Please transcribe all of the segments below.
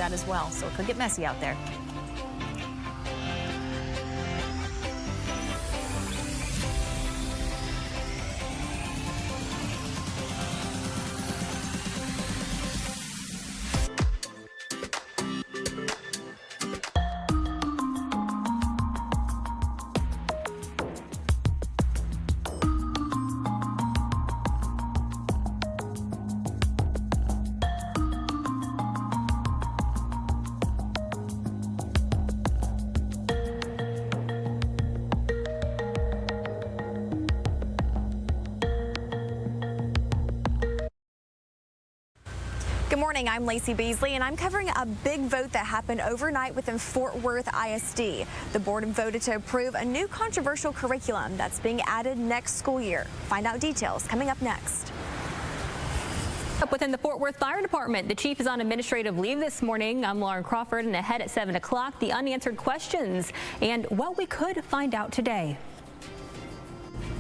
that as well. So it could get messy out there. Good morning, I'm Lacey Beasley, and I'm covering a big vote that happened overnight within Fort Worth ISD. The board voted to approve a new controversial curriculum that's being added next school year. Find out details coming up next. Up within the Fort Worth Fire Department, the chief is on administrative leave this morning. I'm Lauren Crawford, and ahead at 7 o'clock, the unanswered questions and what we could find out today.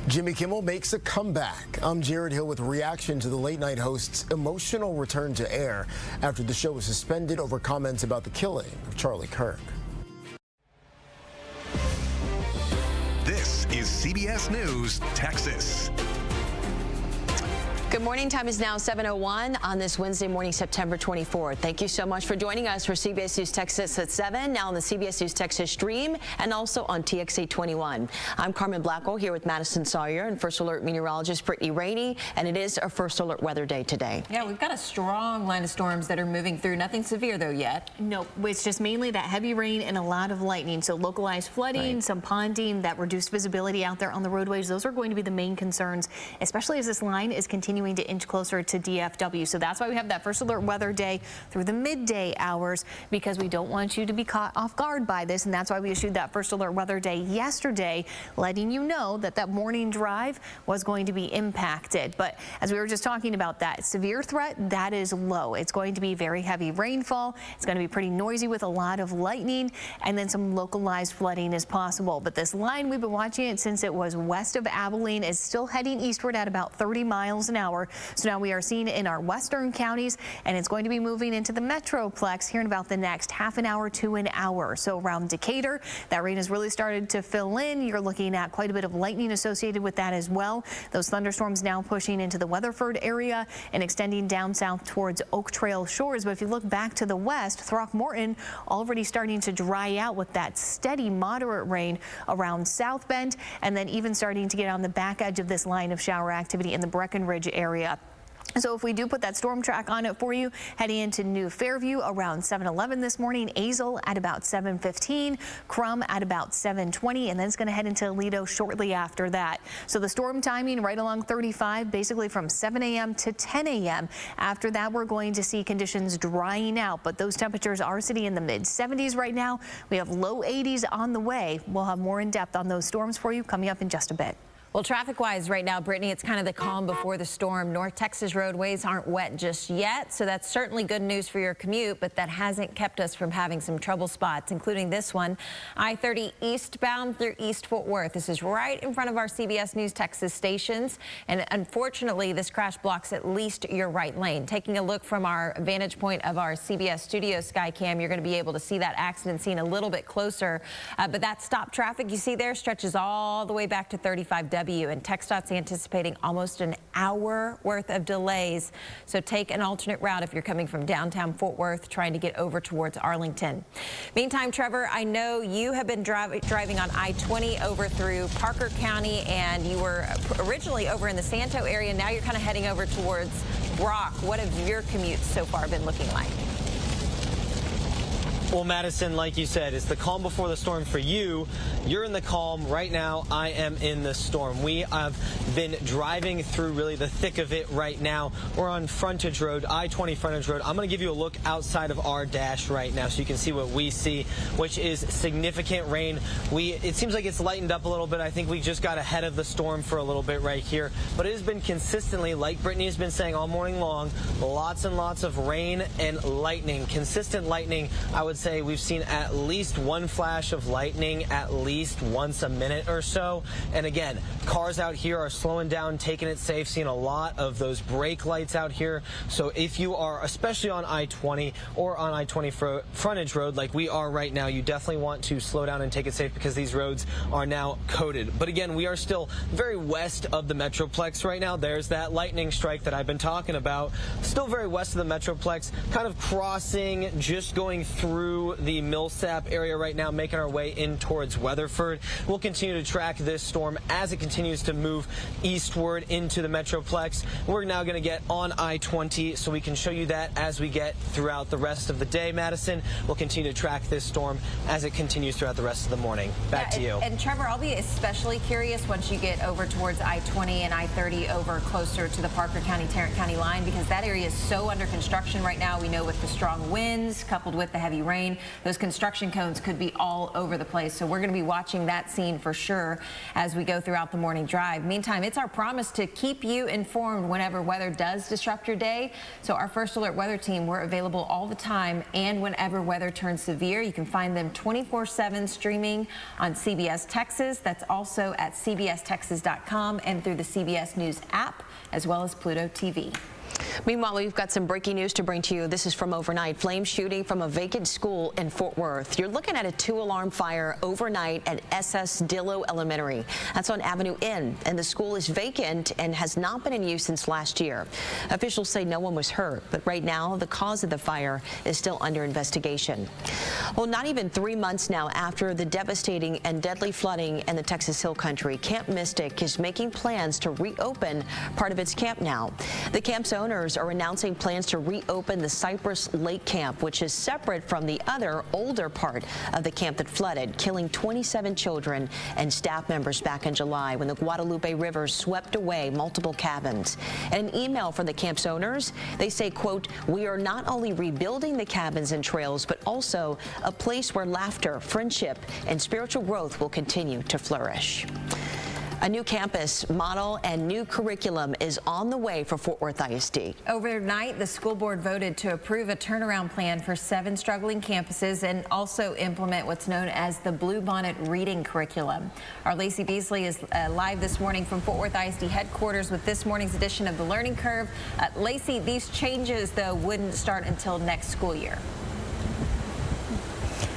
Jimmy Kimmel makes a comeback. I'm Jared Hill with reaction to the late-night host's emotional return to air after the show was suspended over comments about the killing of Charlie Kirk. This is CBS News, Texas. Good morning. Time is now 7:01 on this Wednesday morning, September 24th. Thank you so much for joining us for CBS News Texas at 7, now on the CBS News Texas stream and also on TXA 21. I'm Carmen Blackwell here with Madison Sawyer and First Alert meteorologist Brittany Rainey, and it is our First Alert weather day today. Yeah, we've got a strong line of storms that are moving through. Nothing severe, though, yet. No, it's just mainly that heavy rain and a lot of lightning. So localized flooding, some ponding, that reduced visibility out there on the roadways. Those are going to be the main concerns, especially as this line is continuing to inch closer to DFW. So that's why we have that First Alert weather day through the midday hours, because we don't want you to be caught off guard by this. And that's why we issued that First Alert weather day yesterday, letting you know that that morning drive was going to be impacted. But as we were just talking about, that severe threat, that is low. It's going to be very heavy rainfall. It's going to be pretty noisy with a lot of lightning, and then some localized flooding is possible. But this line, we've been watching it since it was west of Abilene, is still heading eastward at about 30 miles an hour. So now we are seeing it in our western counties, and it's going to be moving into the Metroplex here in about the next half an hour to an hour. So around Decatur, that rain has really started to fill in. You're looking at quite a bit of lightning associated with that as well. Those thunderstorms now pushing into the Weatherford area and extending down south towards Oak Trail Shores. But if you look back to the west, Throckmorton already starting to dry out with that steady moderate rain around South Bend, and then even starting to get on the back edge of this line of shower activity in the Breckenridge area. So if we do put that storm track on it for you, heading into New Fairview around 7:11 this morning, Azle at about 7:15, Crum at about 7:20, and then it's going to head into Aledo shortly after that. So the storm timing right along 35, basically from 7 a.m. to 10 a.m. After that, we're going to see conditions drying out, but those temperatures are sitting in the mid-70s right now. We have low 80s on the way. We'll have more in depth on those storms for you coming up in just a bit. Well, traffic-wise right now, Brittany, it's kind of the calm before the storm. North Texas roadways aren't wet just yet, so that's certainly good news for your commute, but that hasn't kept us from having some trouble spots, including this one, I-30 eastbound through East Fort Worth. This is right in front of our CBS News Texas stations, and unfortunately, this crash blocks at least your right lane. Taking a look from our vantage point of our CBS studio Skycam, you're going to be able to see that accident scene a little bit closer, but that stop traffic you see there stretches all the way back to 35W. And TxDOT's anticipating almost an hour worth of delays. So take an alternate route if you're coming from downtown Fort Worth trying to get over towards Arlington. Meantime, Trevor, I know you have been driving on I-20 over through Parker County, and you were originally over in the Santo area. Now you're kind of heading over towards Brock. What have your commutes so far been looking like? Well, Madison, like you said, it's the calm before the storm for you. You're in the calm right now. I am in the storm. We have been driving through really the thick of it right now. We're on Frontage Road, I-20 Frontage Road. I'm going to give you a look outside of our dash right now so you can see what we see, which is significant rain. It seems like it's lightened up a little bit. I think we just got ahead of the storm for a little bit right here. But it has been consistently, like Brittany has been saying all morning long, lots and lots of rain and lightning. Consistent lightning, I would say we've seen at least one flash of lightning at least once a minute or so. And again, cars out here are slowing down, taking it safe, seeing a lot of those brake lights out here. So if you are, especially on I-20 or on I-20 frontage road like we are right now, you definitely want to slow down and take it safe because these roads are now coated. But again, we are still very west of the Metroplex right now. There's that lightning strike that I've been talking about. Still very west of the Metroplex, kind of crossing, just going through the Millsap area right now, making our way in towards Weatherford. We'll continue to track this storm as it continues to move eastward into the Metroplex. We're now going to get on I-20 so we can show you that as we get throughout the rest of the day, Madison. We'll continue to track this storm as it continues throughout the rest of the morning. Back to you. And Trevor, I'll be especially curious once you get over towards I-20 and I-30 over closer to the Parker County, Tarrant County line, because that area is so under construction right now. We know with the strong winds coupled with the heavy rain, those construction cones could be all over the place. So we're going to be watching that scene for sure as we go throughout the morning drive. Meantime, it's our promise to keep you informed whenever weather does disrupt your day. So our First Alert weather team, we're available all the time, and whenever weather turns severe, you can find them 24/7 streaming on CBS Texas. That's also at cbstexas.com and through the CBS News app, as well as Pluto TV. Meanwhile, we've got some breaking news to bring to you. This is from overnight. Flame shooting from a vacant school in Fort Worth. You're looking at a 2-alarm fire overnight at SS Dillo Elementary. That's on Avenue N, and the school is vacant and has not been in use since last year. Officials say no one was hurt, but right now the cause of the fire is still under investigation. Well, not even 3 months now after the devastating and deadly flooding in the Texas Hill Country, Camp Mystic is making plans to reopen part of its camp now. The camp's owners are announcing plans to reopen the Cypress Lake Camp, which is separate from the other older part of the camp that flooded, killing 27 children and staff members back in July when the Guadalupe River swept away multiple cabins. In an email from the camp's owners, they say, quote, "We are not only rebuilding the cabins and trails, but also a place where laughter, friendship, and spiritual growth will continue to flourish." A new campus model and new curriculum is on the way for Fort Worth ISD. Overnight, the school board voted to approve a turnaround plan for 7 struggling campuses and also implement what's known as the Bluebonnet reading curriculum. Our Lacey Beasley is live this morning from Fort Worth ISD headquarters with this morning's edition of The Learning Curve. Lacey, these changes, though, wouldn't start until next school year.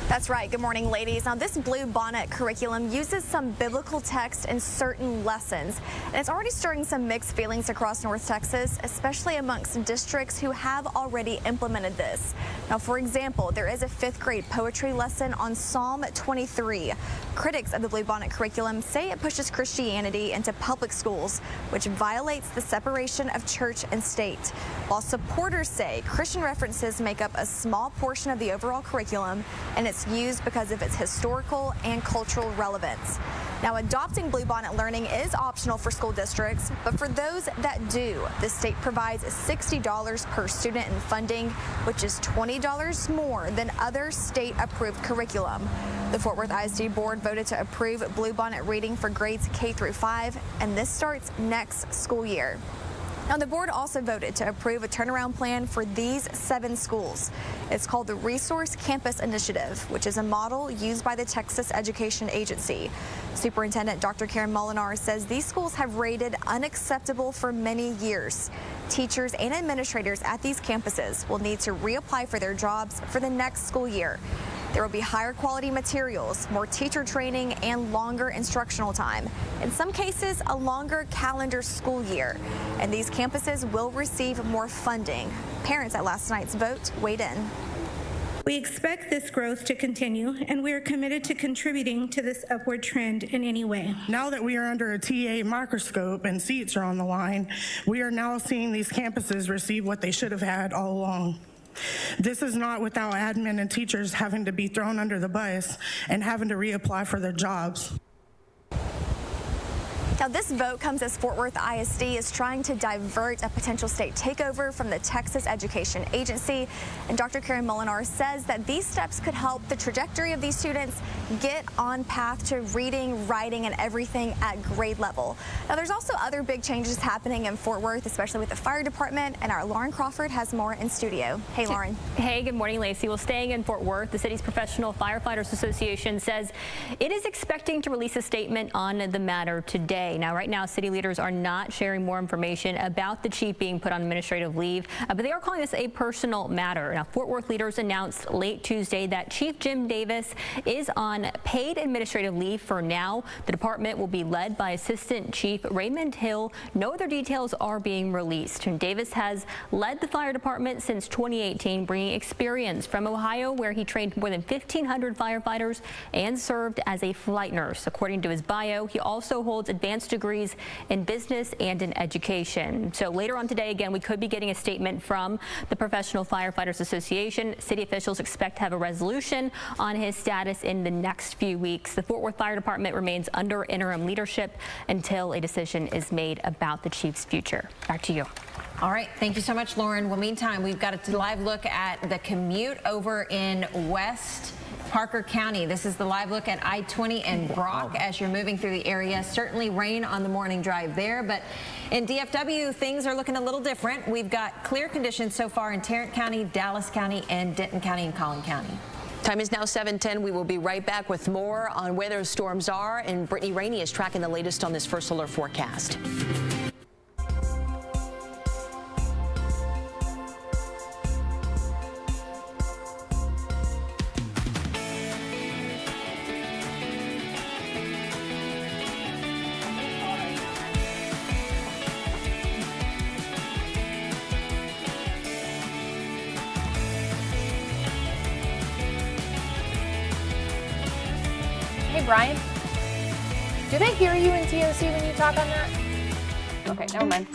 That's right. Good morning, ladies. Now, this Bluebonnet curriculum uses some biblical text in certain lessons, and it's already stirring some mixed feelings across North Texas, especially amongst districts who have already implemented this. Now, for example, there is a 5th grade poetry lesson on Psalm 23. Critics of the Bluebonnet curriculum say it pushes Christianity into public schools, which violates the separation of church and state, while supporters say Christian references make up a small portion of the overall curriculum, and it's used because of its historical and cultural relevance. Now, adopting Bluebonnet learning is optional for school districts, but for those that do, the state provides $60 per student in funding, which is $20 more than other state-approved curriculum. The Fort Worth ISD board voted to approve Bluebonnet reading for grades K through 5, and this starts next school year. Now, the board also voted to approve a turnaround plan for these 7 schools. It's called the Resource Campus Initiative, which is a model used by the Texas Education Agency. Superintendent Dr. Karen Molinar says these schools have rated unacceptable for many years. Teachers and administrators at these campuses will need to reapply for their jobs for the next school year. There will be higher quality materials, more teacher training, and longer instructional time. In some cases, a longer calendar school year. And these campuses will receive more funding. Parents at last night's vote weighed in. We expect this growth to continue, and we are committed to contributing to this upward trend in any way. Now that we are under a TA microscope and seats are on the line, we are now seeing these campuses receive what they should have had all along. This is not without admin and teachers having to be thrown under the bus and having to reapply for their jobs. Now, this vote comes as Fort Worth ISD is trying to divert a potential state takeover from the Texas Education Agency. And Dr. Karen Molinar says that these steps could help the trajectory of these students get on path to reading, writing, and everything at grade level. Now, there's also other big changes happening in Fort Worth, especially with the fire department. And our Lauren Crawford has more in studio. Hey, Lauren. Hey, good morning, Lacey. Well, staying in Fort Worth, the city's Professional Firefighters Association says it is expecting to release a statement on the matter today. Now, right now, city leaders are not sharing more information about the chief being put on administrative leave, but they are calling this a personal matter. Now, Fort Worth leaders announced late Tuesday that Chief Jim Davis is on paid administrative leave for now. The department will be led by Assistant Chief Raymond Hill. No other details are being released. And Davis has led the fire department since 2018, bringing experience from Ohio, where he trained more than 1,500 firefighters and served as a flight nurse. According to his bio, he also holds advanced degrees in business and in education. So later on today, again, we could be getting a statement from the Professional Firefighters Association. City officials expect to have a resolution on his status in the next few weeks. The Fort Worth Fire Department remains under interim leadership until a decision is made about the chief's future. Back to you. All right, thank you so much, Lauren. Well, meantime, we've got a live look at the commute over in West Parker County. This is the live look at I-20 and Brock as you're moving through the area. Certainly rain on the morning drive there, but in DFW, things are looking a little different. We've got clear conditions so far in Tarrant County, Dallas County, and Denton County and Collin County. Time is now 7:10. We will be right back with more on where those storms are, and Brittany Rainey is tracking the latest on this first alert forecast. Hey, Brian, do they hear you in TOC when you talk on that? Okay, never mind.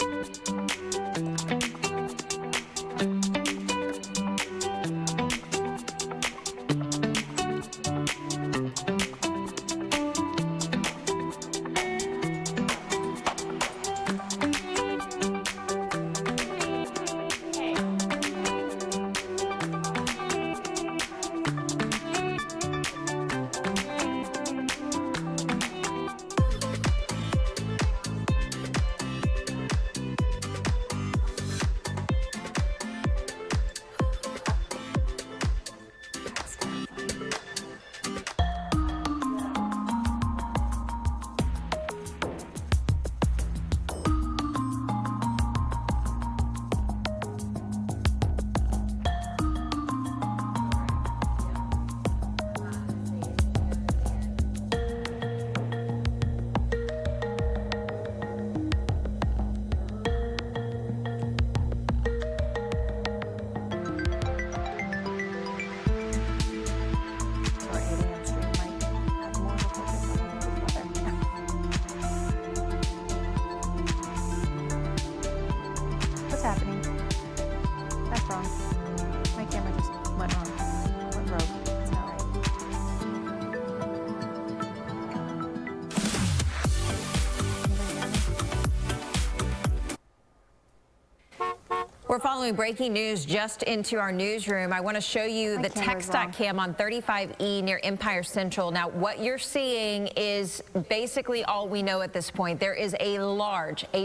We're following breaking news just into our newsroom. I want to show you the TxDOT cam on 35E near Empire Central. Now, what you're seeing is basically all we know at this point. There is a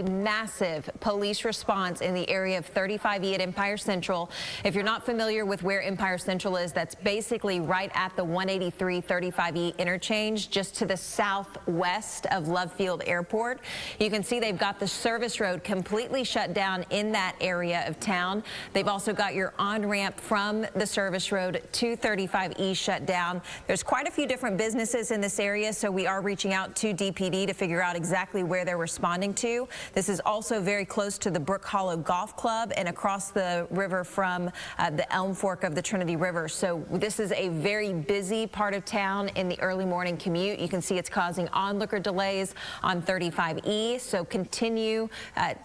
massive police response in the area of 35E at Empire Central. If you're not familiar with where Empire Central is, that's basically right at the 183 35E interchange, just to the southwest of Love Field Airport. You can see they've got the service road completely shut down in that area of town. They've also got your on-ramp from the service road to 35E shut down. There's quite a few different businesses in this area, so we are reaching out to DPD to figure out exactly where they're responding to. This is also very close to the Brook Hollow Golf Club and across the river from the Elm Fork of the Trinity River. So this is a very busy part of town in the early morning commute. You can see it's causing onlooker delays on 35E, so continue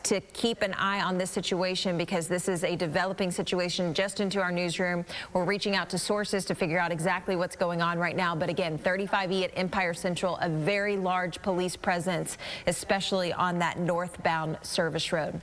to keep an eye on this situation because because this is a developing situation just into our newsroom. We're reaching out to sources to figure out exactly what's going on right now. But again, 35E at Empire Central, a very large police presence, especially on that northbound service road.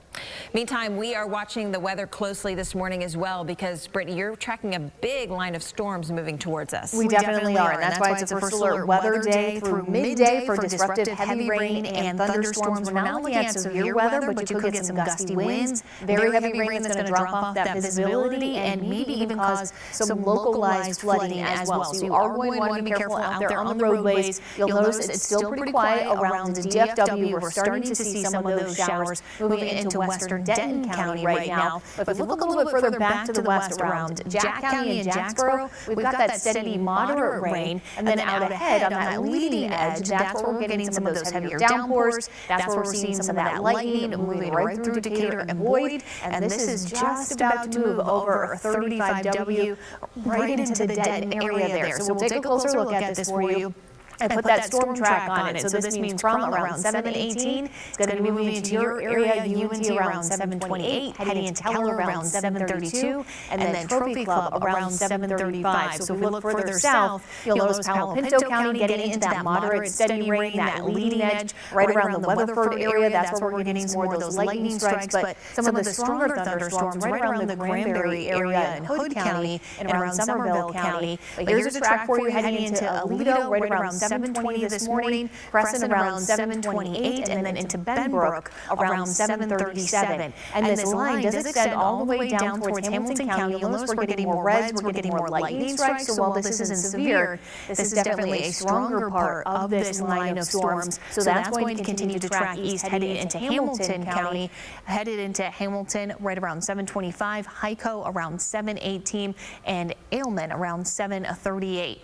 Meantime, we are watching the weather closely this morning as well because, Brittany, you're tracking a big line of storms moving towards us. We definitely are, and that's why it's a first alert weather day through midday for disruptive heavy rain and thunderstorms. We're not looking at severe weather, but you could get some gusty winds, very heavy rain that's going to drop off that visibility and maybe even cause some localized flooding as well. So you are going to want to be careful out there on the roadways. You'll notice it's still pretty quiet around the DFW. We're starting to see some of those showers moving into western Denton County right now. But if you look a little bit further back to the west around Jack County and Jacksboro, we've got that steady moderate rain. And then out ahead on that leading edge, that's where we're getting some of those heavier downpours. That's where we're seeing some of that lightning moving right through Decatur and Boyd. And this is just about to move over 35W right into the Denton area there. So we'll take a closer look at this for you and put that storm track on it. So this means from around 7:18, it's going to be moving into your area, UNT around 7:28, heading into Keller around 7:32, and then Trophy Club around 7:35. So if we look further south, you'll notice Palo Pinto County getting into that moderate steady rain, that leading edge, right around the Weatherford area. That's where we're getting some more of those lightning strikes. But some of the stronger thunderstorms right around the Granbury area and Hood County and around Somerville County. But here's a track for you heading into Aledo right around 7:20 this morning, Crescent around 7:28, and then into Benbrook around 7:37. And this line does extend all the way down towards Hamilton County. You'll notice we're getting more reds, we're getting more lightning strikes. So while this isn't severe, this is definitely a stronger part of this line of storms. So that's going to continue to track east, heading into Hamilton County, headed into Hamilton right around 7:25, Hyco around 7:18, and Ailman around 7:38.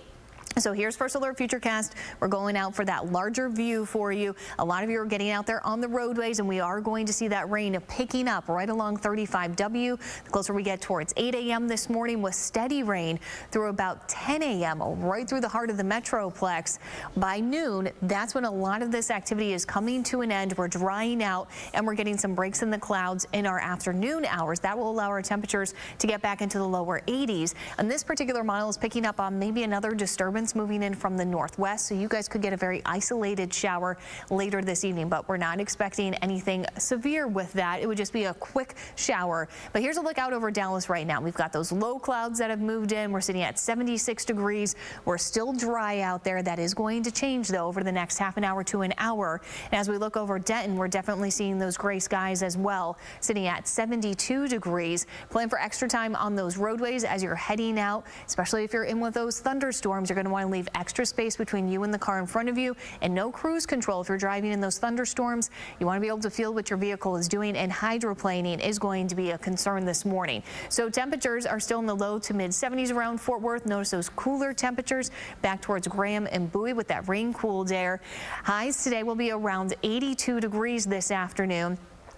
So here's First Alert Futurecast. We're going out for that larger view for you. A lot of you are getting out there on the roadways, and we are going to see that rain picking up right along 35W. The closer we get towards 8 a.m. this morning with steady rain through about 10 a.m. right through the heart of the Metroplex. By noon, that's when a lot of this activity is coming to an end. We're drying out, and we're getting some breaks in the clouds in our afternoon hours. That will allow our temperatures to get back into the lower 80s. And this particular model is picking up on maybe another disturbance moving in from the northwest, so you guys could get a very isolated shower later this evening, but we're not expecting anything severe with that. It would just be a quick shower. But here's a look out over Dallas right now. We've got those low clouds that have moved in. We're sitting at 76 degrees. We're still dry out there. That is going to change though over the next half an hour to an hour. And as we look over Denton, we're definitely seeing those gray skies as well, sitting at 72 degrees. Plan for extra time on those roadways as you're heading out, especially if you're in with those thunderstorms. You're going to want to leave extra space between you and the car in front of you, and no cruise control if you're driving in those thunderstorms. You want to be able to feel what your vehicle is doing, and hydroplaning is going to be a concern this morning. So temperatures are still in the low to mid 70s around Fort Worth. Notice those cooler temperatures back towards Graham and Bowie with that rain cooled air. Highs today will be around 82 degrees this afternoon.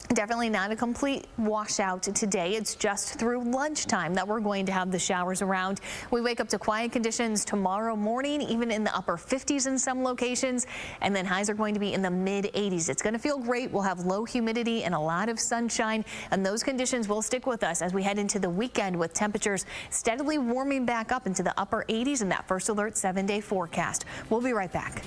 Definitely not a complete washout today. It's just through lunchtime that we're going to have the showers around. We wake up to quiet conditions tomorrow morning, even in the upper 50s in some locations, and then highs are going to be in the mid 80s. It's going to feel great. We'll have low humidity and a lot of sunshine, and those conditions will stick with us as we head into the weekend with temperatures steadily warming back up into the upper 80s in that First Alert 7-day forecast. We'll be right back.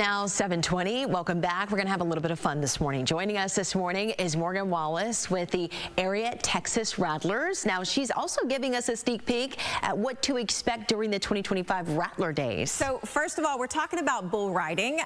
Now 7:20. Welcome back. We're going to have a little bit of fun this morning. Joining us this morning is Morgan Wallace with the area Texas Rattlers. Now she's also giving us a sneak peek at what to expect during the 2025 Rattler Days. So first of all, we're talking about bull riding.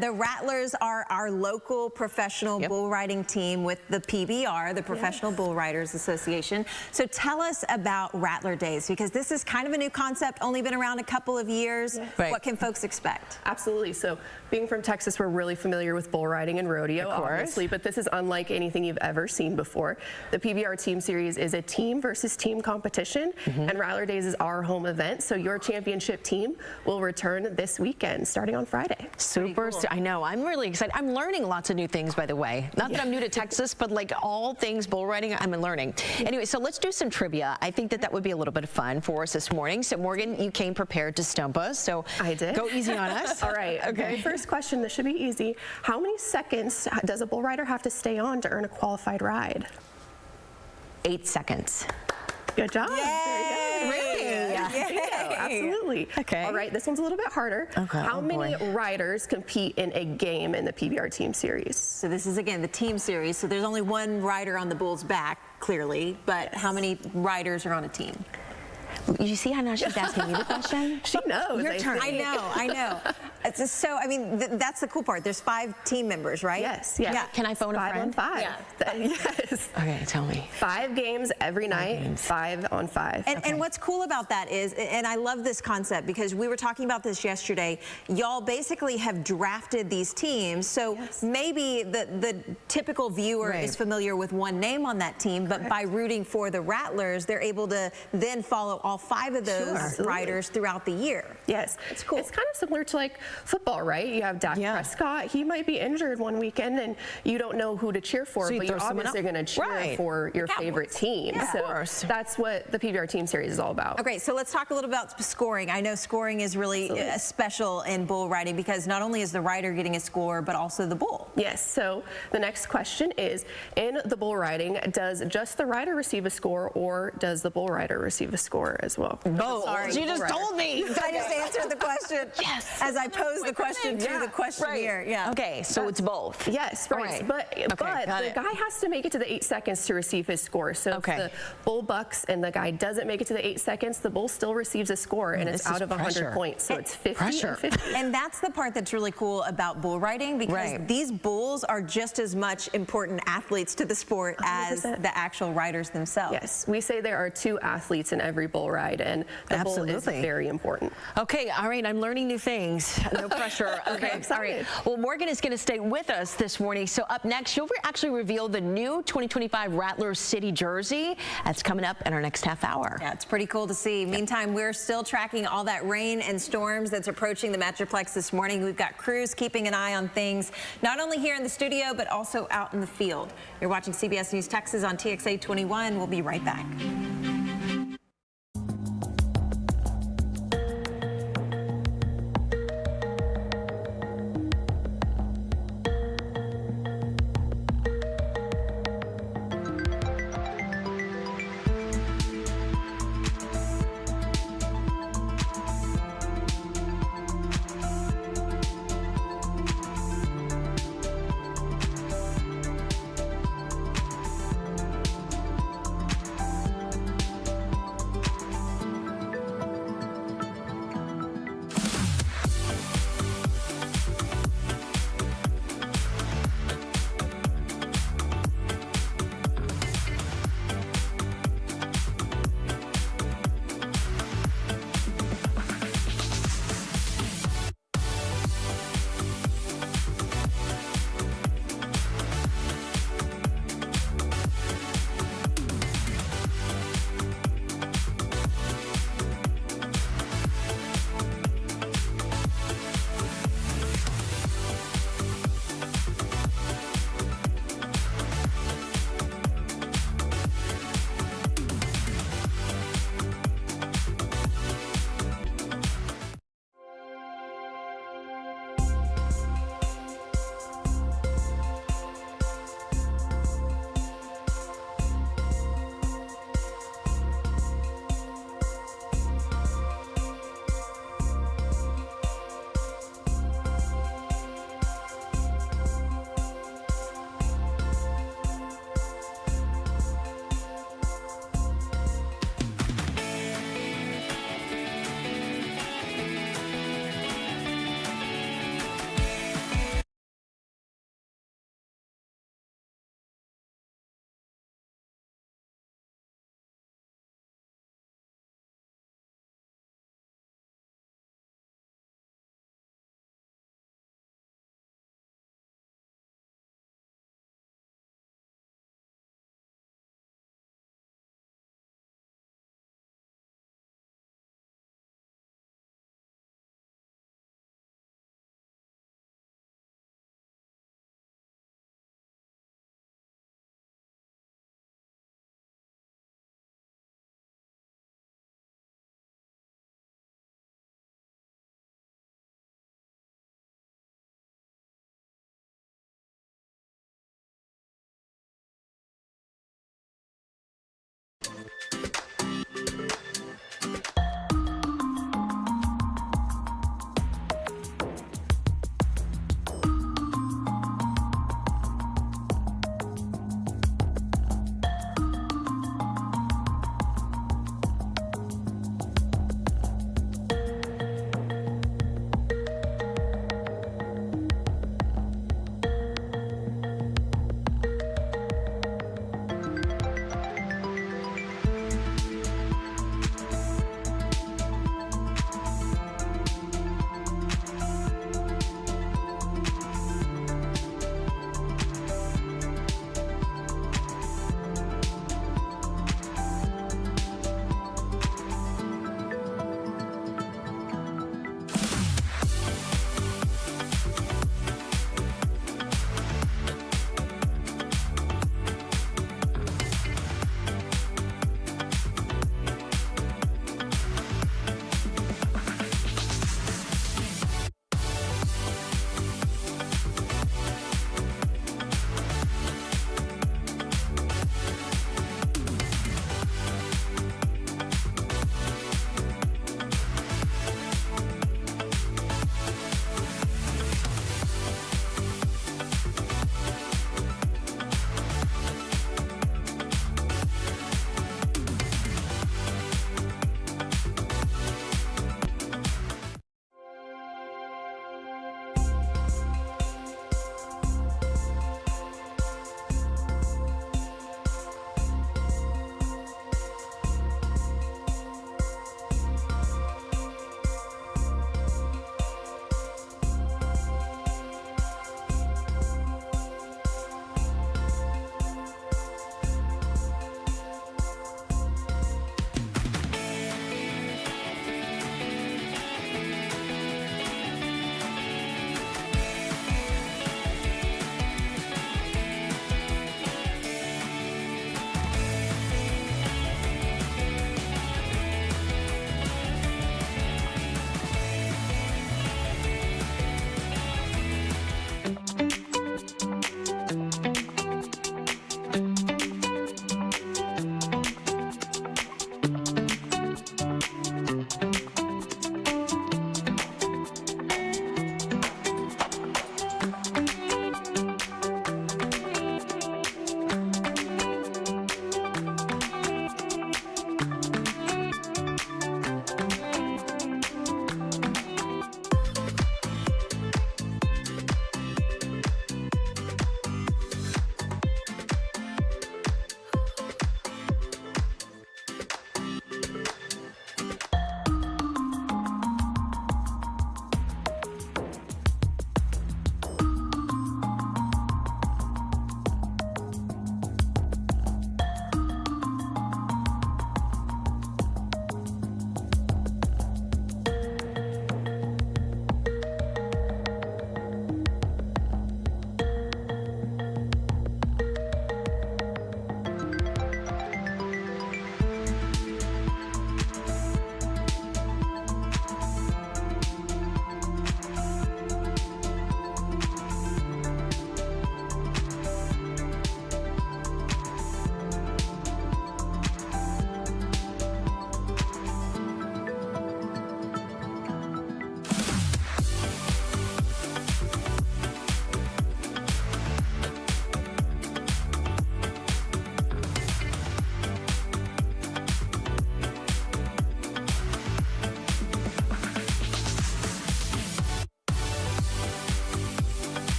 The Rattlers are our local professional bull riding team with the PBR, the Professional Bull Riders Association. So tell us about Rattler Days, because this is kind of a new concept, only been around a couple of years. Right. What can folks expect? Absolutely. So being from Texas, we're really familiar with bull riding and rodeo, obviously, but this is unlike anything you've ever seen before. The PBR Team Series is a team versus team competition, and Rattler Days is our home event. So your championship team will return this weekend, starting on Friday. Super. Cool. I know. I'm really excited. I'm learning lots of new things, by the way. Not that I'm new to Texas, but like all things bull riding, I'm learning. Anyway, so let's do some trivia. I think that would be a little bit of fun for us this morning. So Morgan, you came prepared to stump us. So I did. Go easy on us. All right. Okay. First question. This should be easy. How many seconds does a bull rider have to stay on to earn a qualified ride? 8 seconds. Good job. Yay. Very good. Really? Absolutely. Okay. All right. This one's a little bit harder. Okay. How many riders compete in a game in the PBR Team Series? So this is, again, the team series. So there's only one rider on the bull's back, clearly, but how many riders are on a team? You see how now she's asking you the question? She knows. Your turn. I know. It's just so, I mean, that's the cool part. There's 5 team members, right? Yes. Yeah. Can I phone a 5 friend? on 5. Yeah. Yes. Okay, tell me. 5 games every night. 5 on 5. And what's cool about that is, and I love this concept because we were talking about this yesterday, y'all basically have drafted these teams. So maybe the typical viewer is familiar with one name on that team, but by rooting for the Rattlers, they're able to then follow all 5 of those riders throughout the year. Yes. It's cool. It's kind of similar to like football, right? You have Dak Prescott. He might be injured one weekend and you don't know who to cheer for, but you're obviously going to cheer for your favorite team. Yeah. So that's what the PBR Team Series is all about. Okay, so let's talk a little about scoring. I know scoring is really special in bull riding because not only is the rider getting a score, but also the bull. Yes, so the next question is, in the bull riding, does just the rider receive a score or does the bull rider receive a score as well? Both. Sorry, you just told me. I just answered the question as I posed the question to the questionnaire. Yeah. Okay, so it's both. Yes, right. But the guy has to make it to the 8 seconds to receive his score. So if the bull bucks and the guy doesn't make it to the 8 seconds, the bull still receives a score, and it's out of 100 points. So it's 50 and 50. And that's the part that's really cool about bull riding because these bulls are just as much important athletes to the sport as the actual riders themselves. Yes, we say there are 2 athletes in every bull ride, and the bull is very important. Okay, all right, I'm learning new things. No pressure. Okay, all right. Well, Morgan is going to stay with us this morning. So up next, she'll actually reveal the new 2025 Rattler City jersey. That's coming up in our next half hour. Yeah, it's pretty cool to see. Meantime, we're still tracking all that rain and storms that's approaching the Metroplex this morning. We've got Cruz keeping an eye on things, not only here in the studio, but also out in the field. You're watching CBS News Texas on TXA 21. We'll be right back.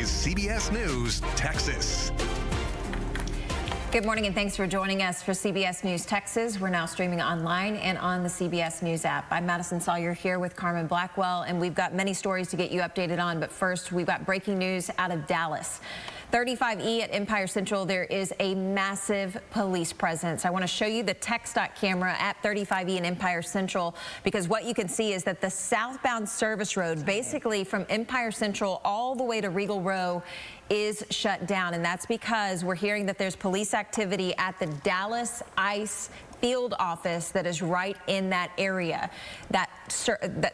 is CBS News Texas. Good morning and thanks for joining us for CBS News Texas. We're now streaming online and on the CBS News app. I'm Madison Sawyer here with Carmen Blackwell, and we've got many stories to get you updated on. But first, we've got breaking news out of Dallas. 35E at Empire Central, there is a massive police presence. I want to show you the TxDOT camera at 35E and Empire Central, because what you can see is that the southbound service road, basically from Empire Central all the way to Regal Row, is shut down. And that's because we're hearing that there's police activity at the Dallas ICE field office that is right in that area. That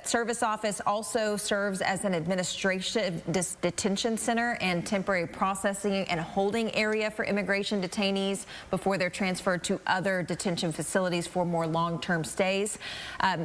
service office also serves as an administrative detention center and temporary processing and holding area for immigration detainees before they're transferred to other detention facilities for more long-term stays.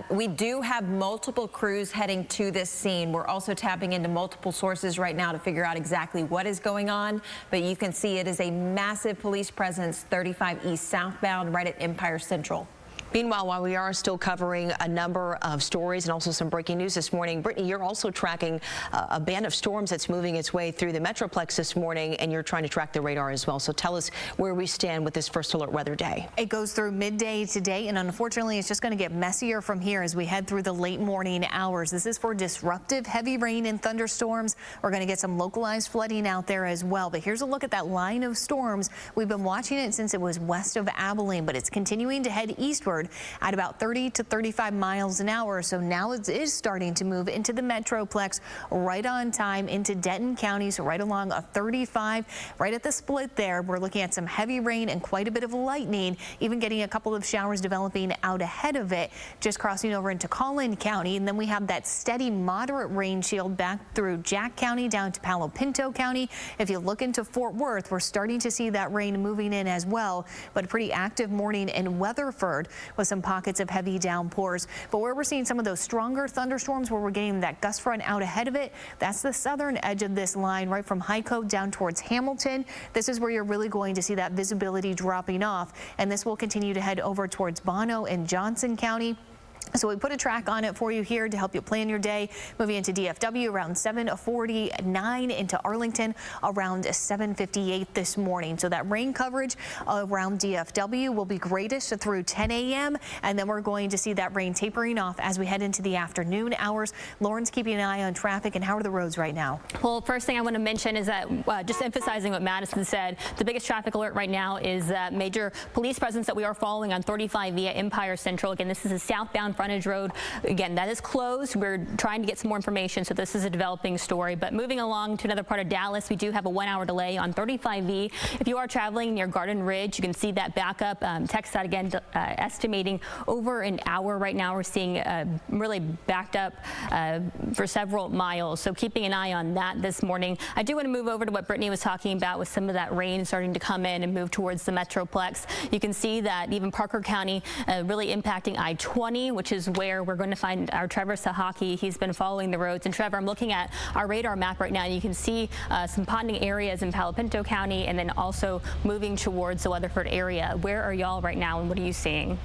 We do have multiple crews heading to this scene. We're also tapping into multiple sources right now to figure out exactly what is going on, but you can see it is a massive police presence 35 East southbound right at Empire Central. Meanwhile, while we are still covering a number of stories and also some breaking news this morning, Brittany, you're also tracking a band of storms that's moving its way through the Metroplex this morning, and you're trying to track the radar as well. So tell us where we stand with this first alert weather day. It goes through midday today, and unfortunately, it's just going to get messier from here as we head through the late morning hours. This is for disruptive heavy rain and thunderstorms. We're going to get some localized flooding out there as well. But here's a look at that line of storms. We've been watching it since it was west of Abilene, but it's continuing to head eastward at about 30 to 35 miles an hour. So now it is starting to move into the Metroplex right on time into Denton County. So right along a 35, right at the split there, we're looking at some heavy rain and quite a bit of lightning, even getting a couple of showers developing out ahead of it, just crossing over into Collin County. And then we have that steady moderate rain shield back through Jack County down to Palo Pinto County. If you look into Fort Worth, we're starting to see that rain moving in as well, but a pretty active morning in Weatherford with some pockets of heavy downpours. But where we're seeing some of those stronger thunderstorms, where we're getting that gust front out ahead of it, that's the southern edge of this line, right from Hyco down towards Hamilton. This is where you're really going to see that visibility dropping off, and this will continue to head over towards Bono and Johnson County. So we put a track on it for you here to help you plan your day. Moving into DFW around 7:49, into Arlington around 7:58 this morning. So that rain coverage around DFW will be greatest through 10 a.m. and then we're going to see that rain tapering off as we head into the afternoon hours. Lauren's keeping an eye on traffic, and how are the roads right now? Well, first thing I want to mention is that just emphasizing what Madison said, the biggest traffic alert right now is that major police presence that we are following on 35 via Empire Central. Again, this is a southbound frontage road. Again, that is closed. We're trying to get some more information, so this is a developing story. But moving along to another part of Dallas, we do have a 1-hour delay on 35V. If you are traveling near Garden Ridge, you can see that backup. TxDOT again estimating over an hour right now. We're seeing really backed up for several miles. So keeping an eye on that this morning. I do want to move over to what Brittany was talking about with some of that rain starting to come in and move towards the Metroplex. You can see that even Parker County really impacting I-20, which is where we're going to find our Trevor Sahaki. He's been following the roads. And Trevor, I'm looking at our radar map right now. You can see some ponding areas in Palo Pinto County and then also moving towards the Weatherford area. Where are y'all right now and what are you seeing?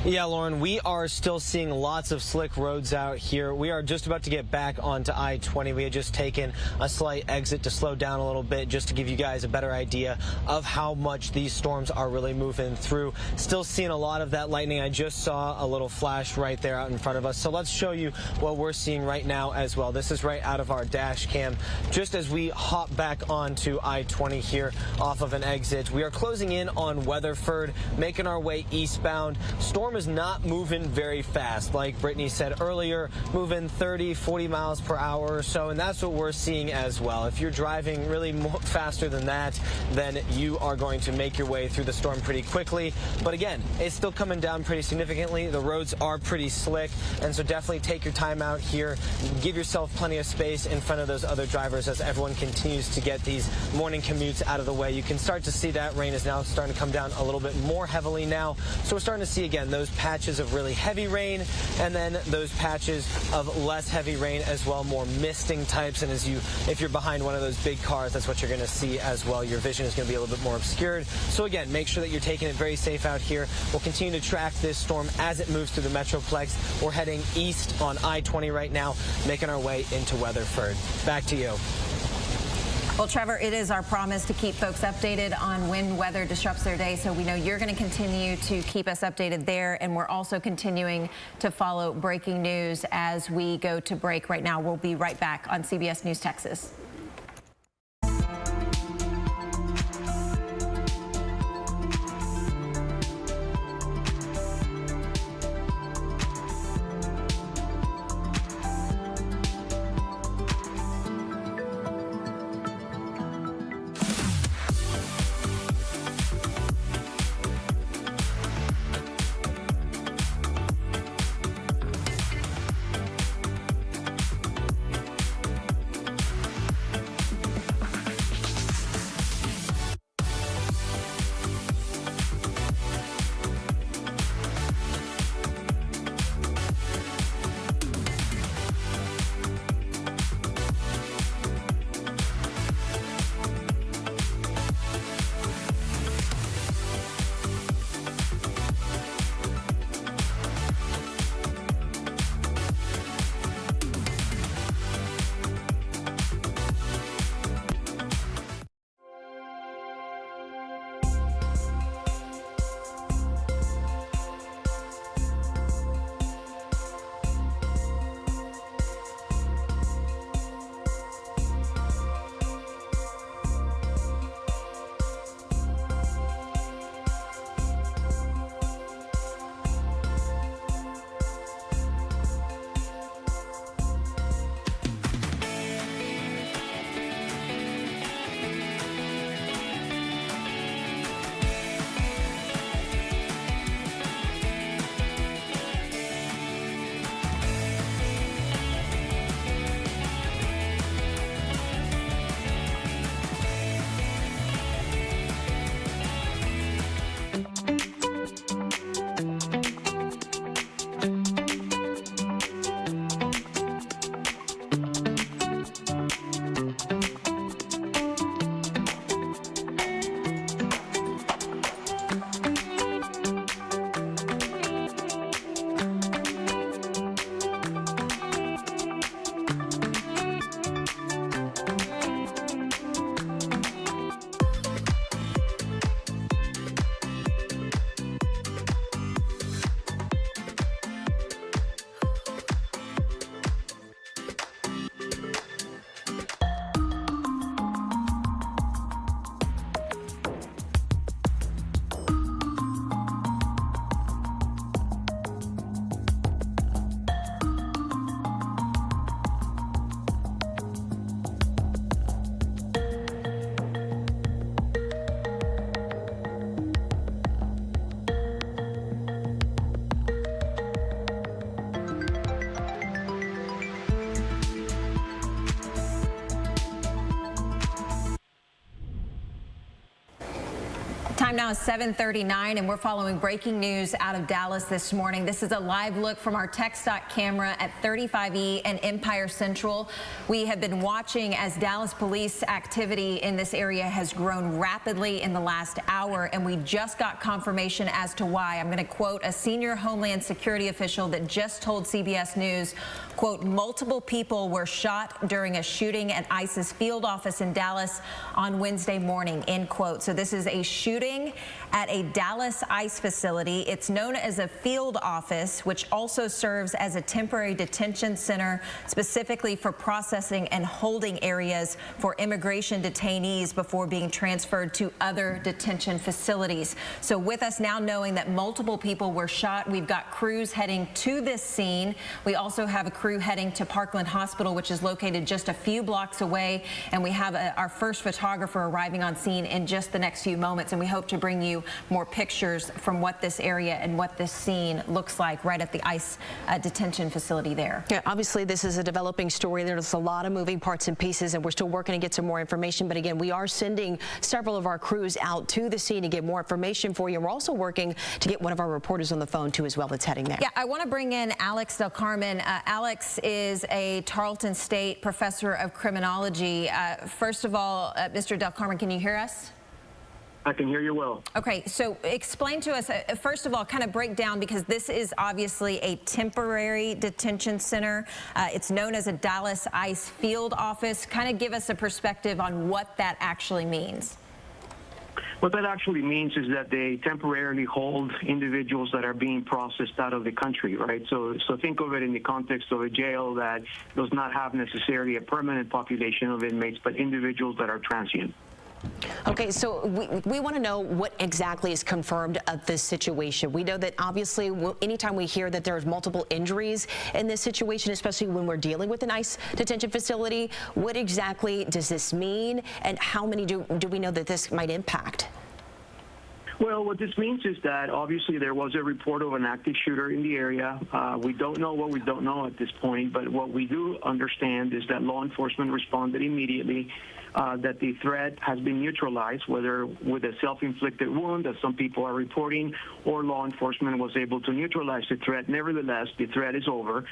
Yeah, Lauren, we are still seeing lots of slick roads out here. We are just about to get back onto I-20. We had just taken a slight exit to slow down a little bit just to give you guys a better idea of how much these storms are really moving through. Still seeing a lot of that lightning. I just saw a little flash right there out in front of us. So let's show you what we're seeing right now as well. This is right out of our dash cam. Just as we hop back onto I-20 here off of an exit, we are closing in on Weatherford, making our way eastbound. Storm is not moving very fast. Like Brittany said earlier, moving 30, 40 miles per hour or so, and that's what we're seeing as well. If you're driving really faster than that, then you are going to make your way through the storm pretty quickly. But again, it's still coming down pretty significantly. The roads are pretty slick, and so definitely take your time out here. Give yourself plenty of space in front of those other drivers as everyone continues to get these morning commutes out of the way. You can start to see that rain is now starting to come down a little bit more heavily now. So we're starting to see, again, those those patches of really heavy rain and then those patches of less heavy rain as well, more misting types. And if you're behind one of those big cars, that's what you're going to see as well. Your vision is going to be a little bit more obscured. So again, make sure that you're taking it very safe out here. We'll continue to track this storm as it moves through the Metroplex. We're heading east on I-20 right now, making our way into Weatherford. Back to you. Well, Trevor, it is our promise to keep folks updated on when weather disrupts their day, so we know you're going to continue to keep us updated there, and we're also continuing to follow breaking news as we go to break right now. We'll be right back on CBS News Texas. Time now is 7:39, and we're following breaking news out of Dallas this morning. This is a live look from our TechStock camera at 35E and Empire Central. We have been watching as Dallas police activity in this area has grown rapidly in the last hour, and we just got confirmation as to why. I'm going to quote a senior Homeland Security official that just told CBS News, quote, multiple people were shot during a shooting at ICE's field office in Dallas on Wednesday morning, end quote. So this is a shooting at a Dallas ICE facility. It's known as a field office, which also serves as a temporary detention center, specifically for processing and holding areas for immigration detainees before being transferred to other detention facilities. So with us now knowing that multiple people were shot, we've got crews heading to this scene. We also have a crew heading to Parkland Hospital, which is located just a few blocks away. And we have our first photographer arriving on scene in just the next few moments. And we hope to to bring you more pictures from what this area and what this scene looks like right at the ICE detention facility there. Yeah, obviously this is a developing story. There's a lot of moving parts and pieces, and we're still working to get some more information. But again, we are sending several of our crews out to the scene to get more information for you. And we're also working to get one of our reporters on the phone too as well that's heading there. Yeah, I want to bring in Alex Del Carmen. Alex is a Tarleton State professor of criminology. First of all, Mr. Del Carmen, can you hear us? I can hear you well. Okay, so explain to us, first of all, kind of break down, because this is obviously a temporary detention center. It's known as a Dallas ICE field office. Kind of give us a perspective on what that actually means. What that actually means is that they temporarily hold individuals that are being processed out of the country, right? So think of it in the context of a jail that does not have necessarily a permanent population of inmates, but individuals that are transient. Okay, so we want to know what exactly is confirmed of this situation. We know that obviously anytime we hear that there's multiple injuries in this situation, especially when we're dealing with an ICE detention facility, what exactly does this mean, and how many do we know that this might impact? Well, what this means is that obviously there was a report of an active shooter in the area. We don't know what we don't know at this point, but what we do understand is that law enforcement responded immediately, that the threat has been neutralized, whether with a self-inflicted wound, as some people are reporting, or law enforcement was able to neutralize the threat. Nevertheless, the threat is over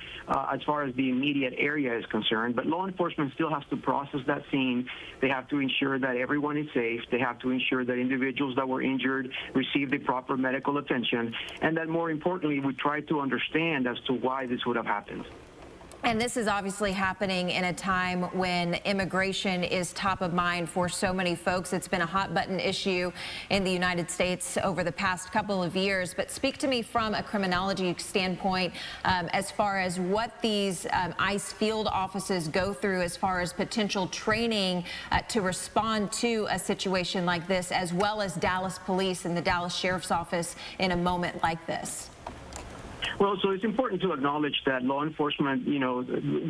as far as the immediate area is concerned, but law enforcement still has to process that scene. They have to ensure that everyone is safe. They have to ensure that individuals that were injured receive the proper medical attention, and that more importantly, we try to understand as to why this would have happened. And this is obviously happening in a time when immigration is top of mind for so many folks. It's been a hot button issue in the United States over the past couple of years. But speak to me from a criminology standpoint as far as what these ICE field offices go through as far as potential training to respond to a situation like this, as well as Dallas Police and the Dallas Sheriff's Office in a moment like this. Well, so it's important to acknowledge that law enforcement,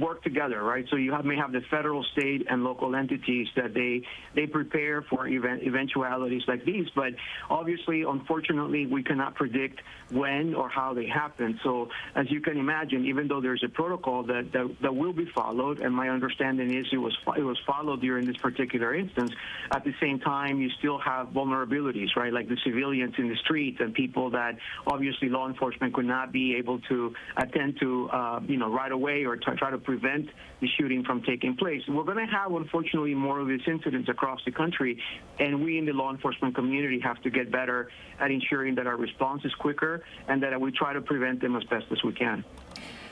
work together, right? So you may have the federal, state, and local entities that they prepare for eventualities like these. But obviously, unfortunately, we cannot predict when or how they happen. So as you can imagine, even though there's a protocol that will be followed, and my understanding is it was followed during this particular instance, at the same time, you still have vulnerabilities, right? Like the civilians in the streets and people that obviously law enforcement could not be able to attend to, right away, or try to prevent the shooting from taking place. We're going to have, unfortunately, more of these incidents across the country, and we in the law enforcement community have to get better at ensuring that our response is quicker and that we try to prevent them as best as we can.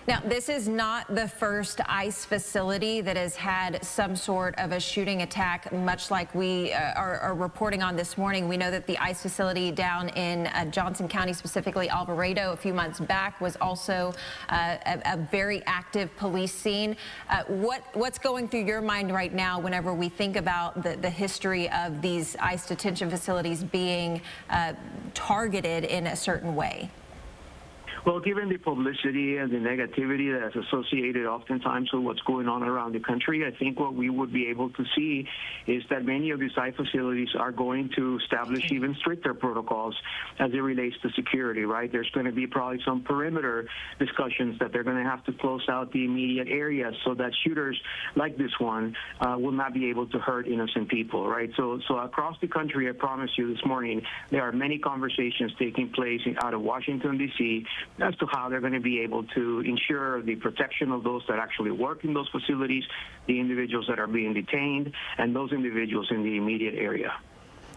Now, this is not the first ICE facility that has had some sort of a shooting attack, much like we are reporting on this morning. We know that the ICE facility down in Johnson County, specifically Alvarado, a few months back was also a very active police scene. What's going through your mind right now whenever we think about the history of these ICE detention facilities being targeted in a certain way? Well, given the publicity and the negativity that's associated oftentimes with what's going on around the country, I think what we would be able to see is that many of these ICE facilities are going to establish even stricter protocols as it relates to security, right? There's going to be probably some perimeter discussions that they're going to have to close out the immediate areas so that shooters like this one will not be able to hurt innocent people, right? So across the country, I promise you this morning, there are many conversations taking place out of Washington, D.C., as to how they're going to be able to ensure the protection of those that actually work in those facilities, the individuals that are being detained, and those individuals in the immediate area.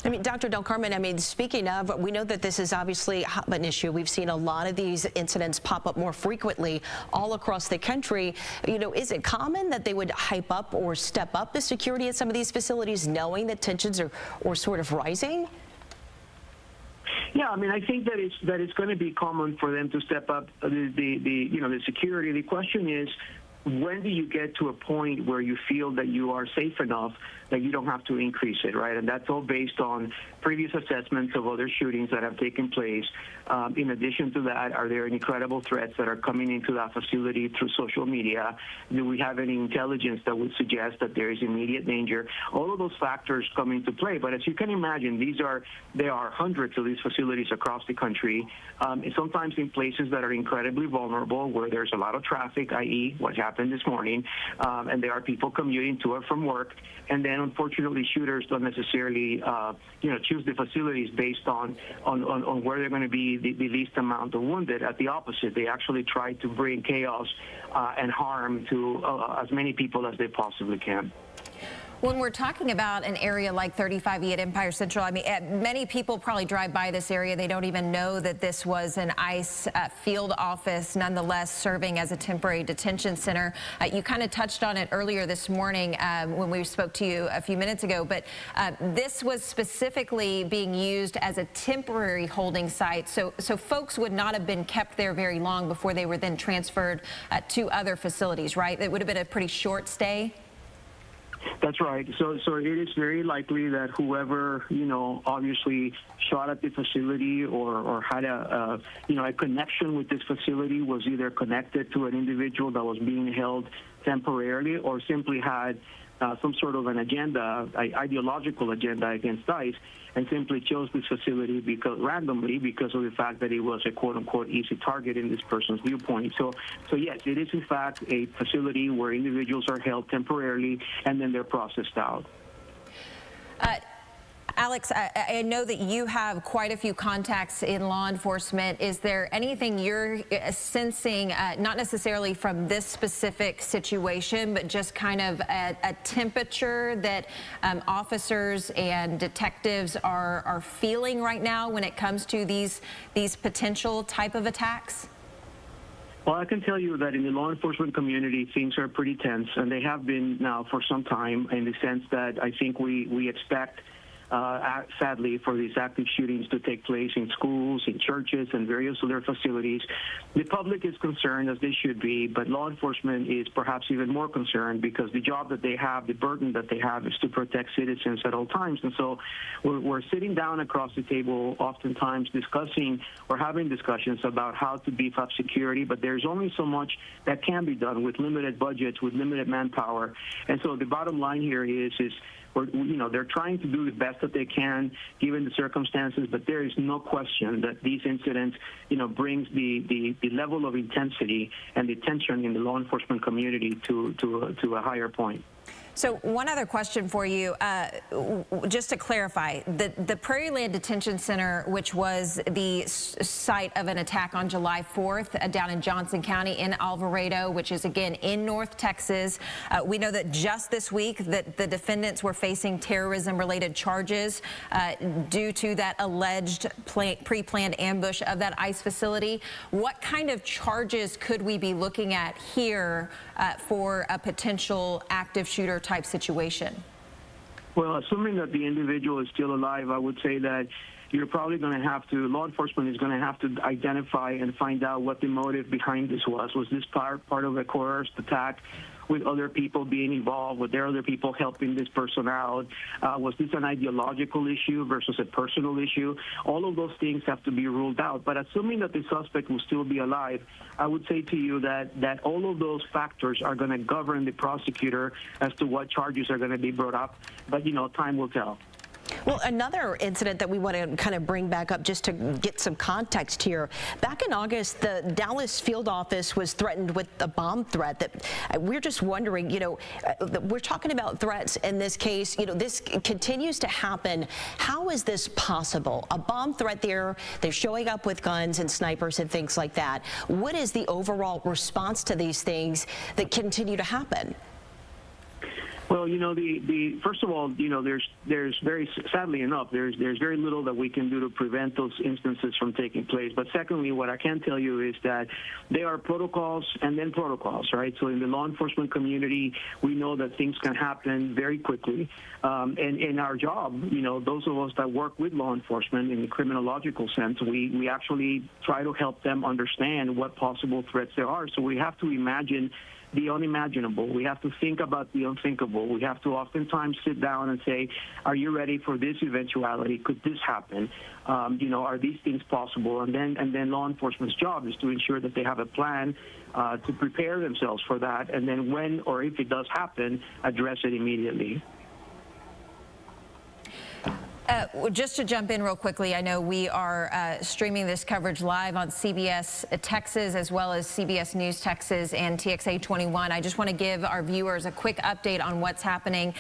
I mean, Dr. Del Carmen, speaking of, we know that this is obviously a hot button issue. We've seen a lot of these incidents pop up more frequently all across the country. Is it common that they would hype up or step up the security at some of these facilities, knowing that tensions are sort of rising? Yeah, I think that it's going to be common for them to step up the security. The question is, when do you get to a point where you feel that you are safe enough that you don't have to increase it, right? And that's all based on previous assessments of other shootings that have taken place. In addition to that, are there any credible threats that are coming into that facility through social media? Do we have any intelligence that would suggest that there is immediate danger? All of those factors come into play. But as you can imagine, there are hundreds of these facilities across the country, sometimes in places that are incredibly vulnerable, where there's a lot of traffic, i.e. what happened this morning, and there are people commuting to or from work. And then, unfortunately, shooters don't necessarily, choose the facilities based on where they're going to be the least amount of wounded. At the opposite, they actually try to bring chaos and harm to as many people as they possibly can. When we're talking about an area like 35E at Empire Central, I mean, many people probably drive by this area. They don't even know that this was an ICE field office, nonetheless serving as a temporary detention center. You kind of touched on it earlier this morning when we spoke to you a few minutes ago, but this was specifically being used as a temporary holding site. So folks would not have been kept there very long before they were then transferred to other facilities, right? It would have been a pretty short stay. That's right. So it is very likely that whoever, obviously shot at the facility or had a connection with this facility was either connected to an individual that was being held temporarily or simply had some sort of an agenda, ideological agenda against ICE, and simply chose this facility randomly because of the fact that it was a quote-unquote easy target in this person's viewpoint. So yes, it is in fact a facility where individuals are held temporarily and then they're processed out. Alex, I know that you have quite a few contacts in law enforcement. Is there anything you're sensing, not necessarily from this specific situation, but just kind of a temperature that officers and detectives are feeling right now when it comes to these potential type of attacks? Well, I can tell you that in the law enforcement community, things are pretty tense, and they have been now for some time, in the sense that I think we expect sadly, for these active shootings to take place in schools, in churches, and various other facilities. The public is concerned, as they should be, but law enforcement is perhaps even more concerned because the job that they have, the burden that they have, is to protect citizens at all times. And so we're sitting down across the table, oftentimes discussing or having discussions about how to beef up security, but there's only so much that can be done with limited budgets, with limited manpower. And so the bottom line here is they're trying to do the best that they can given the circumstances, but there is no question that these incidents, brings the level of intensity and the tension in the law enforcement community to a higher point. So one other question for you, just to clarify, the Prairie Land Detention Center, which was the site of an attack on July 4th down in Johnson County in Alvarado, which is again in North Texas. We know that just this week that the defendants were facing terrorism-related charges due to that alleged pre-planned ambush of that ICE facility. What kind of charges could we be looking at here for a potential active shooter type situation? Well, assuming that the individual is still alive, I would say that you're probably going to have to, law enforcement is going to have to identify and find out what the motive behind this was. Was this part of a coerced attack with other people being involved? Were there other people helping this person out? Was this an ideological issue versus a personal issue? All of those things have to be ruled out. But assuming that the suspect will still be alive, I would say to you that all of those factors are going to govern the prosecutor as to what charges are going to be brought up. But, time will tell. Well, another incident that we want to kind of bring back up just to get some context here. Back in August, the Dallas field office was threatened with a bomb threat that we're just wondering, we're talking about threats in this case. This continues to happen. How is this possible? A bomb threat there, they're showing up with guns and snipers and things like that. What is the overall response to these things that continue to happen? Well, first of all, there's very, sadly enough, there's very little that we can do to prevent those instances from taking place. But secondly, what I can tell you is that there are protocols and then protocols, right? So in the law enforcement community, we know that things can happen very quickly. And in our job, those of us that work with law enforcement in the criminological sense, we actually try to help them understand what possible threats there are. So we have to imagine the unimaginable. We have to think about the unthinkable. We have to oftentimes sit down and say, are you ready for this eventuality? Could this happen? Are these things possible? And then law enforcement's job is to ensure that they have a plan to prepare themselves for that, and then when or if it does happen, address it immediately. Just to jump in real quickly, I know we are streaming this coverage live on CBS Texas as well as CBS News Texas and TXA 21. I just want to give our viewers a quick update on what's happening.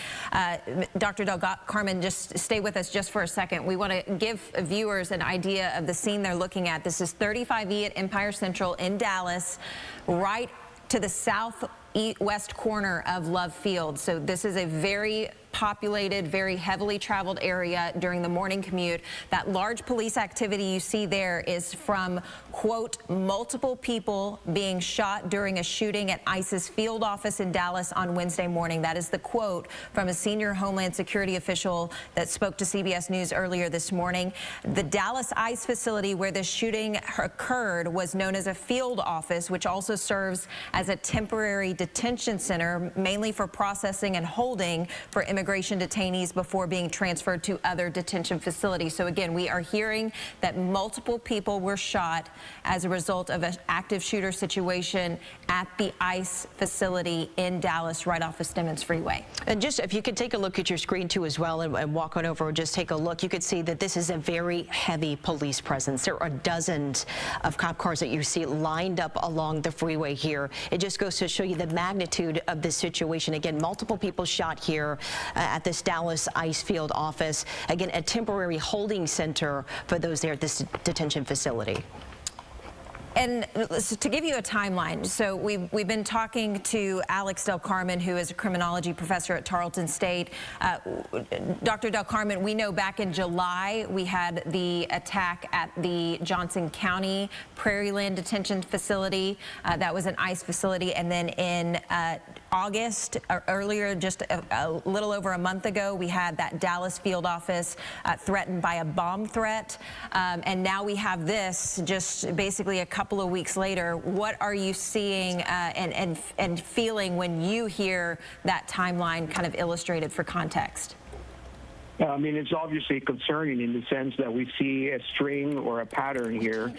Dr. Del Carmen, just stay with us just for a second. We want to give viewers an idea of the scene they're looking at. This is 35E at Empire Central in Dallas, right to the southwest corner of Love Field. So this is a very populated, very heavily traveled area during the morning commute. That large police activity you see there is from, quote, multiple people being shot during a shooting at ICE's field office in Dallas on Wednesday morning. That is the quote from a senior Homeland Security official that spoke to CBS News earlier this morning. The Dallas ICE facility where the shooting occurred was known as a field office, which also serves as a temporary detention center, mainly for processing and holding for immigration detainees before being transferred to other detention facilities. So again, we are hearing that multiple people were shot as a result of an active shooter situation at the ICE facility in Dallas, right off of Stemmons Freeway. And just if you could take a look at your screen too as well, and walk on over and just take a look, you could see that this is a very heavy police presence. There are dozens of cop cars that you see lined up along the freeway here. It just goes to show you the magnitude of this situation. Again, multiple people shot here at this Dallas ICE field office. Again, a temporary holding center for those there at this detention facility. And to give you a timeline, so we've been talking to Alex Del Carmen, who is a criminology professor at Tarleton State. Dr. Del Carmen, we know back in July we had the attack at the Johnson County Prairieland Detention Facility. That was an ICE facility. And then in August, or earlier, just a little over a month ago, we had that Dallas field office threatened by a bomb threat. And now we have this just basically a couple of weeks later. What are you seeing and feeling when you hear that timeline kind of illustrated for context? I mean, it's obviously concerning in the sense that we see a string or a pattern here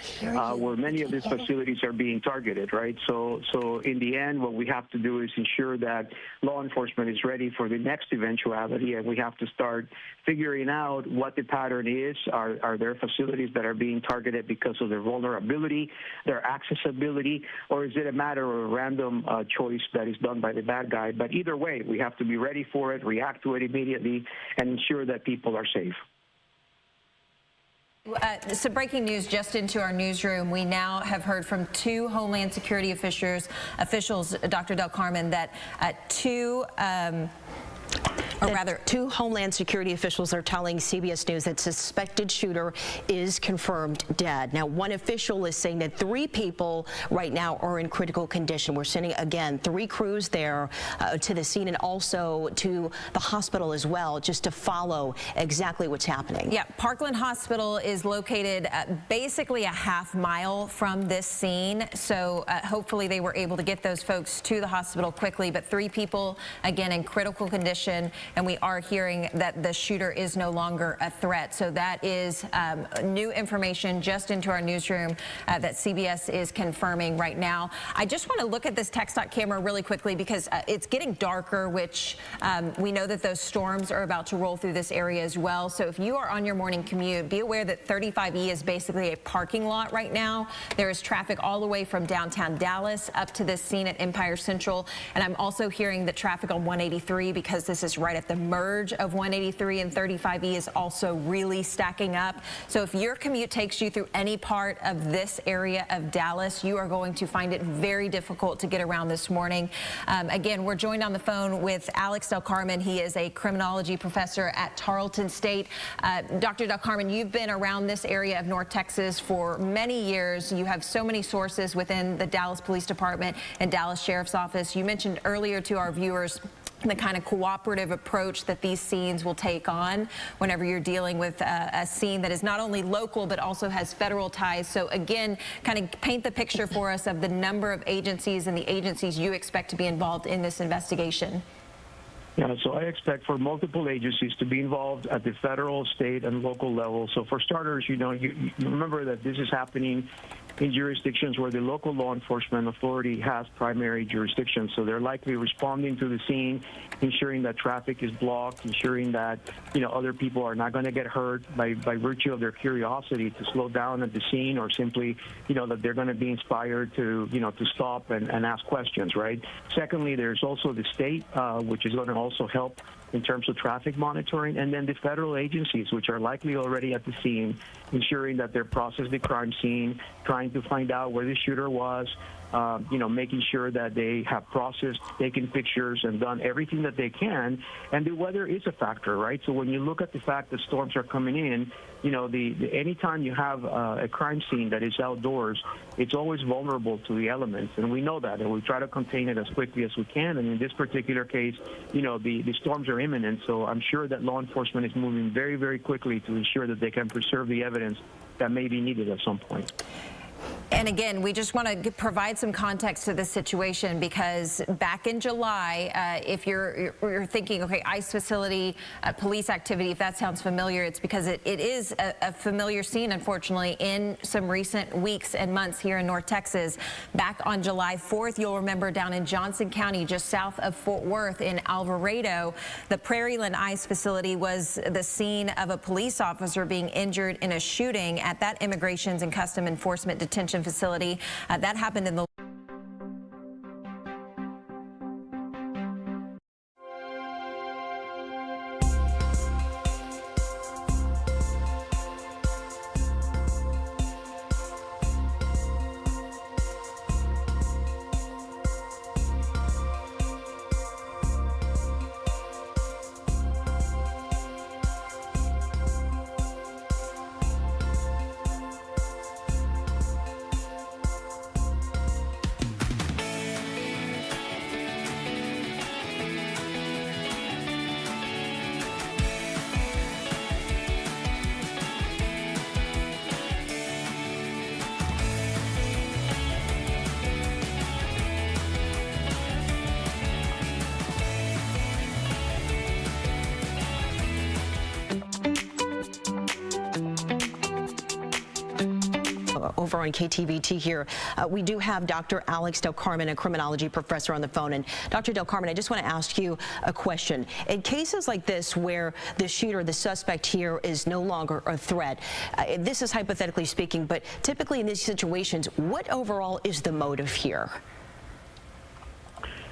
where many of these facilities are being targeted, right? So in the end, what we have to do is ensure that law enforcement is ready for the next eventuality, and we have to start figuring out what the pattern is. Are there facilities that are being targeted because of their vulnerability, their accessibility, or is it a matter of a random choice that is done by the bad guy? But either way, we have to be ready for it, react to it immediately, and ensure that people are safe. So breaking news just into our newsroom. We now have heard from two Homeland Security officials, Dr. Del Carmen, that two Homeland Security officials are telling CBS News that suspected shooter is confirmed dead. Now, one official is saying that 3 people right now are in critical condition. We're sending, again, 3 crews there to the scene and also to the hospital as well, just to follow exactly what's happening. Yeah, Parkland Hospital is located basically a half mile from this scene. So hopefully they were able to get those folks to the hospital quickly. But 3 people, again, in critical condition. And we are hearing that the shooter is no longer a threat. So that is new information just into our newsroom that CBS is confirming right now. I just want to look at this TxDOT camera really quickly because it's getting darker, which we know that those storms are about to roll through this area as well. So if you are on your morning commute, be aware that 35E is basically a parking lot right now. There is traffic all the way from downtown Dallas up to this scene at Empire Central. And I'm also hearing the traffic on 183 because this is right at the merge of 183 and 35E is also really stacking up. So if your commute takes you through any part of this area of Dallas, you are going to find it very difficult to get around this morning. Again, we're joined on the phone with Alex Del Carmen. He is a criminology professor at Tarleton State. Dr. Del Carmen, you've been around this area of North Texas for many years. You have so many sources within the Dallas Police Department and Dallas Sheriff's Office. You mentioned earlier to our viewers the kind of cooperative approach that these scenes will take on whenever you're dealing with a scene that is not only local but also has federal ties. So again, kind of paint the picture for us of the number of agencies and the agencies you expect to be involved in this investigation. Yeah, so I expect for multiple agencies to be involved at the federal, state, and local level. So for starters, you remember that this is happening in jurisdictions where the local law enforcement authority has primary jurisdiction. So they're likely responding to the scene, ensuring that traffic is blocked, ensuring that, other people are not going to get hurt by virtue of their curiosity to slow down at the scene, or simply, that they're going to be inspired to, to stop and ask questions, right? Secondly, there's also the state, which is going to also help in terms of traffic monitoring, and then the federal agencies, which are likely already at the scene, ensuring that they process the crime scene, trying to find out where the shooter was, making sure that they have processed, taken pictures, and done everything that they can. And the weather is a factor, right? So when you look at the fact that storms are coming in, anytime you have a crime scene that is outdoors, it's always vulnerable to the elements, and we know that, and we try to contain it as quickly as we can. And in this particular case, the storms are imminent, so I'm sure that law enforcement is moving very, very quickly to ensure that they can preserve the evidence that may be needed at some point. And again, we just want to provide some context to this situation, because back in July, if you're thinking, okay, ICE facility, police activity, if that sounds familiar, it's because it is a familiar scene, unfortunately, in some recent weeks and months here in North Texas. Back on July 4th, you'll remember down in Johnson County, just south of Fort Worth in Alvarado, the Prairieland ICE facility was the scene of a police officer being injured in a shooting at that Immigrations and Custom Enforcement detention facility. That happened in the over on KTVT here. We do have Dr. Alex Del Carmen, a criminology professor, on the phone. And Dr. Del Carmen, I just want to ask you a question. In cases like this where the shooter, the suspect here, is no longer a threat, this is hypothetically speaking, but typically in these situations, what overall is the motive here?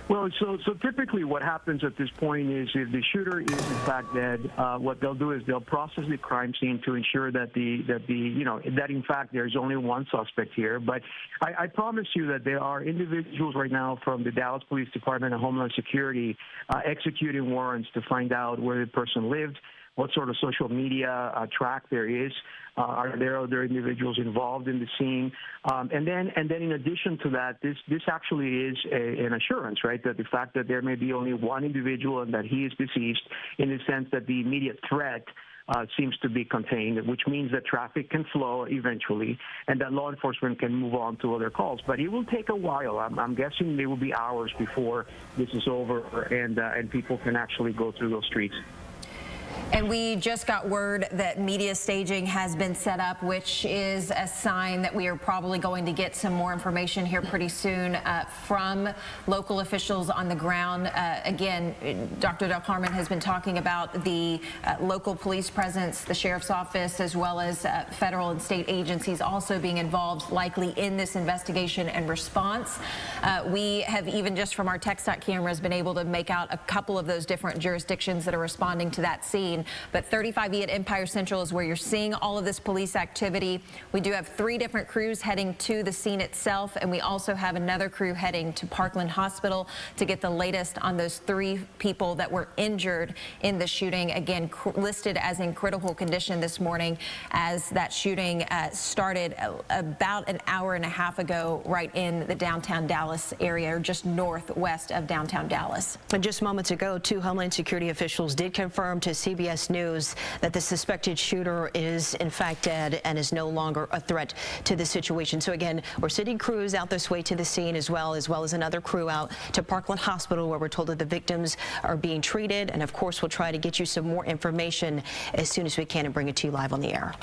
Well, so typically what happens at this point is if the shooter is in fact dead, what they'll do is they'll process the crime scene to ensure that that in fact there's only one suspect here. But I promise you that there are individuals right now from the Dallas Police Department and Homeland Security executing warrants to find out where the person lived, what sort of social media track there is. Are there other individuals involved in the scene? And then in addition to that, this actually is an assurance, right, that the fact that there may be only one individual and that he is deceased, in the sense that the immediate threat seems to be contained, which means that traffic can flow eventually and that law enforcement can move on to other calls. But it will take a while. I'm guessing there will be hours before this is over and people can actually go through those streets. And we just got word that media staging has been set up, which is a sign that we are probably going to get some more information here pretty soon from local officials on the ground. Again, Dr. Del Carmen has been talking about the local police presence, the sheriff's office, as well as federal and state agencies also being involved likely in this investigation and response. We have, even just from our TxDOT cameras, been able to make out a couple of those different jurisdictions that are responding to that scene. scene. But 35E at Empire Central is where you're seeing all of this police activity. We do have 3 different crews heading to the scene itself, and we also have another crew heading to Parkland Hospital to get the latest on those 3 people that were injured in the shooting, again listed as in critical condition this morning, as that shooting started about an hour and a half ago right in the downtown Dallas area, or just northwest of downtown Dallas. And just moments ago, 2 Homeland Security officials did confirm to CBS News that the suspected shooter is in fact dead and is no longer a threat to the situation. So again, we're sending crews out this way to the scene as well as another crew out to Parkland Hospital, where we're told that the victims are being treated. And of course, we'll try to get you some more information as soon as we can and bring it to you live on the air.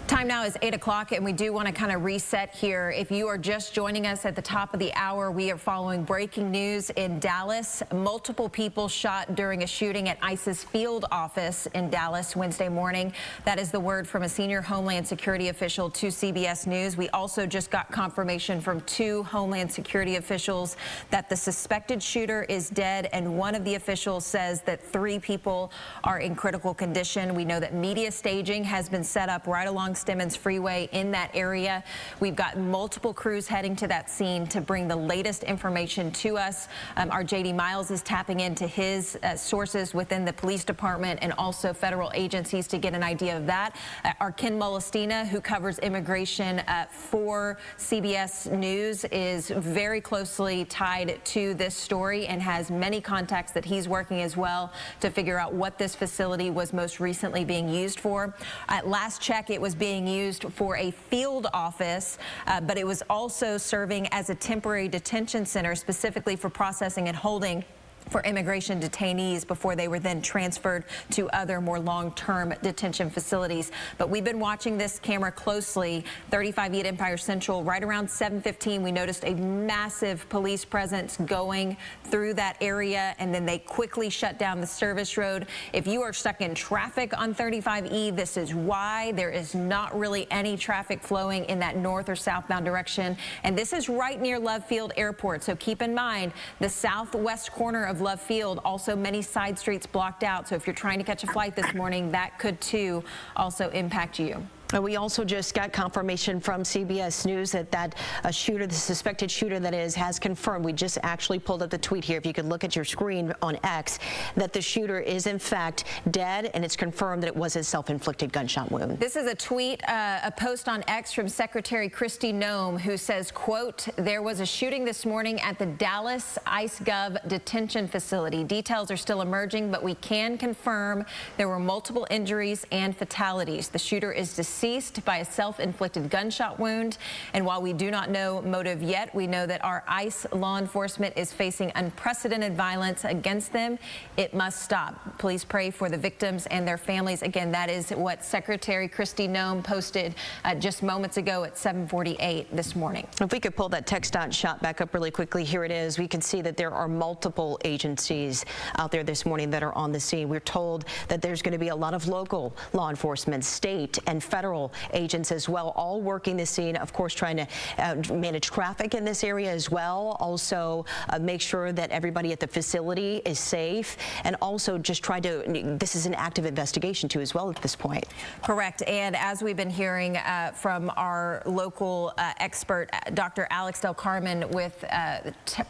Time now is 8 o'clock, and we do want to kind of reset here. If you are just joining us at the top of the hour, we are following breaking news in Dallas. Multiple people shot during a shooting at ICE's field office in Dallas Wednesday morning. That is the word from a senior Homeland Security official to CBS News. We also just got confirmation from 2 Homeland Security officials that the suspected shooter is dead, and one of the officials says that 3 people are in critical condition. We know that media staging has been set up right along Stemmons Freeway in that area. We've got multiple crews heading to that scene to bring the latest information to us. Our JD Miles is tapping into his sources within the police department and also federal agencies to get an idea of that. Our Ken Molestina, who covers immigration for CBS News, is very closely tied to this story and has many contacts that he's working as well to figure out what this facility was most recently being used for. At last check, it was being used for a field office, but it was also serving as a temporary detention center, specifically for processing and holding for immigration detainees before they were then transferred to other more long-term detention facilities. But we've been watching this camera closely. 35E at Empire Central, right around 7:15, we noticed a massive police presence going through that area, and then they quickly shut down the service road. If you are stuck in traffic on 35E, this is why. There is not really any traffic flowing in that north or southbound direction, and this is right near Love Field Airport. So keep in mind, the southwest corner of Love Field, also many side streets blocked out. So if you're trying to catch a flight this morning, that could too also impact you. And we also just got confirmation from CBS News that shooter, the suspected shooter that is, has confirmed. We just actually pulled up the tweet here. If you could look at your screen on X, that the shooter is in fact dead, and it's confirmed that it was a self-inflicted gunshot wound. This is a tweet, a post on X from Secretary Kristi Noem, who says, quote, "There was a shooting this morning at the Dallas ICE Gov detention facility. Details are still emerging, but we can confirm there were multiple injuries and fatalities. The shooter is deceased by a self-inflicted gunshot wound. And while we do not know motive yet, we know that our ICE law enforcement is facing unprecedented violence against them. It must stop. Please pray for the victims and their families." Again, that is what Secretary Kristi Noem posted just moments ago at 7:48 this morning. If we could pull that text shot back up really quickly, here it is. We can see that there are multiple agencies out there this morning that are on the scene. We're told that there's going to be a lot of local law enforcement, state and federal agents as well, all working the scene, of course, trying to manage traffic in this area as well. Also make sure that everybody at the facility is safe, and also just try to, this is an active investigation too as well at this point. Correct. And as we've been hearing from our local expert, Dr. Alex Del Carmen with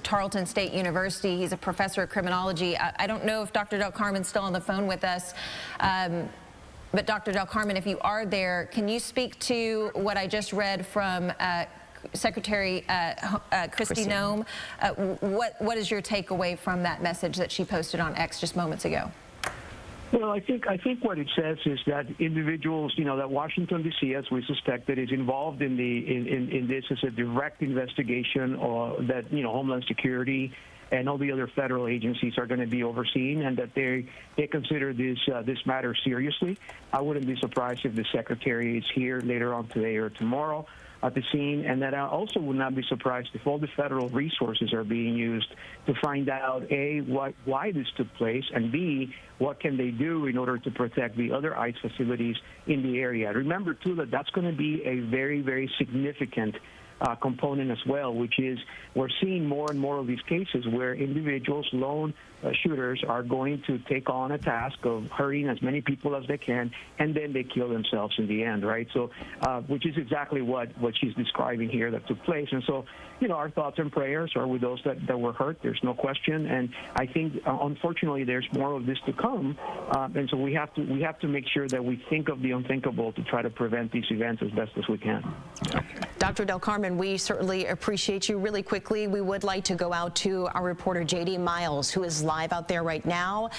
Tarleton State University, he's a professor of criminology. I don't know if Dr. Del Carmen's still on the phone with us. But Dr. Del Carmen, if you are there, can you speak to what I just read from Secretary Kristi Noem? What is your takeaway from that message that she posted on X just moments ago? Well, I think what it says is that individuals, that Washington D.C., as we suspected, is involved in this as a direct investigation, or that Homeland Security and all the other federal agencies are going to be overseeing, and that they consider this matter seriously. I wouldn't be surprised if the Secretary is here later on today or tomorrow at the scene, and that I also would not be surprised if all the federal resources are being used to find out, A, why this took place, and B, what can they do in order to protect the other ICE facilities in the area. Remember, too, that that's going to be a very, very significant component as well, which is we're seeing more and more of these cases where individuals, lone shooters, are going to take on a task of hurting as many people as they can, and then they kill themselves in the end, right? So, which is exactly what she's describing here that took place. And so, our thoughts and prayers are with those that were hurt. There's no question. And I think, unfortunately, there's more of this to come. And so we have to make sure that we think of the unthinkable to try to prevent these events as best as we can. Dr. Del Carmen, we certainly appreciate you. Really quickly, we would like to go out to our reporter, J.D. Miles, who is live out there right now.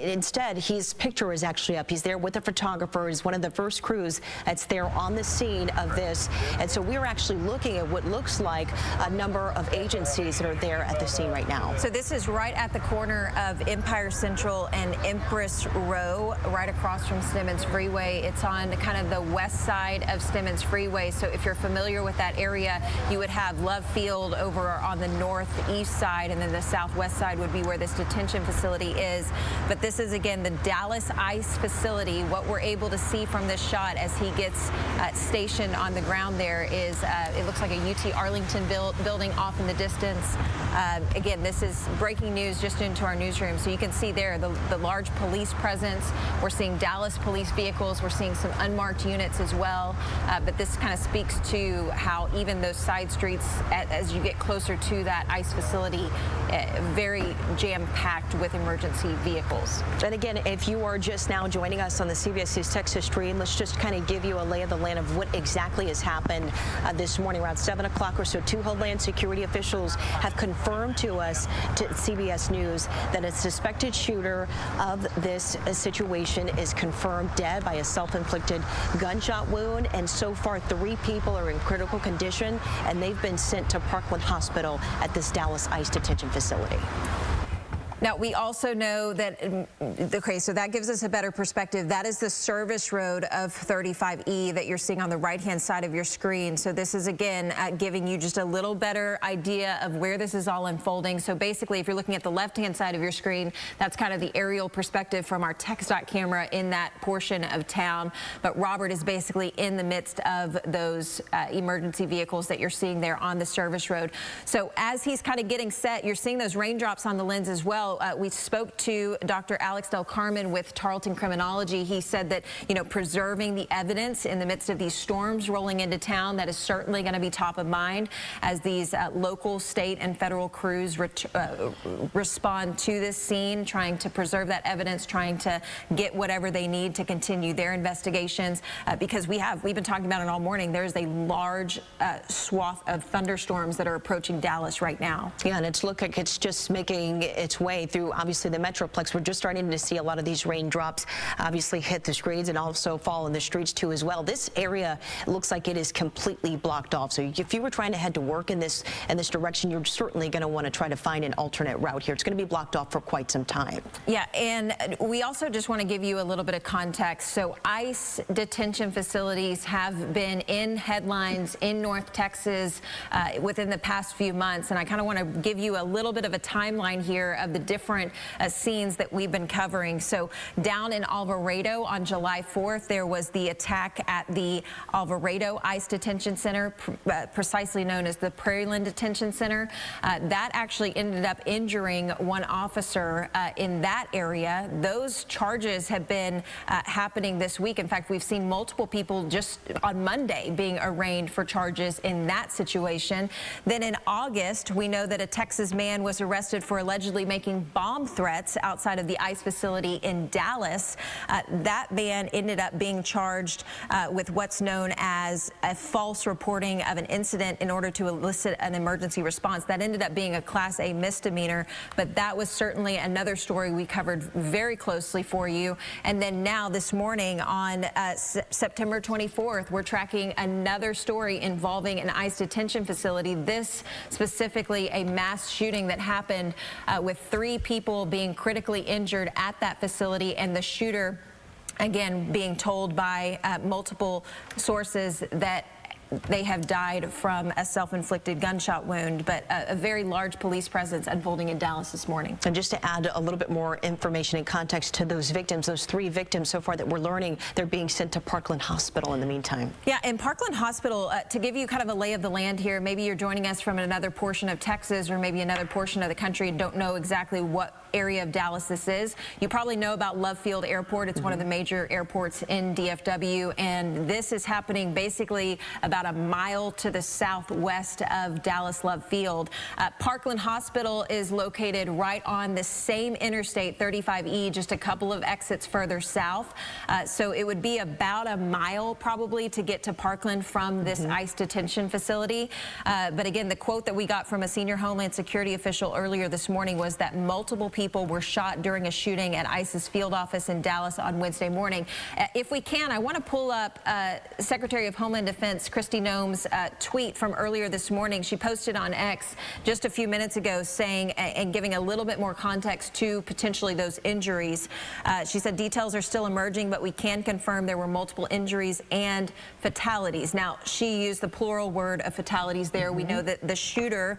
Instead, his picture is actually up. He's there with a photographer. He's one of the first crews that's there on the scene of this. And so we're actually looking at what looks like a number of agencies that are there at the scene right now. So this is right at the corner of Empire Central and Empress Row, right across from Stemmons Freeway. It's on kind of the west side of Stemmons Freeway. So if you're familiar with that area, you would have Love Field over on the northeast side, and then the southwest side would be where this detention facility is. But this is, again, the Dallas ICE facility. What we're able to see from this shot as he gets stationed on the ground there is it looks like a UT Arlington building off in the distance. Again, this is breaking news just into our newsroom. So you can see there the large police presence. We're seeing Dallas police vehicles. We're seeing some unmarked units as well. But this kind of speaks to how even those side streets, as you get closer to that ICE facility, very jam-packed with emergency vehicles. And again, if you are just now joining us on the CBS News Texas stream, let's just kind of give you a lay of the land of what exactly has happened this morning. Around 7 o'clock or so, 2 Homeland Security officials have confirmed to us, to CBS News, that a suspected shooter of this situation is confirmed dead by a self-inflicted gunshot wound. And so far, 3 people are in critical condition, and they've been sent to Parkland Hospital at this Dallas ICE detention facility. Now, we also know that, okay, so that gives us a better perspective. That is the service road of 35E that you're seeing on the right-hand side of your screen. So this is, again, giving you just a little better idea of where this is all unfolding. So basically, if you're looking at the left-hand side of your screen, that's kind of the aerial perspective from our TxDOT camera in that portion of town. But Robert is basically in the midst of those emergency vehicles that you're seeing there on the service road. So as he's kind of getting set, you're seeing those raindrops on the lens as well. We spoke to Dr. Alex Del Carmen with Tarleton Criminology. He said that, preserving the evidence in the midst of these storms rolling into town, that is certainly going to be top of mind as these local, state, and federal crews respond to this scene, trying to preserve that evidence, trying to get whatever they need to continue their investigations. Because we've been talking about it all morning. There's a large swath of thunderstorms that are approaching Dallas right now. Yeah, and it's looking like it's just making its way through, obviously, the Metroplex. We're just starting to see a lot of these raindrops obviously hit the screens and also fall in the streets too as well. This area looks like it is completely blocked off. So if you were trying to head to work in this direction, you're certainly going to want to try to find an alternate route here. It's going to be blocked off for quite some time. Yeah, and we also just want to give you a little bit of context. So ICE detention facilities have been in headlines in North Texas within the past few months, and I kind of want to give you a little bit of a timeline here of the different scenes that we've been covering. So down in Alvarado on July 4th, there was the attack at the Alvarado ICE Detention Center, precisely known as the Prairieland Detention Center. That actually ended up injuring one officer in that area. Those charges have been happening this week. In fact, we've seen multiple people just on Monday being arraigned for charges in that situation. Then in August, we know that a Texas man was arrested for allegedly making bomb threats outside of the ICE facility in Dallas. That man ended up being charged with what's known as a false reporting of an incident in order to elicit an emergency response. That ended up being a Class A misdemeanor, but that was certainly another story we covered very closely for you. And then now this morning on September 24th, we're tracking another story involving an ICE detention facility. This specifically a mass shooting that happened with 3 people being critically injured at that facility, and the shooter, again, being told by multiple sources that they have died from a self-inflicted gunshot wound, but a very large police presence unfolding in Dallas this morning. And just to add a little bit more information and context to those victims, those 3 victims so far that we're learning, they're being sent to Parkland Hospital in the meantime. Yeah, in Parkland Hospital, to give you kind of a lay of the land here, maybe you're joining us from another portion of Texas or maybe another portion of the country and don't know exactly what area of Dallas this is. You probably know about Love Field Airport. It's one of the major airports in DFW, and this is happening basically about a mile to the southwest of Dallas Love Field. Parkland Hospital is located right on the same interstate 35E, just a couple of exits further south. So it would be about a mile probably to get to Parkland from this ICE detention facility. But again, the quote that we got from a senior Homeland Security official earlier this morning was that multiple people were shot during a shooting at ICE's field office in Dallas on Wednesday morning. If we can, I want to pull up Secretary of Homeland Defense Kristi Noem's tweet from earlier this morning. She posted on X just a few minutes ago saying and giving a little bit more context to potentially those injuries. She said details are still emerging, but we can confirm there were multiple injuries and fatalities. Now, she used the plural word of fatalities there. We know that the shooter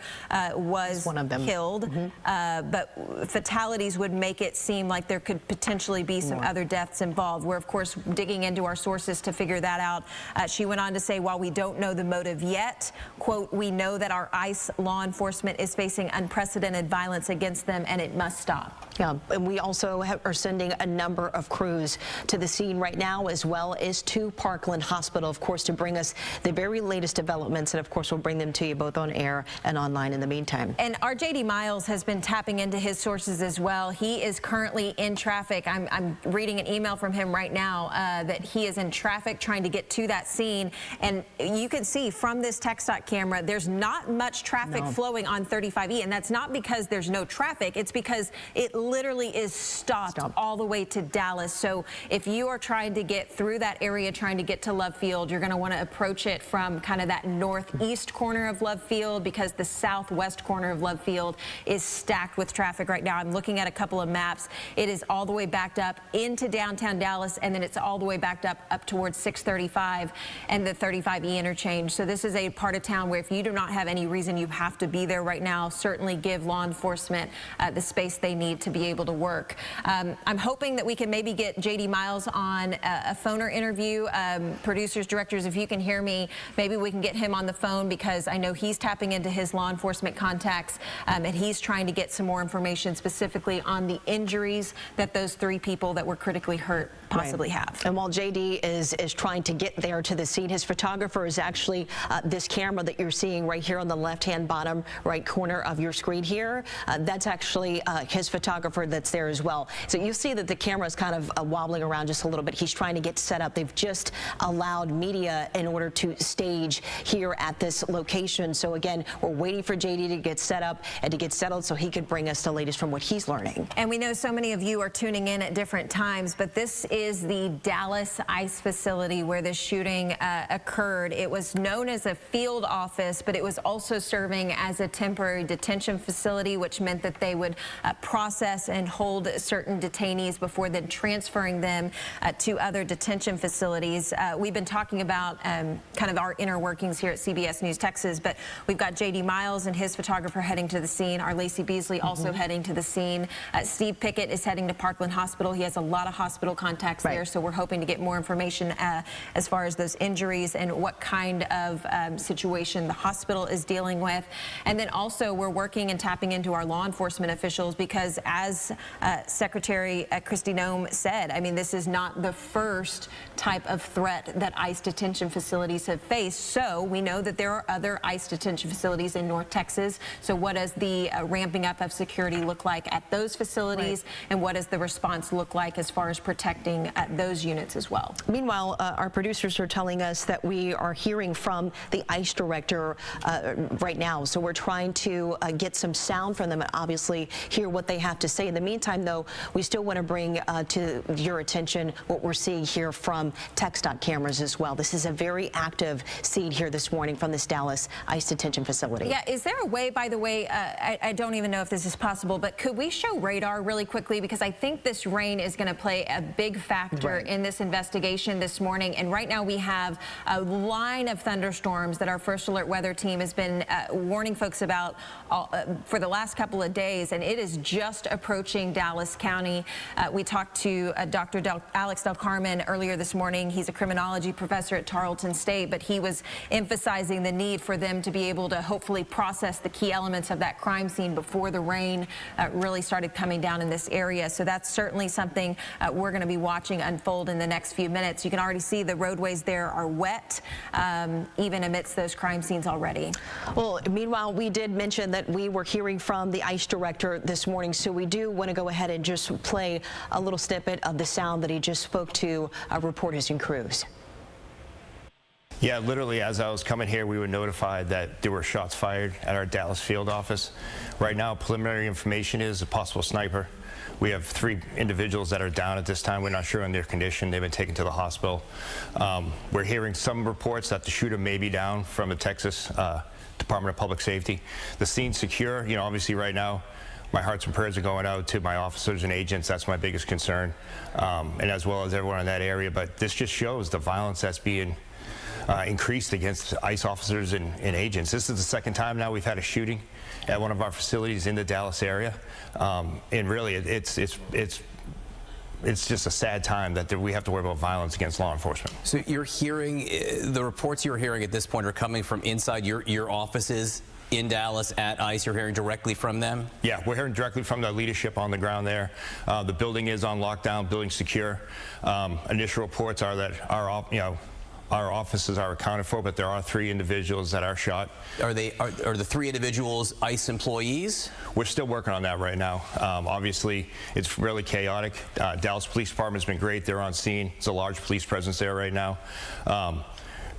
was one of them killed, but fatalities would make it seem like there could potentially be some other deaths involved. We're, of course, digging into our sources to figure that out. She went on to say, while we don't know the motive yet, quote, we know that our ICE law enforcement is facing unprecedented violence against them, and it must stop. Yeah, and we also are sending a number of crews to the scene right now, as well as to Parkland Hospital, of course, to bring us the very latest developments. And of course, we'll bring them to you both on air and online in the meantime. And our JD Miles has been tapping into his sources as well. He is currently in traffic. I'm reading an email from him right now that he is in traffic trying to get to that scene. And you can see from this TxDOT camera, there's not much traffic flowing on 35E. And that's not because there's no traffic. It's because it literally is stopped all the way to Dallas. So if you are trying to get through that area, trying to get to Love Field, you're going to want to approach it from kind of that northeast corner of Love Field, because the southwest corner of Love Field is stacked with traffic right now. I'm looking at a couple of maps. It is all the way backed up into downtown Dallas, and then it's all the way backed up towards 635 and the 35E interchange. So this is a part of town where if you do not have any reason you have to be there right now, certainly give law enforcement the space they need to be able to work. I'm hoping that we can maybe get JD Miles on a phoner interview. Producers, directors, if you can hear me, maybe we can get him on the phone, because I know he's tapping into his law enforcement contacts, and he's trying to get some more information specifically on the injuries that those 3 people that were critically hurt possibly have. And while JD is trying to get there to the scene, his photographer is actually this camera that you're seeing right here on the left-hand bottom right corner of your screen here. That's actually his photographer that's there as well. So you see that the camera is kind of wobbling around just a little bit. He's trying to get set up. They've just allowed media in order to stage here at this location. So again, we're waiting for JD to get set up and to get settled so he could bring us the latest from what he's learning. And we know so many of you are tuning in at different times, but this is the Dallas ICE facility where this shooting occurred. It was known as a field office, but it was also serving as a temporary detention facility, which meant that they would process and hold certain detainees before then transferring them to other detention facilities. We've been talking about kind of our inner workings here at CBS News Texas, but we've got JD Miles and his photographer heading to the scene. Our Lacey Beasley also heading to the scene. Steve Pickett is heading to Parkland Hospital. He has a lot of hospital contacts there, so we're hoping to get more information as far as those injuries and what kind of situation the hospital is dealing with. And then also we're working and tapping into our law enforcement officials, because as Secretary Kristi Noem said, I mean, this is not the first type of threat that ICE detention facilities have faced. So we know that there are other ICE detention facilities in North Texas. So what does the ramping up of security look like at those facilities, and what does the response look like as far as protecting those units as well? Meanwhile, our producers are telling us that we are hearing from the ICE director right now. So we're trying to get some sound from them and obviously hear what they have to to say. In the meantime, though, we still want to bring to your attention what we're seeing here from TxDOT cameras as well. This is a very active scene here this morning from this Dallas ICE detention facility. Yeah, is there a way, by the way, I don't even know if this is possible, but could we show radar really quickly? Because I think this rain is going to play a big factor in this investigation this morning. And right now we have a line of thunderstorms that our First Alert Weather team has been warning folks about for the last couple of days, and it is just approaching Dallas County. We talked to Dr. Alex Del Carmen earlier this morning. He's a criminology professor at Tarleton State, but he was emphasizing the need for them to be able to hopefully process the key elements of that crime scene before the rain really started coming down in this area. So that's certainly something we're going to be watching unfold in the next few minutes. You can already see the roadways there are wet, even amidst those crime scenes already. Well, meanwhile, we did mention that we were hearing from the ICE director this morning, so we do want to go ahead and just play a little snippet of the sound that he just spoke to reporters in Cruz. Yeah, literally, as I was coming here, we were notified that there were shots fired at our Dallas field office. Right now, preliminary information is a possible sniper. We have 3 individuals that are down at this time. We're not sure on their condition. They've been taken to the hospital. We're hearing some reports that the shooter may be down from the Texas Department of Public Safety. The scene's secure. You know, obviously right now, my hearts and prayers are going out to my officers and agents. That's my biggest concern, and as well as everyone in that area. But this just shows the violence that's being increased against ICE officers and agents. This is the second time now we've had a shooting at one of our facilities in the Dallas area, and really it's just a sad time that we have to worry about violence against law enforcement. So you're hearing, the reports you're hearing at this point are coming from inside your offices in Dallas at ICE. You're hearing directly from them? Yeah, we're hearing directly from the leadership on the ground there. The building is on lockdown, building secure. Initial reports are that our offices are accounted for, but there are 3 individuals that are shot. Are the 3 individuals ICE employees? We're still working on that right now. Obviously, it's really chaotic. Dallas Police Department's been great. They're on scene. It's a large police presence there right now.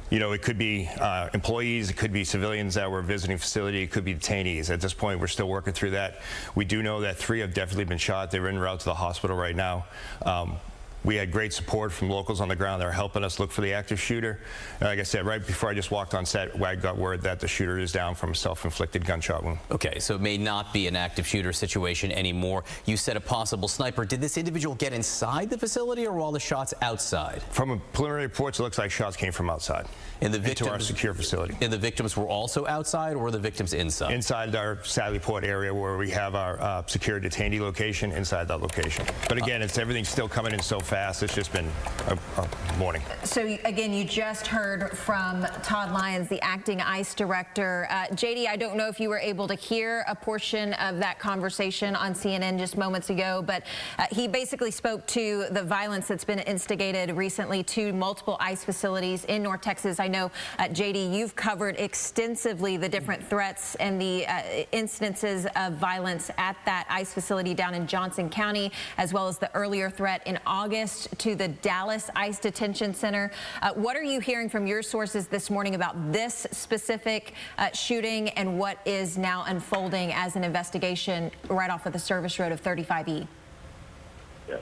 You know, it could be employees, it could be civilians that were visiting facility, it could be detainees. At this point, we're still working through that. We do know that 3 have definitely been shot. They're en route to the hospital right now. We had great support from locals on the ground that are helping us look for the active shooter. Like I said, right before I just walked on set, I got word that the shooter is down from a self-inflicted gunshot wound. Okay, so it may not be an active shooter situation anymore. You said a possible sniper. Did this individual get inside the facility or were all the shots outside? From preliminary reports, it looks like shots came from outside. And the victims, into our secure facility. And the victims were also outside, or were the victims inside? Inside our Sally Port area where we have our secure detainee location, inside that location. But again, everything's still coming in so fast. It's just been a morning. So again, you just heard from Todd Lyons, the acting ICE director. JD, I don't know if you were able to hear a portion of that conversation on CNN just moments ago, but he basically spoke to the violence that's been instigated recently to multiple ICE facilities in North Texas. I know, JD, you've covered extensively the different threats and the instances of violence at that ICE facility down in Johnson County, as well as the earlier threat in August to the Dallas ICE Detention Center. What are you hearing from your sources this morning about this specific shooting and what is now unfolding as an investigation right off of the service road of 35E? Yeah.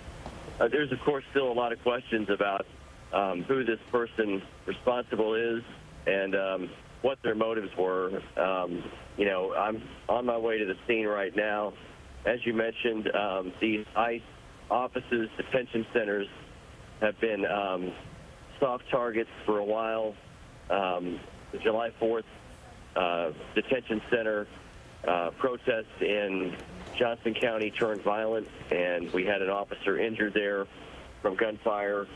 There's, of course, still a lot of questions about who this person responsible is and what their motives were. You know, I'm on my way to the scene right now. As you mentioned, these ICE offices, detention centers, have been soft targets for a while. The July 4th detention center protest in Johnson County turned violent, and we had an officer injured there from gunfire.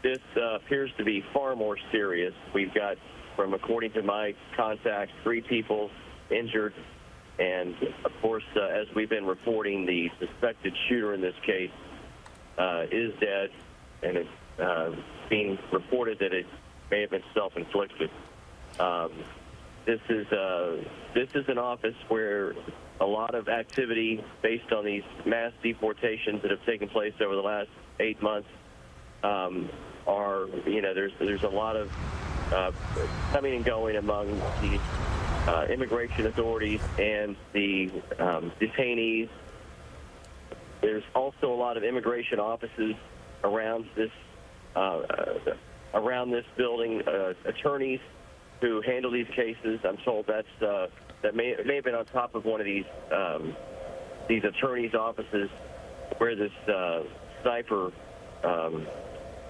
This appears to be far more serious. We've got, according to my contacts, 3 people injured. And, of course, as we've been reporting, the suspected shooter in this case is dead, and it's being reported that it may have been self-inflicted. This is an office where a lot of activity based on these mass deportations that have taken place over the last 8 months there's a lot of coming and going among the immigration authorities and the detainees. There's also a lot of immigration offices around this building, attorneys who handle these cases. I'm told that may have been on top of one of these attorneys' offices where this sniper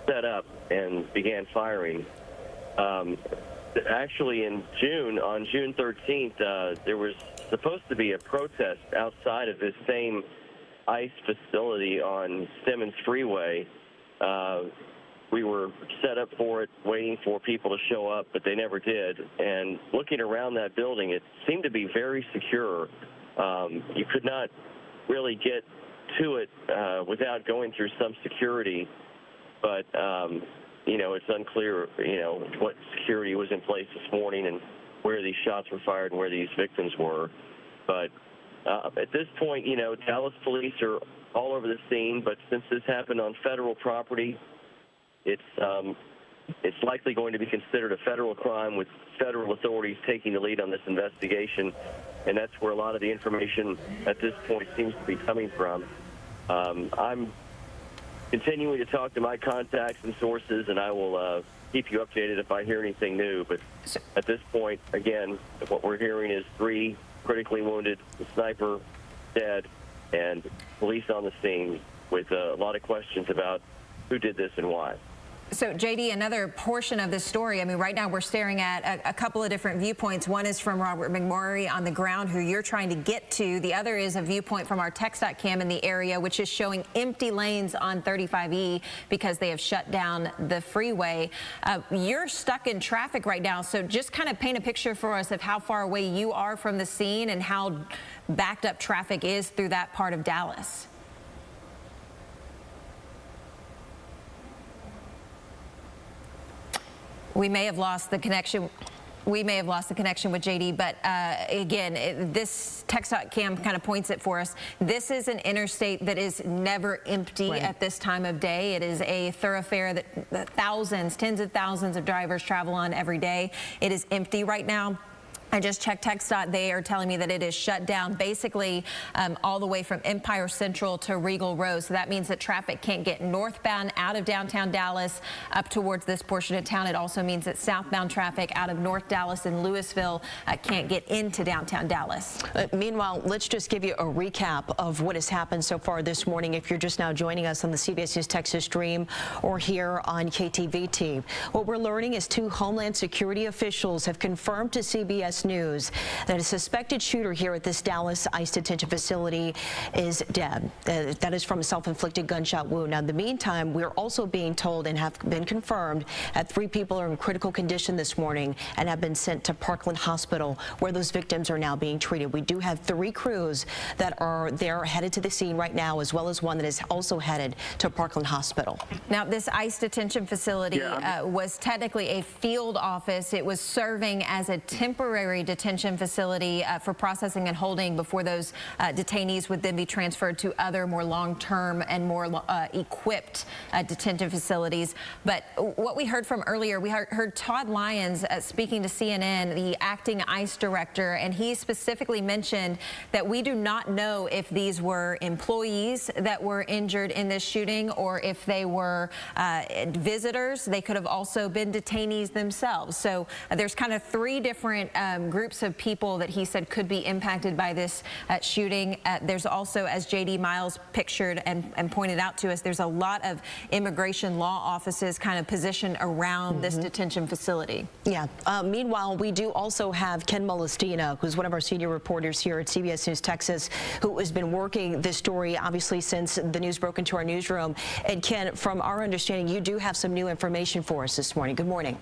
set up and began firing. Actually, on June 13th, there was supposed to be a protest outside of this same ICE facility on Simmons Freeway. We were set up for it, waiting for people to show up, but they never did. And looking around that building, it seemed to be very secure. You could not really get to it without going through some security. But, it's unclear, what security was in place this morning and where these shots were fired and where these victims were. But at this point, Dallas police are all over the scene. But since this happened on federal property, it's likely going to be considered a federal crime, with federal authorities taking the lead on this investigation. And that's where a lot of the information at this point seems to be coming from. I'm continuing to talk to my contacts and sources, and I will keep you updated if I hear anything new. But at this point, again, what we're hearing is 3 critically wounded, the sniper dead, and police on the scene with a lot of questions about who did this and why. So, JD, another portion of this story, I mean, right now we're staring at a couple of different viewpoints. One is from Robert McMurray on the ground, who you're trying to get to. The other is a viewpoint from our TxDOT in the area, which is showing empty lanes on 35E because they have shut down the freeway. You're stuck in traffic right now, so just kind of paint a picture for us of how far away you are from the scene and how backed up traffic is through that part of Dallas. We may have lost the connection. We may have lost the connection with JD, but again, this TxDOT cam kind of points it for us. This is an interstate that is never empty at this time of day. It is a thoroughfare that thousands, tens of thousands of drivers travel on every day. It is empty right now. I just checked TxDOT. They are telling me that it is shut down basically all the way from Empire Central to Regal Road. So that means that traffic can't get northbound out of downtown Dallas up towards this portion of town. It also means that southbound traffic out of North Dallas and Louisville can't get into downtown Dallas. Meanwhile, let's just give you a recap of what has happened so far this morning if you're just now joining us on the CBS News Texas stream or here on KTVT. What we're learning is 2 Homeland Security officials have confirmed to CBS News that a suspected shooter here at this Dallas ICE detention facility is dead. That is from a self-inflicted gunshot wound. Now, in the meantime, we're also being told and have been confirmed that 3 people are in critical condition this morning and have been sent to Parkland Hospital, where those victims are now being treated. We do have 3 crews that are there headed to the scene right now, as well as one that is also headed to Parkland Hospital. Now, this ICE detention facility was technically a field office. It was serving as a temporary detention facility for processing and holding before those detainees would then be transferred to other more long-term and more equipped detention facilities. But what we heard from earlier, we heard Todd Lyons speaking to CNN, the acting ICE director, and he specifically mentioned that we do not know if these were employees that were injured in this shooting or if they were visitors. They could have also been detainees themselves. So there's kind of 3 different groups of people that he said could be impacted by this shooting. There's also, as J.D. Miles pictured and pointed out to us, there's a lot of immigration law offices kind of positioned around this detention facility. Yeah. Meanwhile, we do also have Ken Molestina, who's one of our senior reporters here at CBS News Texas, who has been working this story, obviously, since the news broke into our newsroom. And Ken, from our understanding, you do have some new information for us this morning. Good morning.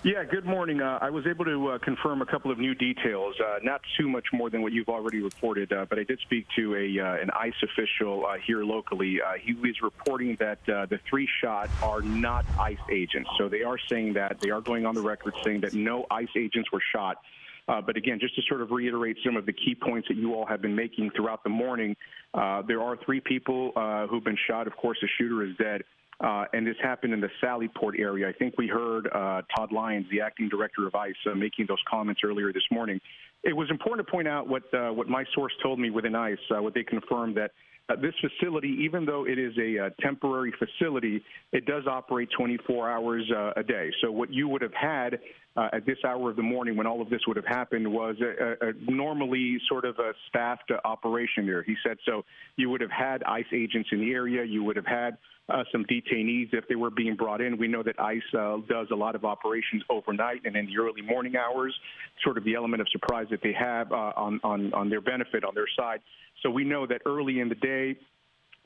Yeah, good morning. I was able to confirm a couple of new details, not too much more than what you've already reported, but I did speak to an ICE official here locally. He was reporting that the 3 shot are not ICE agents. So they are saying that, they are going on the record saying that no ICE agents were shot. But again, just to sort of reiterate some of the key points that you all have been making throughout the morning, there are 3 people who've been shot. Of course, the shooter is dead. And this happened in the Sallyport area. I think we heard Todd Lyons, the acting director of ICE, making those comments earlier this morning. It was important to point out what my source told me within ICE, what they confirmed, that This facility, even though it is a temporary facility, it does operate 24 hours a day. So what you would have had at this hour of the morning when all of this would have happened was a normally sort of a staffed operation there. He said so you would have had ICE agents in the area. You would have had some detainees if they were being brought in. We know that ICE does a lot of operations overnight and in the early morning hours, sort of the element of surprise that they have on their benefit, on their side. So we know that early in the day,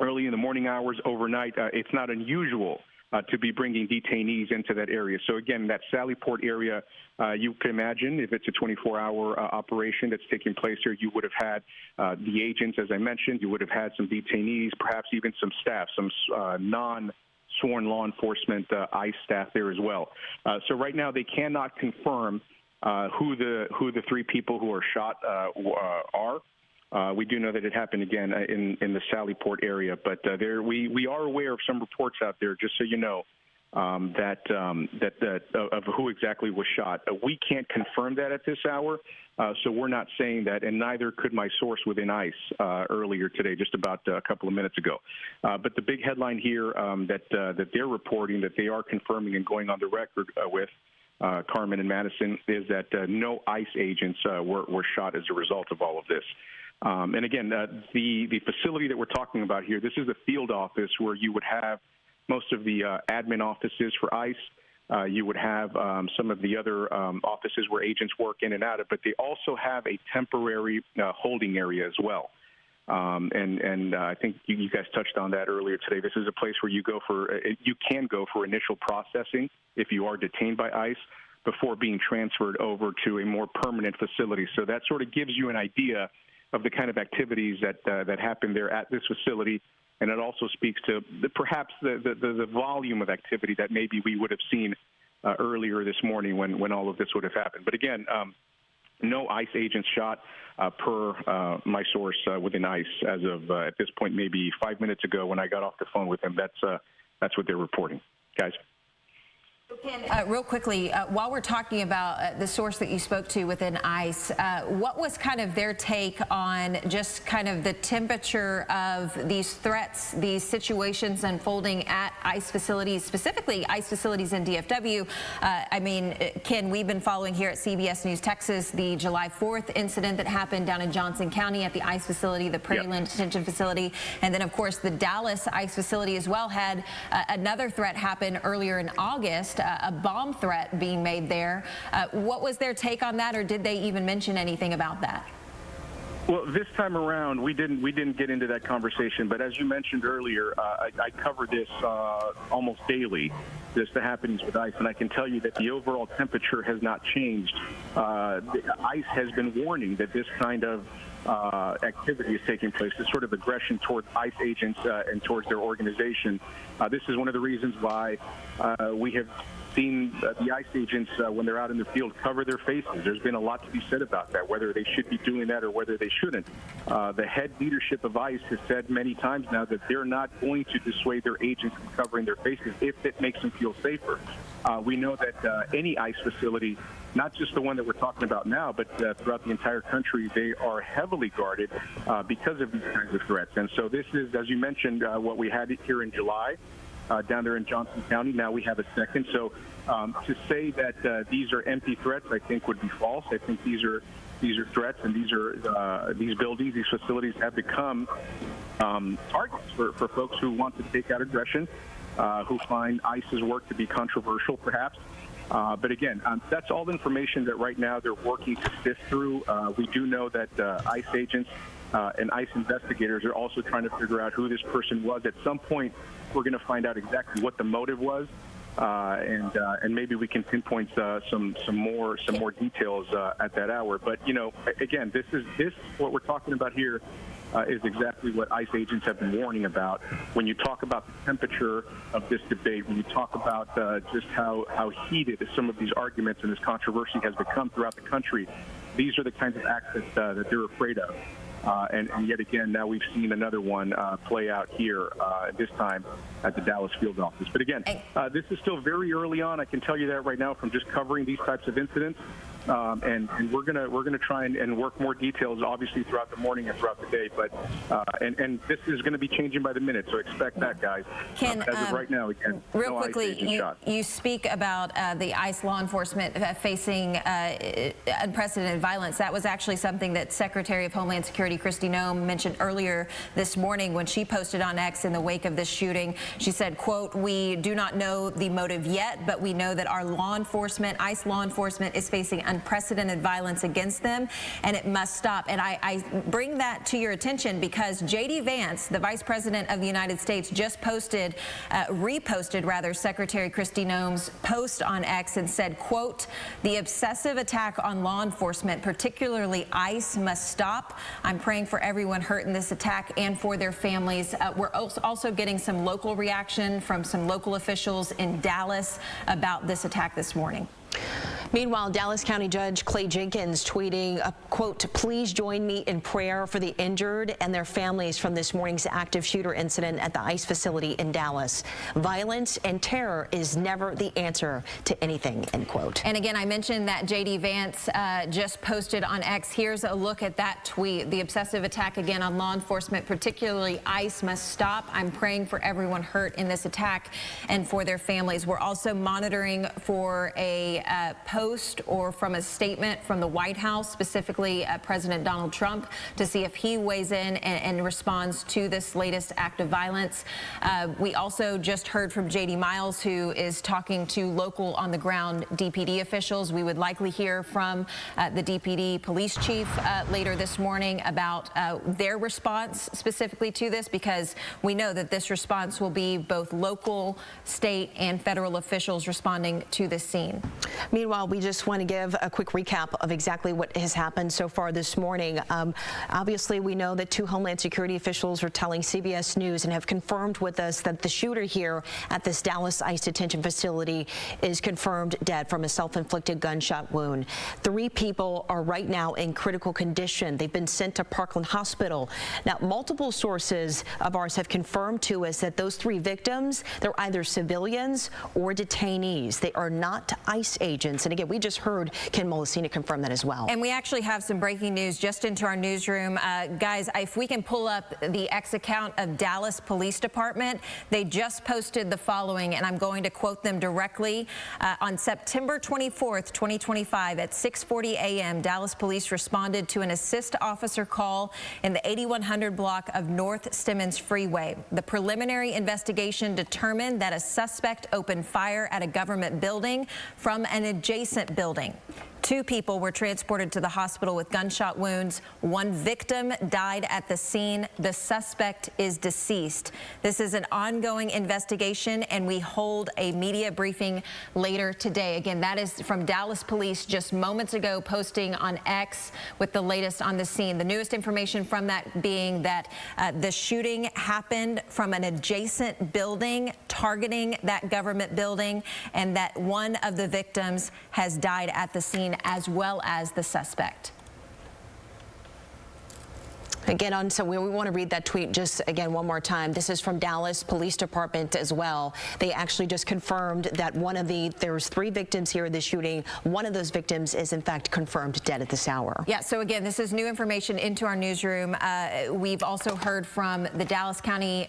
early in the morning hours, overnight, it's not unusual to be bringing detainees into that area. So again, that Sallyport area, you can imagine if it's a 24-hour operation that's taking place here, you would have had the agents, as I mentioned, you would have had some detainees, perhaps even some staff, some non-sworn law enforcement ICE staff there as well. So right now they cannot confirm who the three people who are shot are. We do know that it happened again in the Sallyport area, but we are aware of some reports out there, just so you know, of who exactly was shot. We can't confirm that at this hour, so we're not saying that, and neither could my source within ICE earlier today, just about a couple of minutes ago. But the big headline here that they're reporting, that they are confirming and going on the record with, Carmen and Madison, is that no ICE agents were shot as a result of all of this. And again, the facility that we're talking about here, this is a field office where you would have most of the admin offices for ICE. You would have some of the other offices where agents work in and out of, but they also have a temporary holding area as well. And I think you guys touched on that earlier today. This is a place where you can go for initial processing if you are detained by ICE before being transferred over to a more permanent facility. So that sort of gives you an idea of the kind of activities that happen there at this facility, and it also speaks to perhaps the volume of activity that maybe we would have seen earlier this morning when all of this would have happened. But again, no ICE agents shot per my source within ICE as of at this point, maybe 5 minutes ago when I got off the phone with them. That's what they're reporting, guys. Ken, real quickly, while we're talking about the source that you spoke to within ICE, what was kind of their take on just kind of the temperature of these threats, these situations unfolding at ICE facilities, specifically ICE facilities in DFW? I mean, Ken, we've been following here at CBS News Texas the July 4th incident that happened down in Johnson County at the ICE facility, the Prairie Land Detention Facility, and then, of course, the Dallas ICE facility as well had another threat happen earlier in August. A bomb threat being made there. What was their take on that, or did they even mention anything about that? Well, this time around, we didn't get into that conversation. But as you mentioned earlier, I cover this almost daily, the happenings with ICE, and I can tell you that the overall temperature has not changed. ICE has been warning that this kind of activity is taking place, this sort of aggression towards ICE agents and towards their organization. This is one of the reasons why we have seen the ICE agents, when they're out in the field, cover their faces. There's been a lot to be said about that, whether they should be doing that or whether they shouldn't. The head leadership of ICE has said many times now that they're not going to dissuade their agents from covering their faces if it makes them feel safer. We know that any ICE facility, not just the one that we're talking about now, but throughout the entire country, they are heavily guarded because of these kinds of threats. And so this is, as you mentioned, what we had here in July. Down there in Johnson County. Now we have a second. So to say that these are empty threats, I think would be false. I think these are threats, and these buildings, these facilities have become targets for folks who want to take out aggression, who find ICE's work to be controversial, perhaps. But again, that's all information that right now they're working to sift through. We do know that ICE agents and ICE investigators are also trying to figure out who this person was. At some point, we're going to find out exactly what the motive was, and maybe we can pinpoint some more details at that hour. But you know, again, this what we're talking about here is exactly what ICE agents have been warning about. When you talk about the temperature of this debate, when you talk about just how heated some of these arguments and this controversy has become throughout the country, these are the kinds of acts that they're afraid of. And yet again, now we've seen another one play out here, this time at the Dallas field office. But again, this is still very early on. I can tell you that right now from just covering these types of incidents. and we're gonna try and work more details, obviously, throughout the morning and throughout the day. But and this is going to be changing by the minute, so expect that, guys. Ken, as of right now, again, real no quickly, you speak about the ICE law enforcement facing unprecedented violence. That was actually something that Secretary of Homeland Security Kristi Noem mentioned earlier this morning when she posted on X in the wake of this shooting. She said, quote, "We do not know the motive yet, but we know that our law enforcement, ICE law enforcement, is facing unprecedented violence against them, and it must stop." And I bring that to your attention because J.D. Vance, the Vice President of the United States, just reposted rather, Secretary Kristi Noem's post on X and said, quote, "The obsessive attack on law enforcement, particularly ICE, must stop. I'm praying for everyone hurt in this attack and for their families." We're also getting some local reaction from some local officials in Dallas about this attack this morning. Meanwhile, Dallas County Judge Clay Jenkins tweeting, quote, "Please join me in prayer for the injured and their families from this morning's active shooter incident at the ICE facility in Dallas. Violence and terror is never the answer to anything," end quote. And again, I mentioned that J.D. Vance just posted on X. Here's a look at that tweet. "The obsessive attack again on law enforcement, particularly ICE, must stop. I'm praying for everyone hurt in this attack and for their families." We're also monitoring for a post or from a statement from the White House, specifically President Donald Trump, to see if he weighs in and responds to this latest act of violence. We also just heard from J.D. Miles, who is talking to local on-the-ground DPD officials. We would likely hear from the DPD police chief later this morning about their response specifically to this, because we know that this response will be both local, state, and federal officials responding to this scene. Meanwhile, we just want to give a quick recap of exactly what has happened so far this morning. Obviously, we know that 2 Homeland Security officials are telling CBS News and have confirmed with us that the shooter here at this Dallas ICE detention facility is confirmed dead from a self-inflicted gunshot wound. 3 people are right now in critical condition. They've been sent to Parkland Hospital. Now, multiple sources of ours have confirmed to us that those 3 victims, they're either civilians or detainees. They are not ICE agents. And again, we just heard Ken Molesina confirm that as well. And we actually have some breaking news just into our newsroom. Guys, if we can pull up the X account of Dallas Police Department, they just posted the following, and I'm going to quote them directly. On September 24th, 2025, at 6:40 a.m., Dallas Police responded to an assist officer call in the 8100 block of North Stemmons Freeway. The preliminary investigation determined that a suspect opened fire at a government building from an adjacent building. 2 people were transported to the hospital with gunshot wounds. 1 victim died at the scene. The suspect is deceased. This is an ongoing investigation, and we hold a media briefing later today. Again, that is from Dallas Police just moments ago, posting on X with the latest on the scene. The newest information from that being that the shooting happened from an adjacent building targeting that government building, and that 1 of the victims has died at the scene, as well as the suspect. Again, so we want to read that tweet just again one more time. This is from Dallas Police Department as well. They actually just confirmed that there's 3 victims here in the shooting. 1 of those victims is in fact confirmed dead at this hour. Yeah, so again, this is new information into our newsroom. We've also heard from the Dallas County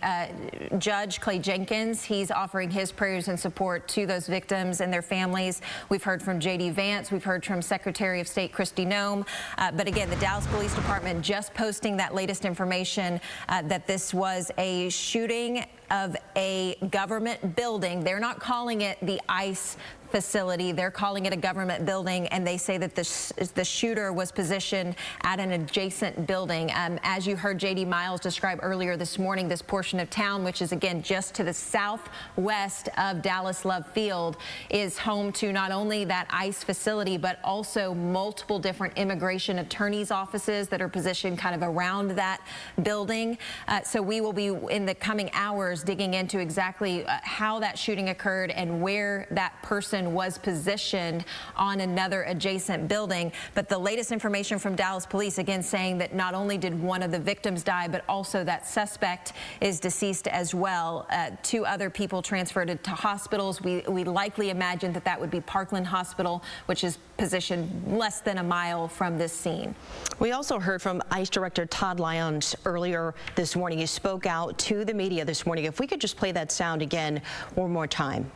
Judge Clay Jenkins. He's offering his prayers and support to those victims and their families. We've heard from J.D. Vance. We've heard from Secretary of State Kristi Noem. But again, the Dallas Police Department just posting that latest information that this was a shooting of a government building. They're not calling it the ICE facility. They're calling it a government building, and they say that the shooter was positioned at an adjacent building. As you heard J.D. Miles describe earlier this morning, this portion of town, which is again just to the southwest of Dallas Love Field, is home to not only that ICE facility, but also multiple different immigration attorneys' offices that are positioned kind of around that building. So we will be in the coming hours digging into exactly how that shooting occurred and where that person person was positioned on another adjacent building. But the latest information from Dallas police, again, saying that not only did one of the victims die, but also that suspect is deceased as well. 2 other people transferred to hospitals. We likely imagine that that would be Parkland Hospital, which is positioned less than a mile from this scene. We also heard from ICE Director Todd Lyons earlier this morning. He spoke out to the media this morning. If we could just play that sound again one more time.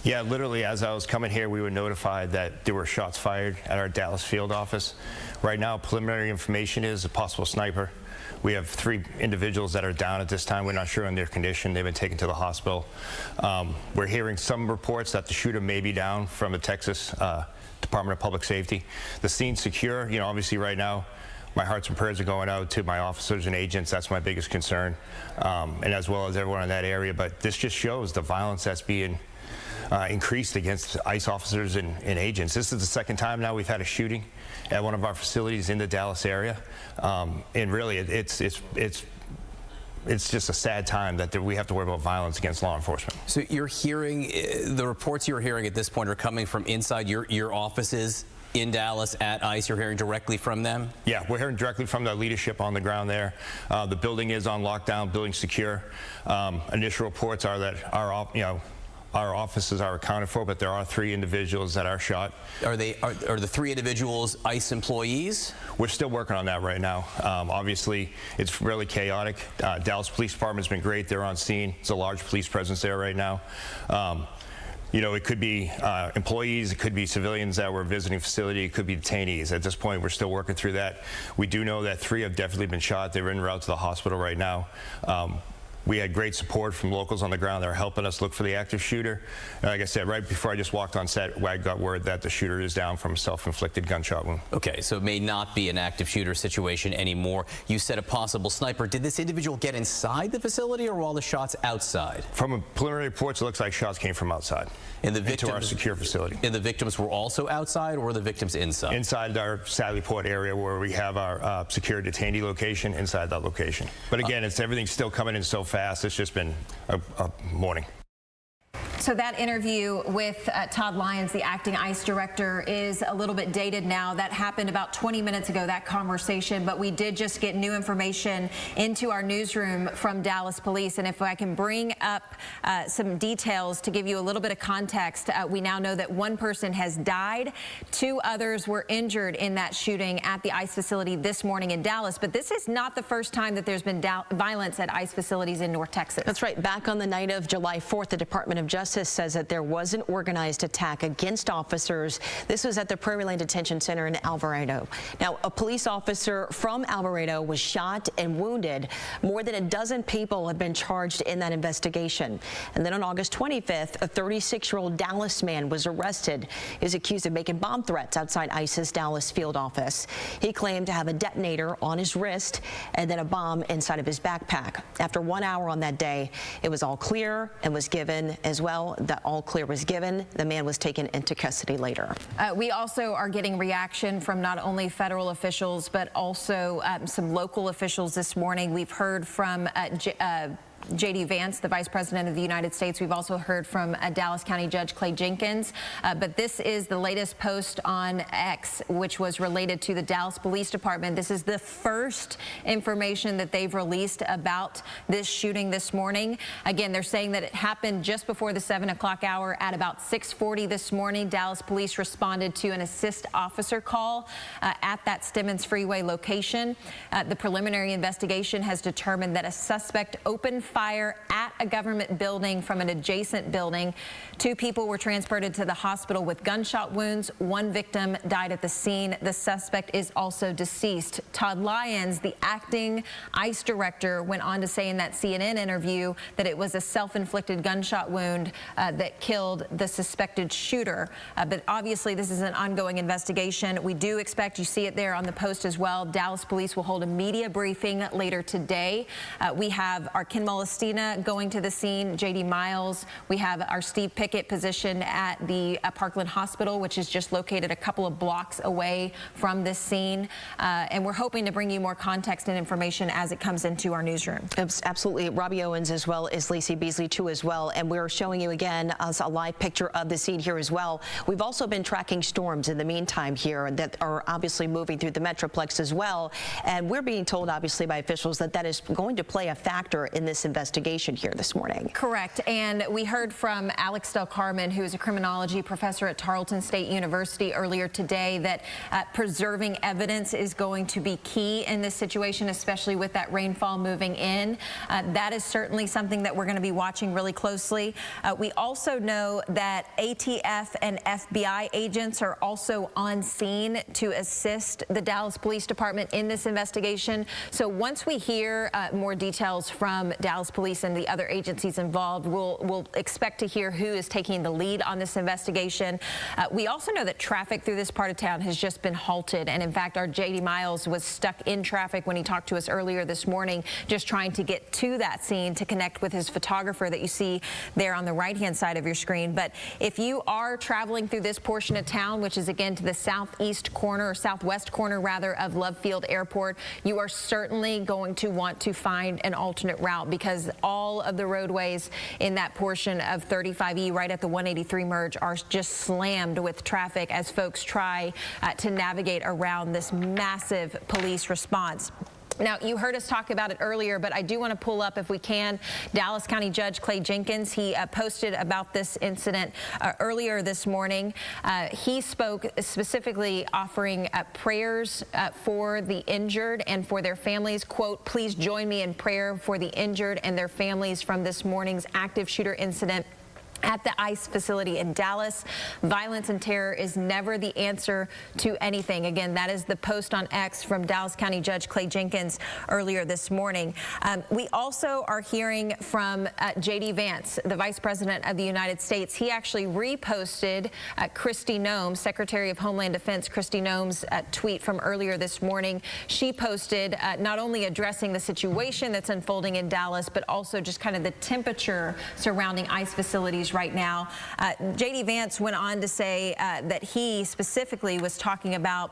Yeah, literally, as I was coming here, we were notified that there were shots fired at our Dallas field office. Right now, preliminary information is a possible sniper. We have 3 individuals that are down at this time. We're not sure on their condition. They've been taken to the hospital. We're hearing some reports that the shooter may be down from the Texas Department of Public Safety. The scene's secure. You know, obviously right now, my hearts and prayers are going out to my officers and agents. That's my biggest concern, and as well as everyone in that area. But this just shows the violence that's being increased against ICE officers and agents. This is the second time now we've had a shooting at one of our facilities in the Dallas area, and really it's just a sad time that we have to worry about violence against law enforcement. So you're hearing, the reports you're hearing at this point are coming from inside your offices in Dallas at ICE. You're hearing directly from them? Yeah, we're hearing directly from the leadership on the ground there. The building is on lockdown, building secure. Initial reports are that our offices are accounted for, but there are 3 individuals that are shot. Are the 3 individuals ICE employees? We're still working on that right now. Obviously, it's really chaotic. Dallas Police Department's been great. They're on scene. It's a large police presence there right now. You know, it could be employees, it could be civilians that were visiting facility, it could be detainees. At this point, we're still working through that. We do know that 3 have definitely been shot. They're en route to the hospital right now. We had great support from locals on the ground that are helping us look for the active shooter. And like I said, right before I just walked on set, I got word that the shooter is down from a self-inflicted gunshot wound. Okay, so it may not be an active shooter situation anymore. You said a possible sniper. Did this individual get inside the facility or were all the shots outside? From preliminary reports, it looks like shots came from outside. And the victims, into our secure facility. And the victims were also outside, or were the victims inside? Inside our Sally Port area where we have our secure detainee location, inside that location. But again, everything's still coming in so fast. It's just been a morning. So that interview with Todd Lyons, the acting ICE director, is a little bit dated now. That happened about 20 minutes ago, that conversation, but we did just get new information into our newsroom from Dallas Police. And if I can bring up some details to give you a little bit of context, we now know that 1 person has died. 2 others were injured in that shooting at the ICE facility this morning in Dallas. But this is not the first time that there's been violence at ICE facilities in North Texas. That's right. Back on the night of July 4th, the Department of Justice says that there was an organized attack against officers. This was at the Prairie Lane Detention Center in Alvarado. Now, a police officer from Alvarado was shot and wounded. More than a dozen people have been charged in that investigation. And then on August 25th, a 36-year-old Dallas man was arrested. He is accused of making bomb threats outside ICE's Dallas field office. He claimed to have a detonator on his wrist and then a bomb inside of his backpack. After 1 hour on that day, it was all clear and was given as well. That all clear was given. The man was taken into custody later. We also are getting reaction from not only federal officials, but also some local officials this morning. We've heard from J.D. Vance, the Vice President of the United States. We've also heard from Dallas County Judge Clay Jenkins. But this is the latest post on X, which was related to the Dallas Police Department. This is the first information that they've released about this shooting this morning. Again, they're saying that it happened just before the 7 o'clock hour. At about 6:40 this morning, Dallas Police responded to an assist officer call at that Stemmons Freeway location. The preliminary investigation has determined that a suspect opened fire at a government building from an adjacent building. 2 people were transported to the hospital with gunshot wounds. 1 victim died at the scene. The suspect is also deceased. Todd Lyons, the acting ICE director, went on to say in that CNN interview that it was a self-inflicted gunshot wound that killed the suspected shooter. But obviously this is an ongoing investigation. We do expect, you see it there on the post as well, Dallas Police will hold a media briefing later today. We have our Ken Mullen Molestina going to the scene, J.D. Miles. We have our Steve Pickett positioned at the Parkland Hospital, which is just located a couple of blocks away from this scene. And we're hoping to bring you more context and information as it comes into our newsroom. Absolutely. Robbie Owens as well as Lacey Beasley too as well. And we're showing you again a live picture of the scene here as well. We've also been tracking storms in the meantime here that are obviously moving through the Metroplex as well. And we're being told obviously by officials that that is going to play a factor in this investigation here this morning. Correct. And we heard from Alex Del Carmen, who is a criminology professor at Tarleton State University earlier today, that preserving evidence is going to be key in this situation, especially with that rainfall moving in. That is certainly something that we're going to be watching really closely. We also know that ATF and FBI agents are also on scene to assist the Dallas Police Department in this investigation. So once we hear more details from Dallas Police and the other agencies involved, we'll expect to hear who is taking the lead on this investigation. We also know that traffic through this part of town has just been halted. And in fact, our J.D. Miles was stuck in traffic when he talked to us earlier this morning, just trying to get to that scene to connect with his photographer that you see there on the right-hand side of your screen. But if you are traveling through this portion of town, which is again to the southeast corner or southwest corner rather of Love Field Airport, you are certainly going to want to find an alternate route, because all of the roadways in that portion of 35E right at the 183 merge are just slammed with traffic as folks try to navigate around this massive police response. Now, you heard us talk about it earlier, but I do want to pull up, if we can, Dallas County Judge Clay Jenkins. He posted about this incident earlier this morning. He spoke specifically offering prayers for the injured and for their families. Quote, "Please join me in prayer for the injured and their families from this morning's active shooter incident at the ICE facility in Dallas. Violence and terror is never the answer to anything." Again, that is the post on X from Dallas County Judge Clay Jenkins earlier this morning. We also are hearing from J.D. Vance, the Vice President of the United States. He actually reposted Kristi Noem, Secretary of Homeland Defense Kristi Noem's tweet from earlier this morning. She posted not only addressing the situation that's unfolding in Dallas, but also just kind of the temperature surrounding ICE facilities right now. J.D. Vance went on to say that he specifically was talking about,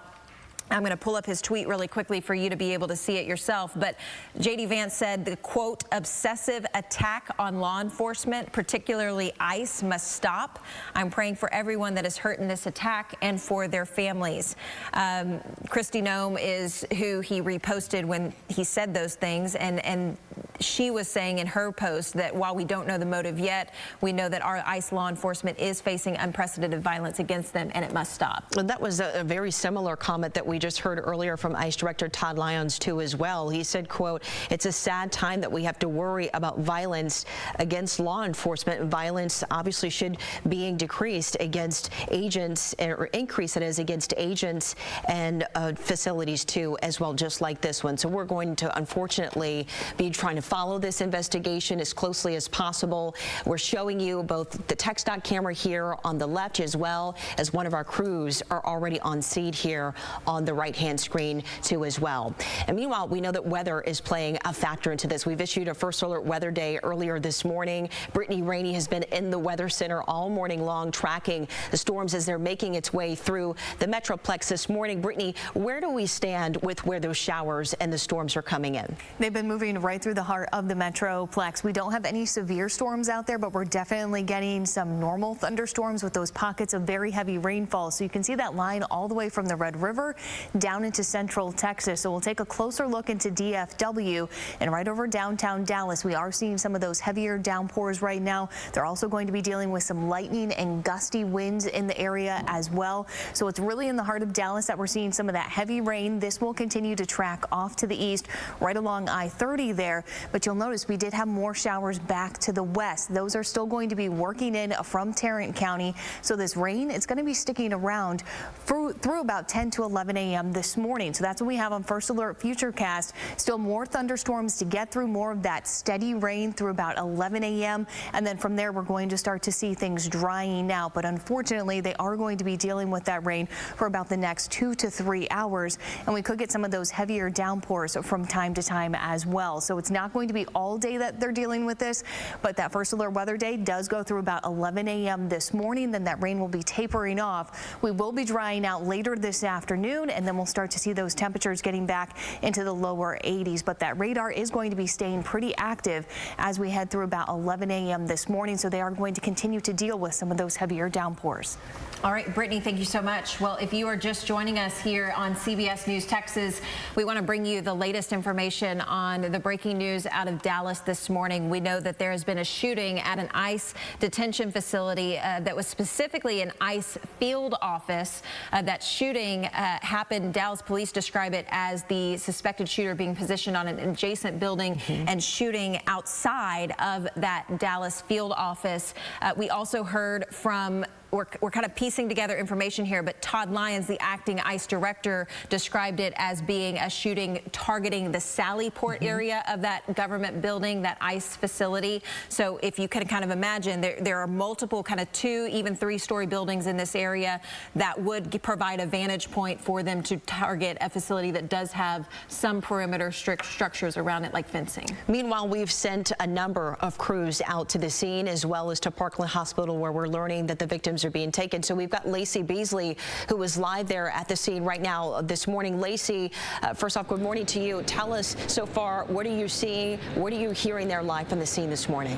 I'm going to pull up his tweet really quickly for you to be able to see it yourself. But J.D. Vance said the, quote, "obsessive attack on law enforcement, particularly ICE, must stop. I'm praying for everyone that is hurt in this attack and for their families." Kristi Noem is who he reposted when he said those things. And she was saying in her post that while we don't know the motive yet, we know that our ICE law enforcement is facing unprecedented violence against them, and it must stop. And that was a very similar comment that we just heard earlier from ICE Director Todd Lyons too as well. He said, quote, "It's a sad time that we have to worry about violence against law enforcement. Violence obviously should be decreased against agents, or increase it is against agents and facilities too as well, just like this one." So we're going to unfortunately be trying to follow this investigation as closely as possible. We're showing you both the TxDOT camera here on the left, as well as one of our crews are already on scene here on the right-hand screen too as well. And meanwhile, we know that weather is playing a factor into this. We've issued a first alert weather day earlier this morning. Brittany Rainey has been in the weather center all morning long, tracking the storms as they're making its way through the Metroplex this morning. Brittany, where do we stand with where those showers and the storms are coming in? They've been moving right through the heart of the Metroplex. We don't have any severe storms out there, but we're definitely getting some normal thunderstorms with those pockets of very heavy rainfall. So you can see that line all the way from the Red River down into central Texas. So we'll take a closer look into DFW, and right over downtown Dallas, we are seeing some of those heavier downpours right now. They're also going to be dealing with some lightning and gusty winds in the area as well. So it's really in the heart of Dallas that we're seeing some of that heavy rain. This will continue to track off to the east right along I-30 there. But you'll notice we did have more showers back to the west. Those are still going to be working in from Tarrant County. So this rain, it's going to be sticking around through about 10 to 11 a.m. this morning. So that's what we have on First Alert Futurecast. Still more thunderstorms to get through, more of that steady rain through about 11 a.m. And then from there, we're going to start to see things drying out. But unfortunately, they are going to be dealing with that rain for about the next 2 to 3 hours. And we could get some of those heavier downpours from time to time as well. So it's not going going to be all day that they're dealing with this, but that first alert weather day does go through about 11 a.m. this morning. Then that rain will be tapering off. We will be drying out later this afternoon, and then we'll start to see those temperatures getting back into the lower 80s. But that radar is going to be staying pretty active as we head through about 11 a.m. this morning, so they are going to continue to deal with some of those heavier downpours. All right, Brittany, thank you so much. Well, if you are just joining us here on CBS News Texas, we want to bring you the latest information on the breaking news out of Dallas this morning. We know that there has been a shooting at an ICE detention facility that was specifically an ICE field office. That shooting happened. Dallas police describe it as the suspected shooter being positioned on an adjacent building and shooting outside of that Dallas field office. We also heard from we're kind of piecing together information here, but Todd Lyons, the acting ICE director, described it as being a shooting targeting the Sallyport area of that government building, that ICE facility. So if you can kind of imagine, there are multiple kind of 2, even 3-story buildings in this area that would provide a vantage point for them to target a facility that does have some perimeter structures around it, like fencing. Meanwhile, we've sent a number of crews out to the scene, as well as to Parkland Hospital, where we're learning that the victims are being taken. So we've got Lacey Beasley, who is live there at the scene right now this morning. Lacey, first off, good morning to you. Tell us so far, what are you seeing? What are you hearing there live from the scene this morning?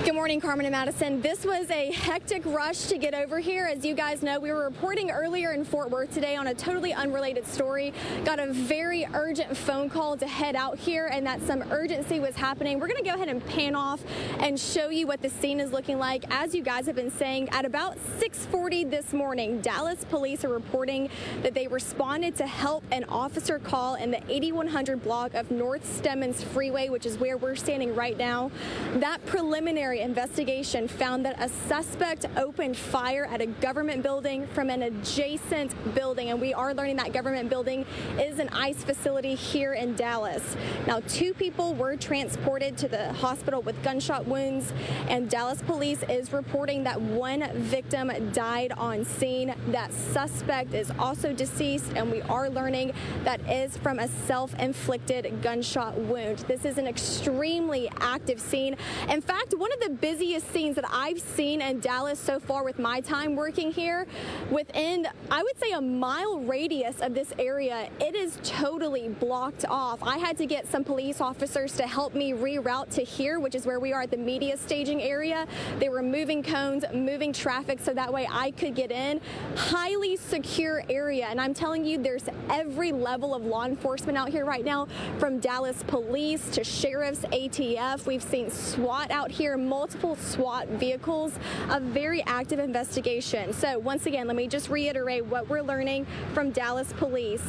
Good morning, Carmen and Madison. This was a hectic rush to get over here. As you guys know, we were reporting earlier in Fort Worth today on a totally unrelated story. Got a very urgent phone call to head out here, and that some urgency was happening. We're going to go ahead and pan off and show you what the scene is looking like. As you guys have been saying, at about 6:40 this morning, Dallas police are reporting that they responded to help an officer call in the 8100 block of North Stemmons Freeway, which is where we're standing right now. That preliminary investigation found that a suspect opened fire at a government building from an adjacent building, and we are learning that government building is an ICE facility here in Dallas. Now, 2 people were transported to the hospital with gunshot wounds, and Dallas police is reporting that 1 victim died on scene. That suspect is also deceased, and we are learning that is from a self-inflicted gunshot wound. This is an extremely active scene. In fact, one of the busiest scenes that I've seen in Dallas so far with my time working here. Within, I would say, a mile radius of this area, it is totally blocked off. I had to get some police officers to help me reroute to here, which is where we are at the media staging area. They were moving cones, moving traffic so that way I could get in. Highly secure area, and I'm telling you, there's every level of law enforcement out here right now, from Dallas police to sheriffs, ATF. We've seen SWAT out here, multiple SWAT vehicles, a very active investigation. So once again, let me just reiterate what we're learning from Dallas police.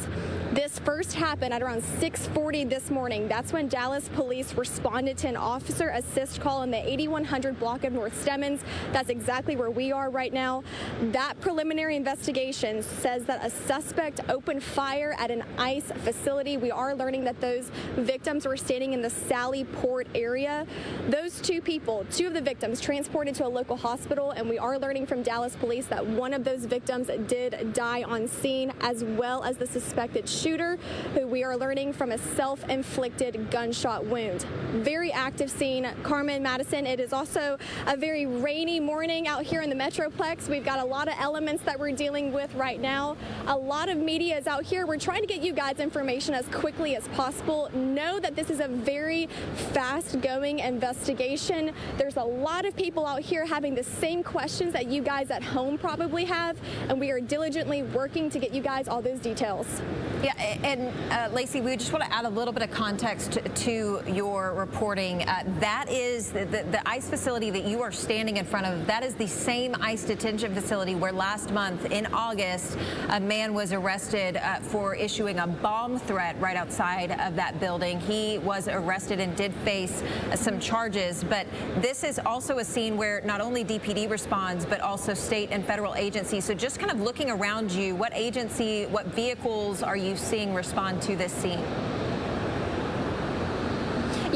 This first happened at around 6:40 this morning. That's when Dallas police responded to an officer assist call in the 8100 block of North Stemmons. That's exactly where we are right now. That preliminary investigation says that a suspect opened fire at an ICE facility. We are learning that those victims were standing in the Sallyport area. Those 2 people, 2 of the victims, transported to a local hospital, and we are learning from Dallas police that 1 of those victims did die on scene, as well as the suspected shooter, who we are learning from a self-inflicted gunshot wound. Very active scene. Carmen, Madison, it is also a very rainy morning out here in the Metroplex. We've got a lot of elements that we're dealing with right now. A lot of media is out here. We're trying to get you guys information as quickly as possible. Know that this is a very fast-going investigation. There's a lot of people out here having the same questions that you guys at home probably have, and we are diligently working to get you guys all those details. Yeah, and Lacey, we just want to add a little bit of context to your reporting. That is the ICE facility that you are standing in front of. That is the same ICE detention facility where last month in August, a man was arrested for issuing a bomb threat right outside of that building. He was arrested and did face some charges, but this is also a scene where not only DPD responds, but also state and federal agencies. So just kind of looking around you, what agency, what vehicles are you seeing respond to this scene?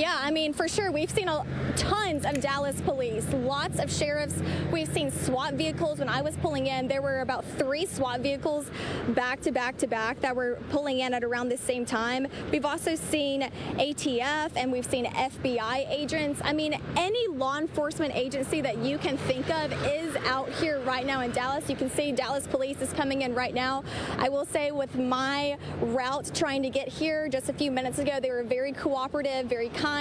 Yeah, I mean, for sure, we've seen tons of Dallas police, lots of sheriffs. We've seen SWAT vehicles. When I was pulling in, there were about 3 SWAT vehicles back to back to back that were pulling in at around the same time. We've also seen ATF and we've seen FBI agents. I mean, any law enforcement agency that you can think of is out here right now in Dallas. You can see Dallas police is coming in right now. I will say with my route trying to get here just a few minutes ago, they were very cooperative, very kind.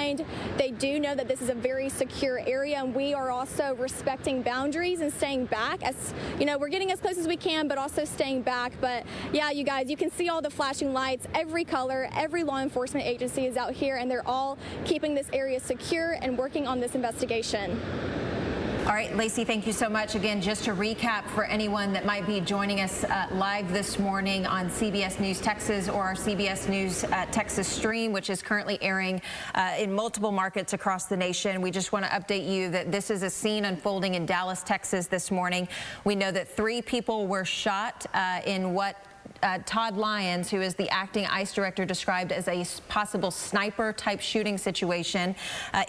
They do know that this is a very secure area, and we are also respecting boundaries and staying back. As you know, we're getting as close as we can, but also staying back. But yeah, you guys, you can see all the flashing lights, every color, every law enforcement agency is out here, and they're all keeping this area secure and working on this investigation. All right, Lacey, thank you so much. Again, just to recap for anyone that might be joining us live this morning on CBS News Texas or our CBS News Texas stream, which is currently airing in multiple markets across the nation. We just want to update you that this is a scene unfolding in Dallas, Texas this morning. We know that 3 people were shot in what Todd Lyons, who is the acting ICE director, described as a possible sniper-type shooting situation.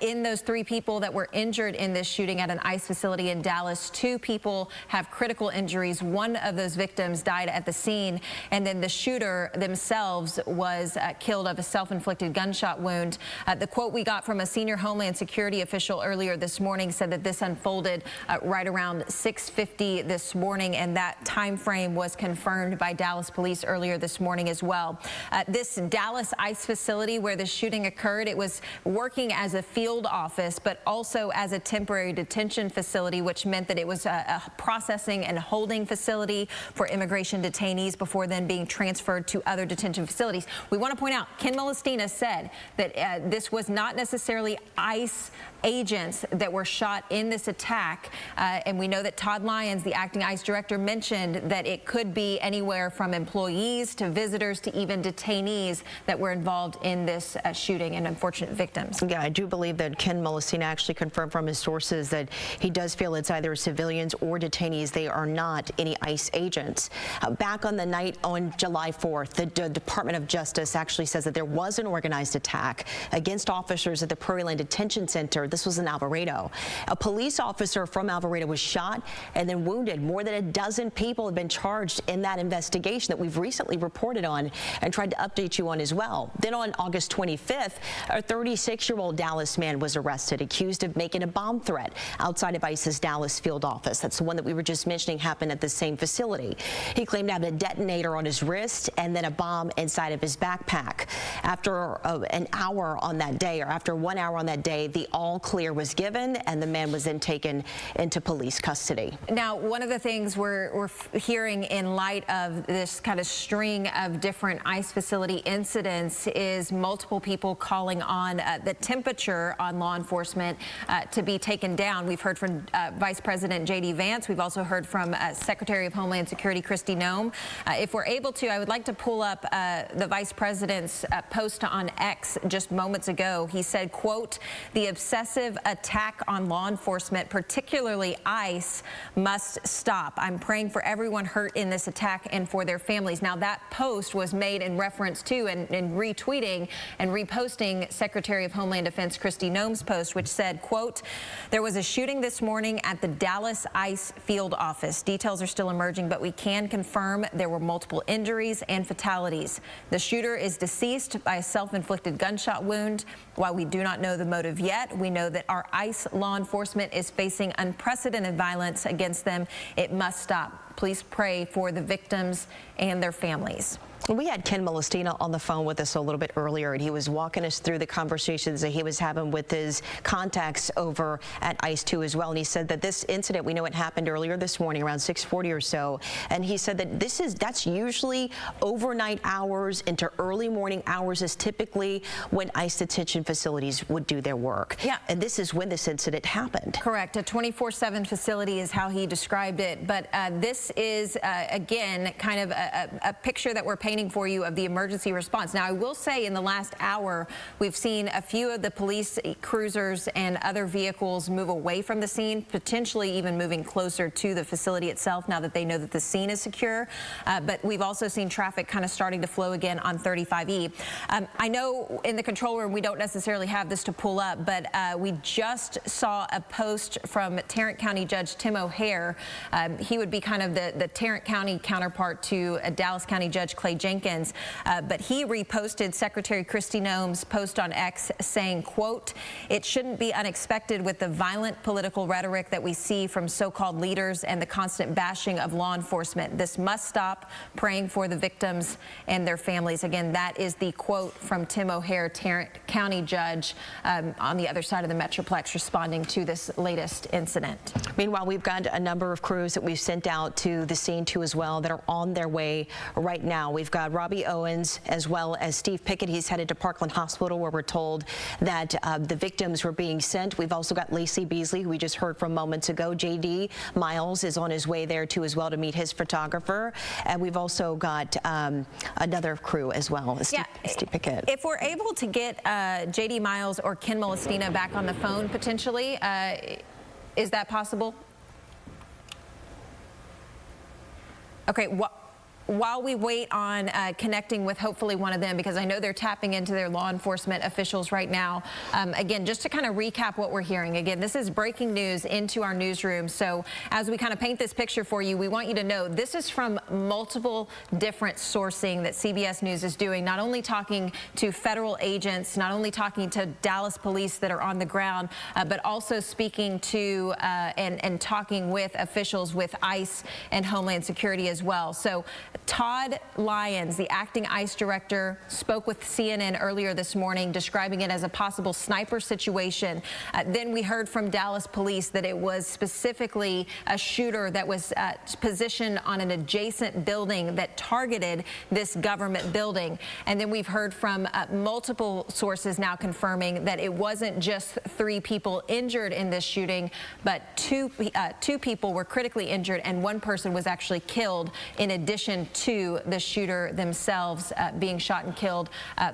In those 3 people that were injured in this shooting at an ICE facility in Dallas, 2 people have critical injuries. 1 of those victims died at the scene, and then the shooter themselves was killed of a self-inflicted gunshot wound. The quote we got from a senior Homeland Security official earlier this morning said that this unfolded right around 6:50 this morning, and that time frame was confirmed by Dallas police earlier this morning as well. This Dallas ICE facility where the shooting occurred, it was working as a field office, but also as a temporary detention facility, which meant that it was a processing and holding facility for immigration detainees before then being transferred to other detention facilities. We want to point out, Ken Molestina said that this was not necessarily ICE agents that were shot in this attack. And we know that Todd Lyons, the acting ICE director, mentioned that it could be anywhere from employees to visitors to even detainees that were involved in this shooting and unfortunate victims. Yeah, I do believe that Ken Molestina actually confirmed from his sources that he does feel it's either civilians or detainees. They are not any ICE agents. Back on the night on July 4th, the Department of Justice actually says that there was an organized attack against officers at the Prairie Land Detention Center. This was in Alvarado. A police officer from Alvarado was shot and then wounded. More than a dozen people have been charged in that investigation that we've recently reported on and tried to update you on as well. Then on August 25th, a 36-year-old Dallas man was arrested, accused of making a bomb threat outside of ICE's Dallas field office. That's the one that we were just mentioning happened at the same facility. He claimed to have a detonator on his wrist and then a bomb inside of his backpack. After an hour on that day, or after 1 hour on that day, the all clear was given and the man was then taken into police custody. Now, one of the things we're hearing in light of this kind of string of different ICE facility incidents is multiple people calling on the temperature on law enforcement to be taken down. We've heard from Vice President J.D. Vance. We've also heard from Secretary of Homeland Security Kristi Noem. If we're able to, I would like to pull up the Vice President's post on X just moments ago. He said, quote, "The obsessive attack on law enforcement, particularly ICE, must stop. I'm praying for everyone hurt in this attack and for their families." Now, that post was made in reference to and retweeting and reposting Secretary of Homeland Defense Kristi Noem's post, which said, quote, "There was a shooting this morning at the Dallas ICE field office. Details are still emerging, but we can confirm there were multiple injuries and fatalities. The shooter is deceased by a self-inflicted gunshot wound. While we do not know the motive yet, we know that our ICE law enforcement is facing unprecedented violence against them. It must stop. Please pray for the victims and their families." We had Ken Molestina on the phone with us a little bit earlier, and he was walking us through the conversations that he was having with his contacts over at ICE 2 as well. And he said that this incident, we know it happened earlier this morning around 6:40 or so. And he said that that's usually overnight hours into early morning hours is typically when ICE detention facilities would do their work. Yeah. And this is when this incident happened. Correct. A 24/7 facility is how he described it. But this is, again, kind of a picture that we're painting painting for you of the emergency response. Now, I will say in the last hour, we've seen a few of the police cruisers and other vehicles move away from the scene, potentially even moving closer to the facility itself now that they know that the scene is secure. But we've also seen traffic kind of starting to flow again on 35E. I know in the control room we don't necessarily have this to pull up, but we just saw a post from Tarrant County Judge Tim O'Hare. He would be kind of the Tarrant County counterpart to Dallas County Judge Clay Jenkins, but he reposted Secretary Kristi Noem's post on X saying, quote, "It shouldn't be unexpected with the violent political rhetoric that we see from so-called leaders and the constant bashing of law enforcement. This must stop. Praying for the victims and their families." Again, that is the quote from Tim O'Hare, Tarrant County Judge, on the other side of the Metroplex, responding to this latest incident. Meanwhile, we've got a number of crews that we've sent out to the scene too as well that are on their way right now. We've got Robbie Owens as well as Steve Pickett. He's headed to Parkland Hospital where we're told that the victims were being sent. We've also got Lacey Beasley, who we just heard from moments ago. JD Miles is on his way there too as well to meet his photographer. And we've also got another crew as well, Steve Pickett. If we're able to get JD Miles or Ken Molestina back on the phone potentially, is that possible? Okay, while we wait on connecting with hopefully one of them, because I know they're tapping into their law enforcement officials right now. Again, just to kind of recap what we're hearing. Again, this is breaking news into our newsroom. So as we kind of paint this picture for you, we want you to know this is from multiple different sourcing that CBS News is doing, not only talking to federal agents, not only talking to Dallas police that are on the ground, but also speaking to and talking with officials with ICE and Homeland Security as well. So Todd Lyons, the acting ICE director, spoke with CNN earlier this morning, describing it as a possible sniper situation. Then we heard from Dallas police that it was specifically a shooter that was positioned on an adjacent building that targeted this government building. And then we've heard from multiple sources now confirming that it wasn't just 3 people injured in this shooting, but two people were critically injured and 1 person was actually killed in addition to the shooter themselves being shot and killed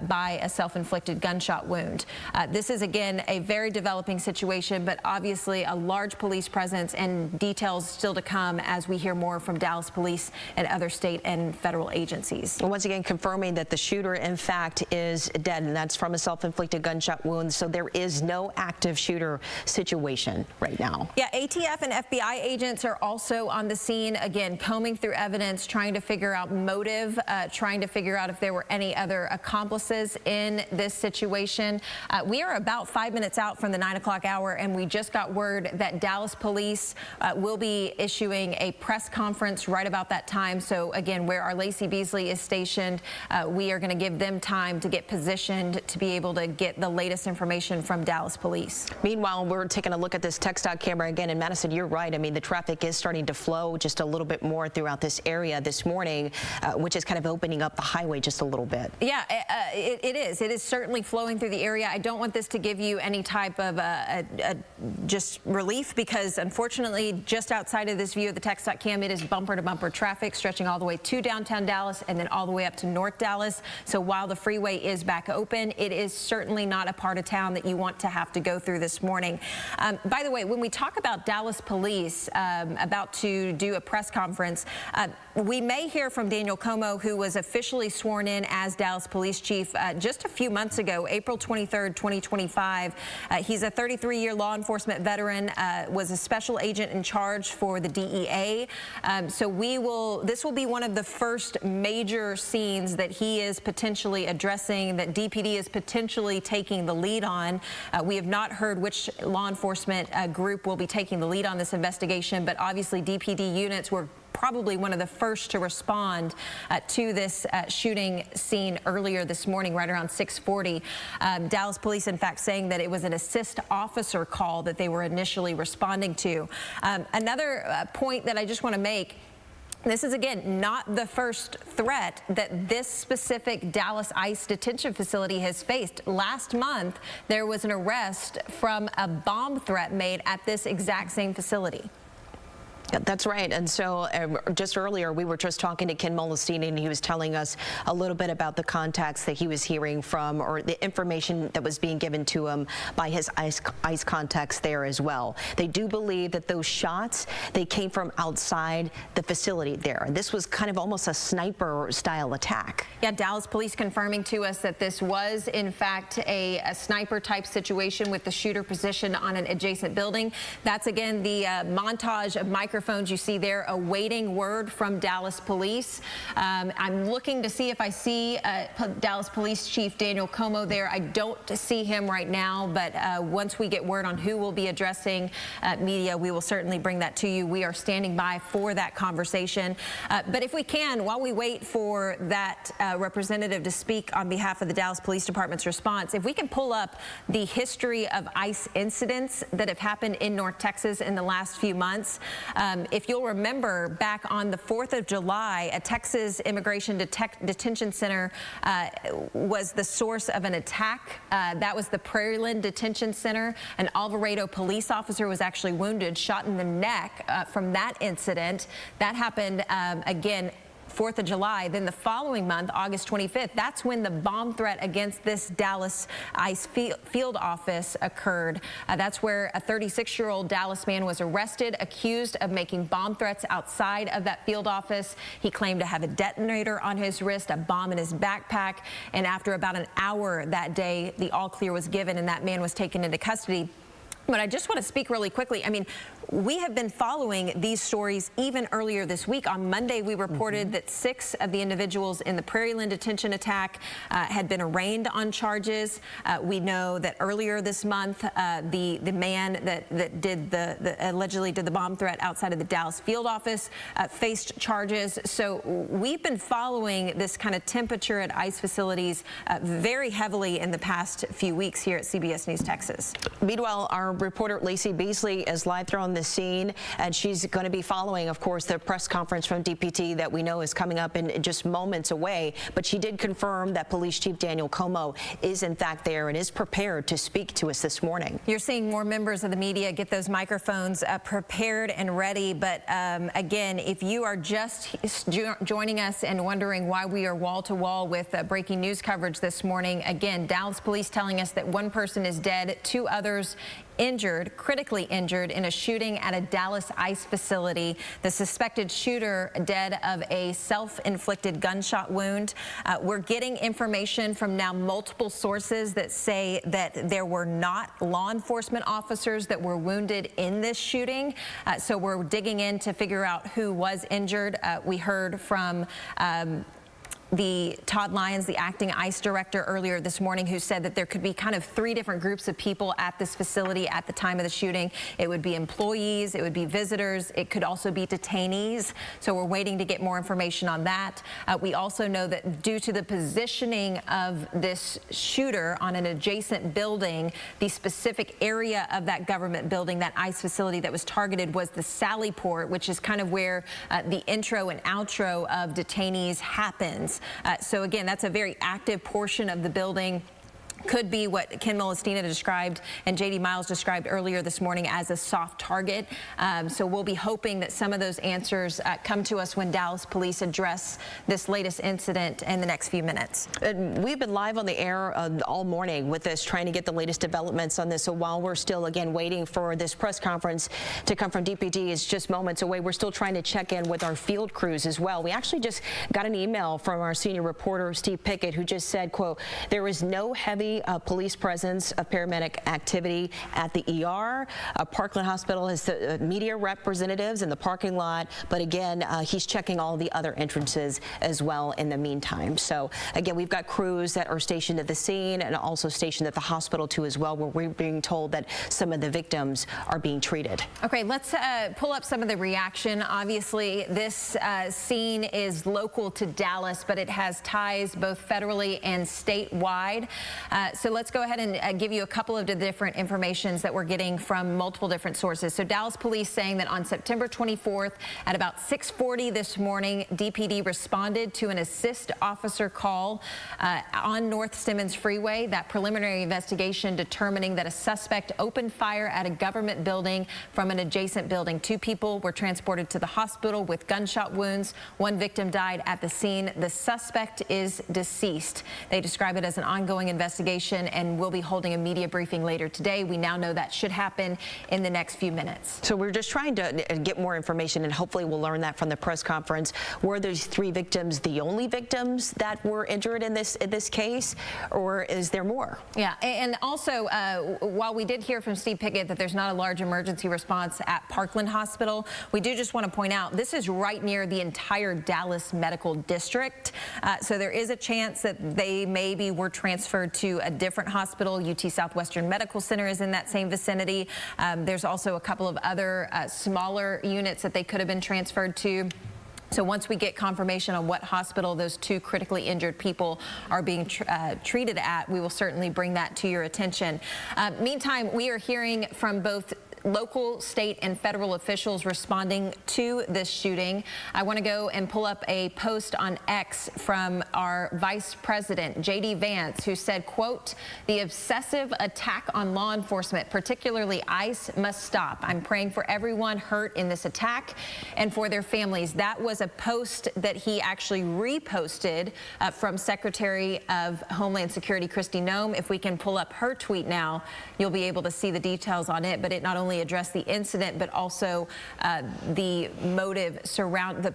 by a self-inflicted gunshot wound. This is, again, a very developing situation, but obviously a large police presence and details still to come as we hear more from Dallas police and other state and federal agencies. Once again, confirming that the shooter, in fact, is dead, and that's from a self-inflicted gunshot wound. So there is no active shooter situation right now. Yeah, ATF and FBI agents are also on the scene, again, combing through evidence, trying to figure out motive, trying to figure out if there were any other accomplices in this situation. We are about 5 minutes out from the 9 o'clock hour, and we just got word that Dallas police will be issuing a press conference right about that time. So again, where our Lacey Beasley is stationed, we are going to give them time to get positioned to be able to get the latest information from Dallas police. Meanwhile, we're taking a look at this TxDOT camera again. And Madison, you're right. I mean, the traffic is starting to flow just a little bit more throughout this area this morning, which is kind of opening up the highway just a little bit. Yeah, it is. It is certainly flowing through the area. I don't want this to give you any type of just relief, because unfortunately, just outside of this view of the TxDOT cam, it is bumper-to-bumper traffic stretching all the way to downtown Dallas and then all the way up to North Dallas. So while the freeway is back open, it is certainly not a part of town that you want to have to go through this morning. By the way, when we talk about Dallas police about to do a press conference, we may hear from Daniel Como, who was officially sworn in as Dallas Police Chief just a few months ago, April 23rd, 2025. He's a 33-year law enforcement veteran, was a special agent in charge for the DEA. So this will be one of the first major scenes that he is potentially addressing, that DPD is potentially taking the lead on. We have not heard which law enforcement group will be taking the lead on this investigation, but obviously DPD units were probably one of the first to respond to this shooting scene earlier this morning, right around 6:40. Dallas police, in fact, saying that it was an assist officer call that they were initially responding to. Another point that I just want to make, this is, again, not the first threat that this specific Dallas ICE detention facility has faced. Last month, there was an arrest from a bomb threat made at this exact same facility. Yeah, that's right. And so just earlier, we were just talking to Ken Molestini, and he was telling us a little bit about the contacts that he was hearing from, or the information that was being given to him by his ICE contacts there as well. They do believe that those shots, they came from outside the facility there. And this was kind of almost a sniper-style attack. Yeah, Dallas police confirming to us that this was, in fact, a sniper-type situation with the shooter positioned on an adjacent building. That's, again, the montage of microphones you see there awaiting word from Dallas police. I'm looking to see if I see Dallas Police Chief Daniel Como there. I don't see him right now, but once we get word on who will be addressing media, we will certainly bring that to you. We are standing by for that conversation. But if we can, while we wait for that representative to speak on behalf of the Dallas Police Department's response, if we can pull up the history of ICE incidents that have happened in North Texas in the last few months. If you'll remember, back on the 4th of July, a Texas immigration detention center was the source of an attack. That was the Prairieland Detention Center. An Alvarado police officer was actually wounded, shot in the neck from that incident. That happened again 4th of July. Then the following month, August 25th, that's when the bomb threat against this Dallas ICE field office occurred. That's where a 36-year-old Dallas man was arrested, accused of making bomb threats outside of that field office. He claimed to have a detonator on his wrist, a bomb in his backpack, and after about an hour that day, the all clear was given and that man was taken into custody. But I just want to speak really quickly. I mean, we have been following these stories even earlier this week. On Monday, we reported that 6 of the individuals in the Prairieland detention attack had been arraigned on charges. We know that earlier this month, the man that did allegedly did the bomb threat outside of the Dallas field office faced charges. So we've been following this kind of temperature at ICE facilities very heavily in the past few weeks here at CBS News Texas. Meanwhile, our reporter Lacey Beasley is live there on the scene, and she's going to be following, of course, the press conference from DPT that we know is coming up in just moments away. But she did confirm that Police Chief Daniel Como is in fact there and is prepared to speak to us this morning. You're seeing more members of the media get those microphones prepared and ready. But again, if you are just joining us and wondering why we are wall to wall with breaking news coverage this morning, again, Dallas police telling us that 1 person is dead, 2 others injured, critically injured in a shooting at a Dallas ICE facility. The suspected shooter dead of a self-inflicted gunshot wound. We're getting information from now multiple sources that say that there were not law enforcement officers that were wounded in this shooting. So we're digging in to figure out who was injured. We heard from the Todd Lyons, the acting ICE director, earlier this morning, who said that there could be kind of 3 different groups of people at this facility at the time of the shooting. It would be employees, it would be visitors, it could also be detainees. So we're waiting to get more information on that. We also know that due to the positioning of this shooter on an adjacent building, the specific area of that government building, that ICE facility that was targeted, was the Sally Port, which is kind of where the intro and outro of detainees happens. So again, that's a very active portion of the building. Could be what Ken Molestina described and J.D. Miles described earlier this morning as a soft target. So we'll be hoping that some of those answers come to us when Dallas police address this latest incident in the next few minutes. We've been live on the air all morning with this, trying to get the latest developments on this. So while we're still, again, waiting for this press conference to come from DPD, is just moments away, we're still trying to check in with our field crews as well. We actually just got an email from our senior reporter, Steve Pickett, who just said, quote, "There is no heavy police presence of paramedic activity at the ER. Parkland Hospital has media representatives in the parking lot, but again, he's checking all the other entrances as well in the meantime." So again, we've got crews that are stationed at the scene and also stationed at the hospital too as well, where we're being told that some of the victims are being treated. Okay, let's pull up some of the reaction. Obviously, this scene is local to Dallas, but it has ties both federally and statewide. So let's go ahead and give you a couple of the different informations that we're getting from multiple different sources. So Dallas police saying that on September 24th at about 6:40 this morning, DPD responded to an assist officer call on North Simmons Freeway. That preliminary investigation determining that a suspect opened fire at a government building from an adjacent building. 2 people were transported to the hospital with gunshot wounds. 1 victim died at the scene. The suspect is deceased. They describe it as an ongoing investigation and will be holding a media briefing later today. We now know that should happen in the next few minutes. So we're just trying to get more information, and hopefully we'll learn that from the press conference. Were these 3 victims the only victims that were injured in this case, or is there more? Yeah, and also, while we did hear from Steve Pickett that there's not a large emergency response at Parkland Hospital, we do just want to point out this is right near the entire Dallas Medical District. So there is a chance that they maybe were transferred to a different hospital. UT Southwestern Medical Center is in that same vicinity. There's also a couple of other smaller units that they could have been transferred to. So once we get confirmation on what hospital those 2 critically injured people are being treated at, we will certainly bring that to your attention. Meantime, we are hearing from both local, state, and federal officials responding to this shooting. I want to go and pull up a post on X from our Vice President, J.D. Vance, who said, quote, "The obsessive attack on law enforcement, particularly ICE, must stop. I'm praying for everyone hurt in this attack and for their families." That was a post that he actually reposted from Secretary of Homeland Security Kristi Noem. If we can pull up her tweet now, you'll be able to see the details on it. But it not only addressed the incident, but also the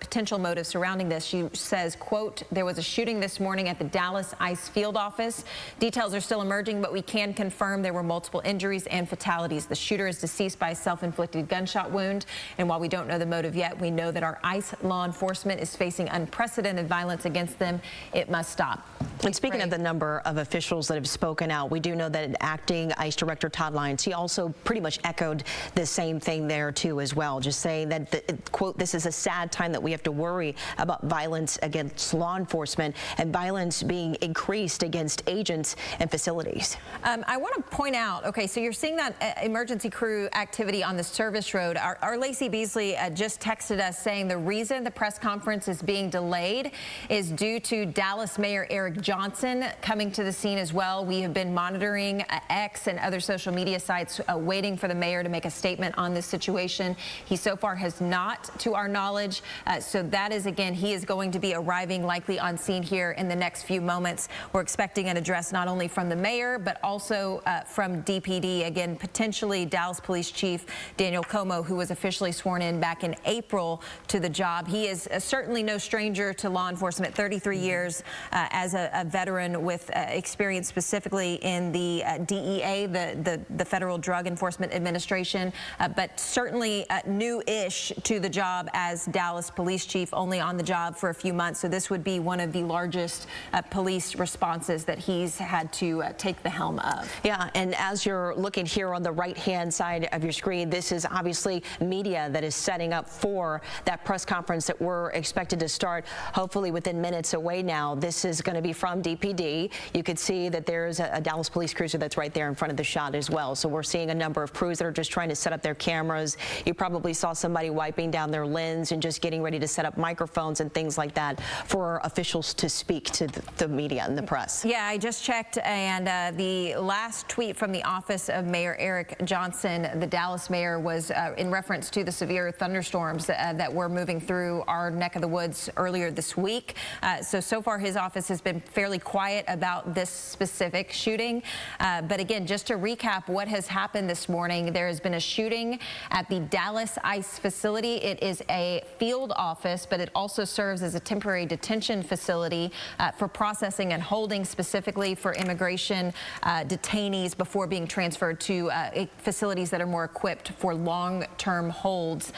potential motive surrounding this. She says, quote, "There was a shooting this morning at the Dallas ICE field office. Details are still emerging, but we can confirm there were multiple injuries and fatalities. The shooter is deceased by a self-inflicted gunshot wound. And while we don't know the motive yet, we know that our ICE law enforcement is facing unprecedented violence against them. It must stop." And speaking of the number of officials that have spoken out, we do know that acting ICE Director Todd Lyons, he also pretty much echoed the same thing there too as well, just saying that, quote, "This is a sad time that we have to worry about violence against law enforcement and violence being increased against agents and facilities." I want to point out, okay, so you're seeing that emergency crew activity on the service road. Our Lacey Beasley just texted us saying the reason the press conference is being delayed is due to Dallas Mayor Eric Johnson coming to the scene as well. We have been monitoring X and other social media sites waiting for the mayor to make a statement on this situation. He so far has not, to our knowledge. So that is, again, he is going to be arriving likely on scene here in the next few moments. We're expecting an address not only from the mayor, but also from DPD. Again, potentially Dallas Police Chief Daniel Como, who was officially sworn in back in April to the job. He is certainly no stranger to law enforcement, 33 years as a veteran with experience specifically in the DEA, the Federal Drug Enforcement Administration, but certainly new-ish to the job as Dallas Police Chief, only on the job for a few months. So this would be one of the largest police responses that he's had to take the helm of. Yeah, and as you're looking here on the right-hand side of your screen, this is obviously media that is setting up for that press conference that we're expected to start hopefully within minutes away now. This is going to be from DPD. You could see that there's a Dallas police cruiser that's right there in front of the shot as well. So we're seeing a number of crews that are just trying to set up their cameras. You probably saw somebody wiping down their lens and just getting ready to set up microphones and things like that for officials to speak to the media and the press. Yeah, I just checked, and the last tweet from the office of Mayor Eric Johnson, the Dallas mayor, was in reference to the severe thunderstorms that were moving through our neck of the woods earlier this week. So far his office has been fairly quiet about this specific shooting. But again, just to recap what has happened this morning, there has been a shooting at the Dallas ICE facility. It is a field office, but it also serves as a temporary detention facility for processing and holding, specifically for immigration detainees before being transferred to facilities that are more equipped for long-term holds.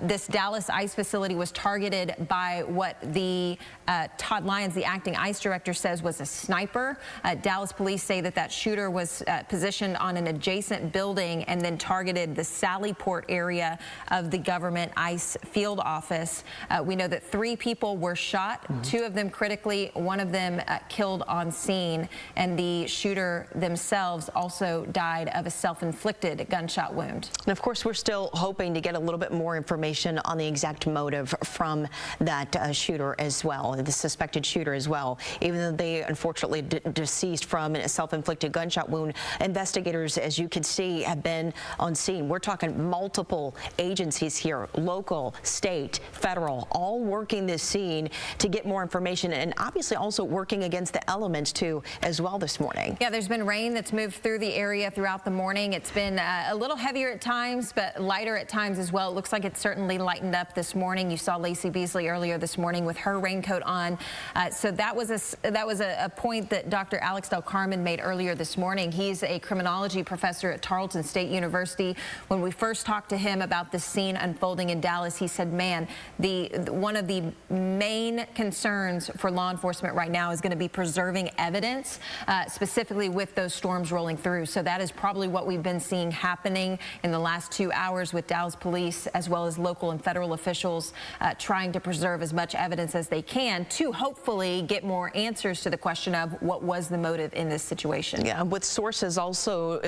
This Dallas ICE facility was targeted by what the Todd Lyons, the acting ICE director, says was a sniper. Dallas police say that shooter was positioned on an adjacent building and then and targeted the Sallyport area of the government ICE field office. We know that 3 people were shot, 2 of them critically, 1 of them killed on scene, and the shooter themselves also died of a self-inflicted gunshot wound. And of course, we're still hoping to get a little bit more information on the exact motive from that shooter as well, the suspected shooter as well. Even though they unfortunately deceased from a self-inflicted gunshot wound, investigators, as you can see, have been on scene. We're talking multiple agencies here, local, state, federal, all working this scene to get more information, and obviously also working against the elements too as well this morning. Yeah, there's been rain that's moved through the area throughout the morning. It's been a little heavier at times, but lighter at times as well. It looks like it's certainly lightened up this morning. You saw Lacey Beasley earlier this morning with her raincoat on. So that was a point that Dr. Alex Del Carmen made earlier this morning. He's a criminology professor at Tarleton State University. When we first talked to him about this scene unfolding in Dallas, he said, man, one of the main concerns for law enforcement right now is going to be preserving evidence, specifically with those storms rolling through. So that is probably what we've been seeing happening in the last 2 hours with Dallas police as well as local and federal officials trying to preserve as much evidence as they can to hopefully get more answers to the question of what was the motive in this situation. Yeah, with sources also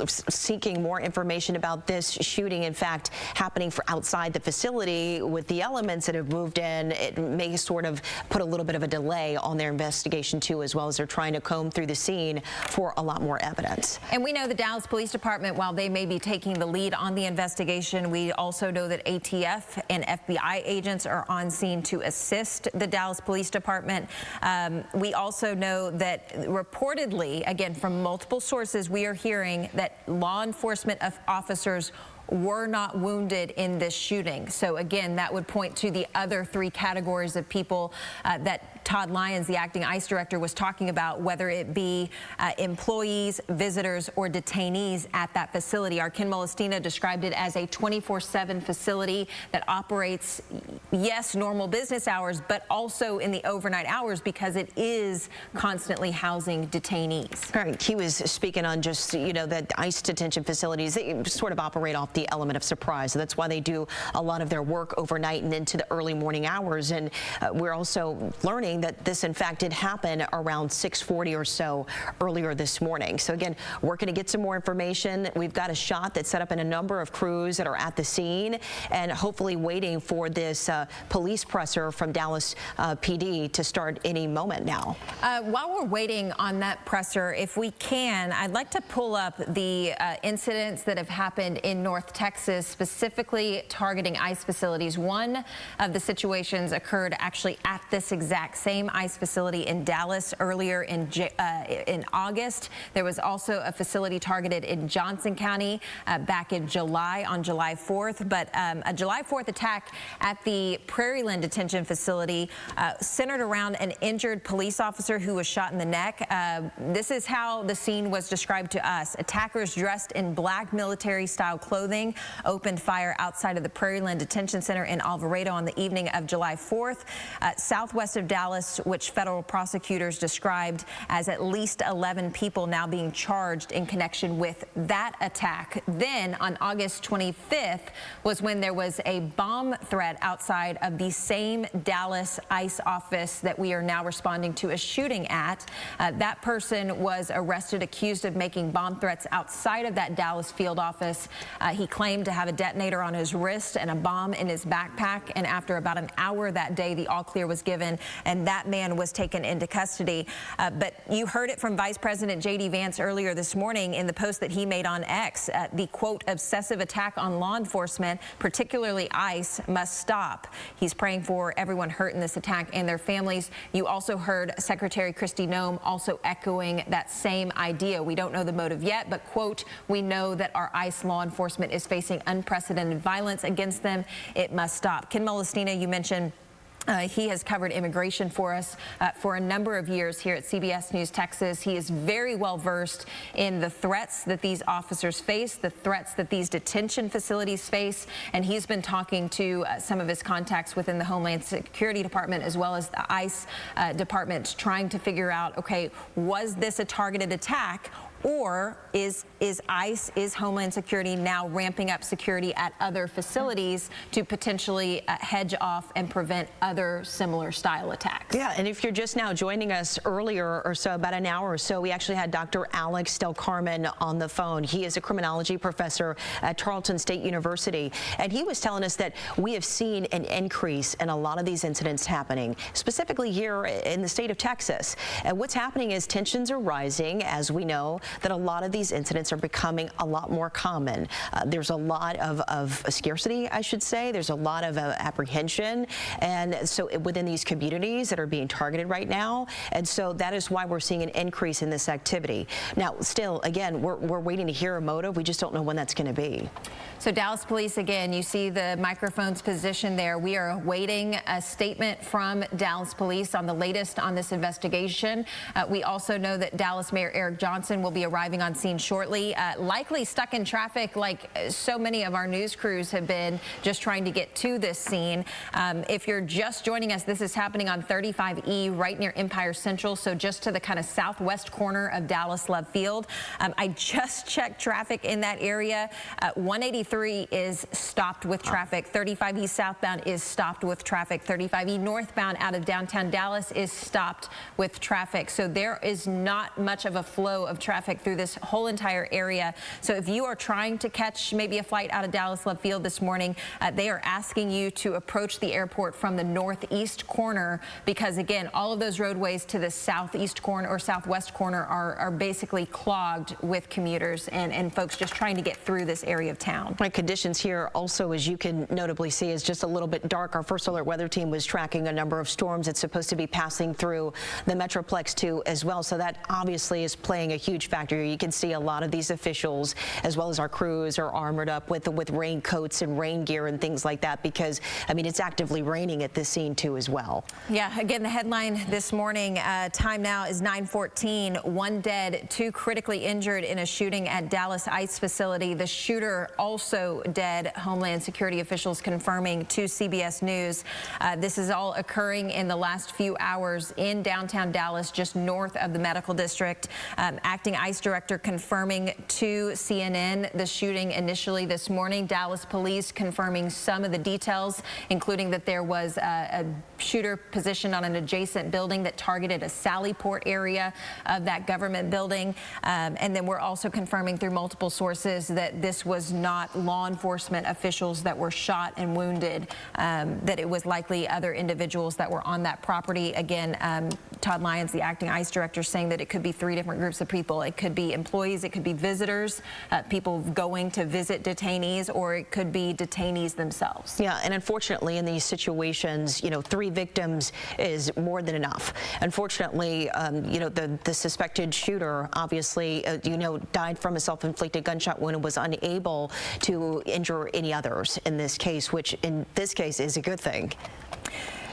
seeking more information about this shooting, in fact, happening outside the facility with the elements that have moved in. It may sort of put a little bit of a delay on their investigation too, as well as they're trying to comb through the scene for a lot more evidence. And we know the Dallas Police Department, while they may be taking the lead on the investigation, we also know that ATF and FBI agents are on scene to assist the Dallas Police Department. We also know that reportedly, again, from multiple sources, we are hearing that law enforcement officers were not wounded in this shooting. So again, that would point to the other 3 categories of people that Todd Lyons, the acting ICE director, was talking about, whether it be employees, visitors, or detainees at that facility. Our Ken Molestina described it as a 24/7 facility that operates, yes, normal business hours, but also in the overnight hours because it is constantly housing detainees. All right, he was speaking on just, you know, that ICE detention facilities, they sort of operate off the element of surprise. So that's why they do a lot of their work overnight and into the early morning hours. And we're also learning that this, in fact, did happen around 6:40 or so earlier this morning. So again, working to get some more information. We've got a shot that's set up in a number of crews that are at the scene and hopefully waiting for this police presser from Dallas PD to start any moment now. While we're waiting on that presser, if we can, I'd like to pull up the incidents that have happened in North Texas, specifically targeting ICE facilities. One of the situations occurred actually at this exact same ICE facility in Dallas earlier in August. There was also a facility targeted in Johnson County back in July, on July 4th. But a July 4th attack at the Prairieland detention facility centered around an injured police officer who was shot in the neck. This is how the scene was described to us. Attackers dressed in black military-style clothing opened fire outside of the Prairieland Detention Center in Alvarado on the evening of July 4th. Southwest of Dallas, which federal prosecutors described as at least 11 people now being charged in connection with that attack. Then on August 25th was when there was a bomb threat outside of the same Dallas ICE office that we are now responding to a shooting at. That person was arrested, accused of making bomb threats outside of that Dallas field office. He claimed to have a detonator on his wrist and a bomb in his backpack. And after about an hour that day, the all clear was given, and that man was taken into custody. But you heard it from Vice President J.D. Vance earlier this morning in the post that he made on X. The quote, obsessive attack on law enforcement, particularly ICE, must stop. He's praying for everyone hurt in this attack and their families. You also heard Secretary Kristi Noem also echoing that same idea. We don't know the motive yet, but quote, we know that our ICE law enforcement is facing unprecedented violence against them. It must stop. Ken Molestina, you mentioned he has covered immigration for us for a number of years here at CBS News Texas. He is very well versed in the threats that these officers face, the threats that these detention facilities face, and he's been talking to some of his contacts within the Homeland Security Department as well as the ICE department, trying to figure out, okay, was this a targeted attack? or is ICE, is Homeland Security now ramping up security at other facilities to potentially hedge off and prevent other similar style attacks? Yeah, and if you're just now joining us earlier or so, about an hour or so, we actually had Dr. Alex Del Carmen on the phone. He is a criminology professor at Tarleton State University, and he was telling us that we have seen an increase in a lot of these incidents happening, specifically here in the state of Texas. And what's happening is tensions are rising, as we know that a lot of these incidents are becoming a lot more common. There's a lot of scarcity, I should say. There's a lot of apprehension, and so within these communities that are being targeted right now, and so that is why we're seeing an increase in this activity. Now, still, again, we're waiting to hear a motive. We just don't know when that's going to be. So Dallas Police, again, you see the microphones positioned there. We are awaiting a statement from Dallas Police on the latest on this investigation. We also know that Dallas Mayor Eric Johnson will be arriving on scene shortly, likely stuck in traffic like so many of our news crews have been, just trying to get to this scene. If you're just joining us, this is happening on 35E right near Empire Central, so just to the kind of southwest corner of Dallas Love Field. I just checked traffic in that area. 183 is stopped with traffic. 35E southbound is stopped with traffic. 35E northbound out of downtown Dallas is stopped with traffic. So there is not much of a flow of traffic through this whole entire area. So if you are trying to catch maybe a flight out of Dallas Love Field this morning, they are asking you to approach the airport from the northeast corner, because again, all of those roadways to the southeast corner or southwest corner are basically clogged with commuters and folks just trying to get through this area of town. Conditions here also, as you can notably see, is just a little bit dark. Our First Alert weather team was tracking a number of storms that's supposed to be passing through the Metroplex too as well. So that obviously is playing a huge factor here. You can see a lot of these officials, as well as our crews, are armored up with raincoats and rain gear and things like that, because I mean, it's actively raining at this scene too as well. Yeah, again, the headline this morning, time now is 9:14. 1 dead, 2 critically injured in a shooting at Dallas ICE facility. The shooter also dead, Homeland Security officials confirming to CBS News. This is all occurring in the last few hours in downtown Dallas, just north of the medical district. Acting ICE director confirming to CNN the shooting initially this morning. Dallas Police confirming some of the details, including that there was a shooter positioned on an adjacent building that targeted a Sallyport area of that government building. And then we're also confirming through multiple sources that this was not law enforcement officials that were shot and wounded, that it was likely other individuals that were on that property. Again, Todd Lyons, the acting ICE director, saying that it could be 3 different groups of people. It could be employees, it could be visitors, people going to visit detainees, or it could be detainees themselves. Yeah, and unfortunately in these situations, 3 victims is more than enough. Unfortunately, the suspected shooter obviously, died from a self-inflicted gunshot wound and was unable to injure any others in this case, which in this case is a good thing.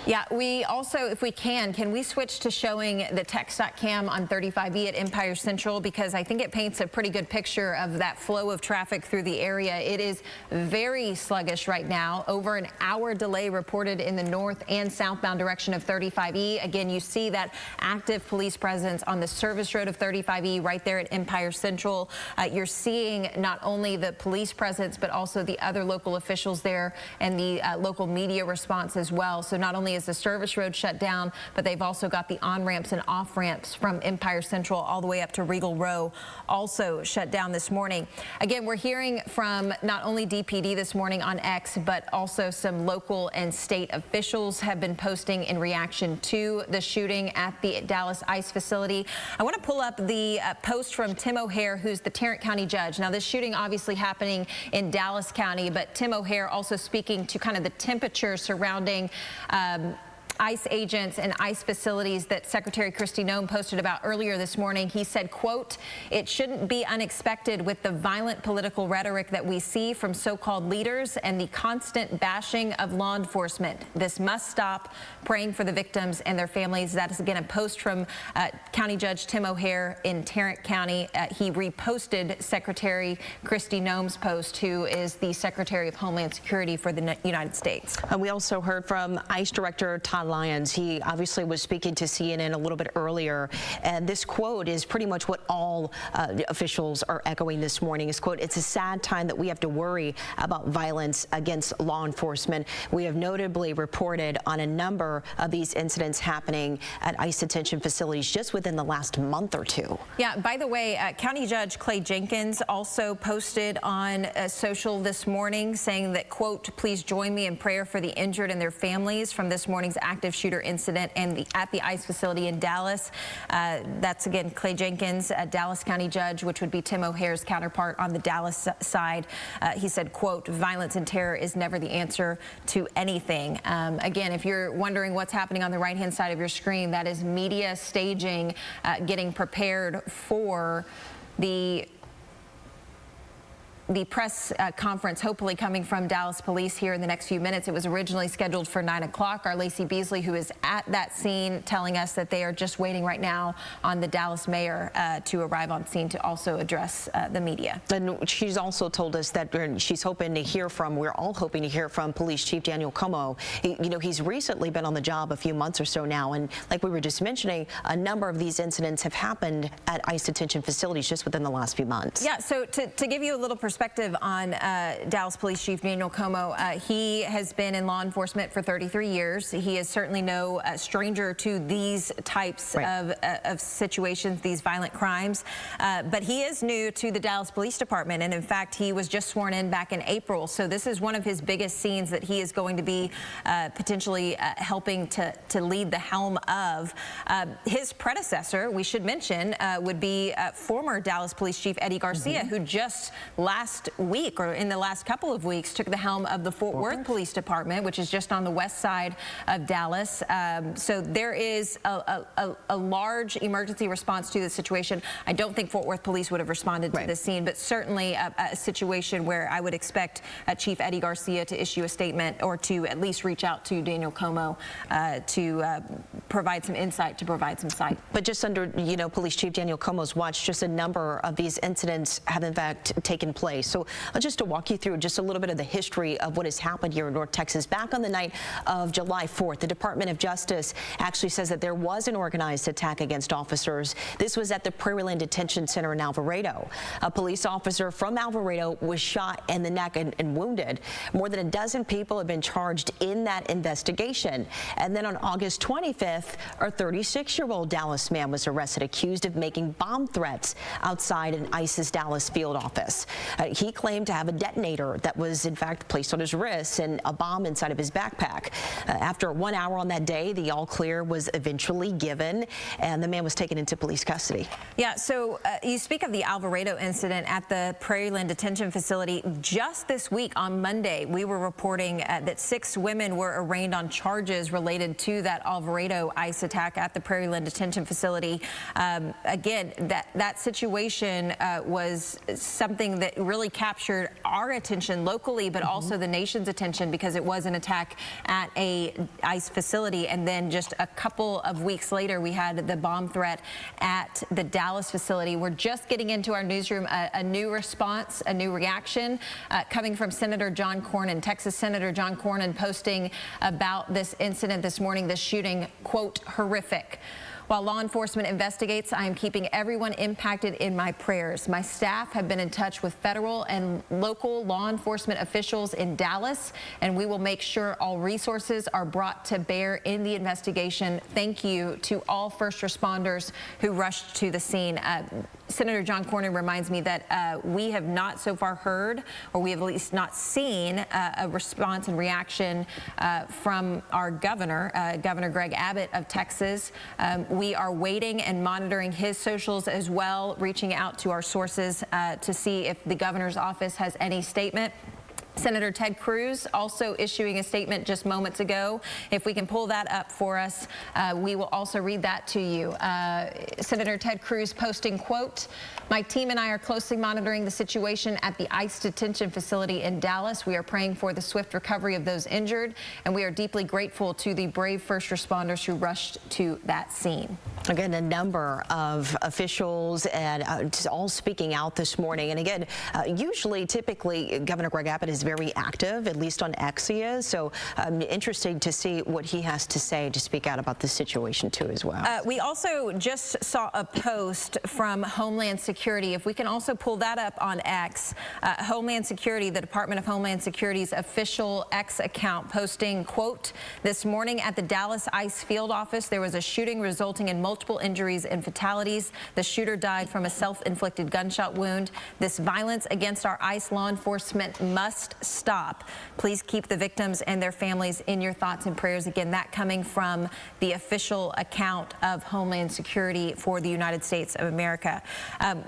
Yeah, we also, if we can we switch to showing the Tech.cam on 35E at Empire Central, because I think it paints a pretty good picture of that flow of traffic through the area. It is very sluggish right now. Over an hour delay reported in the north and southbound direction of 35E. Again, you see that active police presence on the service road of 35E right there at Empire Central. You're seeing not only the police presence, but also the other local officials there and the local media response as well. So not only is the service road shut down, but they've also got the on-ramps and off-ramps from Empire Central all the way up to Regal Row also shut down this morning. Again, we're hearing from not only DPD this morning on X, but also some local and state officials have been posting in reaction to the shooting at the Dallas ICE facility. I want to pull up the post from Tim O'Hare, who's the Tarrant County judge. Now, this shooting obviously happening in Dallas County, but Tim O'Hare also speaking to kind of the temperature surrounding ICE agents and ICE facilities that Secretary Kristi Noem posted about earlier this morning. He said, quote, "It shouldn't be unexpected with the violent political rhetoric that we see from so-called leaders and the constant bashing of law enforcement. This must stop. Praying for the victims and their families." That is, again, a post from County Judge Tim O'Hare in Tarrant County. He reposted Secretary Kristi Noem's post, who is the Secretary of Homeland Security for the United States. And we also heard from ICE Director Todd Lyons. He obviously was speaking to CNN a little bit earlier, and this quote is pretty much what all officials are echoing this morning. His quote, "It's a sad time that we have to worry about violence against law enforcement. We have notably reported on a number of these incidents happening at ICE detention facilities just within the last month or two." Yeah, by the way, County Judge Clay Jenkins also posted on social this morning saying that, quote, "Please join me in prayer for the injured and their families from this morning's active shooter incident at the ICE facility in Dallas." That's, again, Clay Jenkins, a Dallas County Judge, which would be Tim O'Hare's counterpart on the Dallas side. He said, quote, "Violence and terror is never the answer to anything." Again, if you're wondering what's happening on the right-hand side of your screen, that is media staging, getting prepared for the press conference, hopefully coming from Dallas Police here in the next few minutes. It was originally scheduled for 9 o'clock. Our Lacey Beasley, who is at that scene, telling us that they are just waiting right now on the Dallas mayor to arrive on scene to also address the media. And she's also told us that she's hoping to hear from, we're all hoping to hear from Police Chief Daniel Como. He's recently been on the job a few months or so now, and like we were just mentioning, a number of these incidents have happened at ICE detention facilities just within the last few months. Yeah, so to give you a little perspective on Dallas Police Chief Daniel Como, he has been in law enforcement for 33 years. He is certainly no stranger to these types of situations, these violent crimes, but he is new to the Dallas Police Department, and in fact, he was just sworn in back in April, so this is one of his biggest scenes that he is going to be potentially helping to lead the helm of. His predecessor, we should mention, would be former Dallas Police Chief Eddie Garcia, who just last week, or in the last couple of weeks, took the helm of the Fort Worth Police Department, which is just on the west side of Dallas. So there is a large emergency response to the situation. I don't think Fort Worth Police would have responded to this scene, but certainly a situation where I would expect Chief Eddie Garcia to issue a statement, or to at least reach out to Daniel Como to provide some insight, to provide some sight. But just under, Police Chief Daniel Como's watch, just a number of these incidents have in fact taken place. So just to walk you through just a little bit of the history of what has happened here in North Texas. Back on the night of July 4th, the Department of Justice actually says that there was an organized attack against officers. This was at the Prairieland Detention Center in Alvarado. A police officer from Alvarado was shot in the neck and wounded. More than a dozen people have been charged in that investigation. And then on August 25th, a 36-year-old Dallas man was arrested, accused of making bomb threats outside an ICE's Dallas field office. He claimed to have a detonator that was in fact placed on his wrist and a bomb inside of his backpack. After 1 hour on that day, the all clear was eventually given, and the man was taken into police custody. Yeah, so you speak of the Alvarado incident at the Prairieland Detention Facility. Just this week on Monday, we were reporting that 6 women were arraigned on charges related to that Alvarado ICE attack at the Prairieland Detention Facility. Again, that situation was something that really captured our attention locally, but also the nation's attention, because it was an attack at a ICE facility. And then just a couple of weeks later, we had the bomb threat at the Dallas facility. We're just getting into our newsroom a new response, a new reaction coming from Senator John Cornyn. Texas Senator John Cornyn posting about this incident this morning, this shooting, quote, "horrific. While law enforcement investigates, I am keeping everyone impacted in my prayers. My staff have been in touch with federal and local law enforcement officials in Dallas, and we will make sure all resources are brought to bear in the investigation. Thank you to all first responders who rushed to the scene." Senator John Cornyn reminds me that we have not so far heard, or we have at least not seen, a response and reaction from our governor, Governor Greg Abbott of Texas. We are waiting and monitoring his socials as well, reaching out to our sources to see if the governor's office has any statement. Senator Ted Cruz also issuing a statement just moments ago. If we can pull that up for us, we will also read that to you. Senator Ted Cruz posting, quote, "My team and I are closely monitoring the situation at the ICE detention facility in Dallas. We are praying for the swift recovery of those injured, and we are deeply grateful to the brave first responders who rushed to that scene." Again, a number of officials and all speaking out this morning. And again, typically, Governor Greg Abbott is very active, at least on X he is. So interesting to see what he has to say to speak out about this situation too as well. We also just saw a post from Homeland Security. If we can also pull that up on X, Homeland Security, the Department of Homeland Security's official X account posting, quote, this morning at the Dallas ICE field office, there was a shooting resulting in multiple injuries and fatalities. The shooter died from a self-inflicted gunshot wound. This violence against our ICE law enforcement must stop. Please keep the victims and their families in your thoughts and prayers. Again, that coming from the official account of Homeland Security for the United States of America.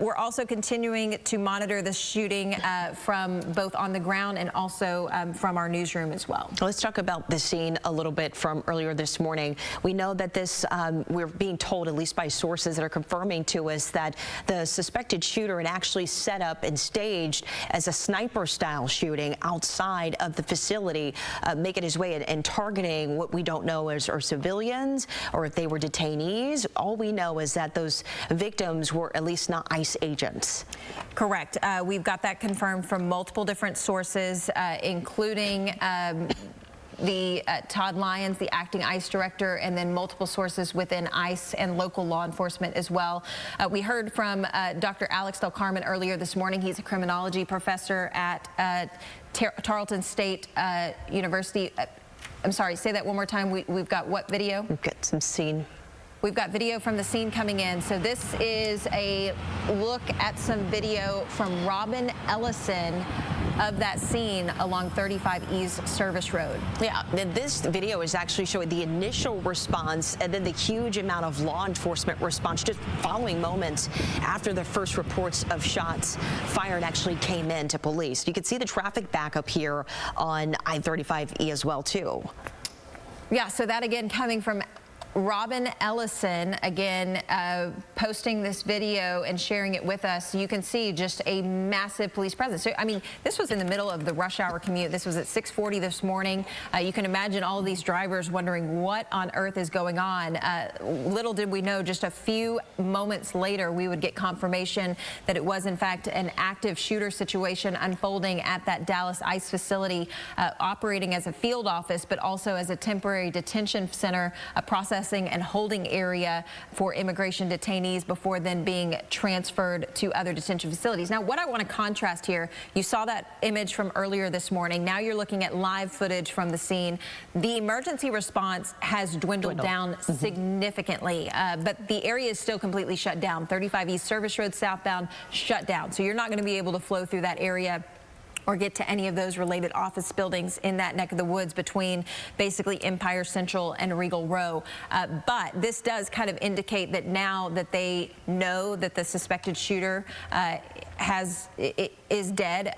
We're also continuing to monitor the shooting from both on the ground and also from our newsroom as well. Let's talk about the scene a little bit from earlier this morning. We know that this, we're being told, at least by sources that are confirming to us, that the suspected shooter had actually set up and staged as a sniper-style shooting outside of the facility, making his way and targeting what we don't know are civilians or if they were detainees. All we know is that those victims were at least not ICE agents. Correct. We've got that confirmed from multiple different sources, including Todd Lyons, the acting ICE director, and then multiple sources within ICE and local law enforcement as well. We heard from Dr. Alex Del Carmen earlier this morning. He's a criminology professor at Tarleton State University. I'm sorry, say that one more time. We've got what video? We've got some scene. We've got video from the scene coming in. So this is a look at some video from Robin Ellison of that scene along 35 East Service Road. Yeah, this video is actually showing the initial response and then the huge amount of law enforcement response just following moments after the first reports of shots fired actually came in to police. You can see the traffic backup here on I-35E as well, too. Yeah, so that again coming from Robin Ellison, again, posting this video and sharing it with us. You can see just a massive police presence. So, I mean, this was in the middle of the rush hour commute. This was at 6:40 this morning. You can imagine all of these drivers wondering what on earth is going on. Little did we know, just a few moments later, we would get confirmation that it was, in fact, an active shooter situation unfolding at that Dallas ICE facility, operating as a field office, but also as a temporary detention center, a processing and holding area for immigration detainees before then being transferred to other detention facilities. Now, what I want to contrast here, you saw that image from earlier this morning. Now you're looking at live footage from the scene. The emergency response has dwindled down significantly, but the area is still completely shut down. 35 East Service Road southbound shut down. So you're not going to be able to flow through that area or get to any of those related office buildings in that neck of the woods between basically Empire Central and Regal Row. But this does kind of indicate that now that they know that the suspected shooter is dead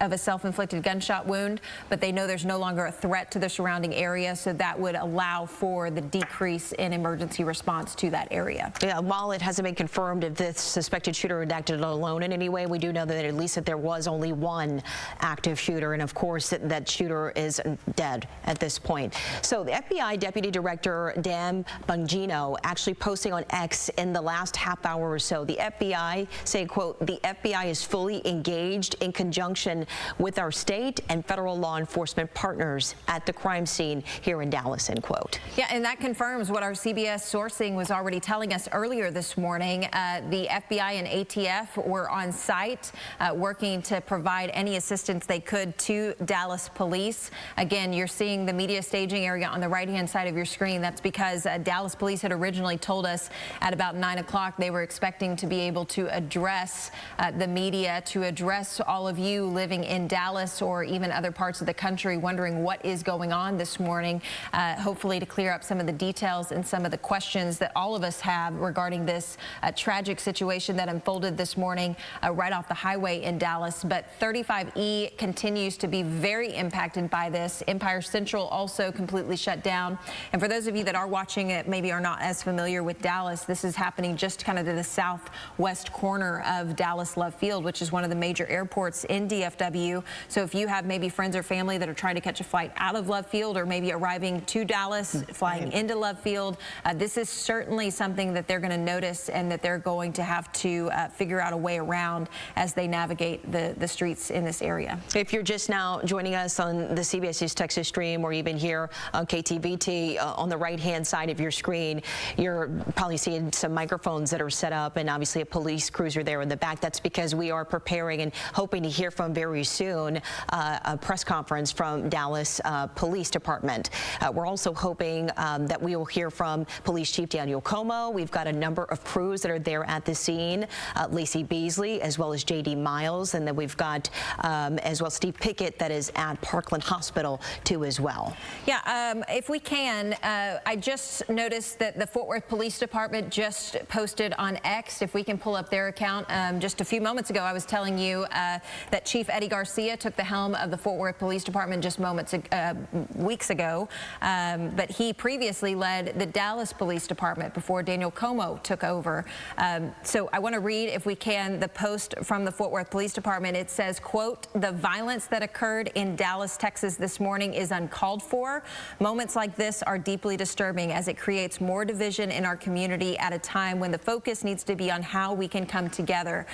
of a self-inflicted gunshot wound, but they know there's no longer a threat to the surrounding area, so that would allow for the decrease in emergency response to that area. Yeah, while it hasn't been confirmed if this suspected shooter had acted alone in any way, we do know that at least that there was only one active shooter, and of course that shooter is dead at this point. So the FBI Deputy Director Dan Bongino actually posting on X in the last half hour or so, the FBI saying, quote, the FBI is fully engaged in conjunction with our state and federal law enforcement partners at the crime scene here in Dallas, end quote. Yeah, and that confirms what our CBS sourcing was already telling us earlier this morning. The FBI and ATF were on site working to provide any assistance they could to Dallas police. Again, you're seeing the media staging area on the right-hand side of your screen. That's because Dallas police had originally told us at about 9 o'clock they were expecting to be able to address the media, to address all of you living in Dallas or even other parts of the country wondering what is going on this morning, hopefully to clear up some of the details and some of the questions that all of us have regarding this tragic situation that unfolded this morning right off the highway in Dallas. But 30 35E continues to be very impacted by this. Empire Central also completely shut down. And for those of you that are watching it, maybe are not as familiar with Dallas, this is happening just kind of to the southwest corner of Dallas Love Field, which is one of the major airports in DFW. So if you have maybe friends or family that are trying to catch a flight out of Love Field, or maybe arriving to Dallas, flying into Love Field, this is certainly something that they're going to notice and that they're going to have to figure out a way around as they navigate the streets in this area. If you're just now joining us on the CBS News Texas stream, or even here on KTVT, on the right-hand side of your screen, you're probably seeing some microphones that are set up, and obviously a police cruiser there in the back. That's because we are preparing and hoping to hear from very soon a press conference from Dallas Police Department. We're also hoping that we will hear from Police Chief Daniel Como. We've got a number of crews that are there at the scene, Lacey Beasley, as well as J.D. Miles, and then we've got as well Steve Pickett that is at Parkland Hospital too as well. Yeah, if we can, I just noticed that the Fort Worth Police Department just posted on X. If we can pull up their account. Just a few moments ago, I was telling you that Chief Eddie Garcia took the helm of the Fort Worth Police Department just weeks ago, but he previously led the Dallas Police Department before Daniel Como took over. So I want to read, if we can, the post from the Fort Worth Police Department. It says, quote, "The violence that occurred in Dallas, Texas this morning is uncalled for. Moments like this are deeply disturbing as it creates more division in our community at a time when the focus needs to be on how we can come together.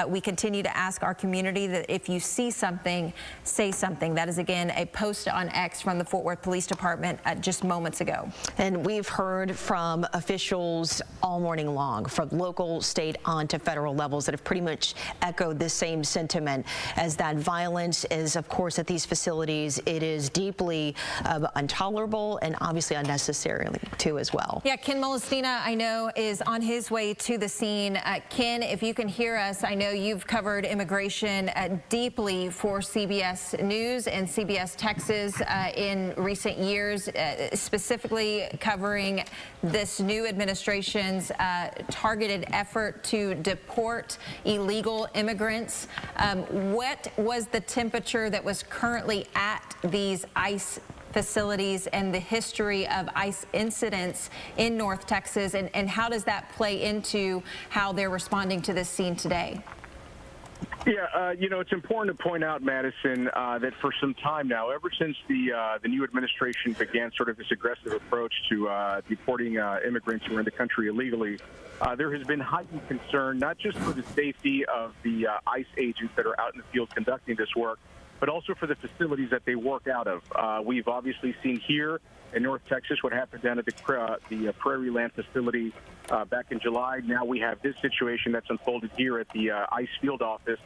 We continue to ask our community that if you see something, say something." That is, again, a post on X from the Fort Worth Police Department just moments ago. And we've heard from officials all morning long, from local, state, on to federal levels, that have pretty much echoed the same sentiment, as that violence is, of course, at these facilities. It is deeply intolerable and obviously unnecessary too as well. Yeah, Ken Molestina, I know, is on his way to the scene. Ken, if you can hear us, I know you've covered immigration deeply for CBS News and CBS Texas in recent years, specifically covering this new administration's targeted effort to deport illegal immigrants. What was the temperature that was currently at these ICE facilities and the history of ICE incidents in North Texas, and how does that play into how they're responding to this scene today? Yeah, you know, it's important to point out, Madison, that for some time now, ever since the new administration began sort of this aggressive approach to deporting immigrants who are in the country illegally, there has been heightened concern, not just for the safety of the ICE agents that are out in the field conducting this work, but also for the facilities that they work out of. We've obviously seen here in North Texas what happened down at the Prairie Land facility back in July. Now we have this situation that's unfolded here at the ICE field office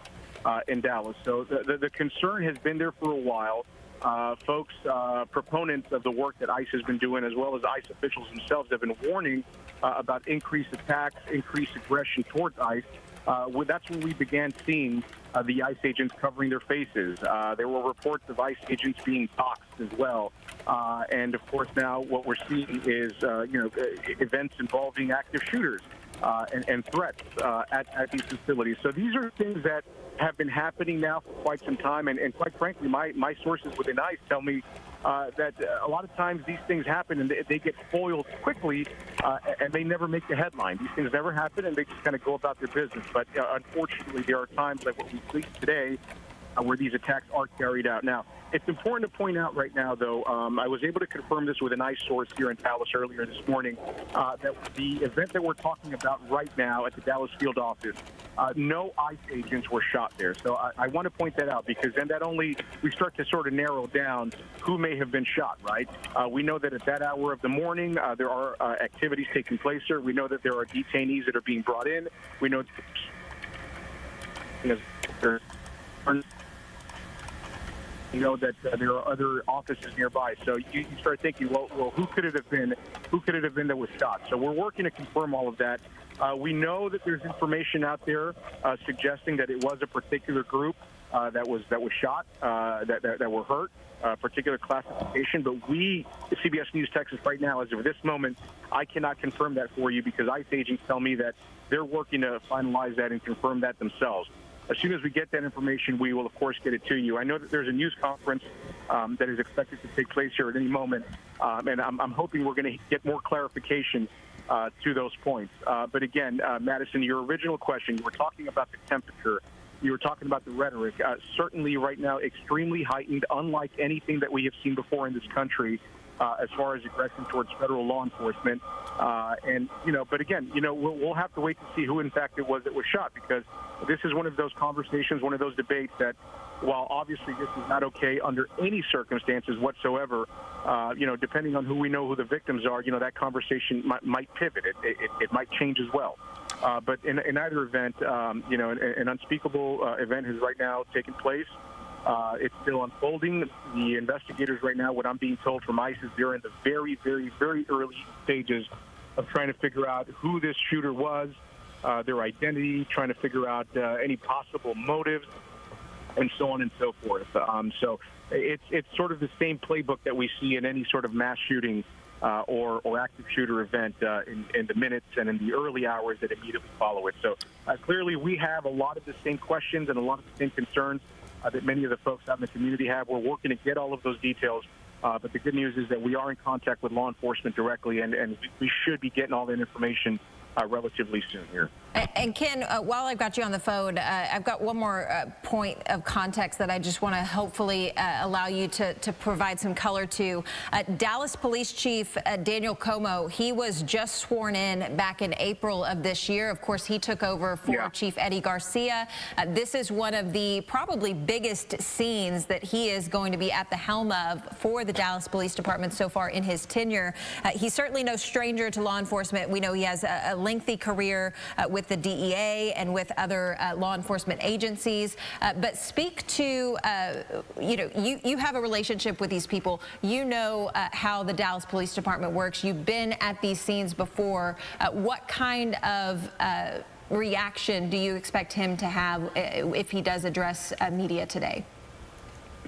in Dallas. So the concern has been there for a while. Folks, proponents of the work that ICE has been doing, as well as ICE officials themselves, have been warning about increased attacks, increased aggression towards ICE. That's when we began seeing the ICE agents covering their faces. There were reports of ICE agents being doxxed as well. And, of course, now what we're seeing is, events involving active shooters and threats at these facilities. So these are things that have been happening now for quite some time. And quite frankly, my sources within ICE tell me that a lot of times these things happen and they get foiled quickly and they never make the headline. These things never happen and they just kind of go about their business. But unfortunately, there are times like what we see today where these attacks are carried out. Now, it's important to point out right now, though, I was able to confirm this with an ICE source here in Dallas earlier this morning, that the event that we're talking about right now at the Dallas field office, no ICE agents were shot there. So I want to point that out, because then we start to sort of narrow down who may have been shot, right? We know that at that hour of the morning, there are activities taking place there. We know that there are detainees that are being brought in. We know that there are other offices nearby. So you start thinking, well, who could it have been? Who could it have been that was shot? So we're working to confirm all of that. We know that there's information out there suggesting that it was a particular group that was shot, that were hurt, particular classification. But we, CBS News Texas, right now, as of this moment, I cannot confirm that for you, because ICE agents tell me that they're working to finalize that and confirm that themselves. as soon as we get that information, we will, of course, get it to you. I know that there's a news conference that is expected to take place here at any moment, and I'm hoping we're going to get more clarification to those points. But again, Madison, your original question, you were talking about the temperature. You were talking about the rhetoric. Certainly right now, extremely heightened, unlike anything that we have seen before in this country as far as aggression towards federal law enforcement. And, but again, we'll have to wait to see who, in fact, it was that was shot, because this is one of those conversations, one of those debates that, while obviously this is not okay under any circumstances whatsoever, depending on who we know who the victims are, that conversation might pivot. It might change as well. But in either event, an unspeakable event has right now taken place. It's still unfolding. The investigators right now, what I'm being told from ICE, is they're in the very, very, very early stages of trying to figure out who this shooter was, their identity, trying to figure out any possible motives, and so on and so forth. So it's sort of the same playbook that we see in any sort of mass shooting or active shooter event in the minutes and in the early hours that immediately follow it. So clearly we have a lot of the same questions and a lot of the same concerns that many of the folks out in the community have. We're working to get all of those details. But the good news is that we are in contact with law enforcement directly, and we should be getting all that information relatively soon here. And Ken, while I've got you on the phone, I've got one more point of context that I just want to hopefully allow you to provide some color to. Dallas Police Chief Daniel Como, he was just sworn in back in April of this year. Of course, he took over for Chief Eddie Garcia. This is one of the probably biggest scenes that he is going to be at the helm of for the Dallas Police Department so far in his tenure. He's certainly no stranger to law enforcement. We know he has a lengthy career with the DEA and with other law enforcement agencies. But speak to, you have a relationship with these people. You know how the Dallas Police Department works. You've been at these scenes before. What kind of reaction do you expect him to have if he does address media today?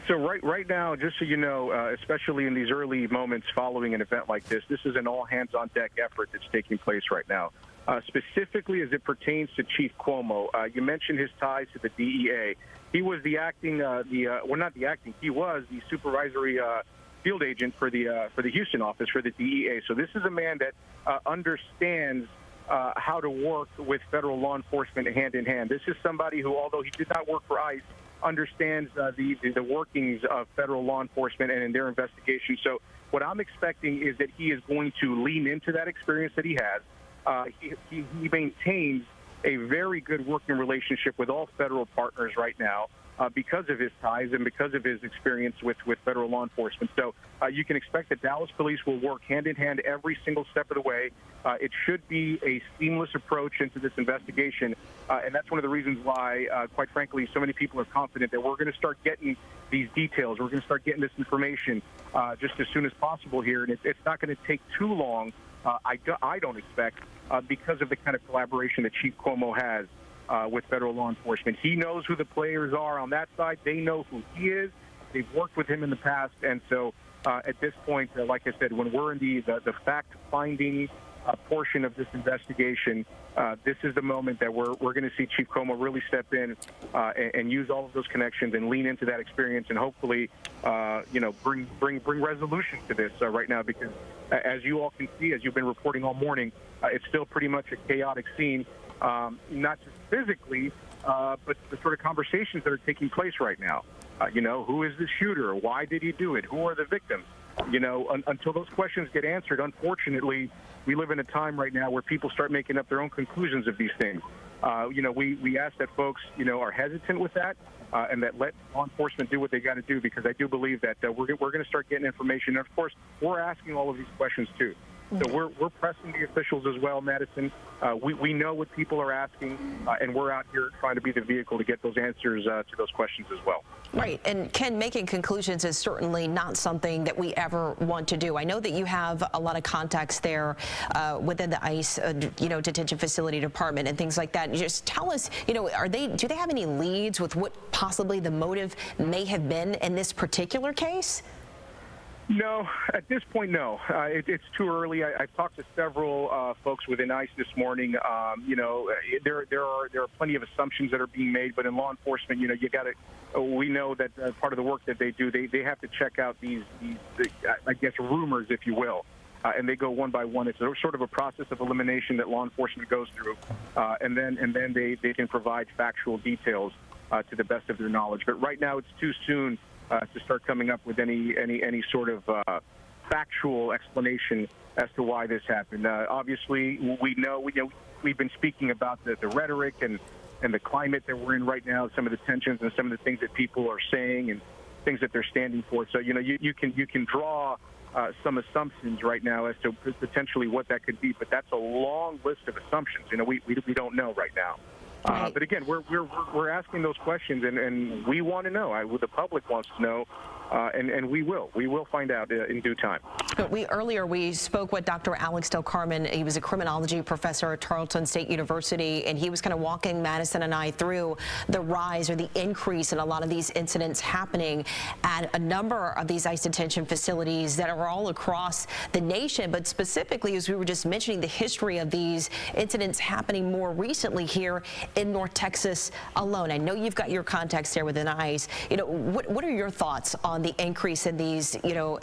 So right now, just so you know, especially in these early moments following an event like this is an all-hands-on-deck effort that's taking place right now. Specifically as it pertains to Chief Cuomo, you mentioned his ties to the DEA. He was the acting, he was the supervisory field agent for the Houston office for the DEA. So this is a man that understands how to work with federal law enforcement hand in hand. This is somebody who, although he did not work for ICE, understands the workings of federal law enforcement and in their investigation. So what I'm expecting is that he is going to lean into that experience that he has. He maintains a very good working relationship with all federal partners right now because of his ties and because of his experience with federal law enforcement. So you can expect that Dallas Police will work hand in hand every single step of the way. It should be a seamless approach into this investigation. And that's one of the reasons why, quite frankly, so many people are confident that we're going to start getting these details. We're going to start getting this information just as soon as possible here. And it's not going to take too long. I don't expect, because of the kind of collaboration that Chief Cuomo has with federal law enforcement. He knows who the players are on that side. They know who he is. They've worked with him in the past. And so at this point, like I said, when we're in the fact-finding portion of this investigation, this is the moment that we're going to see Chief Cuomo really step in and use all of those connections and lean into that experience and hopefully, bring resolution to this right now, because as you all can see, as you've been reporting all morning, it's still pretty much a chaotic scene, not just physically, but the sort of conversations that are taking place right now. Who is the shooter? Why did he do it? Who are the victims? Until those questions get answered, unfortunately, we live in a time right now where people start making up their own conclusions of these things. We ask that folks, are hesitant with that and that let law enforcement do what they got to do, because I do believe that we're going to start getting information. And, of course, we're asking all of these questions, too. So we're pressing the officials as well, Madison. We know what people are asking, and we're out here trying to be the vehicle to get those answers to those questions as well. Right. And Ken, making conclusions is certainly not something that we ever want to do. I know that you have a lot of contacts there within the ICE, detention facility department and things like that. Just tell us, do they have any leads with what possibly the motive may have been in this particular case? No, at this point, no. It's too early. I've talked to several folks within ICE this morning. There are plenty of assumptions that are being made, but in law enforcement, we know that part of the work that they do, they have to check out these I guess, rumors, if you will. And they go one by one. It's sort of a process of elimination that law enforcement goes through, and then they can provide factual details to the best of their knowledge. But right now, it's too soon to start coming up with any sort of factual explanation as to why this happened. Obviously, we've been speaking about the rhetoric and the climate that we're in right now, some of the tensions and some of the things that people are saying and things that they're standing for. So you can draw some assumptions right now as to potentially what that could be, but that's a long list of assumptions. We don't know right now. But again, we're asking those questions, and we want to know. The public wants to know, and we will find out in due time. But earlier we spoke with Dr. Alex Del Carmen. He was a criminology professor at Tarleton State University, and he was kind of walking Madison and I through the rise or the increase in a lot of these incidents happening at a number of these ICE detention facilities that are all across the nation. But specifically, as we were just mentioning, the history of these incidents happening more recently here in North Texas alone. I know you've got your contacts there within ICE. What are your thoughts on the increase in these,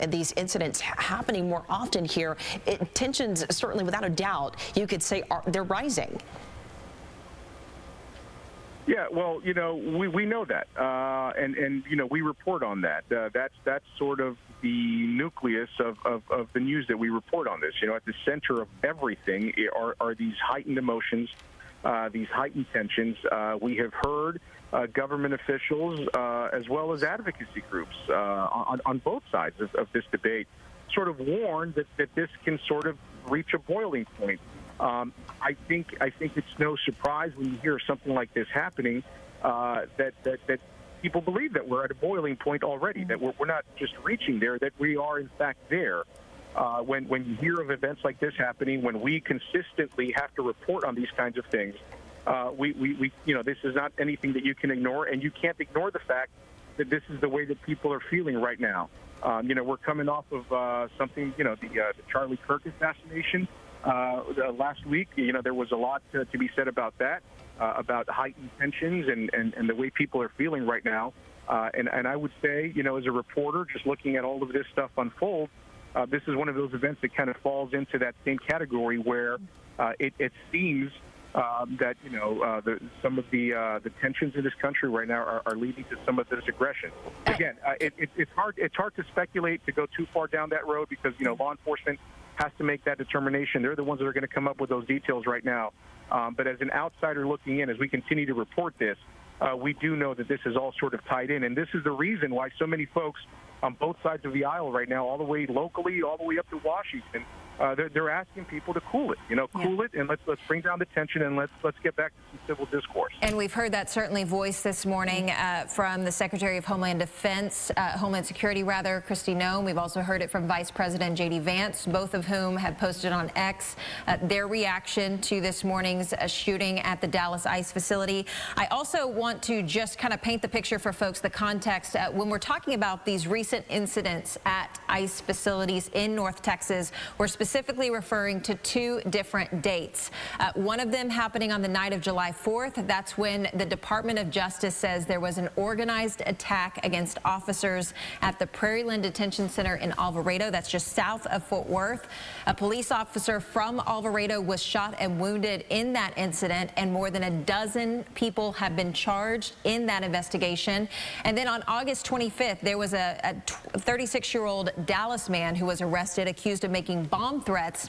these incidents happening more often here? Tensions, certainly, without a doubt, you could say they're rising. Yeah, well, we know that, and we report on that. That's sort of the nucleus of the news that we report on this. At the center of everything are these heightened emotions, these heightened tensions. We have heard government officials as well as advocacy groups on both sides of this debate sort of warn that this can sort of reach a boiling point. I think it's no surprise when you hear something like this happening that people believe that we're at a boiling point already, that we're not just reaching there, that we are in fact there. When you hear of events like this happening, when we consistently have to report on these kinds of things, this is not anything that you can ignore, and you can't ignore the fact that this is the way that people are feeling right now. We're coming off of something, the Charlie Kirk assassination last week. There was a lot to be said about that, about heightened tensions and the way people are feeling right now. And I would say, as a reporter, just looking at all of this stuff unfold, this is one of those events that kind of falls into that same category where it seems that some of the tensions in this country right now are leading to some of this aggression. Again, it's hard to speculate, to go too far down that road, because law enforcement has to make that determination. They're the ones that are going to come up with those details right now. But as an outsider looking in, as we continue to report this, we do know that this is all sort of tied in, and this is the reason why so many folks on both sides of the aisle right now, all the way locally, all the way up to Washington, they're asking people to cool it, cool it, and let's bring down the tension, and let's get back to some civil discourse. And we've heard that certainly voiced this morning from the Secretary of Homeland Security, Kristi Noem. We've also heard it from Vice President J.D. Vance, both of whom have posted on X their reaction to this morning's shooting at the Dallas ICE facility. I also want to just kind of paint the picture for folks, the context. When we're talking about these recent incidents at ICE facilities in North Texas, we're specifically referring to two different dates. One of them happening on the night of July 4th. That's when the Department of Justice says there was an organized attack against officers at the Prairieland Detention Center in Alvarado. That's just south of Fort Worth. A police officer from Alvarado was shot and wounded in that incident, and more than a dozen people have been charged in that investigation. And then on August 25th, there was a 36-year-old Dallas man who was arrested, accused of making bomb threats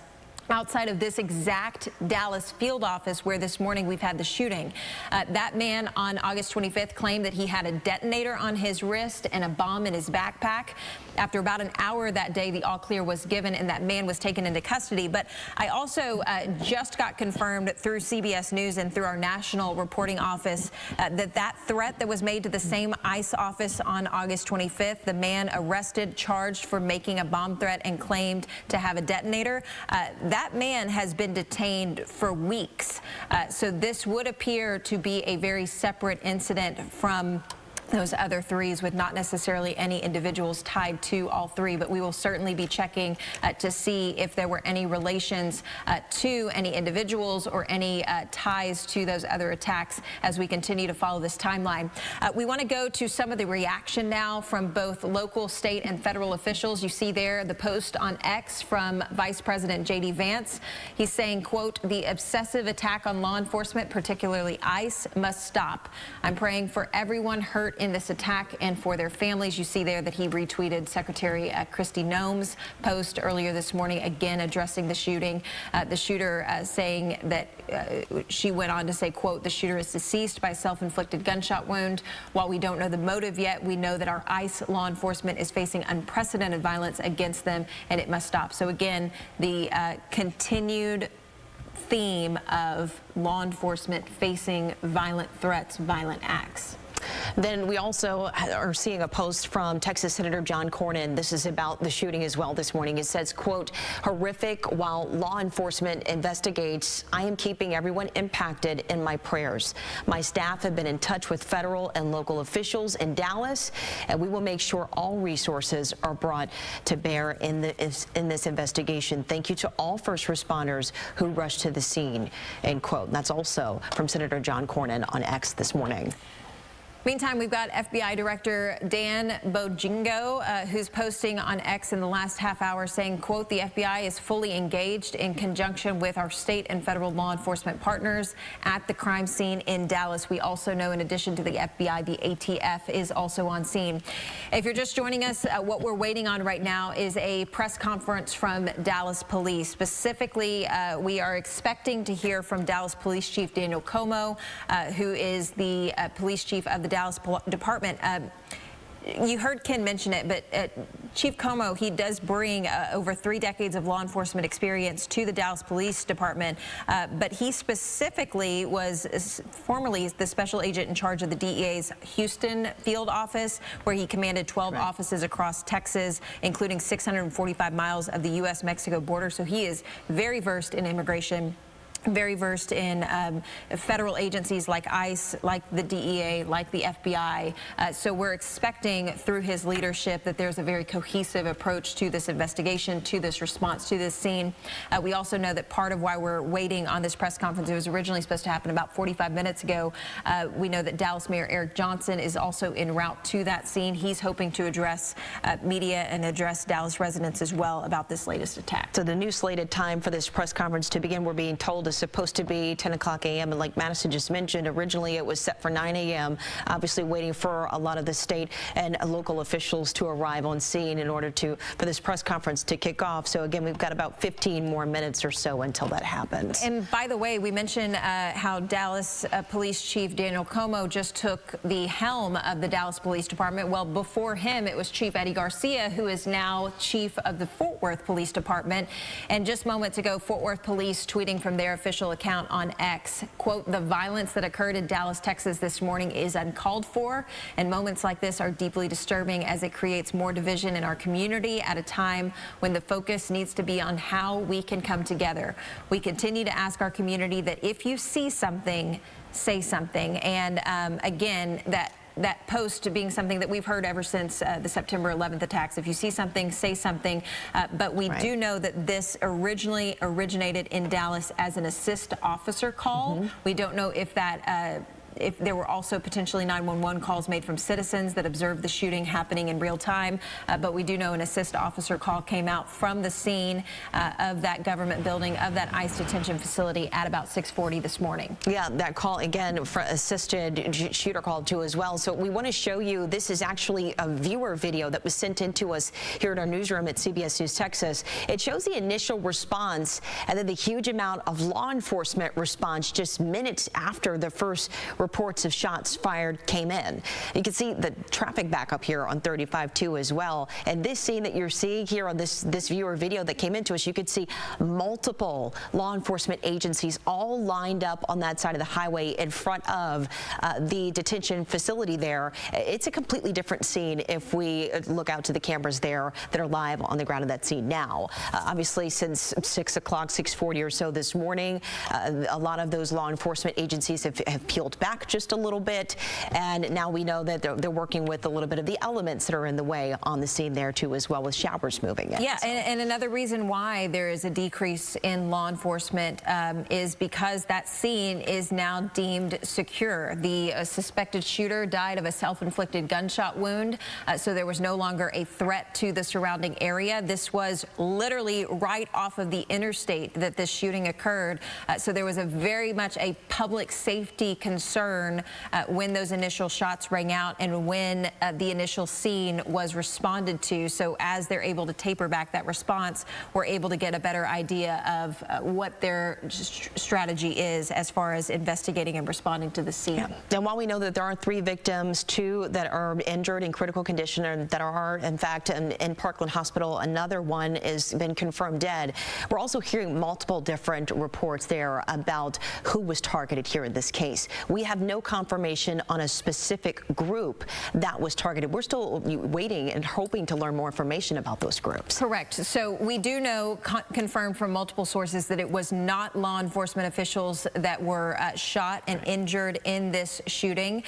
outside of this exact Dallas field office where this morning we've had the shooting. That man on August 25th claimed that he had a detonator on his wrist and a bomb in his backpack. After about an hour that day, the all clear was given and that man was taken into custody. But I also just got confirmed through CBS News and through our national reporting office that threat that was made to the same ICE office on August 25th, the man arrested, charged for making a bomb threat and claimed to have a detonator, that man has been detained for weeks. So this would appear to be a very separate incident from those other threes with not necessarily any individuals tied to all three, but we will certainly be checking to see if there were any relations to any individuals or any ties to those other attacks as we continue to follow this timeline. We want to go to some of the reaction now from both local, state, and federal officials. You see there the post on X from Vice President J.D. Vance. He's saying, quote, "The obsessive attack on law enforcement, particularly ICE, must stop. I'm praying for everyone hurt in this attack and for their families." You see there that he retweeted Secretary Kristi Noem's post earlier this morning, again addressing the shooting. The shooter saying that she went on to say, quote, "The shooter is deceased by a self-inflicted gunshot wound. While we don't know the motive yet, we know that our ICE law enforcement is facing unprecedented violence against them, and it must stop." So again, the continued theme of law enforcement facing violent threats, violent acts. Then we also are seeing a post from Texas Senator John Cornyn. This is about the shooting as well this morning. It says, quote, "Horrific while law enforcement investigates. I am keeping everyone impacted in my prayers. My staff have been in touch with federal and local officials in Dallas, and we will make sure all resources are brought to bear in this investigation. Thank you to all first responders who rushed to the scene," end quote. That's also from Senator John Cornyn on X this morning. Meantime, we've got FBI Director Dan Bojingo, who's posting on X in the last half hour saying, quote, "The FBI is fully engaged in conjunction with our state and federal law enforcement partners at the crime scene in Dallas." We also know, in addition to the FBI, the ATF is also on scene. If you're just joining us, what we're waiting on right now is a press conference from Dallas Police. Specifically, we are expecting to hear from Dallas Police Chief Daniel Como, who is the police chief of the Dallas Department. You heard Ken mention it, but Chief Como, he does bring over 3 decades of law enforcement experience to the Dallas Police Department, but he specifically was formerly the special agent in charge of the DEA's Houston field office, where he commanded 12 offices across Texas, including 645 miles of the U.S.-Mexico border. So he is very versed in immigration, very versed in federal agencies like ICE, like the DEA, like the FBI. So we're expecting through his leadership that there's a very cohesive approach to this investigation, to this response, to this scene. We also know that part of why we're waiting on this press conference, it was originally supposed to happen about 45 minutes ago. We know that Dallas Mayor Eric Johnson is also en route to that scene. He's hoping to address media and address Dallas residents as well about this latest attack. So the new slated time for this press conference to begin, we're being told, is supposed to be 10 o'clock a.m. And like Madison just mentioned, originally it was set for 9 a.m. Obviously waiting for a lot of the state and local officials to arrive on scene in order for this press conference to kick off. So again, we've got about 15 more minutes or so until that happens. And by the way, we mentioned how Dallas Police Chief Daniel Como just took the helm of the Dallas Police Department. Well, before him, it was Chief Eddie Garcia, who is now chief of the Fort Worth Police Department. And just moments ago, Fort Worth Police tweeting from their official account on X, quote, "The violence that occurred in Dallas, Texas this morning is uncalled for, and moments like this are deeply disturbing as it creates more division in our community at a time when the focus needs to be on how we can come together. We continue to ask our community that if you see something, say something." And again, that post being something that we've heard ever since the September 11th attacks. If you see something, say something. But we do know that this originally originated in Dallas as an assist officer call. We don't know if that if there were also potentially 911 calls made from citizens that observed the shooting happening in real time. But we do know an assist officer call came out from the scene of that government building, of that ICE detention facility at about 6:40 this morning. Yeah, that call again for assisted shooter call too as well. So we want to show you, this is actually a viewer video that was sent in to us here at our newsroom at CBS News Texas. It shows the initial response and then the huge amount of law enforcement response just minutes after the first reports of shots fired came in. You can see the traffic backup here on 35 too as well. And this scene that you're seeing here on this viewer video that came into us, you could see multiple law enforcement agencies all lined up on that side of the highway in front of the detention facility there. It's a completely different scene if we look out to the cameras there that are live on the ground of that scene now. Obviously, since 6 o'clock, 6:40 or so this morning, a lot of those law enforcement agencies have peeled back. back just a little bit, and now we know that they're working with a little bit of the elements that are in the way on the scene there too as well, with showers moving in. Yeah, and another reason why there is a decrease in law enforcement is because that scene is now deemed secure. The suspected shooter died of a self-inflicted gunshot wound, so there was no longer a threat to the surrounding area. This was literally right off of the interstate that this shooting occurred, so there was a very much a public safety concern when those initial shots rang out and when the initial scene was responded to. So as they're able to taper back that response, we're able to get a better idea of what their strategy is as far as investigating and responding to the scene. Yeah. And while we know that there are 3 victims, 2 that are injured in critical condition and that are in fact in Parkland Hospital, another one has been confirmed dead. We're also hearing multiple different reports there about who was targeted here in this case. We have no confirmation on a specific group that was targeted. We're still waiting and hoping to learn more information about those groups. Correct. So we do know, confirmed from multiple sources, that it was not law enforcement officials that were shot and injured in this shooting,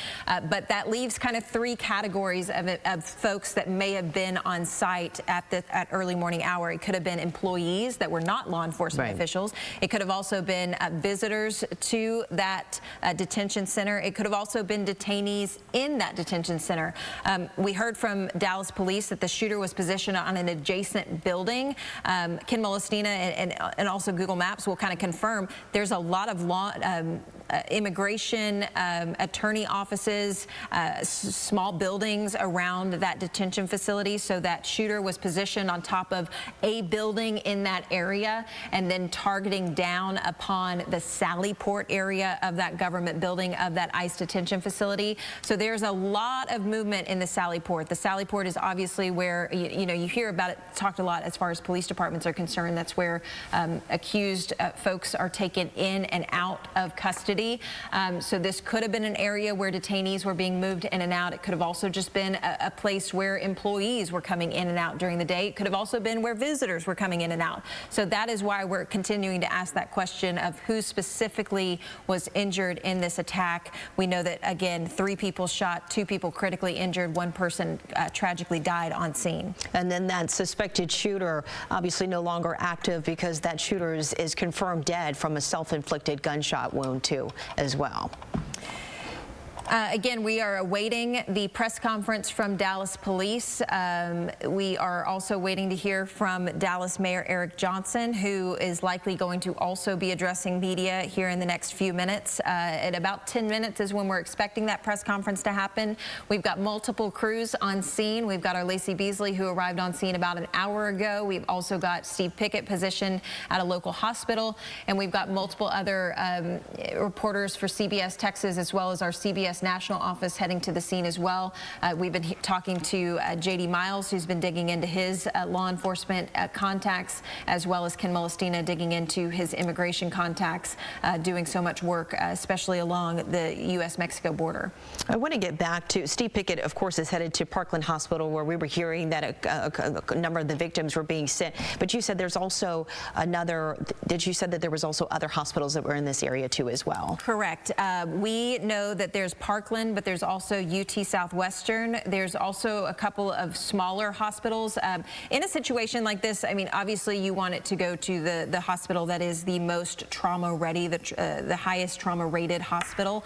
but that leaves kind of 3 categories of folks that may have been on site at early morning hour. It could have been employees that were not law enforcement officials. It could have also been visitors to that detention center. It could have also been detainees in that detention center. We heard from Dallas police that the shooter was positioned on an adjacent building. Ken Molestina and also Google Maps will kind of confirm there's a lot of immigration, attorney offices, small buildings around that detention facility. So that shooter was positioned on top of a building in that area and then targeting down upon the Sallyport area of that government building of that ICE detention facility. So there's a lot of movement in the Sallyport. The Sallyport is obviously where, you know, you hear about it talked a lot as far as police departments are concerned. That's where accused folks are taken in and out of custody. So this could have been an area where detainees were being moved in and out. It could have also just been a place where employees were coming in and out during the day. It could have also been where visitors were coming in and out. So that is why we're continuing to ask that question of who specifically was injured in this attack. We know that, again, 3 people shot, 2 people critically injured, 1 person tragically died on scene. And then that suspected shooter, obviously no longer active because that shooter is confirmed dead from a self-inflicted gunshot wound too as well. Again, we are awaiting the press conference from Dallas Police. We are also waiting to hear from Dallas Mayor Eric Johnson, who is likely going to also be addressing media here in the next few minutes. At about 10 minutes is when we're expecting that press conference to happen. We've got multiple crews on scene. We've got our Lacey Beasley, who arrived on scene about an hour ago. We've also got Steve Pickett positioned at a local hospital, and we've got multiple other reporters for CBS Texas, as well as our CBS National Office heading to the scene as well. We've been talking to J.D. Miles, who's been digging into his law enforcement contacts, as well as Ken Molestina digging into his immigration contacts, doing so much work, especially along the U.S.-Mexico border. I want to get back to Steve Pickett, of course, is headed to Parkland Hospital, where we were hearing that a number of the victims were being sent. But you said there's also you said that there was also other hospitals that were in this area too as well? Correct. We know that there's Parkland, but there's also UT Southwestern. There's also a couple of smaller hospitals. In a situation like this, I mean, obviously you want it to go to the hospital that is the most trauma ready, the highest trauma rated hospital.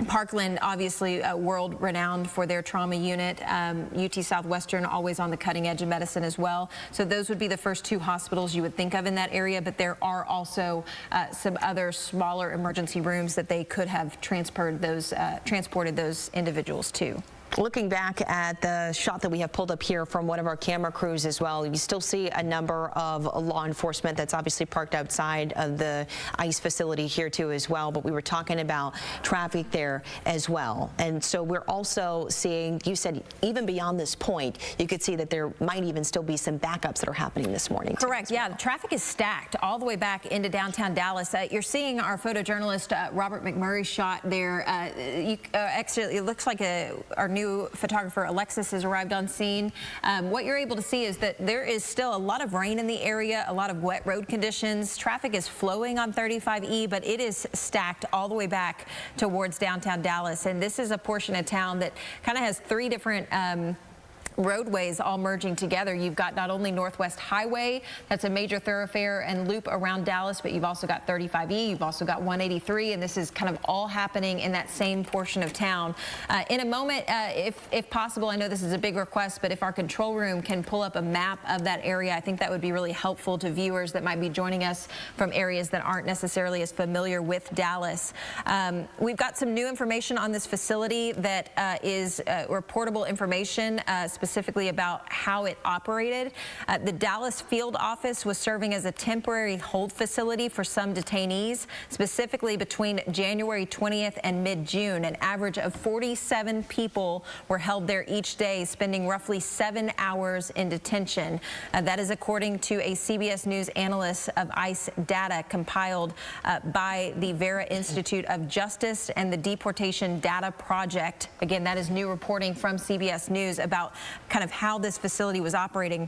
Parkland, obviously world renowned for their trauma unit. UT Southwestern, always on the cutting edge of medicine as well. So those would be the first 2 hospitals you would think of in that area, but there are also some other smaller emergency rooms that they could have transported those individuals to. Looking back at the shot that we have pulled up here from one of our camera crews as well, you still see a number of law enforcement that's obviously parked outside of the ICE facility here too as well, but we were talking about traffic there as well. And so we're also seeing, you said even beyond this point, you could see that there might even still be some backups that are happening this morning. Correct, yeah, the traffic is stacked all the way back into downtown Dallas. You're seeing our photojournalist Robert McMurray shot there. Actually, it looks like our new new photographer Alexis has arrived on scene. What you're able to see is that there is still a lot of rain in the area, a lot of wet road conditions. Traffic is flowing on 35E, but it is stacked all the way back towards downtown Dallas. And this is a portion of town that kind of has three different roadways all merging together. You've got not only Northwest Highway, that's a major thoroughfare and loop around Dallas, but you've also got 35E, you've also got 183, and this is kind of all happening in that same portion of town. In a moment, if possible, I know this is a big request, but if our control room can pull up a map of that area, I think that would be really helpful to viewers that might be joining us from areas that aren't necessarily as familiar with Dallas. We've got some new information on this facility that is reportable information, specifically about how it operated. The Dallas field office was serving as a temporary hold facility for some detainees, specifically between January 20th and mid-June. An average of 47 people were held there each day, spending roughly 7 hours in detention. That is according to a CBS News analyst of ICE data compiled by the Vera Institute of Justice and the Deportation Data Project. Again, that is new reporting from CBS News about kind of how this facility was operating.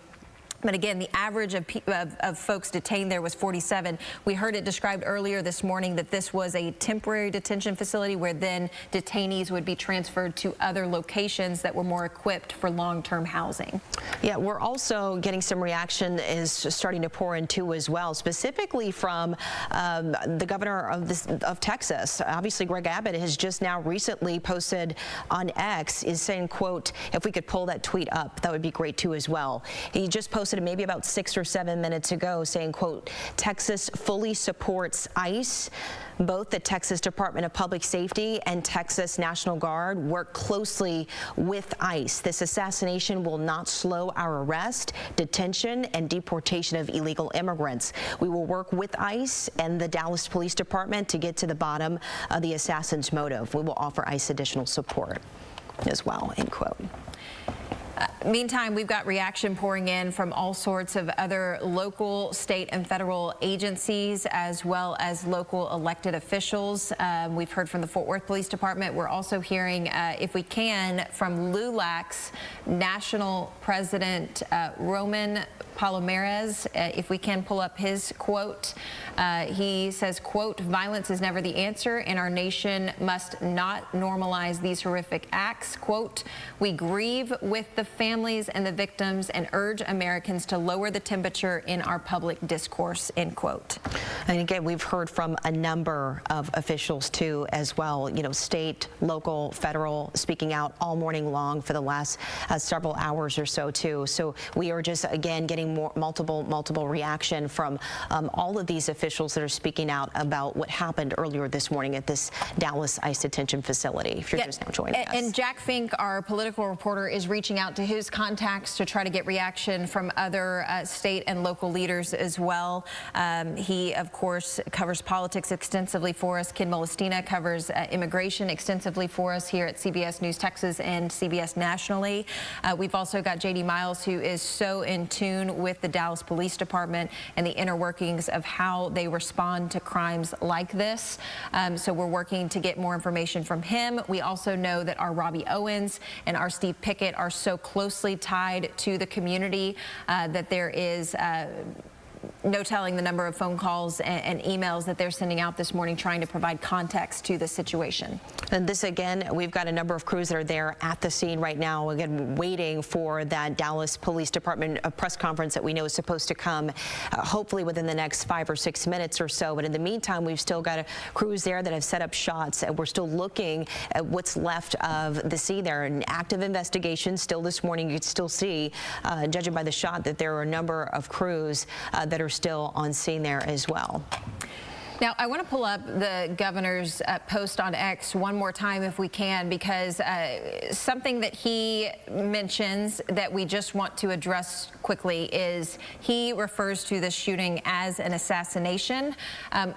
But again, the average of folks detained there was 47. We heard it described earlier this morning that this was a temporary detention facility where then detainees would be transferred to other locations that were more equipped for long-term housing. Yeah, we're also getting some reaction is starting to pour in too as well, specifically from the governor of Texas. Obviously, Greg Abbott has just now recently posted on X, is saying, quote, if we could pull that tweet up, that would be great too as well. He just posted maybe about 6 or 7 minutes ago saying, quote, Texas fully supports ICE. Both the Texas Department of Public Safety and Texas National Guard work closely with ICE. This assassination will not slow our arrest, detention, and deportation of illegal immigrants. We will work with ICE and the Dallas Police Department to get to the bottom of the assassin's motive. We will offer ICE additional support as well, end quote. Meantime, we've got reaction pouring in from all sorts of other local, state, and federal agencies, as well as local elected officials. We've heard from the Fort Worth Police Department. We're also hearing, if we can, from LULAC's National President Roman Palomares. If we can pull up his quote, he says, quote, violence is never the answer, and our nation must not normalize these horrific acts. Quote, we grieve with the families and the victims and urge Americans to lower the temperature in our public discourse, end quote. And again, we've heard from a number of officials too as well, you know, state, local, federal, speaking out all morning long for the last several hours or so too. So we are just, again, getting more multiple reaction from all of these officials that are speaking out about what happened earlier this morning at this Dallas ICE detention facility, if you're just now joining us. And Jack Fink, our political reporter, is reaching out to his contacts to try to get reaction from other state and local leaders as well. He, of course, covers politics extensively for us. Ken Molestina covers immigration extensively for us here at CBS News Texas and CBS nationally. We've also got J.D. Miles, who is so in tune with the Dallas Police Department and the inner workings of how they respond to crimes like this. So we're working to get more information from him. We also know that our Robbie Owens and our Steve Pickett are so closely tied to the community that there is no telling the number of phone calls and emails that they're sending out this morning trying to provide context to the situation. And this, again, we've got a number of crews that are there at the scene right now, again, waiting for that Dallas Police Department press conference that we know is supposed to come hopefully within the next 5 or 6 minutes or so. But in the meantime, we've still got crews there that have set up shots, and we're still looking at what's left of the scene there. An active investigation still this morning. You could still see, judging by the shot, that there are a number of crews that are still on scene there as well. Now, I want to pull up the governor's post on X one more time if we can, because something that he mentions that we just want to address quickly is he refers to this shooting as an assassination.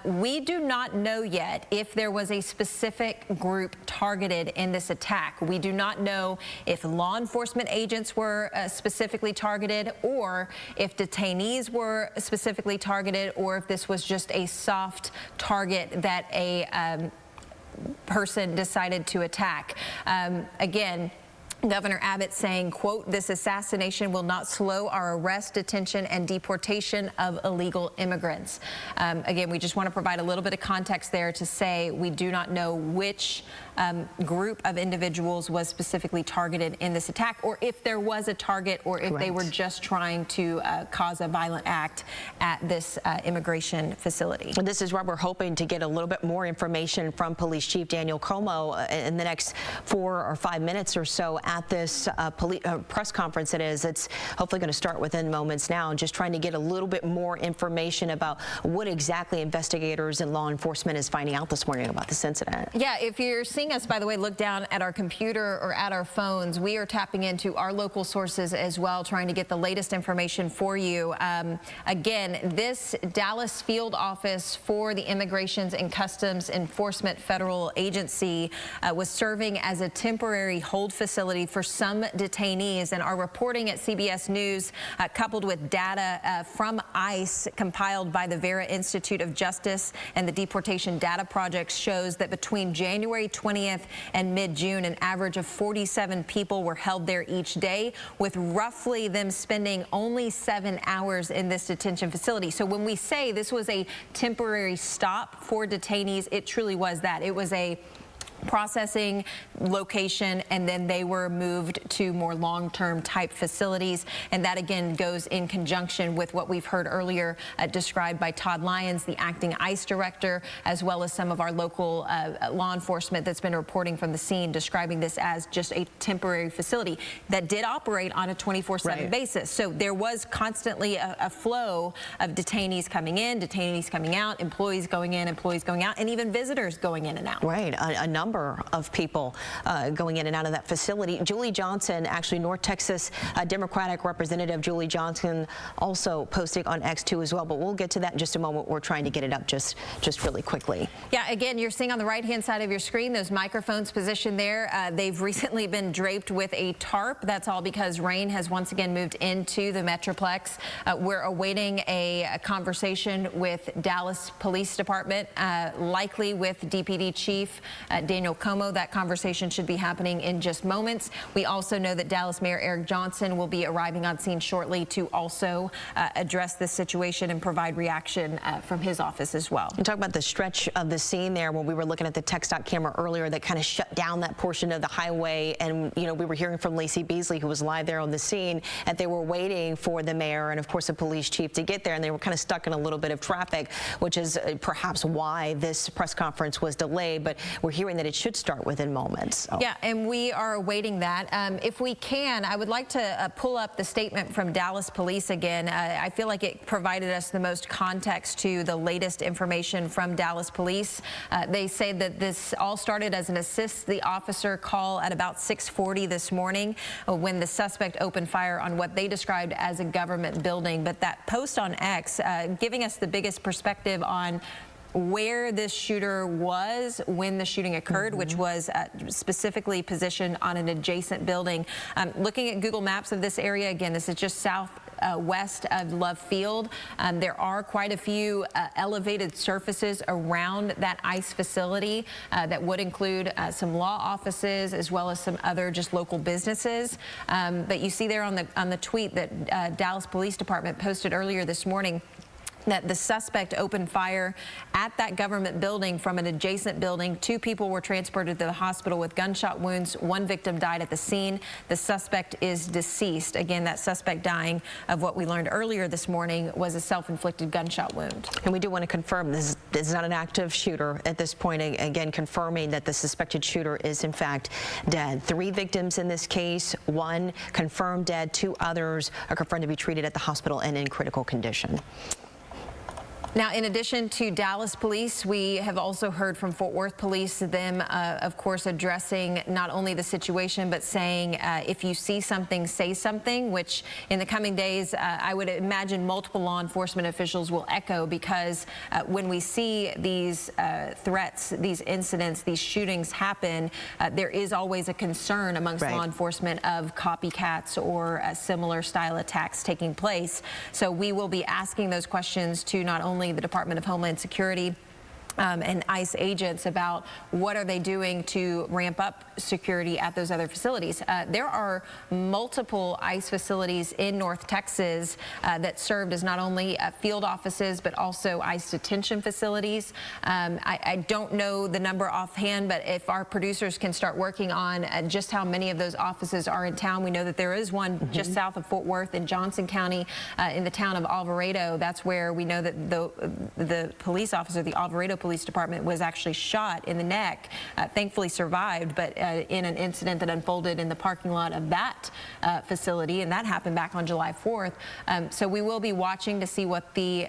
We do not know yet if there was a specific group targeted in this attack. We do not know if law enforcement agents were specifically targeted, or if detainees were specifically targeted, or if this was just a soft target that a person decided to attack. Again, Governor Abbott saying, quote, "This assassination will not slow our arrest, detention, and deportation of illegal immigrants." Again, we just want to provide a little bit of context there to say we do not know which group of individuals was specifically targeted in this attack, or if there was a target, or if they were just trying to cause a violent act at this immigration facility. This is where we're hoping to get a little bit more information from Police Chief Daniel Como in the next 4 or 5 minutes or so at this press conference. It's hopefully going to start within moments now, just trying to get a little bit more information about what exactly investigators and law enforcement is finding out this morning about this incident. Yeah, if you're seeing us, by the way, look down at our computer or at our phones. We are tapping into our local sources as well, trying to get the latest information for you. Again, this Dallas field office for the Immigrations and Customs Enforcement Federal Agency was serving as a temporary hold facility for some detainees, and our reporting at CBS News, coupled with data from ICE compiled by the Vera Institute of Justice and the Deportation Data Project, shows that between January 20th and mid-June, an average of 47 people were held there each day, with roughly them spending only 7 hours in this detention facility. So when we say this was a temporary stop for detainees, it truly was that. It was a processing location, and then they were moved to more long-term type facilities. And that again goes in conjunction with what we've heard earlier described by Todd Lyons, the acting ICE director, as well as some of our local law enforcement that's been reporting from the scene, describing this as just a temporary facility that did operate on a 24/7 basis. So there was constantly a flow of detainees coming in, detainees coming out, employees going in, employees going out, and even visitors going in and out. Right, a number of people going in and out of that facility. Julie Johnson, actually North Texas Democratic Representative Julie Johnson, also posting on X2 as well, but we'll get to that in just a moment. We're trying to get it up just really quickly. Yeah, again, you're seeing on the right-hand side of your screen those microphones positioned there. They've recently been draped with a tarp. That's all because rain has once again moved into the Metroplex. We're awaiting a conversation with Dallas Police Department, likely with DPD Chief Daniel Como. That conversation should be happening in just moments. We also know that Dallas Mayor Eric Johnson will be arriving on scene shortly to also address this situation and provide reaction from his office as well. And talk about the stretch of the scene there when we were looking at the TxDOT camera earlier that kind of shut down that portion of the highway. And, you know, we were hearing from Lacey Beasley, who was live there on the scene, that they were waiting for the mayor and, of course, the police chief to get there, and they were kind of stuck in a little bit of traffic, which is perhaps why this press conference was delayed. But we're hearing that it should start within moments. So. Yeah, and we are awaiting that. If we can, I would like to pull up the statement from Dallas Police again. I feel like it provided us the most context to the latest information from Dallas Police. They say that this all started as an assist the officer call at about 6:40 this morning when the suspect opened fire on what they described as a government building. But that post on X giving us the biggest perspective on where this shooter was when the shooting occurred, which was specifically positioned on an adjacent building. Looking at Google Maps of this area, again, this is just southwest of Love Field. There are quite a few elevated surfaces around that ICE facility that would include some law offices as well as some other just local businesses. But you see there on the tweet that Dallas Police Department posted earlier this morning, that the suspect opened fire at that government building from an adjacent building. 2 people were transported to the hospital with gunshot wounds. 1 victim died at the scene. The suspect is deceased. Again, that suspect dying of what we learned earlier this morning was a self-inflicted gunshot wound. And we do want to confirm this is not an active shooter at this point. Again, confirming that the suspected shooter is in fact dead. 3 victims in this case, 1 confirmed dead, 2 others are confirmed to be treated at the hospital and in critical condition. Now, in addition to Dallas Police, we have also heard from Fort Worth Police, them, of course, addressing not only the situation, but saying if you see something, say something, which in the coming days, I would imagine multiple law enforcement officials will echo, because when we see these threats, these incidents, these shootings happen, there is always a concern amongst law enforcement of copycats or similar style attacks taking place. So we will be asking those questions to not only the Department of Homeland Security, and ICE agents about what are they doing to ramp up security at those other facilities. There are multiple ICE facilities in North Texas that served as not only field offices but also ICE detention facilities. I don't know the number offhand, but if our producers can start working on just how many of those offices are in town. We know that there is one just south of Fort Worth in Johnson County in the town of Alvarado. That's where we know that the police officer, the Alvarado Police Department, was actually shot in the neck, thankfully survived, but in an incident that unfolded in the parking lot of that facility, and that happened back on July 4th. So we will be watching to see what the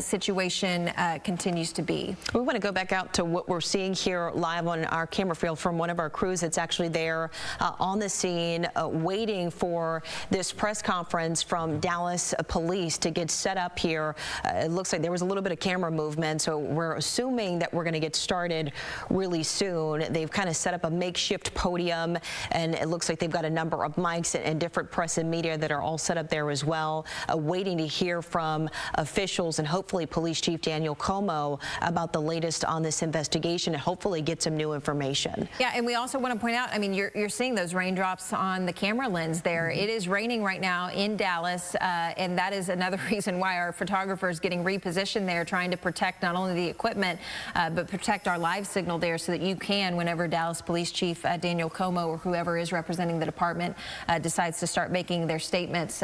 situation continues to be. We want to go back out to what we're seeing here live on our camera field from one of our crews that's actually there on the scene waiting for this press conference from Dallas Police to get set up here. It looks like there was a little bit of camera movement, so we're assuming that we're going to get started really soon. They've kind of set up a makeshift podium, and it looks like they've got a number of mics and different press and media that are all set up there as well, waiting to hear from officials and hopefully Police Chief Daniel Como about the latest on this investigation and hopefully get some new information. Yeah, and we also want to point out, I mean, you're seeing those raindrops on the camera lens there. It is raining right now in Dallas, and that is another reason why our photographer is getting repositioned there, trying to protect not only the equipment, but protect our live signal there so that you can, whenever Dallas Police Chief Daniel Como or whoever is representing the department decides to start making their statements,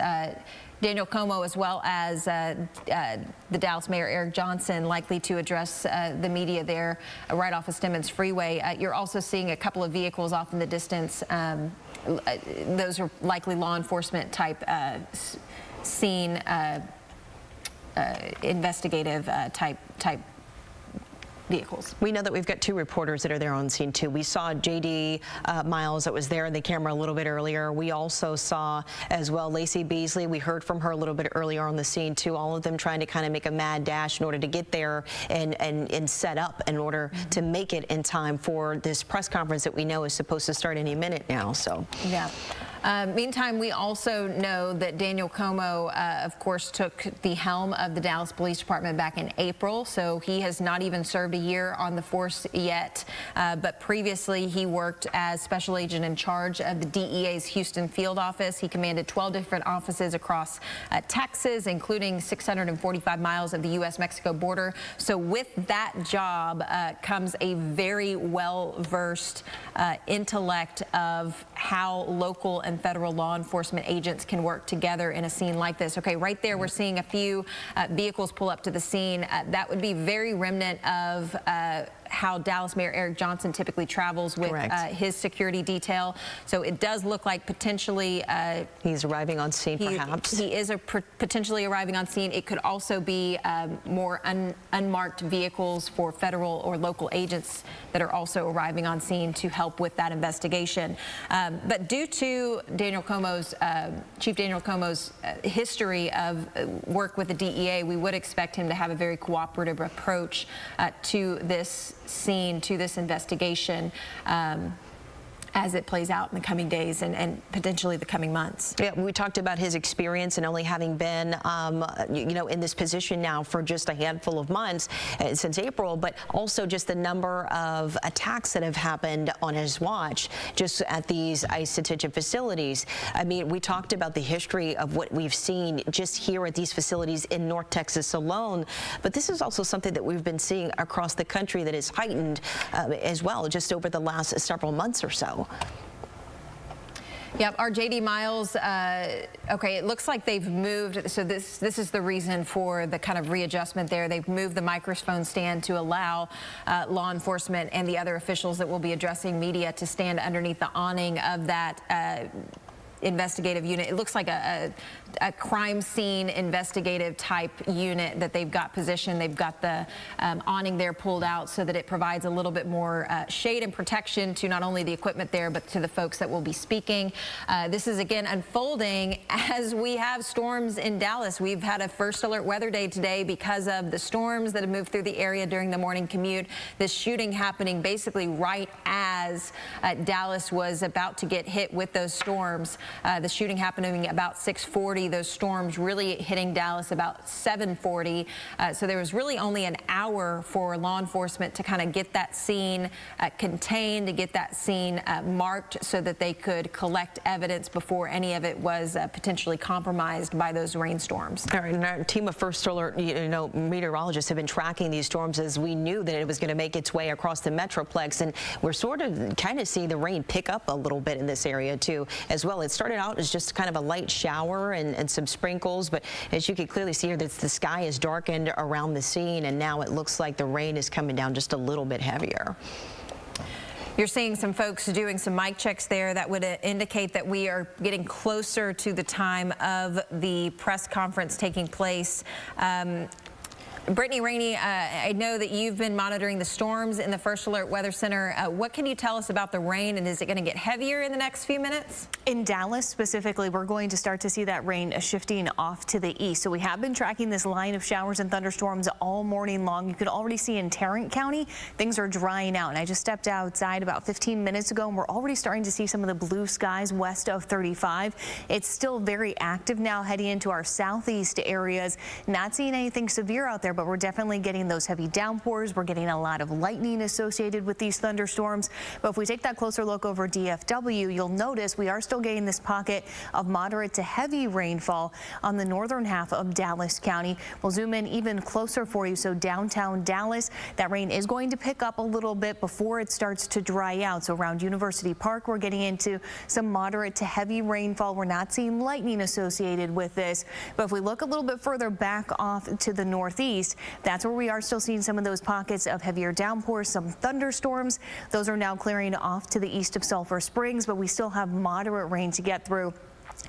Daniel Como, as well as the Dallas Mayor Eric Johnson, likely to address the media there right off of Stemmons Freeway. You're also seeing a couple of vehicles off in the distance. Those are likely law enforcement type scene, investigative type vehicles. We know that we've got two reporters that are there on scene too. We saw JD Miles that was there in the camera a little bit earlier. We also saw as well Lacey Beasley. We heard from her a little bit earlier on the scene too. All of them trying to kind of make a mad dash in order to get there and set up in order to make it in time for this press conference that we know is supposed to start any minute now. So yeah. Meantime, we also know that Daniel Como, of course, took the helm of the Dallas Police Department back in April, so he has not even served a year on the force yet. But previously, he worked as special agent in charge of the DEA's Houston field office. He commanded 12 different offices across Texas, including 645 miles of the U.S.-Mexico border. So with that job comes a very well-versed intellect of how local and federal law enforcement agents can work together in a scene like this. Okay, right there we're seeing a few vehicles pull up to the scene. That would be very remnant of how Dallas Mayor Eric Johnson typically travels with his security detail. So it does look like potentially he's arriving on scene, perhaps. He is potentially arriving on scene. It could also be more unmarked vehicles for federal or local agents that are also arriving on scene to help with that investigation. But due to Daniel Como's, Chief Daniel Como's history of work with the DEA, we would expect him to have a very cooperative approach to this scene, to this investigation, as it plays out in the coming days and potentially the coming months. Yeah, we talked about his experience and only having been, in this position now for just a handful of months since April, but also just the number of attacks that have happened on his watch just at these ICE detention facilities. I mean, we talked about the history of what we've seen just here at these facilities in North Texas alone, but this is also something that we've been seeing across the country that is heightened as well just over the last several months or so. Yep, our JD Miles, okay, it looks like they've moved, so this is the reason for the kind of readjustment there. They've moved the microphone stand to allow law enforcement and the other officials that will be addressing media to stand underneath the awning of that investigative unit. It looks like a crime scene investigative type unit that they've got positioned. They've got the awning there pulled out so that it provides a little bit more shade and protection to not only the equipment there, but to the folks that will be speaking. This is again unfolding as we have storms in Dallas. We've had a first alert weather day today because of the storms that have moved through the area during the morning commute. This shooting happening basically right as Dallas was about to get hit with those storms. The shooting happening about 6:40. Those storms really hitting Dallas about 7:40. So there was really only an hour for law enforcement to kind of get that scene contained, to get that scene marked so that they could collect evidence before any of it was potentially compromised by those rainstorms. All right, and our team of First Alert, meteorologists have been tracking these storms as we knew that it was going to make its way across the Metroplex, and we're sort of kind of seeing the rain pick up a little bit in this area too as well. It started out as just kind of a light shower and some sprinkles, but as you can clearly see here, the sky is darkened around the scene, and now it looks like the rain is coming down just a little bit heavier. You're seeing some folks doing some mic checks there that would indicate that we are getting closer to the time of the press conference taking place. Brittany Rainey, I know that you've been monitoring the storms in the First Alert Weather Center. What can you tell us about the rain, and is it going to get heavier in the next few minutes? In Dallas specifically, we're going to start to see that rain shifting off to the east. So we have been tracking this line of showers and thunderstorms all morning long. You could already see in Tarrant County, things are drying out. And I just stepped outside about 15 minutes ago, and we're already starting to see some of the blue skies west of 35. It's still very active now heading into our southeast areas. Not seeing anything severe out there, but we're definitely getting those heavy downpours. We're getting a lot of lightning associated with these thunderstorms. But if we take that closer look over DFW, you'll notice we are still getting this pocket of moderate to heavy rainfall on the northern half of Dallas County. We'll zoom in even closer for you. So downtown Dallas, that rain is going to pick up a little bit before it starts to dry out. So around University Park, we're getting into some moderate to heavy rainfall. We're not seeing lightning associated with this. But if we look a little bit further back off to the northeast, that's where we are still seeing some of those pockets of heavier downpours, some thunderstorms. Those are now clearing off to the east of Sulphur Springs, but we still have moderate rain to get through.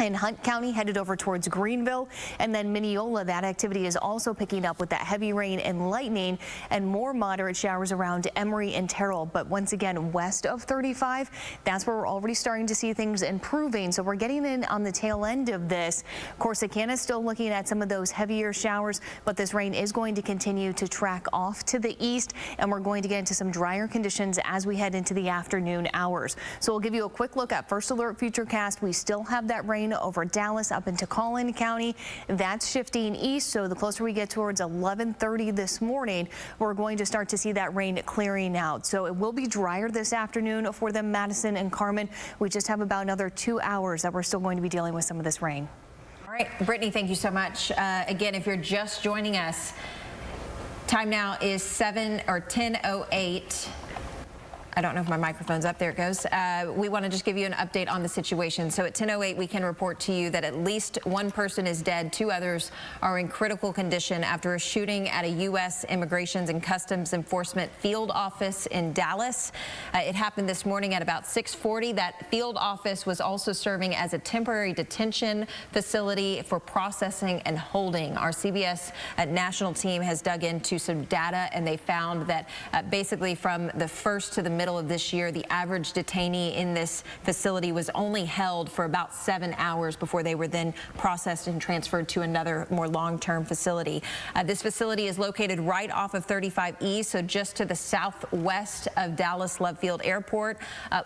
In Hunt County, headed over towards Greenville, and then Mineola, that activity is also picking up with that heavy rain and lightning and more moderate showers around Emory and Terrell. But once again, west of 35, that's where we're already starting to see things improving. So we're getting in on the tail end of this. Corsicana is still looking at some of those heavier showers, but this rain is going to continue to track off to the east, and we're going to get into some drier conditions as we head into the afternoon hours. So we'll give you a quick look at First Alert Futurecast. We still have that rain over Dallas up into Collin County. That's shifting east, so the closer we get towards 11:30 this morning, we're going to start to see that rain clearing out. So it will be drier this afternoon for them, Madison and Carmen. We just have about another 2 hours that we're still going to be dealing with some of this rain. All right, Brittany, thank you so much. Again, if you're just joining us, time now is 10:08. I don't know if my microphone's up. There it goes. We want to just give you an update on the situation. So at 10:08, we can report to you that at least one person is dead. 2 others are in critical condition after a shooting at a U.S. Immigration and Customs Enforcement field office in Dallas. It happened this morning at about 6:40. That field office was also serving as a temporary detention facility for processing and holding. Our CBS national team has dug into some data, and they found that basically from the first to the middle of this year, the average detainee in this facility was only held for about 7 hours before they were then processed and transferred to another more long-term facility. This facility is located right off of 35E, so just to the southwest of Dallas Love Field Airport.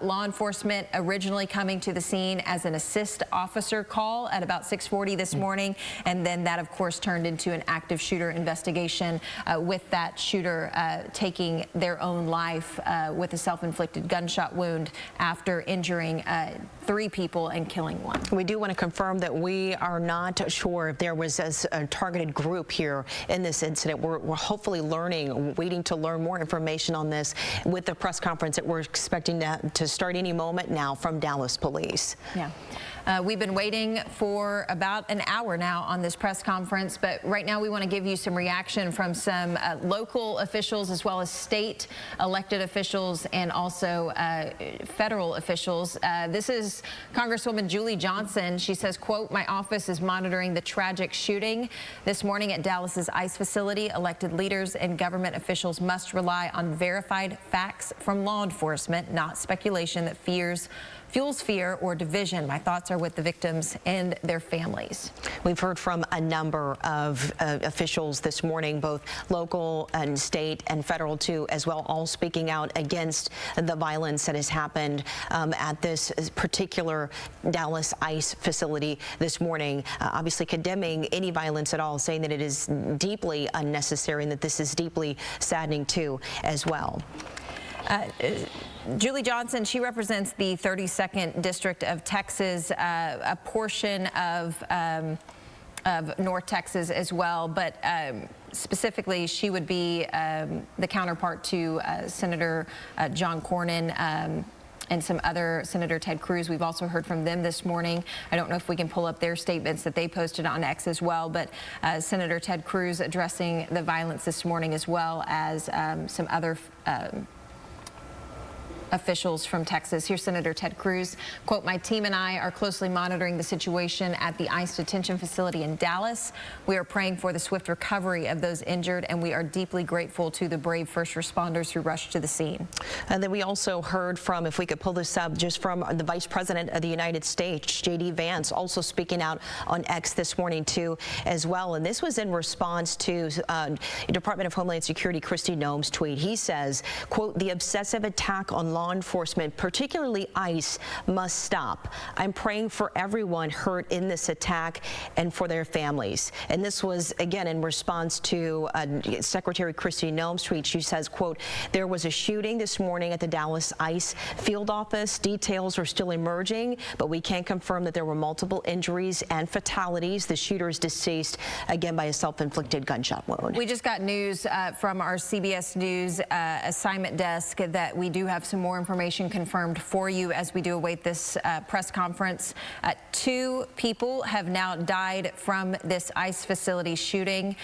Law enforcement originally coming to the scene as an assist officer call at about 6:40 this morning, and then that of course turned into an active shooter investigation with that shooter taking their own life with a self-inflicted gunshot wound after injuring 3 people and killing 1. We do want to confirm that we are not sure if there was a targeted group here in this incident. We're hopefully waiting to learn more information on this with the press conference that we're expecting to start any moment now from Dallas Police. Yeah. We've been waiting for about an hour now on this press conference, but right now we want to give you some reaction from some local officials as well as state elected officials and also federal officials. This is Congresswoman Julie Johnson. She says, quote, "My office is monitoring the tragic shooting this morning at Dallas's ICE facility. Elected leaders and government officials must rely on verified facts from law enforcement, not speculation that fuels fear or division. My thoughts are with the victims and their families. We've heard from a number of officials this morning, both local and state and federal too, as well, all speaking out against the violence that has happened at this particular Dallas ICE facility this morning. Obviously condemning any violence at all, saying that it is deeply unnecessary and that this is deeply saddening too as well. Julie Johnson, she represents the 32nd District of Texas, a portion of North Texas as well, but specifically she would be the counterpart to Senator John Cornyn and some other, Senator Ted Cruz. We've also heard from them this morning. I don't know if we can pull up their statements that they posted on X as well, but Senator Ted Cruz addressing the violence this morning, as well as some other officials from Texas. Here's Senator Ted Cruz. Quote, "My team and I are closely monitoring the situation at the ICE detention facility in Dallas. We are praying for the swift recovery of those injured, and we are deeply grateful to the brave first responders who rushed to the scene." And then we also heard from, if we could pull this up, just from the Vice President of the United States, J.D. Vance, also speaking out on X this morning too as well. And this was in response to Department of Homeland Security Kristi Noem's tweet. He says, quote, "The obsessive attack on law enforcement, particularly ICE, must stop. I'm praying for everyone hurt in this attack and for their families." And this was, again, in response to Secretary Kristi Noem's tweet. She says, quote, "There was a shooting this morning at the Dallas ICE field office. Details are still emerging, but we can confirm that there were multiple injuries and fatalities. The shooter is deceased, again, by a self-inflicted gunshot wound." We just got news from our CBS News assignment desk that we do have some more information confirmed for you as we do await this press conference. 2 people have now died from this ICE facility shooting.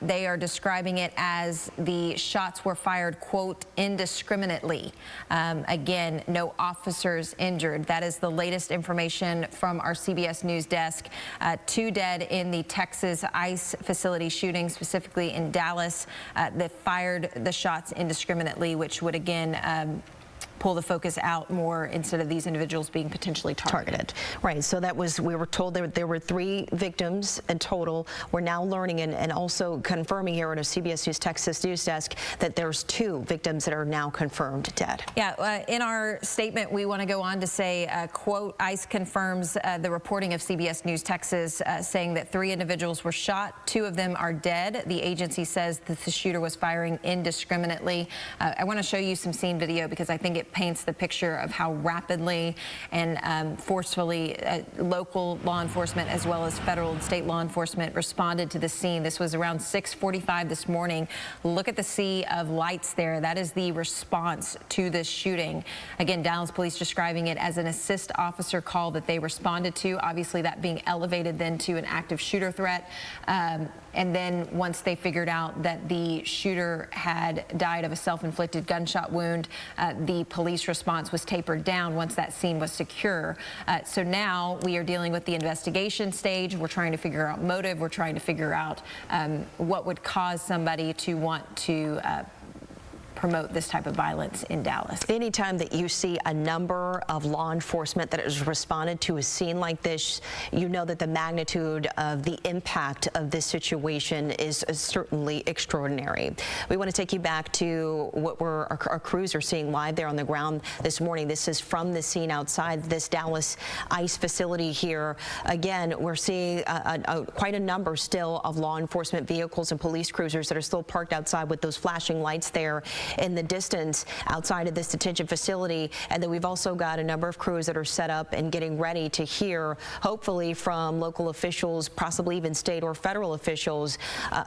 They are describing it as the shots were fired, quote, "indiscriminately." Again, no officers injured. That is the latest information from our CBS News desk. 2 dead in the Texas ICE facility shooting, specifically in Dallas, that fired the shots indiscriminately, which would again pull the focus out more instead of these individuals being potentially targeted. Right. So that was, we were told there were 3 victims in total. We're now learning and also confirming here on a CBS News Texas News desk that there's 2 victims that are now confirmed dead. Yeah. In our statement, we want to go on to say, quote, "ICE confirms the reporting of CBS News Texas saying that 3 individuals were shot. 2 of them are dead. The agency says that the shooter was firing indiscriminately." I want to show you some scene video because I think it paints the picture of how rapidly and forcefully local law enforcement as well as federal and state law enforcement responded to the scene. This was around 6:45 this morning. Look at the sea of lights there. That is the response to this shooting. Again, Dallas police describing it as an assist officer call that they responded to, obviously that being elevated then to an active shooter threat. And then once they figured out that the shooter had died of a self-inflicted gunshot wound, the police response was tapered down once that scene was secure. So now we are dealing with the investigation stage. We're trying to figure out motive. We're trying to figure out what would cause somebody to want to promote this type of violence in Dallas. Anytime that you see a number of law enforcement that has responded to a scene like this, you know that the magnitude of the impact of this situation is certainly extraordinary. We want to take you back to what our crews are seeing live there on the ground this morning. This is from the scene outside this Dallas ICE facility here. Again, we're seeing quite a number still of law enforcement vehicles and police cruisers that are still parked outside with those flashing lights there in the distance outside of this detention facility. And then we've also got a number of crews that are set up and getting ready to hear, hopefully from local officials, possibly even state or federal officials,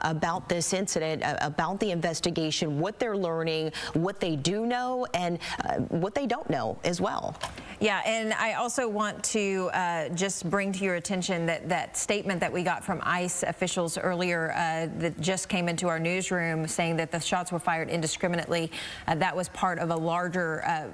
about this incident, about the investigation, what they're learning, what they do know, and what they don't know as well. Yeah, and I also want to just bring to your attention that statement that we got from ICE officials earlier that just came into our newsroom saying that the shots were fired indiscriminately. That was part of a larger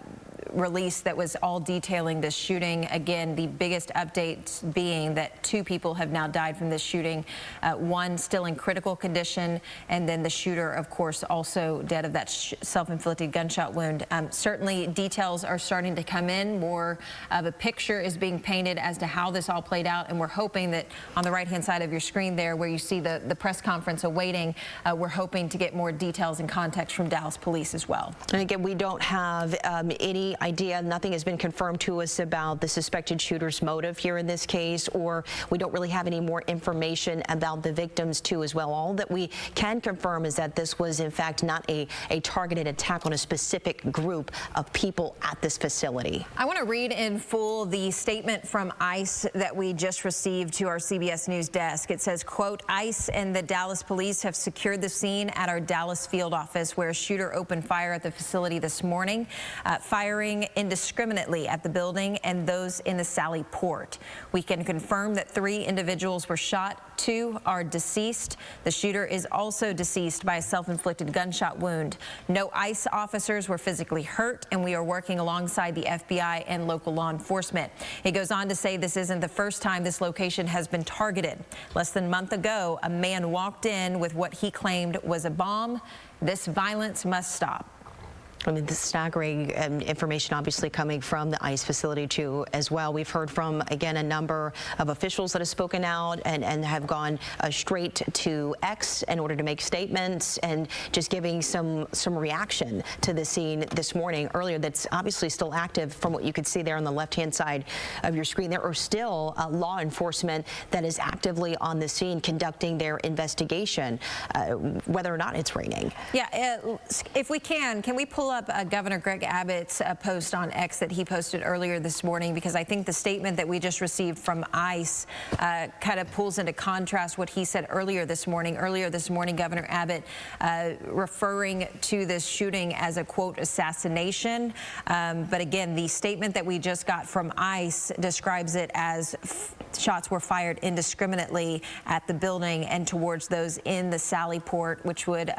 release that was all detailing this shooting. Again, the biggest update being that 2 people have now died from this shooting, 1 still in critical condition, and then the shooter, of course, also dead of that self-inflicted gunshot wound. Certainly, details are starting to come in. More of a picture is being painted as to how this all played out, and we're hoping that on the right-hand side of your screen there, where you see the press conference awaiting, we're hoping to get more details and context from Dallas police as well. And again, we don't have any idea, nothing has been confirmed to us about the suspected shooter's motive here in this case, or we don't really have any more information about the victims too as well. All that we can confirm is that this was in fact not a targeted attack on a specific group of people at this facility. I want to read in full the statement from ICE that we just received to our CBS News desk. It says, quote, ICE and the Dallas police have secured the scene at our Dallas field office where a shooter opened fire at the facility this morning, firing indiscriminately at the building and those in the Sally Port. We can confirm that 3 individuals were shot. 2 are deceased. The shooter is also deceased by a self-inflicted gunshot wound. No ICE officers were physically hurt, and we are working alongside the FBI and local law enforcement. He goes on to say this isn't the first time this location has been targeted. Less than a month ago, a man walked in with what he claimed was a bomb. This violence must stop. I mean, the staggering information obviously coming from the ICE facility too as well. We've heard from, again, a number of officials that have spoken out and have gone straight to X in order to make statements and just giving some reaction to the scene this morning earlier that's obviously still active from what you could see there on the left-hand side of your screen. There are still law enforcement that is actively on the scene conducting their investigation, whether or not it's raining. Yeah, if we can we pull up Governor Greg Abbott's post on X that he posted earlier this morning, because I think the statement that we just received from ICE kind of pulls into contrast what he said earlier this morning. Earlier this morning, Governor Abbott referring to this shooting as a, quote, assassination. But again, the statement that we just got from ICE describes it as shots were fired indiscriminately at the building and towards those in the Sally Port, which would,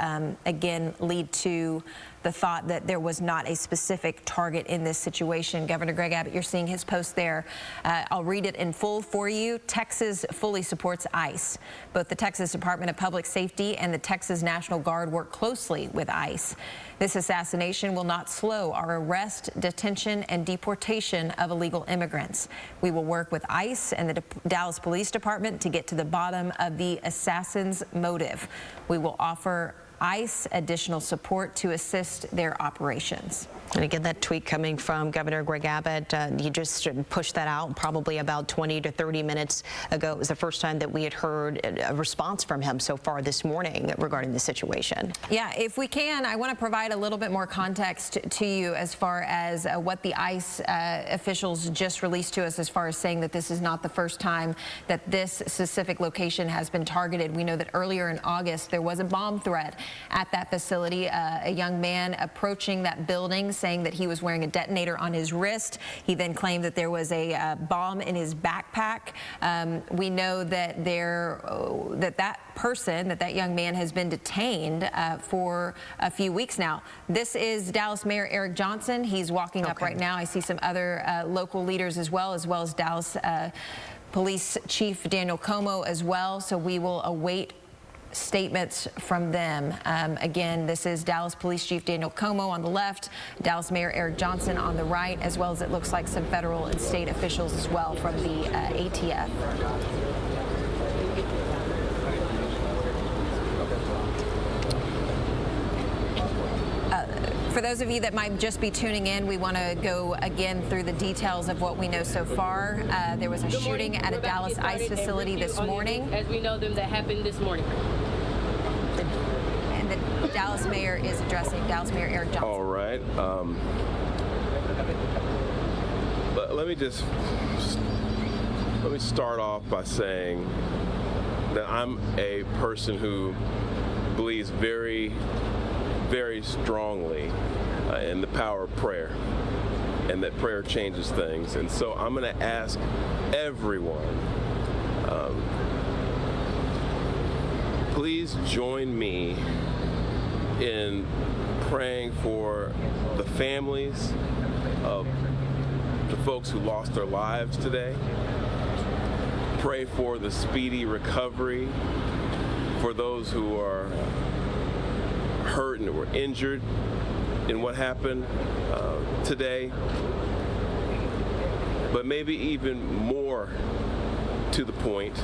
again, lead to the thought that there was not a specific target in this situation. Governor Greg Abbott, you're seeing his post there. I'll read it in full for you. Texas fully supports ICE. Both the Texas Department of Public Safety and the Texas National Guard work closely with ICE. This assassination will not slow our arrest, detention, and deportation of illegal immigrants. We will work with ICE and the Dallas Police Department to get to the bottom of the assassin's motive. We will offer ICE additional support to assist their operations. And again, that tweet coming from Governor Greg Abbott, he just pushed that out probably about 20 to 30 minutes ago. It was the first time that we had heard a response from him so far this morning regarding the situation. Yeah, if we can, I want to provide a little bit more context to you as far as what the ICE officials just released to us, as far as saying that this is not the first time that this specific location has been targeted. We know that earlier in August there was a bomb threat at that facility, a young man approaching that building saying that he was wearing a detonator on his wrist. He then claimed that there was a bomb in his backpack. We know that that young man has been detained for a few weeks now. This is Dallas Mayor Eric Johnson. He's walking up right now. I see some other local leaders as well as Dallas Police Chief Daniel Como as well. So we will await statements from them. Again, this is Dallas Police Chief Daniel Como on the left, Dallas Mayor Eric Johnson on the right, as well as it looks like some federal and state officials as well from the ATF. For those of you that might just be tuning in, we want to go again through the details of what we know so far. There was a shooting at a Dallas ICE facility this morning. As we know them, that happened this morning. And the Dallas mayor is addressing, Dallas Mayor Eric Johnson. All right. Let me start off by saying that I'm a person who believes very strongly in the power of prayer, and that prayer changes things. And so I'm going to ask everyone, please join me in praying for the families of the folks who lost their lives today. Pray for the speedy recovery for those who are hurt and were injured in what happened today. But maybe even more to the point,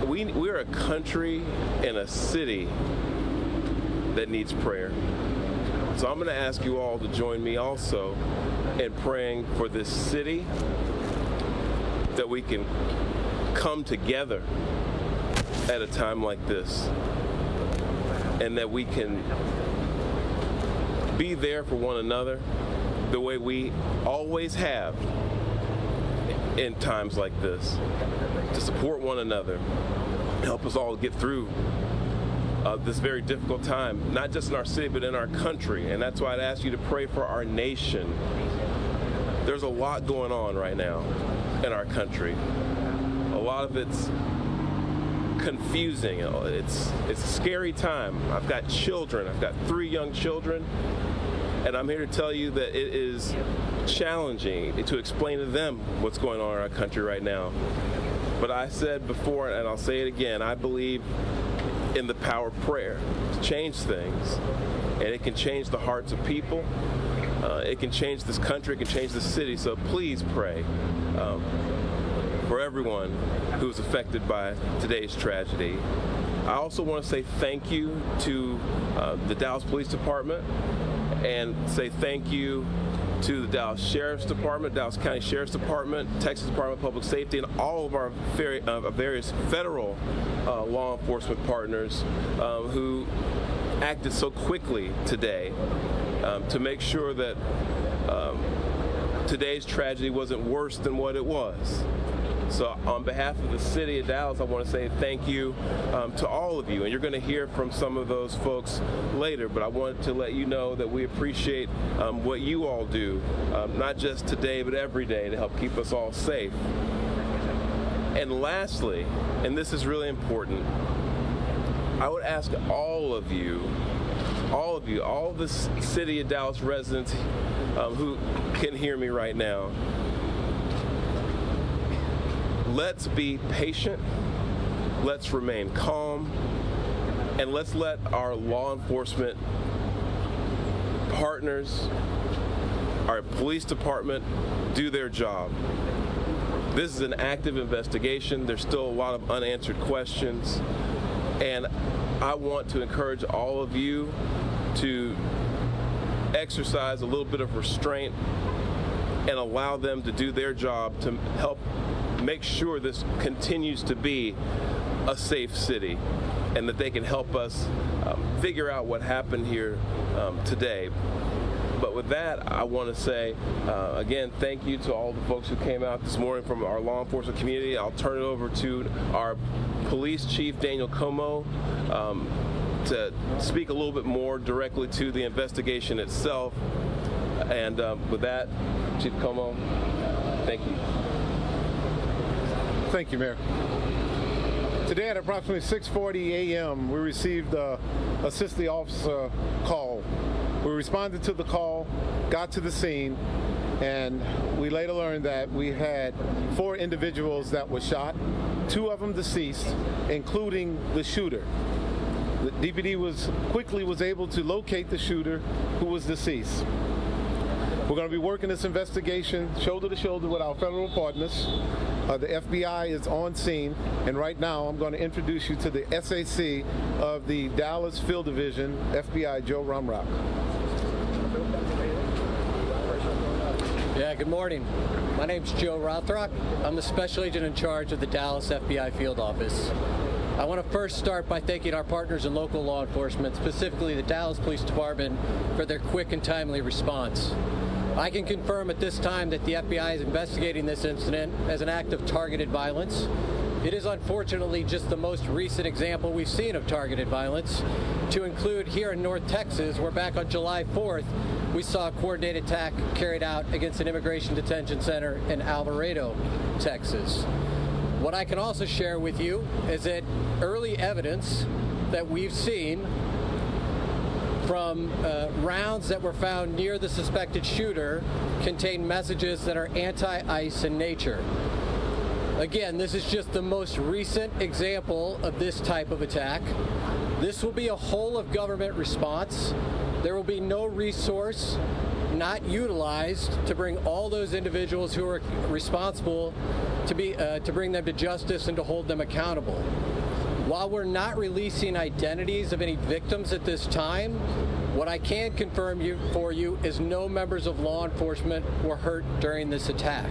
we're a country and a city that needs prayer. So I'm going to ask you all to join me also in praying for this city, that we can come together at a time like this, and that we can be there for one another the way we always have in times like this, to support one another, help us all get through this very difficult time, not just in our city, but in our country. And that's why I'd ask you to pray for our nation. There's a lot going on right now in our country. A lot of it's confusing. It's a scary time. I've got children. I've got 3 young children. And I'm here to tell you that it is challenging to explain to them what's going on in our country right now. But I said before, and I'll say it again, I believe in the power of prayer to change things. And it can change the hearts of people. It can change this country. It can change the city. So please pray for everyone who's affected by today's tragedy. I also want to say thank you to the Dallas Police Department, and say thank you to the Dallas Sheriff's Department, Dallas County Sheriff's Department, Texas Department of Public Safety, and all of our various federal law enforcement partners who acted so quickly today to make sure that today's tragedy wasn't worse than what it was. So on behalf of the city of Dallas, I want to say thank you to all of you. And you're going to hear from some of those folks later, but I wanted to let you know that we appreciate what you all do, not just today, but every day, to help keep us all safe. And lastly, and this is really important, I would ask all of the city of Dallas residents who can hear me right now, let's be patient, let's remain calm, and let's let our law enforcement partners, our police department, do their job. This is an active investigation. There's still a lot of unanswered questions, and I want to encourage all of you to exercise a little bit of restraint and allow them to do their job to help make sure this continues to be a safe city, and that they can help us figure out what happened here today. But with that, I want to say, again, thank you to all the folks who came out this morning from our law enforcement community. I'll turn it over to our police chief, Daniel Como, to speak a little bit more directly to the investigation itself. And with that, Chief Como, thank you. Thank you, Mayor. Today at approximately 6:40 a.m., we received a assist officer call. We responded to the call, got to the scene, and we later learned that we had 4 individuals that were shot, 2 of them deceased, including the shooter. The DPD was able to locate the shooter, who was deceased. We're going to be working this investigation shoulder to shoulder with our federal partners. The FBI is on scene, and right now I'm going to introduce you to the SAC of the Dallas Field Division, FBI Joe Rumrock. Yeah, good morning. My name's Joe Rothrock. I'm the special agent in charge of the Dallas FBI Field Office. I want to first start by thanking our partners in local law enforcement, specifically the Dallas Police Department, for their quick and timely response. I can confirm at this time that the FBI is investigating this incident as an act of targeted violence. It is unfortunately just the most recent example we've seen of targeted violence, to include here in North Texas, where back on July 4th, we saw a coordinated attack carried out against an immigration detention center in Alvarado, Texas. What I can also share with you is that early evidence that we've seen from rounds that were found near the suspected shooter contain messages that are anti-ICE in nature. Again, this is just the most recent example of this type of attack. This will be a whole of government response. There will be no resource not utilized to bring all those individuals who are responsible to bring them to justice and to hold them accountable. While we're not releasing identities of any victims at this time, what I can confirm for you is no members of law enforcement were hurt during this attack.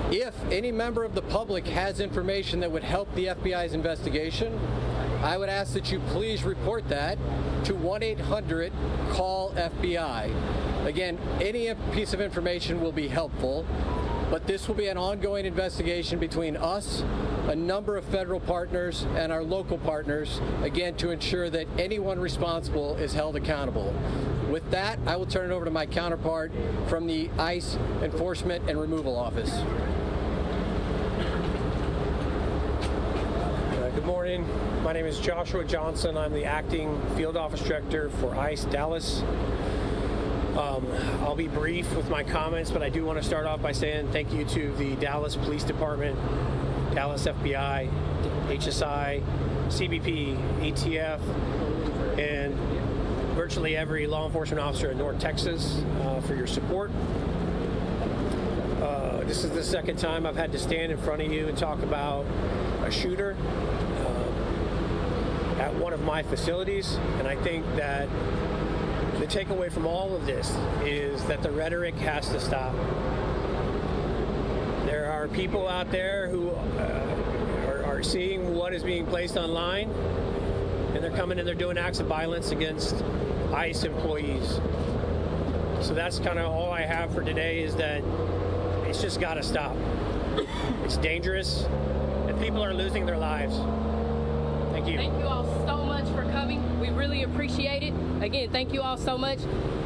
If any member of the public has information that would help the FBI's investigation, I would ask that you please report that to 1-800-CALL-FBI. Again, any piece of information will be helpful, but this will be an ongoing investigation between us, a number of federal partners, and our local partners, again, to ensure that anyone responsible is held accountable. With that, I will turn it over to my counterpart from the ICE Enforcement and Removal Office. Good morning. My name is Joshua Johnson. I'm the acting field office director for ICE Dallas. I'll be brief with my comments, but I do want to start off by saying thank you to the Dallas Police Department, Dallas FBI, HSI, CBP, ATF, and virtually every law enforcement officer in North Texas for your support. This is the second time I've had to stand in front of you and talk about a shooter at one of my facilities, and I think that the takeaway from all of this is that the rhetoric has to stop. There are people out there who are seeing what is being placed online, and they're coming and they're doing acts of violence against ICE employees. So that's kind of all I have for today, is that it's just got to stop. It's dangerous, and people are losing their lives. Thank you. Thank you all so much for coming. We really appreciate it. Again, thank you all so much.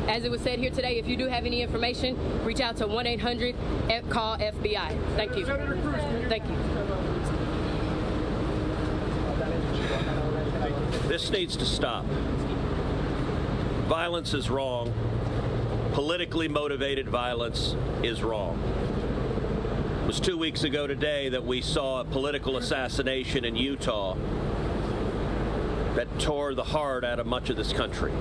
As it was said here today, if you do have any information, reach out to 1-800-CALL-FBI. Thank you. Thank you. This needs to stop. Violence is wrong. Politically motivated violence is wrong. It was 2 weeks ago today that we saw a political assassination in Utah that tore the heart out of much of this country.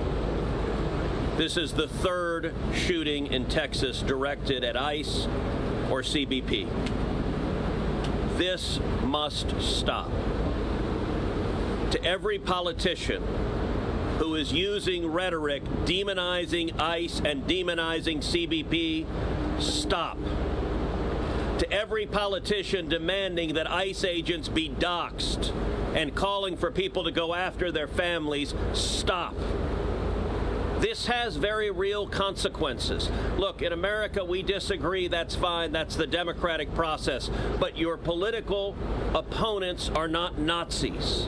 This is the third shooting in Texas directed at ICE or CBP. This must stop. To every politician who is using rhetoric demonizing ICE and demonizing CBP, stop. To every politician demanding that ICE agents be doxxed and calling for people to go after their families, stop. This has very real consequences. Look, in America, we disagree. That's fine. That's the democratic process. But your political opponents are not Nazis.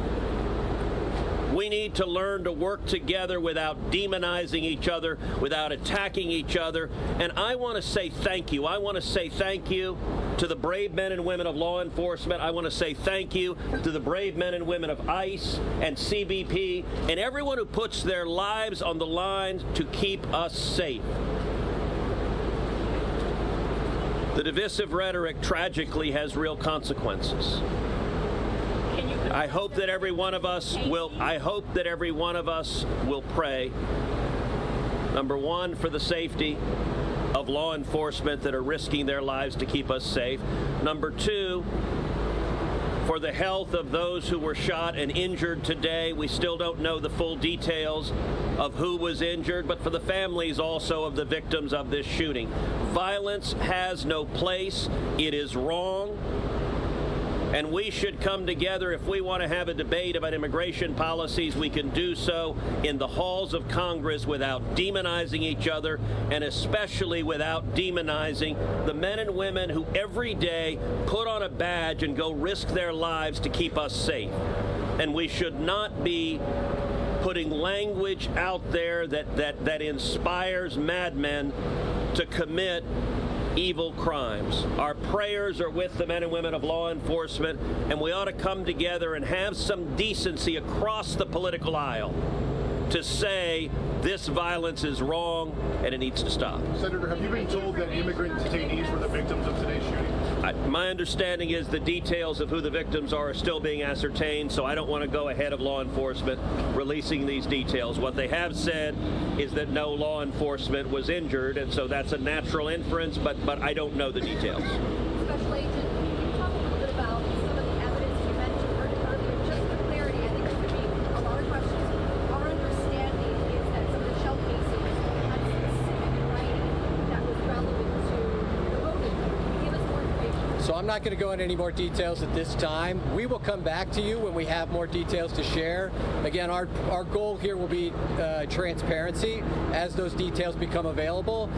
We need to learn to work together without demonizing each other, without attacking each other. And I want to say thank you. I want to say thank you to the brave men and women of law enforcement. I want to say thank you to the brave men and women of ICE and CBP and everyone who puts their lives on the line to keep us safe. The divisive rhetoric tragically has real consequences. I hope that every one of us will pray, number one, for the safety of law enforcement that are risking their lives to keep us safe. Number two, for the health of those who were shot and injured today. We still don't know the full details of who was injured, but for the families also of the victims of this shooting. Violence has no place. It is wrong. And we should come together. If we want to have a debate about immigration policies, we can do so in the halls of Congress without demonizing each other, and especially without demonizing the men and women who every day put on a badge and go risk their lives to keep us safe. And we should not be putting language out there that inspires madmen to commit evil crimes. Our prayers are with the men and women of law enforcement, and we ought to come together and have some decency across the political aisle to say this violence is wrong and it needs to stop. Senator, have you been told that immigrant detainees were the victims of today's shooting? My understanding is the details of who the victims are still being ascertained, so I don't want to go ahead of law enforcement releasing these details. What they have said is that no law enforcement was injured, and so that's a natural inference, but I don't know the details. Special Agent, can you talk a little bit about some of the evidence you mentioned earlier? Just for clarity, I think there could be a lot of questions. Our understanding is that some of the shell casings had specific writing that was relevant to the voting. Can you give us more information? So I'm not going to go into any more details at this time. We will come back to you when we have more details to share. Again, our goal here will be transparency as those details become available.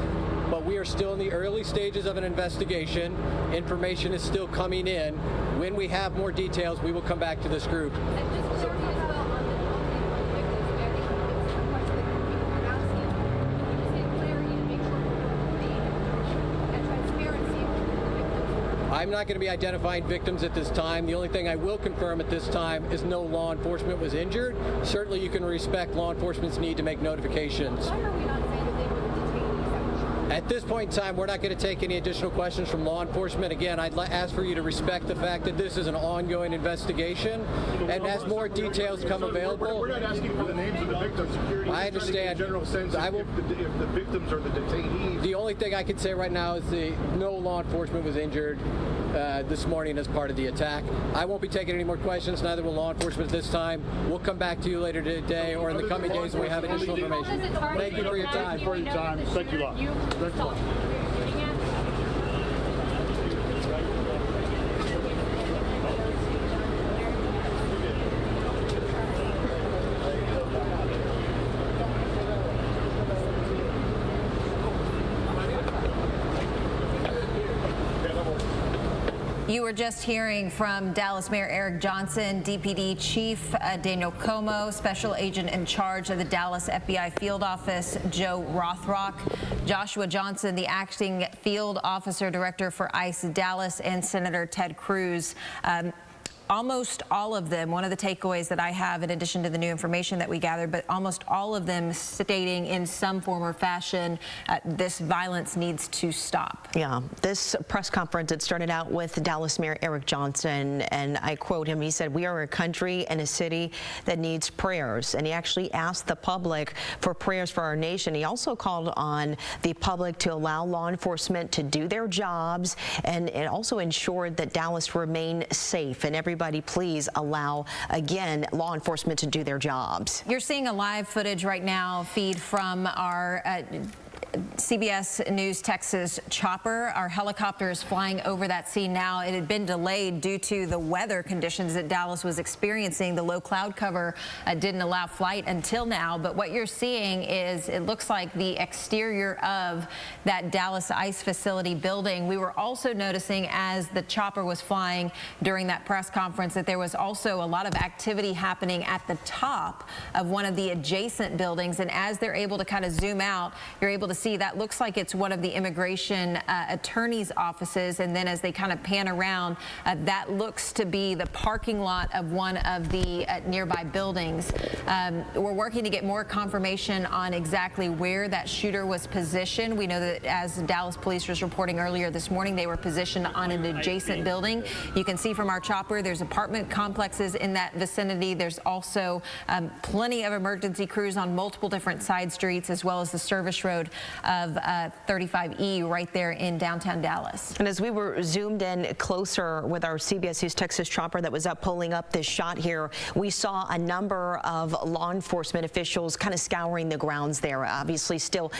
But we are still in the early stages of an investigation. Information is still coming in. When we have more details, we will come back to this group. And just clarity as well on the victims. I think it's a question that people are asking. Can you just get clarity to make sure and transparency with the victims? I'm not going to be identifying victims at this time. The only thing I will confirm at this time is no law enforcement was injured. Certainly you can respect law enforcement's need to make notifications. Why are we not saying that they were the detainees that were shot? At this point in time, we're not going to take any additional questions from law enforcement. Again, I'd ask for you to respect the fact that this is an ongoing investigation, and as more details come available, We're not asking for the names of the victims. I understand. General sense if the victims are the detainees. The only thing I can say right now is no law enforcement was injured this morning as part of the attack. I won't be taking any more questions, neither will law enforcement at this time. We'll come back to you later today or in the coming days when we have additional information. Thank you for your time. Thank you a lot. Thanks a lot. You were just hearing from Dallas Mayor Eric Johnson, DPD Chief Daniel Como, Special Agent in charge of the Dallas FBI Field Office, Joe Rothrock, Joshua Johnson, the Acting Field Officer Director for ICE Dallas, and Senator Ted Cruz. Almost all of them, one of the takeaways that I have in addition to the new information that we gathered, but almost all of them stating in some form or fashion this violence needs to stop. Yeah, this press conference, it started out with Dallas Mayor Eric Johnson, and I quote him, he said, "We are a country and a city that needs prayers." And he actually asked the public for prayers for our nation. He also called on the public to allow law enforcement to do their jobs and also ensured that Dallas remain safe. And everybody please allow, again, law enforcement to do their jobs. You're seeing a live footage right now feed from our CBS News Texas chopper. Our helicopter is flying over that scene now. It had been delayed due to the weather conditions that Dallas was experiencing. The low cloud cover didn't allow flight until now. But what you're seeing is it looks like the exterior of that Dallas ICE facility building. We were also noticing as the chopper was flying during that press conference that there was also a lot of activity happening at the top of one of the adjacent buildings. And as they're able to kind of zoom out, you're able to see that looks like it's one of the immigration attorney's offices. And then as they kind of pan around, that looks to be the parking lot of one of the nearby buildings. We're working to get more confirmation on exactly where that shooter was positioned. We know that as Dallas police was reporting earlier this morning, they were positioned on an adjacent building. You can see from our chopper, there's apartment complexes in that vicinity. There's also plenty of emergency crews on multiple different side streets, as well as the service road of 35E right there in downtown Dallas. And as we were zoomed in closer with our CBS News Texas chopper that was pulling up this shot here, we saw a number of law enforcement officials kind of scouring the grounds there, obviously still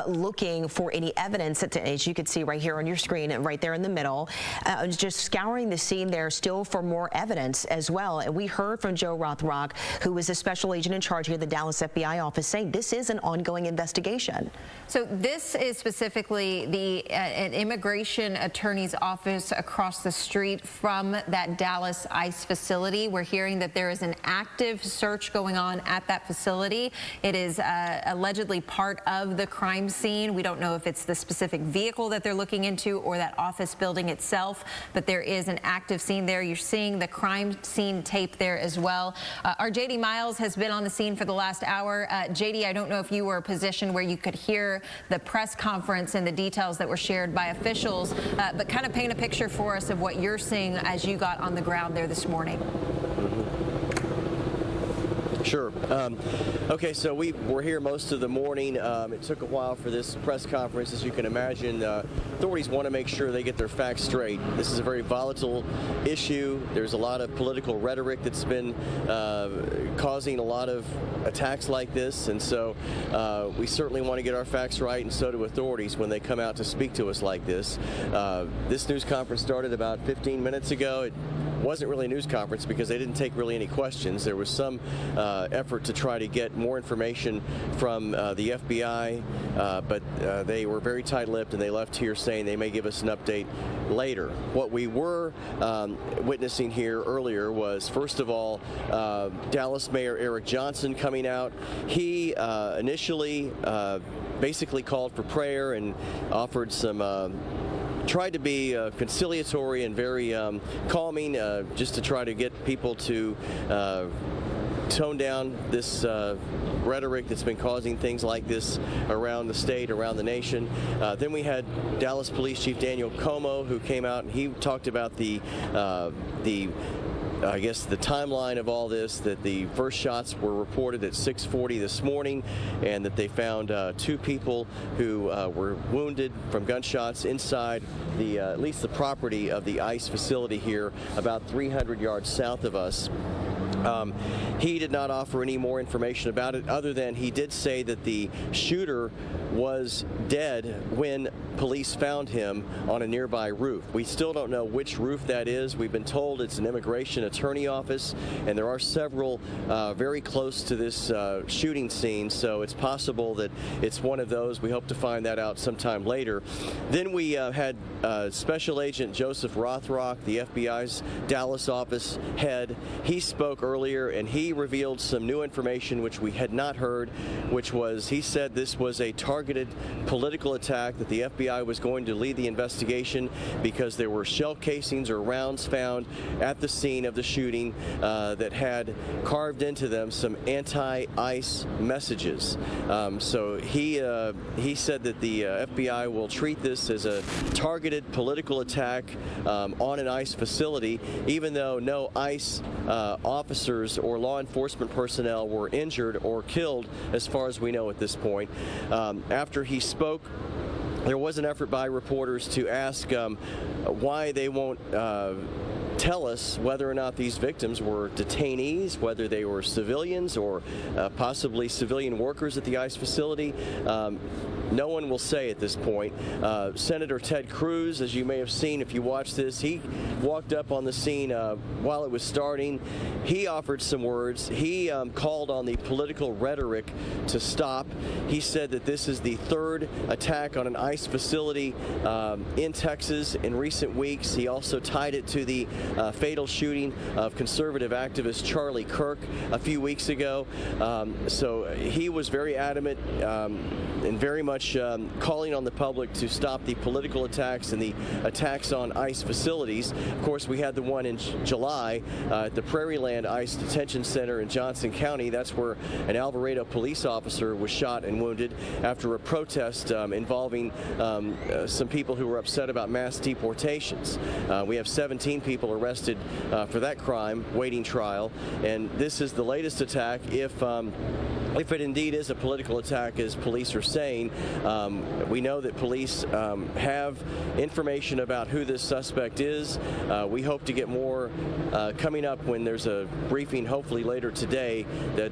looking for any evidence, as you can see right here on your screen, right there in the middle, just scouring the scene there still for more evidence as well. And we heard from Joe Rothrock, who is a special agent in charge here at the Dallas FBI office, saying this is an ongoing investigation. So So this is specifically an immigration attorney's office across the street from that Dallas ICE facility. We're hearing that there is an active search going on at that facility. It is allegedly part of the crime scene. We don't know if it's the specific vehicle that they're looking into or that office building itself, but there is an active scene there. You're seeing the crime scene tape there as well. Our JD Miles has been on the scene for the last hour. JD, I don't know if you were positioned where you could hear the press conference and the details that were shared by officials, but kind of paint a picture for us of what you're seeing as you got on the ground there this morning. Sure. Okay, so we were here most of the morning. It took a while for this press conference. As you can imagine, authorities want to make sure they get their facts straight. This is a very volatile issue. There's a lot of political rhetoric that's been causing a lot of attacks like this, and so we certainly want to get our facts right, and so do authorities when they come out to speak to us like this. This news conference started about 15 minutes ago. It wasn't really a news conference because they didn't take really any questions. There was some effort to try to get more information from the FBI, but they were very tight-lipped, and they left here saying they may give us an update later. What we were witnessing here earlier was, first of all, Dallas Mayor Eric Johnson coming out. He initially basically called for prayer and offered some tried to be conciliatory and very calming, just to try to get people to tone down this rhetoric that's been causing things like this around the state, around the nation. Then we had Dallas Police Chief Daniel Como, who came out and he talked about I guess the timeline of all this, that the first shots were reported at 6:40 this morning, and that they found 2 people who were wounded from gunshots inside at least the property of the ICE facility here, about 300 yards south of us. He did not offer any more information about it, other than he did say that the shooter was dead when police found him on a nearby roof. We still don't know which roof that is. We've been told it's an immigration attorney office, and there are several very close to this shooting scene, so it's possible that it's one of those. We hope to find that out sometime later. Then we had Special Agent Joseph Rothrock, the FBI's Dallas office head. He spoke earlier, and he revealed some new information which we had not heard, which was, he said this was a targeted political attack, that the FBI was going to lead the investigation because there were shell casings or rounds found at the scene of the shooting that had carved into them some anti-ICE messages. So he said that the FBI will treat this as a targeted political attack on an ICE facility, even though no ICE officers or law enforcement personnel were injured or killed, as far as we know at this point. After he spoke, there was an effort by reporters to ask why they won't tell us whether or not these victims were detainees, whether they were civilians or possibly civilian workers at the ICE facility. No one will say at this point. Senator Ted Cruz, as you may have seen if you watched this, he walked up on the scene while it was starting. He offered some words. He called on the political rhetoric to stop. He said that this is the 3rd attack on an ICE facility in Texas in recent weeks. He also tied it to the fatal shooting of conservative activist Charlie Kirk a few weeks ago. So he was very adamant and very much calling on the public to stop the political attacks and the attacks on ICE facilities. Of course, we had the one in July at the Prairieland ICE Detention Center in Johnson County. That's where an Alvarado police officer was shot and wounded after a protest involving some people who were upset about mass deportations. We have 17 people arrested for that crime, waiting trial, and this is the latest attack. If it indeed is a political attack, as police are saying, we know that police have information about who this suspect is. We hope to get more coming up when there's a briefing, hopefully later today, that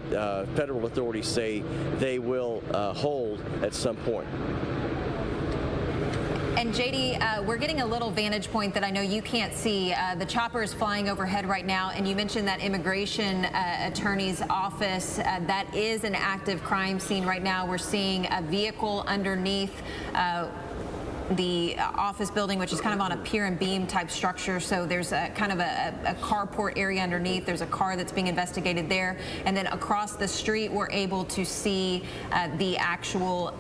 federal authorities say they will hold at some point. And JD, we're getting a little vantage point that I know you can't see. The chopper is flying overhead right now, and you mentioned that immigration attorney's office. That is an active crime scene right now. We're seeing a vehicle underneath the office building, which is kind of on a pier and beam type structure. So there's a kind of a carport area underneath. There's a car that's being investigated there. And then across the street, we're able to see the actual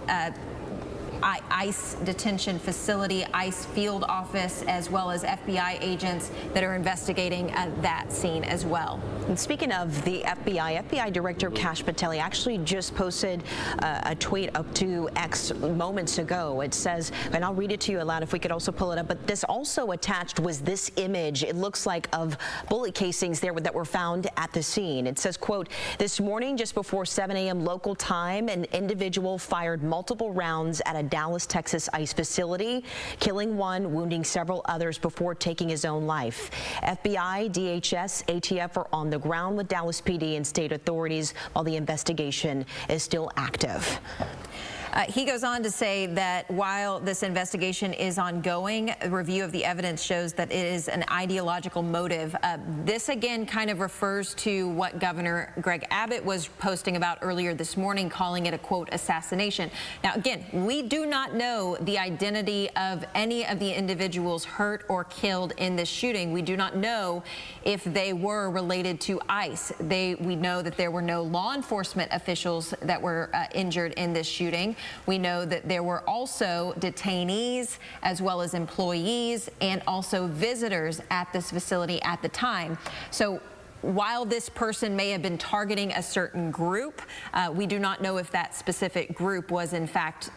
ICE detention facility, ICE field office, as well as FBI agents that are investigating that scene as well. And speaking of the FBI Director Kash Patel actually just posted a tweet up to X moments ago. It says, and I'll read it to you aloud if we could also pull it up, but this also attached was this image, it looks like, of bullet casings there that were found at the scene. It says, quote, "This morning just before 7 a.m. local time, an individual fired multiple rounds at a Dallas, Texas ICE facility, killing one, wounding several others before taking his own life. FBI, DHS, ATF are on the ground with Dallas PD and state authorities while the investigation is still active." He goes on to say that while this investigation is ongoing, a review of the evidence shows that it is an ideological motive. This again kind of refers to what Governor Greg Abbott was posting about earlier this morning, calling it a, quote, assassination. Now, again, we do not know the identity of any of the individuals hurt or killed in this shooting. We do not know if they were related to ICE. We know that there were no law enforcement officials that were injured in this shooting. We know that there were also detainees as well as employees and also visitors at this facility at the time. So while this person may have been targeting a certain group, we do not know if that specific group was in fact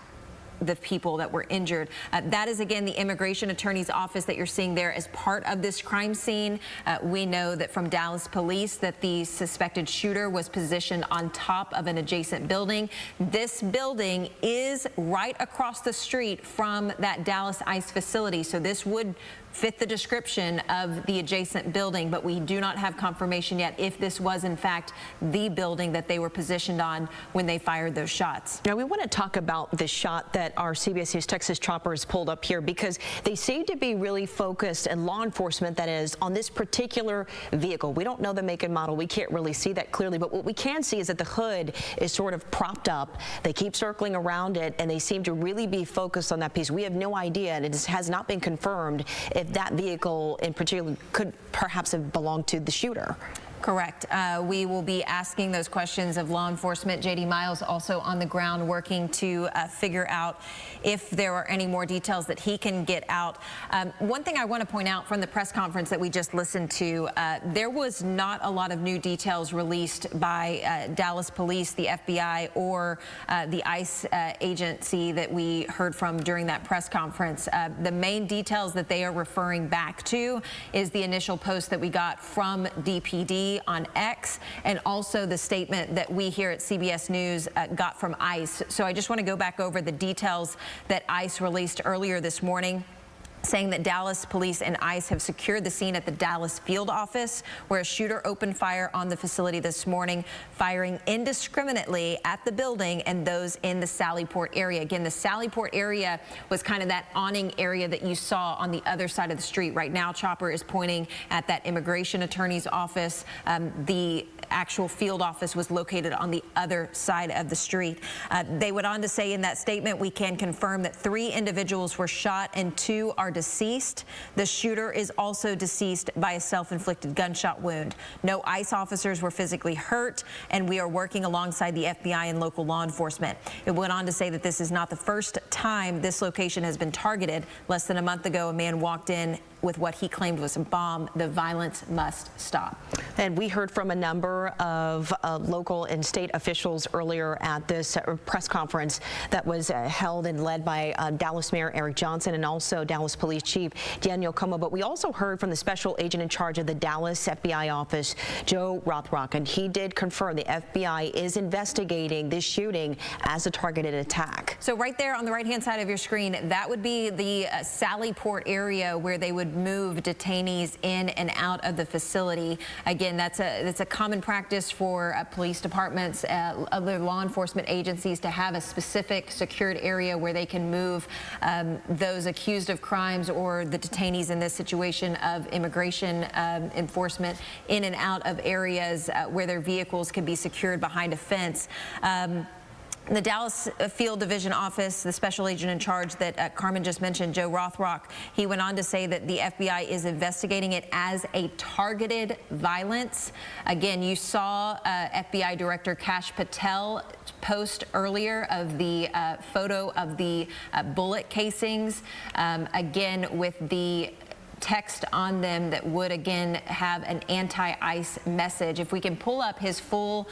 the people that were injured. That is, again, the immigration attorney's office that you're seeing there as part of this crime scene. We know that from Dallas police that the suspected shooter was positioned on top of an adjacent building. This building is right across the street from that Dallas ICE facility, so this would fit the description of the adjacent building, but we do not have confirmation yet if this was in fact the building that they were positioned on when they fired those shots. Now we want to talk about the shot that our CBS News Texas choppers pulled up here, because they seem to be really focused, and law enforcement that is, on this particular vehicle. We don't know the make and model. We can't really see that clearly, but what we can see is that the hood is sort of propped up. They keep circling around it, and they seem to really be focused on that piece. We have no idea, and it has not been confirmed if that vehicle in particular could perhaps have belonged to the shooter. Correct. We will be asking those questions of law enforcement. J.D. Miles also on the ground working to figure out if there are any more details that he can get out. One thing I want to point out from the press conference that we just listened to, there was not a lot of new details released by Dallas police, the FBI, or the ICE agency that we heard from during that press conference. The main details that they are referring back to is the initial post that we got from DPD on X, and also the statement that we here at CBS News got from ICE. So I just want to go back over the details that ICE released earlier this morning, saying that Dallas police and ICE have secured the scene at the Dallas field office, where a shooter opened fire on the facility this morning, firing indiscriminately at the building and those in the Sallyport area. Again, the Sallyport area was kind of that awning area that you saw on the other side of the street. Right now, Chopper is pointing at that immigration attorney's office. The actual field office was located on the other side of the street. They went on to say in that statement, we can confirm that 3 individuals were shot and 2 are deceased. The shooter is also deceased by a self-inflicted gunshot wound. No ICE officers were physically hurt, and we are working alongside the FBI and local law enforcement. It went on to say that this is not the first time this location has been targeted. Less than a month ago, a man walked in with what he claimed was a bomb. The violence must stop. And we heard from a number of local and state officials earlier at this press conference that was held and led by Dallas Mayor Eric Johnson and also Dallas Police Chief Daniel Como, but we also heard from the special agent in charge of the Dallas FBI office, Joe Rothrock, and he did confirm the FBI is investigating this shooting as a targeted attack. So right there on the right-hand side of your screen, that would be the Sally Port area where they would move detainees in and out of the facility. Again, that's a common practice for police departments, other law enforcement agencies to have a specific secured area where they can move those accused of crimes or the detainees in this situation of immigration enforcement in and out of areas where their vehicles can be secured behind a fence. The Dallas Field Division Office, the special agent in charge that Carmen just mentioned, Joe Rothrock, he went on to say that the FBI is investigating it as a targeted violence. Again, you saw FBI Director Kash Patel post earlier of the photo of the bullet casings, again with the text on them that would again have an anti-ICE message. If we can pull up his full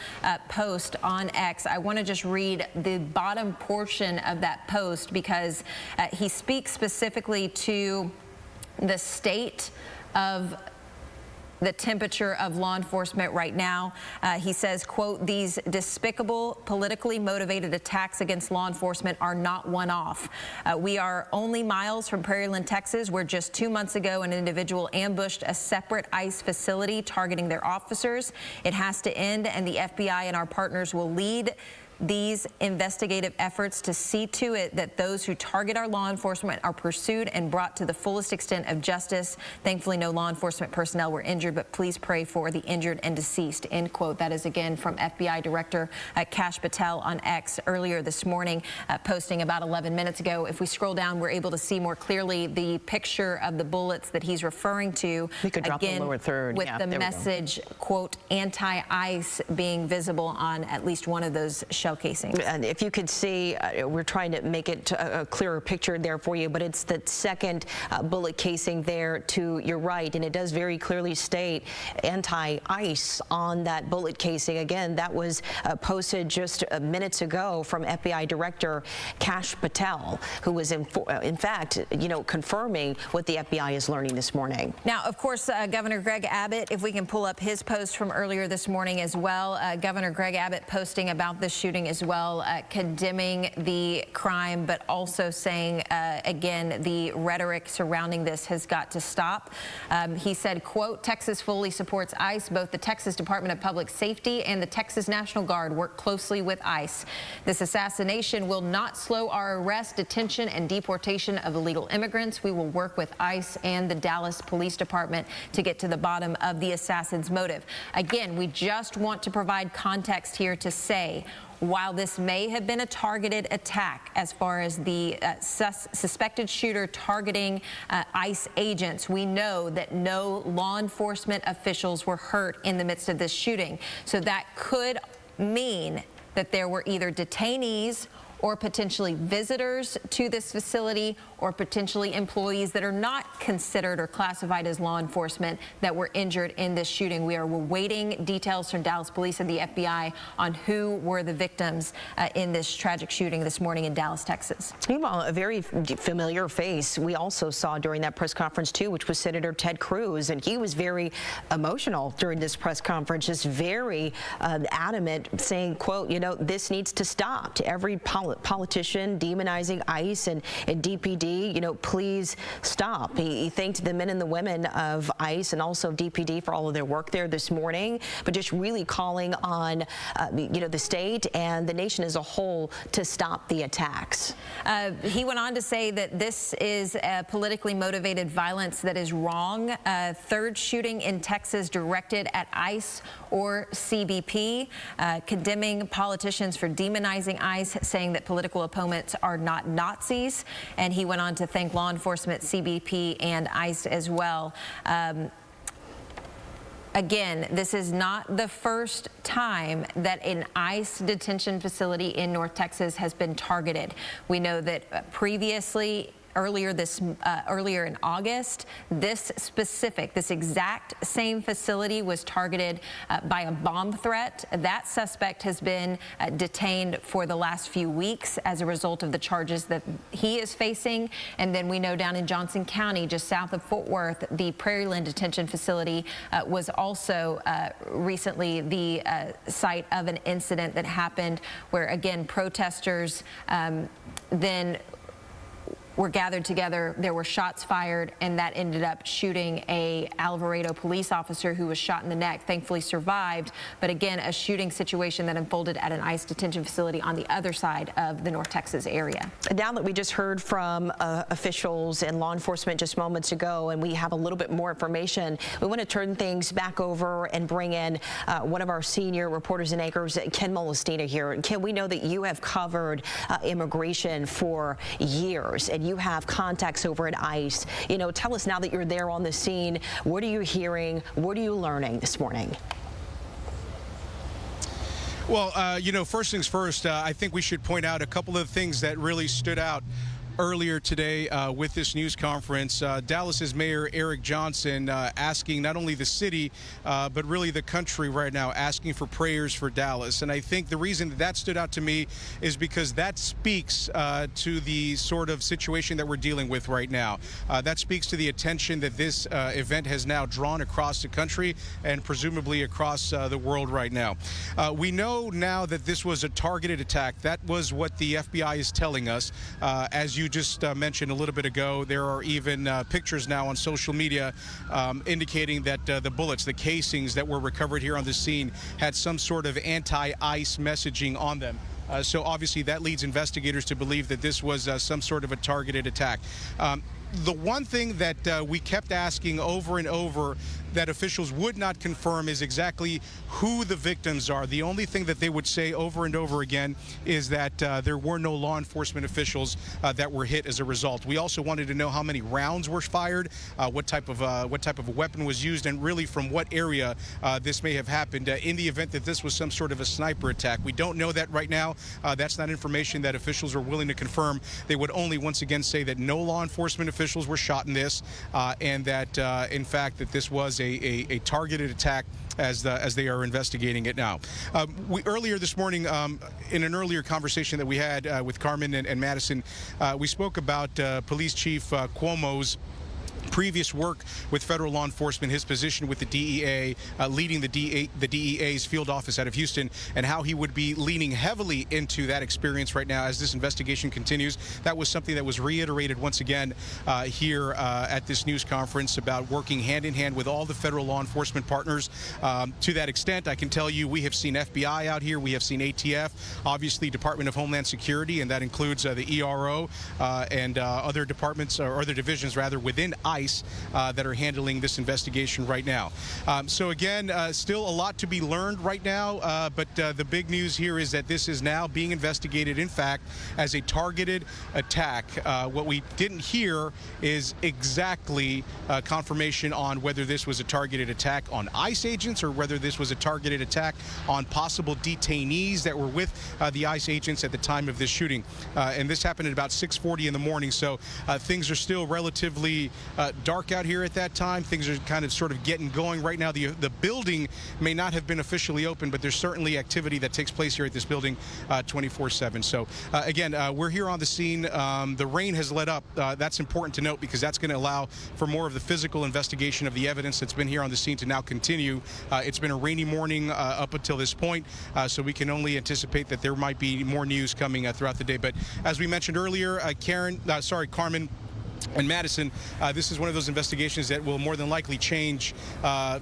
post on X, I want to just read the bottom portion of that post because he speaks specifically to the state of the temperature of law enforcement right now. He says, quote, "These despicable, politically motivated attacks against law enforcement are not one-off. We are only miles from Prairieland, Texas, where just 2 months ago an individual ambushed a separate ICE facility targeting their officers. It has to end, and the FBI and our partners will lead these investigative efforts to see to it that those who target our law enforcement are pursued and brought to the fullest extent of justice. Thankfully, no law enforcement personnel were injured, but please pray for the injured and deceased," end quote. That is again from FBI Director Kash Patel on X earlier this morning, posting about 11 minutes ago. If we scroll down, we're able to see more clearly the picture of the bullets that he's referring to. We could drop the lower third. With yeah, the message, quote, anti-ICE being visible on at least one of those shell casings. And if you could see, we're trying to make it a clearer picture there for you, but it's the second bullet casing there to your right, and it does very clearly state anti-ICE on that bullet casing. Again, that was posted just minutes ago from FBI Director Kash Patel, who was in fact, confirming what the FBI is learning this morning. Now, of course, Governor Greg Abbott, if we can pull up his post from earlier this morning as well, Governor Greg Abbott posting about this shooting as well, condemning the crime, but also saying, again, the rhetoric surrounding this has got to stop. He said, quote, "Texas fully supports ICE. Both the Texas Department of Public Safety and the Texas National Guard work closely with ICE. This assassination will not slow our arrest, detention, and deportation of illegal immigrants. We will work with ICE and the Dallas Police Department to get to the bottom of the assassin's motive." Again, we just want to provide context here to say, while this may have been a targeted attack as far as the suspected shooter targeting ICE agents, we know that no law enforcement officials were hurt in the midst of this shooting. So that could mean that there were either detainees or potentially visitors to this facility or potentially employees that are not considered or classified as law enforcement that were injured in this shooting. We are awaiting details from Dallas Police and the FBI on who were the victims in this tragic shooting this morning in Dallas, Texas. Meanwhile, a very familiar face we also saw during that press conference too, which was Senator Ted Cruz, and he was very emotional during this press conference, just very adamant, saying, quote, "This needs to stop." To every politician demonizing ICE and DPD, please stop. He thanked the men and the women of ICE and also DPD for all of their work there this morning, but just really calling on, the state and the nation as a whole to stop the attacks. He went on to say that this is a politically motivated violence that is wrong. Third shooting in Texas directed at ICE or CBP, condemning politicians for demonizing ICE, saying that political opponents are not Nazis. And he went on to thank law enforcement, CBP, and ICE as well. Again, this is not the first time that an ICE detention facility in North Texas has been targeted. We know that previously earlier in August, this exact same facility was targeted by a bomb threat. That suspect has been detained for the last few weeks as a result of the charges that he is facing. And then we know down in Johnson County, just south of Fort Worth, the Prairieland Detention Facility was also recently the site of an incident that happened where, again, protesters then were gathered together. There were shots fired, and that ended up shooting a Alvarado police officer who was shot in the neck, thankfully survived. But again, a shooting situation that unfolded at an ICE detention facility on the other side of the North Texas area. Now that we just heard from officials and law enforcement just moments ago, and we have a little bit more information, we want to turn things back over and bring in one of our senior reporters and anchors, Ken Molestina here. Ken, we know that you have covered immigration for years, and you have contacts over at ICE. You know, tell us now that you're there on the scene, what are you hearing? What are you learning this morning? Well, you know, first things first, I think we should point out a couple of things that really stood out earlier today with this news conference. Dallas's Mayor Eric Johnson asking not only the city, but really the country right now, asking for prayers for Dallas. And I think the reason that stood out to me is because that speaks to the sort of situation that we're dealing with right now. That speaks to the attention that this event has now drawn across the country and presumably across the world right now. We know now that this was a targeted attack. That was what the FBI is telling us. As you just mentioned a little bit ago, there are even pictures now on social media indicating that the bullets, the casings that were recovered here on the scene had some sort of anti-ICE messaging on them. So obviously that leads investigators to believe that this was some sort of a targeted attack. The one thing that we kept asking over and over that officials would not confirm is exactly who the victims are. The only thing that they would say over and over again is that there were no law enforcement officials that were hit as a result. We also wanted to know how many rounds were fired, what type of a weapon was used, and really from what area this may have happened in the event that this was some sort of a sniper attack. We don't know that right now. That's not information that officials are willing to confirm. They would only once again say that no law enforcement officials were shot in this, and that in fact that this was a targeted attack as they are investigating it now. Earlier this morning, in an earlier conversation that we had with Carmen and Madison, we spoke about Police Chief Cuomo's previous work with federal law enforcement, his position with the DEA, leading the DEA's field office out of Houston, and how he would be leaning heavily into that experience right now as this investigation continues. That was something that was reiterated once again here at this news conference about working hand in hand with all the federal law enforcement partners. To that extent, I can tell you we have seen FBI out here, we have seen ATF, obviously Department of Homeland Security, and that includes the ERO and other departments, or other divisions rather, within ICE that are handling this investigation right now. So again, still a lot to be learned right now, but the big news here is that this is now being investigated, in fact, as a targeted attack. What we didn't hear is exactly confirmation on whether this was a targeted attack on ICE agents or whether this was a targeted attack on possible detainees that were with the ICE agents at the time of this shooting. And this happened at about 6:40 in the morning, so things are still relatively dark out here at that time. Things are kind of sort of getting going right now. The building may not have been officially open, but there's certainly activity that takes place here at this building 24/7. So again, we're here on the scene. The rain has let up. That's important to note because that's going to allow for more of the physical investigation of the evidence that's been here on the scene to now continue. It's been a rainy morning up until this point, so we can only anticipate that there might be more news coming throughout the day. But as we mentioned earlier, Carmen and Madison, this is one of those investigations that will more than likely change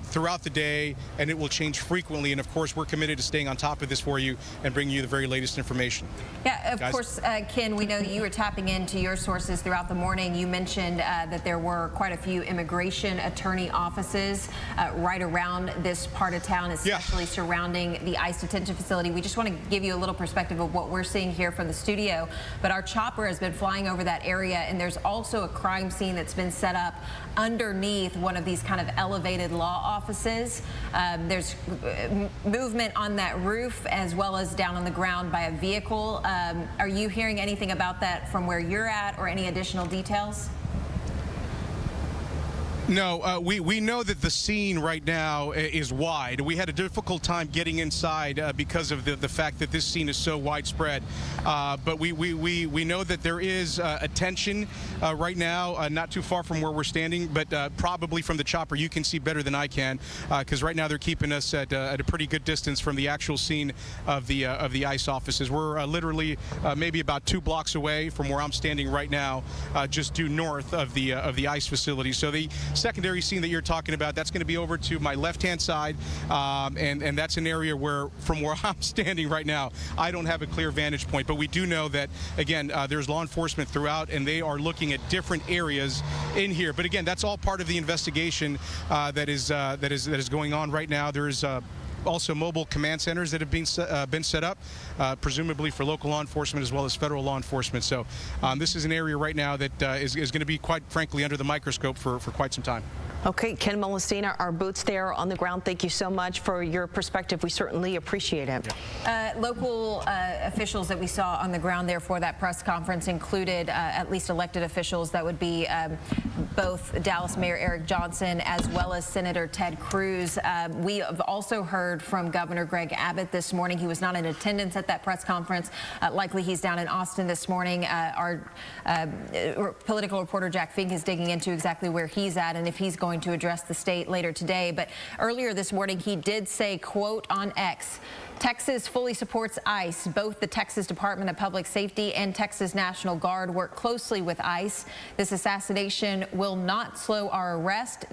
throughout the day, and it will change frequently. And of course, we're committed to staying on top of this for you and bringing you the very latest information. Yeah, of course, Ken, we know that you were tapping into your sources throughout the morning. You mentioned that there were quite a few immigration attorney offices right around this part of town, especially surrounding the ICE detention facility. We just want to give you a little perspective of what we're seeing here from the studio. But our chopper has been flying over that area, and there's also a crime scene that's been set up underneath one of these kind of elevated law offices. There's movement on that roof as well as down on the ground by a vehicle. Are you hearing anything about that from where you're at, or any additional details? No, we know that the scene right now is wide. We had a difficult time getting inside because of the fact that this scene is so widespread. But we know that there is attention right now, not too far from where we're standing, but probably from the chopper you can see better than I can, because right now they're keeping us at a pretty good distance from the actual scene of the ICE offices. We're literally maybe about 2 blocks away from where I'm standing right now, just due north of the ICE facility. So the secondary scene that you're talking about, that's going to be over to my left-hand side, and that's an area where, from where I'm standing right now, I don't have a clear vantage point. But we do know that, again, there's law enforcement throughout, and they are looking at different areas in here. But again, that's all part of the investigation that is going on right now. There's also mobile command centers that have been set up, presumably for local law enforcement as well as federal law enforcement. So this is an area right now that is going to be, quite frankly, under the microscope for quite some time. Okay, Ken Molestina, our boots there on the ground. Thank you so much for your perspective. We certainly appreciate it. Local officials that we saw on the ground there for that press conference included at least elected officials. That would be both Dallas Mayor Eric Johnson as well as Senator Ted Cruz. We have also heard from Governor Greg Abbott this morning. He was not in attendance at that press conference. Likely he's down in Austin this morning. Our political reporter Jack Fink is digging into exactly where he's at and if he's going to address the state later today. But earlier this morning, he did say, quote, on X, Texas fully supports ICE. Both the Texas Department of Public Safety and Texas National Guard work closely with ICE. This assassination will not slow our arrest,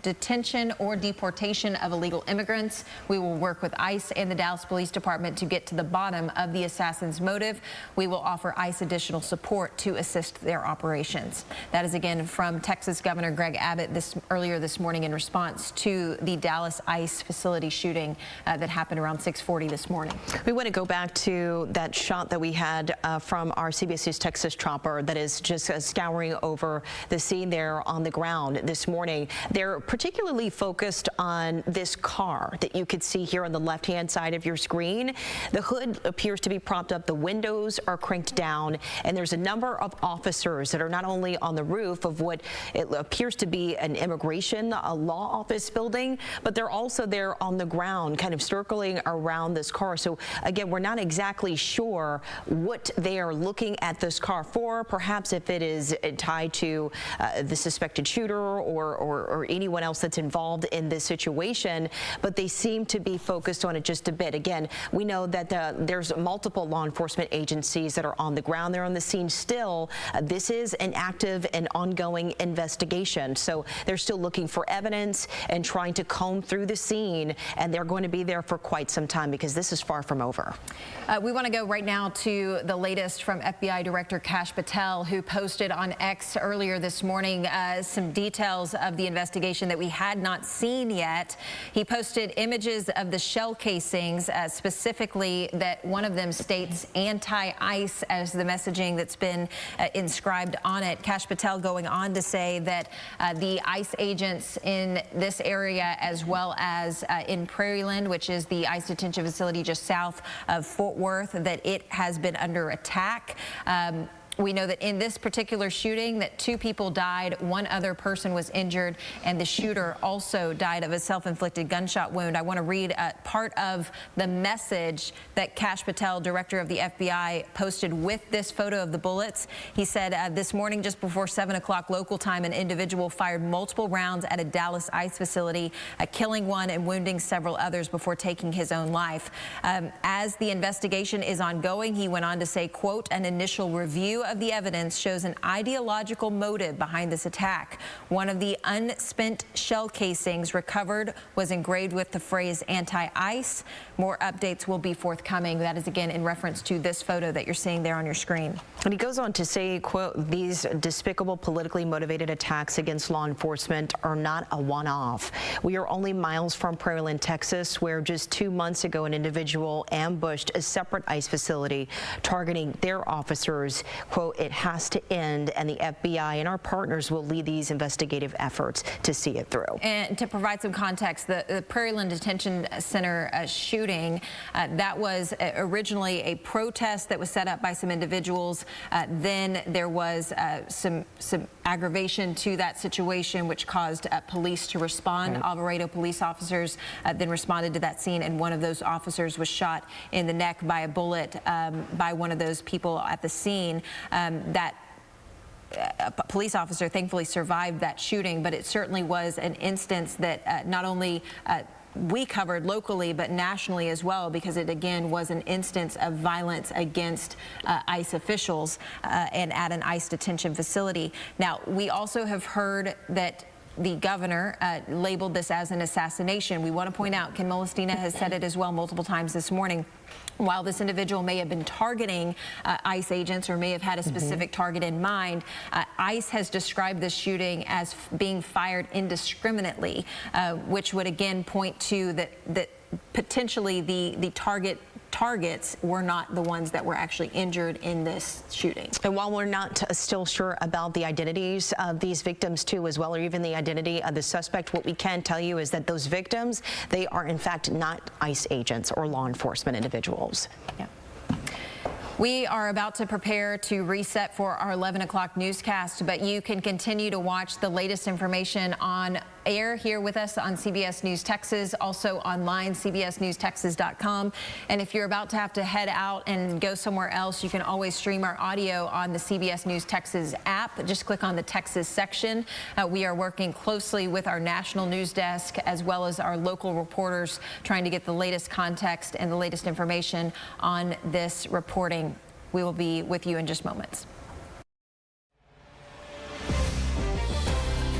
detention, or deportation of illegal immigrants. We will work with ICE and the Dallas Police Department to get to the bottom of the assassin's motive. We will offer ICE additional support to assist their operations. That is again from Texas Governor Greg Abbott earlier this morning in response to the Dallas ICE facility shooting that happened around 6:40 this morning. We want to go back to that shot that we had from our CBS News Texas chopper that is just scouring over the scene there on the ground this morning. They're particularly focused on this car that you could see here on the left-hand side of your screen. The hood appears to be propped up, the windows are cranked down, and there's a number of officers that are not only on the roof of what it appears to be an immigration, a law office building, but they're also there on the ground, kind of circling around this car. So again, we're not exactly sure what they are looking at this car for, perhaps if it is tied to the suspected shooter or anyone else that's involved in this situation, but they seem to be focused on it just a bit. Again, we know that there's multiple law enforcement agencies that are on the ground. They're on the scene still. This is an active and ongoing investigation. So they're still looking for evidence and trying to comb through the scene, and they're going to be there for quite some time because this is far from over. We want to go right now to the latest from FBI Director Kash Patel, who posted on X earlier this morning some details of the investigation that we had not seen yet. He posted images of the shell casings, specifically that one of them states anti-ICE as the messaging that's been inscribed on it. Kash Patel going on to say that the ICE agents in this area, as well as in Prairieland, which is the ICE detention facility just south of Fort Worth, that it has been under attack. We know that in this particular shooting that 2 people died, 1 other person was injured, and the shooter also died of a self-inflicted gunshot wound. I want to read part of the message that Kash Patel, director of the FBI, posted with this photo of the bullets. He said, this morning just before 7 o'clock local time, an individual fired multiple rounds at a Dallas ICE facility, killing 1 and wounding several others before taking his own life. As the investigation is ongoing, he went on to say, quote, an initial review of the evidence shows an ideological motive behind this attack. One of the unspent shell casings recovered was engraved with the phrase anti-ICE. More updates will be forthcoming. That is again in reference to this photo that you're seeing there on your screen. And he goes on to say, quote, "These despicable politically motivated attacks against law enforcement are not a one-off. We are only miles from Prairiland, Texas, where just 2 months ago an individual ambushed a separate ICE facility targeting their officers. Quote, it has to end, and the FBI and our partners will lead these investigative efforts to see it through." And to provide some context, the Prairiland Detention Center shooting, that was originally a protest that was set up by some individuals. Then there was some aggravation to that situation, which caused police to respond. Alvarado police officers then responded to that scene, and one of those officers was shot in the neck by a bullet by one of those people at the scene. That a police officer thankfully survived that shooting, but it certainly was an instance that not only we covered locally, but nationally as well, because it again was an instance of violence against ICE officials and at an ICE detention facility. Now, we also have heard that the governor labeled this as an assassination. We want to point out, Ken Molestina has said it as well multiple times this morning. While this individual may have been targeting ICE agents or may have had a specific target in mind, ICE has described this shooting as being fired indiscriminately, which would again point to that potentially the targets were not the ones that were actually injured in this shooting. And while we're not still sure about the identities of these victims too as well, or even the identity of the suspect, what we can tell you is that those victims, they are in fact not ICE agents or law enforcement individuals. Yeah. We are about to prepare to reset for our 11 o'clock newscast, but you can continue to watch the latest information on air here with us on CBS News Texas, also online, cbsnewstexas.com. And if you're about to have to head out and go somewhere else, you can always stream our audio on the CBS News Texas app. Just click on the Texas section. We are working closely with our national news desk as well as our local reporters, trying to get the latest context and the latest information on this reporting. We will be with you in just moments.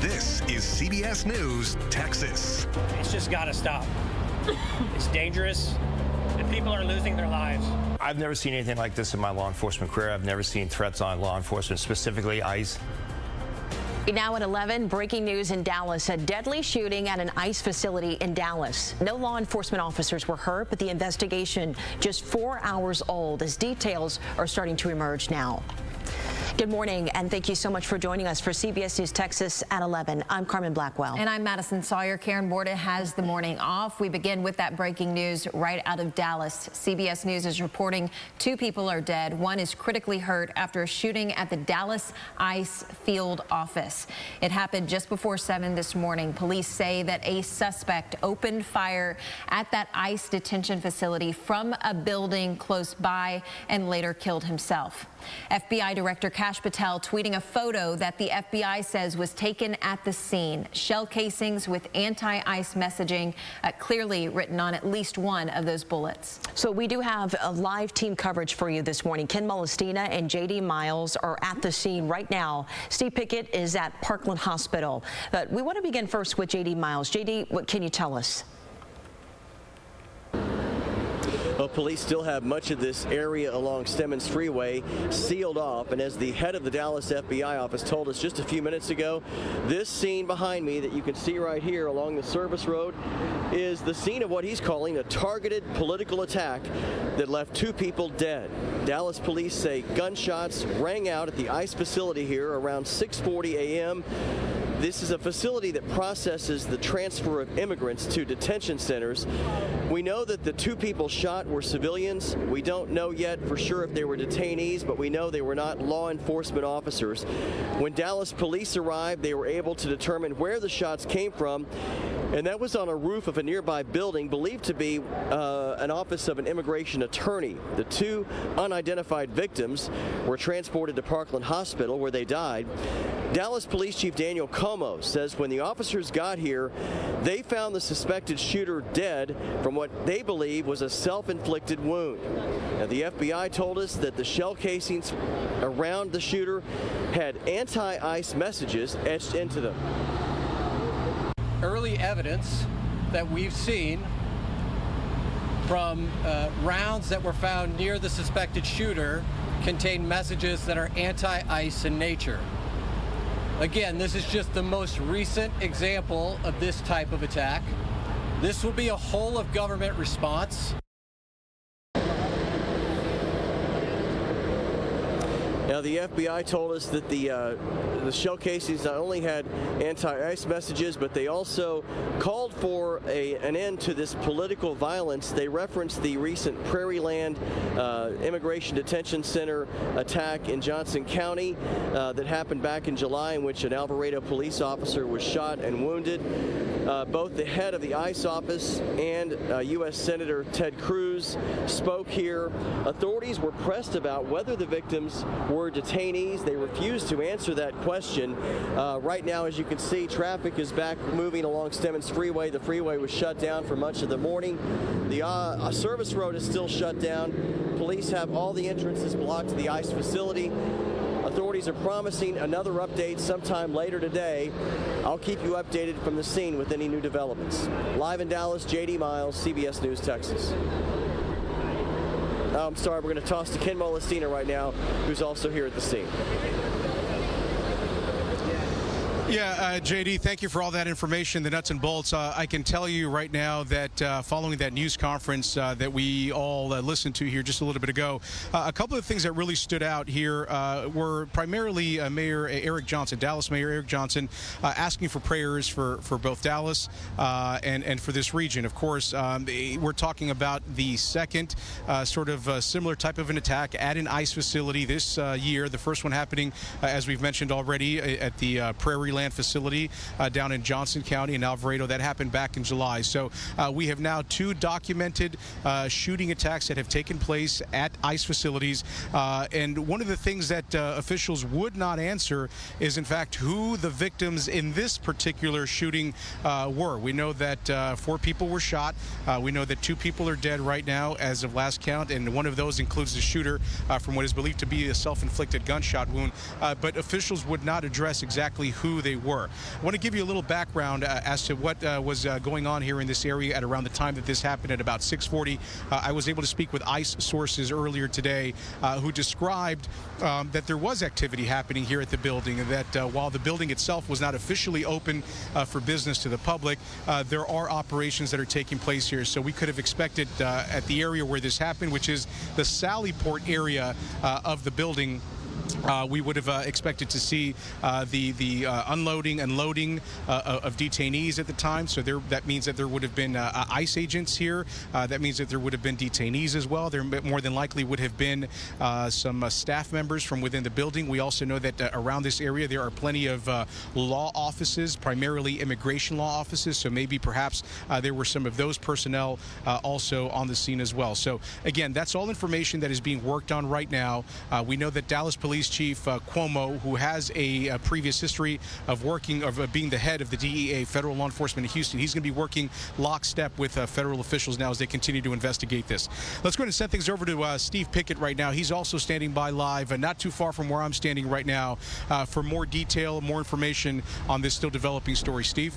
This is CBS News Texas. It's just got to stop. It's dangerous, and people are losing their lives. I've never seen anything like this in my law enforcement career. I've never seen threats on law enforcement, specifically ICE. Now at 11, breaking news in Dallas, a deadly shooting at an ICE facility in Dallas. No law enforcement officers were hurt, but the investigation just 4 hours old as details are starting to emerge now. Good morning, and thank you so much for joining us for CBS News Texas at 11. I'm Carmen Blackwell. And I'm Madison Sawyer. Karen Borda has the morning off. We begin with that breaking news right out of Dallas. CBS News is reporting 2 people are dead. 1 is critically hurt after a shooting at the Dallas ICE field office. It happened just before 7 this morning. Police say that a suspect opened fire at that ICE detention facility from a building close by and later killed himself. FBI Director Kash Patel tweeting a photo that the FBI says was taken at the scene. Shell casings with anti-ICE messaging clearly written on at least one of those bullets. So we do have a live team coverage for you this morning. Ken Molestina and J.D. Miles are at the scene right now. Steve Pickett is at Parkland Hospital. But we want to begin first with J.D. Miles. J.D., what can you tell us? Well, police still have much of this area along Stemmons Freeway sealed off, and as the head of the Dallas FBI office told us just a few minutes ago, this scene behind me that you can see right here along the service road is the scene of what he's calling a targeted political attack that left 2 people dead. Dallas police say gunshots rang out at the ICE facility here around 6:40 a.m. This is a facility that processes the transfer of immigrants to detention centers. We know that the 2 people shot were civilians. We don't know yet for sure if they were detainees, but we know they were not law enforcement officers. When Dallas police arrived, they were able to determine where the shots came from, and that was on a roof of a nearby building believed to be an office of an immigration attorney. The 2 unidentified victims were transported to Parkland Hospital where they died. Dallas Police Chief Daniel Como says when the officers got here, they found the suspected shooter dead from what they believe was a self-inflicted wound. Now, the FBI told us that the shell casings around the shooter had anti-ICE messages etched into them. Early evidence that we've seen from rounds that were found near the suspected shooter contain messages that are anti-ICE in nature. Again, this is just the most recent example of this type of attack. This will be a whole of government response. Now, the FBI told us that the shell casings not only had anti-ICE messages, but they also called for an end to this political violence. They referenced the recent Prairie Land Immigration Detention Center attack in Johnson County that happened back in July, in which an Alvarado police officer was shot and wounded. Both the head of the ICE office and U.S. Senator Ted Cruz spoke here. Authorities were pressed about whether the victims were detainees. They refused to answer that question. Right now, as you can see, traffic is back moving along Stemmons Freeway. The freeway was shut down for much of the morning. The service road is still shut down. Police have all the entrances blocked to the ICE facility. Authorities are promising another update sometime later today. I'll keep you updated from the scene with any new developments. Live in Dallas, J.D. Miles, CBS News, Texas. I'm sorry, we're going to toss to Ken Molestina right now, who's also here at the scene. Yeah, JD, thank you for all that information, the nuts and bolts. I can tell you right now that following that news conference that we all listened to here just a little bit ago, a couple of things that really stood out here were primarily Mayor Eric Johnson, Dallas Mayor Eric Johnson, asking for prayers for both Dallas and for this region. Of course, we're talking about the second sort of similar type of an attack at an ICE facility this year. The first one happening, as we've mentioned already, at the Prairie Land facility down in Johnson County in Alvarado. That happened back in July. So we have now two documented shooting attacks that have taken place at ICE facilities. And one of the things that officials would not answer is, in fact, who the victims in this particular shooting were. We know that 4 people were shot. We know that 2 people are dead right now as of last count, and one of those includes the shooter from what is believed to be a self-inflicted gunshot wound. But officials would not address exactly who they were. I want to give you a little background as to what was going on here in this area at around the time that this happened at about 6:40. I was able to speak with ICE sources earlier today who described that there was activity happening here at the building, and that while the building itself was not officially open for business to the public, there are operations that are taking place here. So we could have expected at the area where this happened, which is the Sallyport area of the building, we would have expected to see the unloading and loading of detainees at the time. So that means that there would have been ICE agents here. That means that there would have been detainees as well. There more than likely would have been some staff members from within the building. We also know that around this area there are plenty of law offices, primarily immigration law offices. So maybe perhaps there were some of those personnel also on the scene as well. So again, that's all information that is being worked on right now. We know that Dallas Police Chief Cuomo, who has a previous history of being the head of the DEA, federal law enforcement in Houston, he's going to be working lockstep with federal officials now as they continue to investigate this. Let's go ahead and send things over to Steve Pickett right now. He's also standing by live, not too far from where I'm standing right now, for more detail, more information on this still developing story. Steve?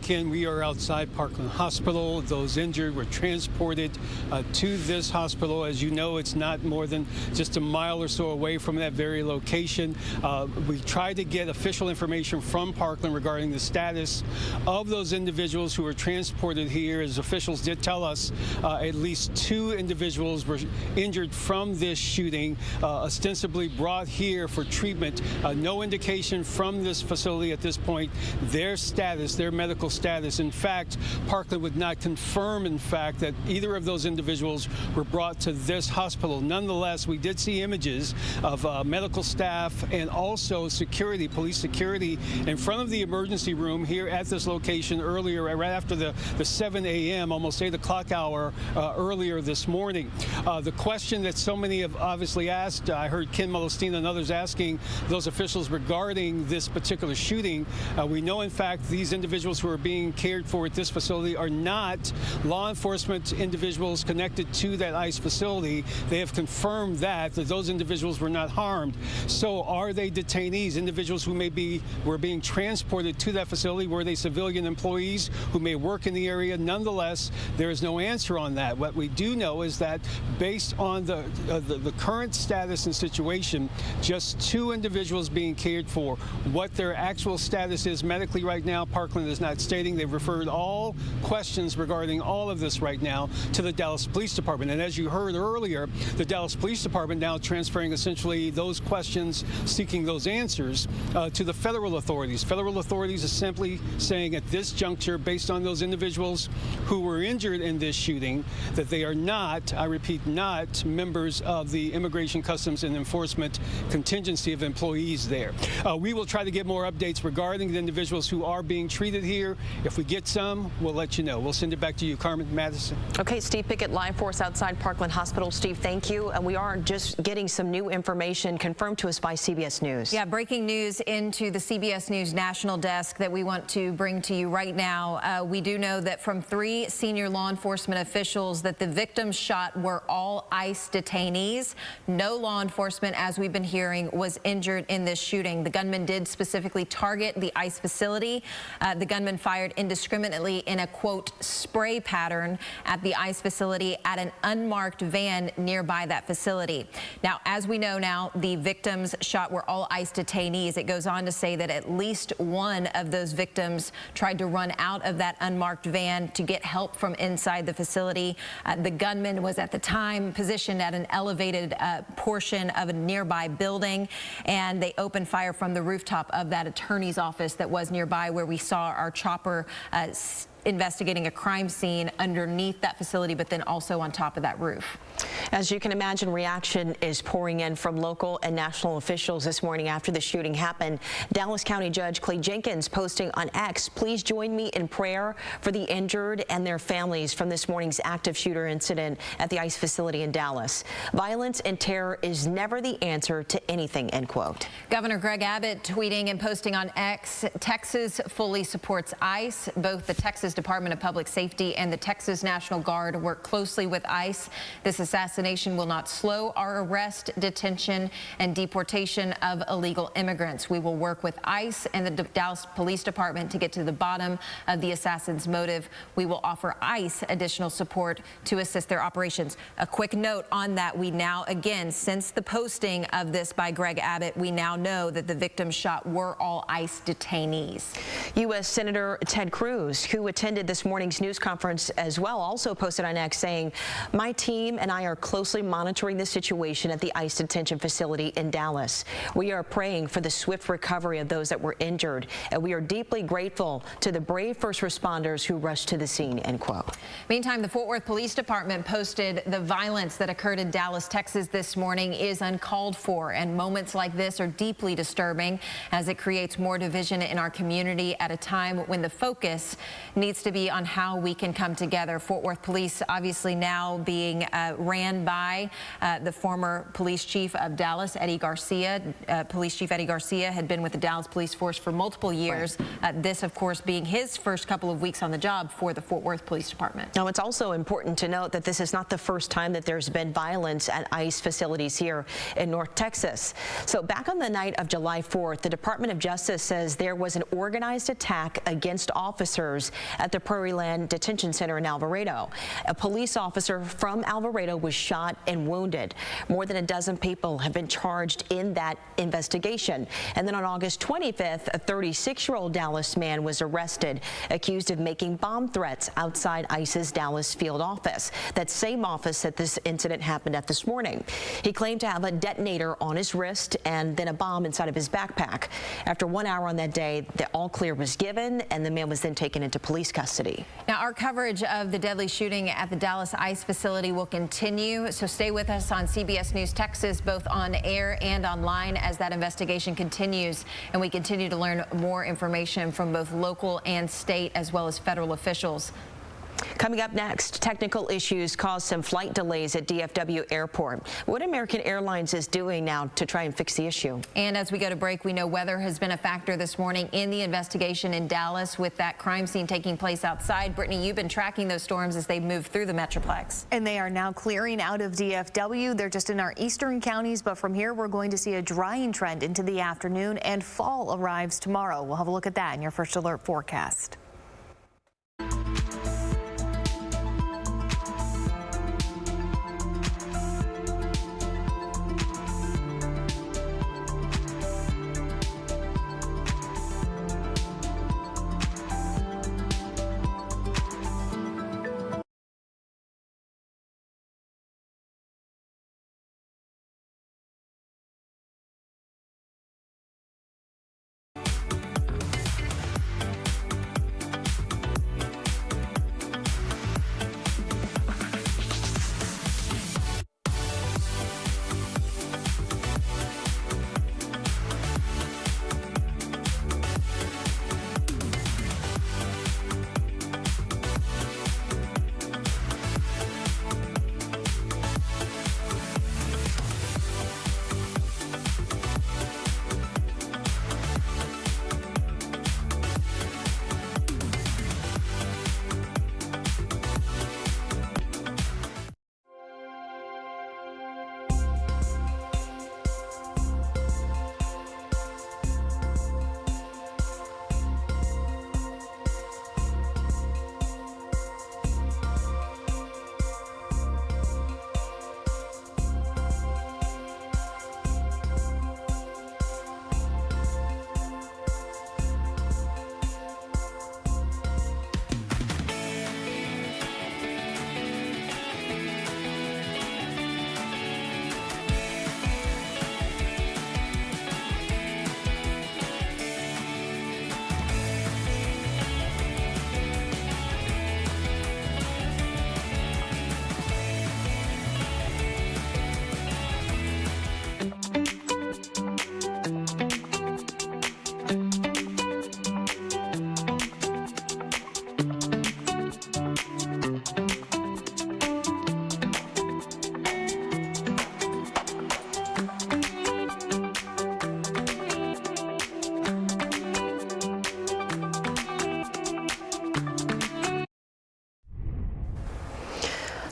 Ken, we are outside Parkland Hospital. Those injured were transported to this hospital. As you know, it's not more than just a mile or so away from that very location. We tried to get official information from Parkland regarding the status of those individuals who were transported here. As officials did tell us, at least 2 individuals were injured from this shooting, ostensibly brought here for treatment. No indication from this facility at this point, their status, their medical status. In fact, Parkland would not confirm, in fact, that either of those individuals were brought to this hospital. Nonetheless, we did see images of medical staff and also security, police security, in front of the emergency room here at this location earlier, right after the 7 a.m., almost 8 o'clock hour earlier this morning. The question that so many have obviously asked, I heard Ken Molestina and others asking those officials regarding this particular shooting. We know, in fact, these individuals who are being cared for at this facility are not law enforcement individuals connected to that ICE facility. They have confirmed that those individuals were not harmed. So are they detainees, individuals who were being transported to that facility? Were they civilian employees who may work in the area? Nonetheless, there is no answer on that. What we do know is that based on the current status and situation, just 2 individuals being cared for. What their actual status is medically right now, Parkland is not stating. They've referred all questions regarding all of this right now to the Dallas Police Department. And as you heard earlier, the Dallas Police Department now transferring essentially those questions, seeking those answers to the federal authorities. Federal authorities are simply saying at this juncture, based on those individuals who were injured in this shooting, that they are not, I repeat, not members of the Immigration, Customs, and Enforcement contingency of employees there. We will try to get more updates regarding the individuals who are being treated here. If we get some, we'll let you know. We'll send it back to you, Carmen. Madison. Okay, Steve Pickett, live for us outside Parkland Hospital. Steve, thank you. And we are just getting some new information confirmed to us by CBS News. Yeah, breaking news into the CBS News national desk that we want to bring to you right now. We do know that from 3 senior law enforcement officials that the victims shot were all ICE detainees. No law enforcement, as we've been hearing, was injured in this shooting. The gunman did specifically target the ICE facility. The gunman fired indiscriminately in a, quote, spray pattern at the ICE facility at an unmarked van nearby that facility. Now, as we know now, the victims shot were all ICE detainees. It goes on to say that at least one of those victims tried to run out of that unmarked van to get help from inside the facility. The gunman was at the time positioned at an elevated portion of a nearby building, and they opened fire from the rooftop of that attorney's office that was nearby, where we saw our chopper investigating a crime scene underneath that facility, but then also on top of that roof. As you can imagine, reaction is pouring in from local and national officials this morning after the shooting happened. Dallas County Judge Clay Jenkins posting on X, "Please join me in prayer for the injured and their families from this morning's active shooter incident at the ICE facility in Dallas. Violence and terror is never the answer to anything," end quote. Governor Greg Abbott tweeting and posting on X, "Texas fully supports ICE. Both the Texas Department of Public Safety and the Texas National Guard work closely with ICE. This assassination will not slow our arrest, detention, and deportation of illegal immigrants. We will work with ICE and the Dallas Police Department to get to the bottom of the assassin's motive. We will offer ICE additional support to assist their operations." A quick note on that, we now, again, since the posting of this by Greg Abbott, we now know that the victims shot were all ICE detainees. U.S. Senator Ted Cruz, who attended this morning's news conference as well, also posted on X saying, "My team and I are closely monitoring the situation at the ICE detention facility in Dallas. We are praying for the swift recovery of those that were injured, and we are deeply grateful to the brave first responders who rushed to the scene," end quote. Meantime, the Fort Worth Police Department posted the violence that occurred in Dallas, Texas this morning is uncalled for, and moments like this are deeply disturbing as it creates more division in our community at a time when the focus needs to be on how we can come together. Fort Worth Police obviously now being ran by the former police chief of Dallas, Eddie Garcia. Police Chief Eddie Garcia had been with the Dallas Police Force for multiple years. This, of course, being his first couple of weeks on the job for the Fort Worth Police Department. Now, it's also important to note that this is not the first time that there's been violence at ICE facilities here in North Texas. So back on the night of July 4th, the Department of Justice says there was an organized attack against officers at the Prairie Land Detention Center in Alvarado. A police officer from Alvarado was shot and wounded. More than a dozen people have been charged in that investigation. And then on August 25th, a 36-year-old Dallas man was arrested, accused of making bomb threats outside ICE's Dallas field office. That same office that this incident happened at this morning. He claimed to have a detonator on his wrist and then a bomb inside of his backpack. After 1 hour on that day, the all clear was given, and the man was then taken into police custody. Now, our coverage of the deadly shooting at the Dallas ICE facility will continue, so stay with us on CBS News Texas, both on air and online, as that investigation continues, and we continue to learn more information from both local and state as well as federal officials. Coming up next, technical issues caused some flight delays at DFW Airport. What American Airlines is doing now to try and fix the issue. And as we go to break, we know weather has been a factor this morning in the investigation in Dallas with that crime scene taking place outside. Brittany, you've been tracking those storms as they move through the Metroplex. And they are now clearing out of DFW. They're just in our eastern counties, but from here we're going to see a drying trend into the afternoon, and fall arrives tomorrow. We'll have a look at that in your first alert forecast.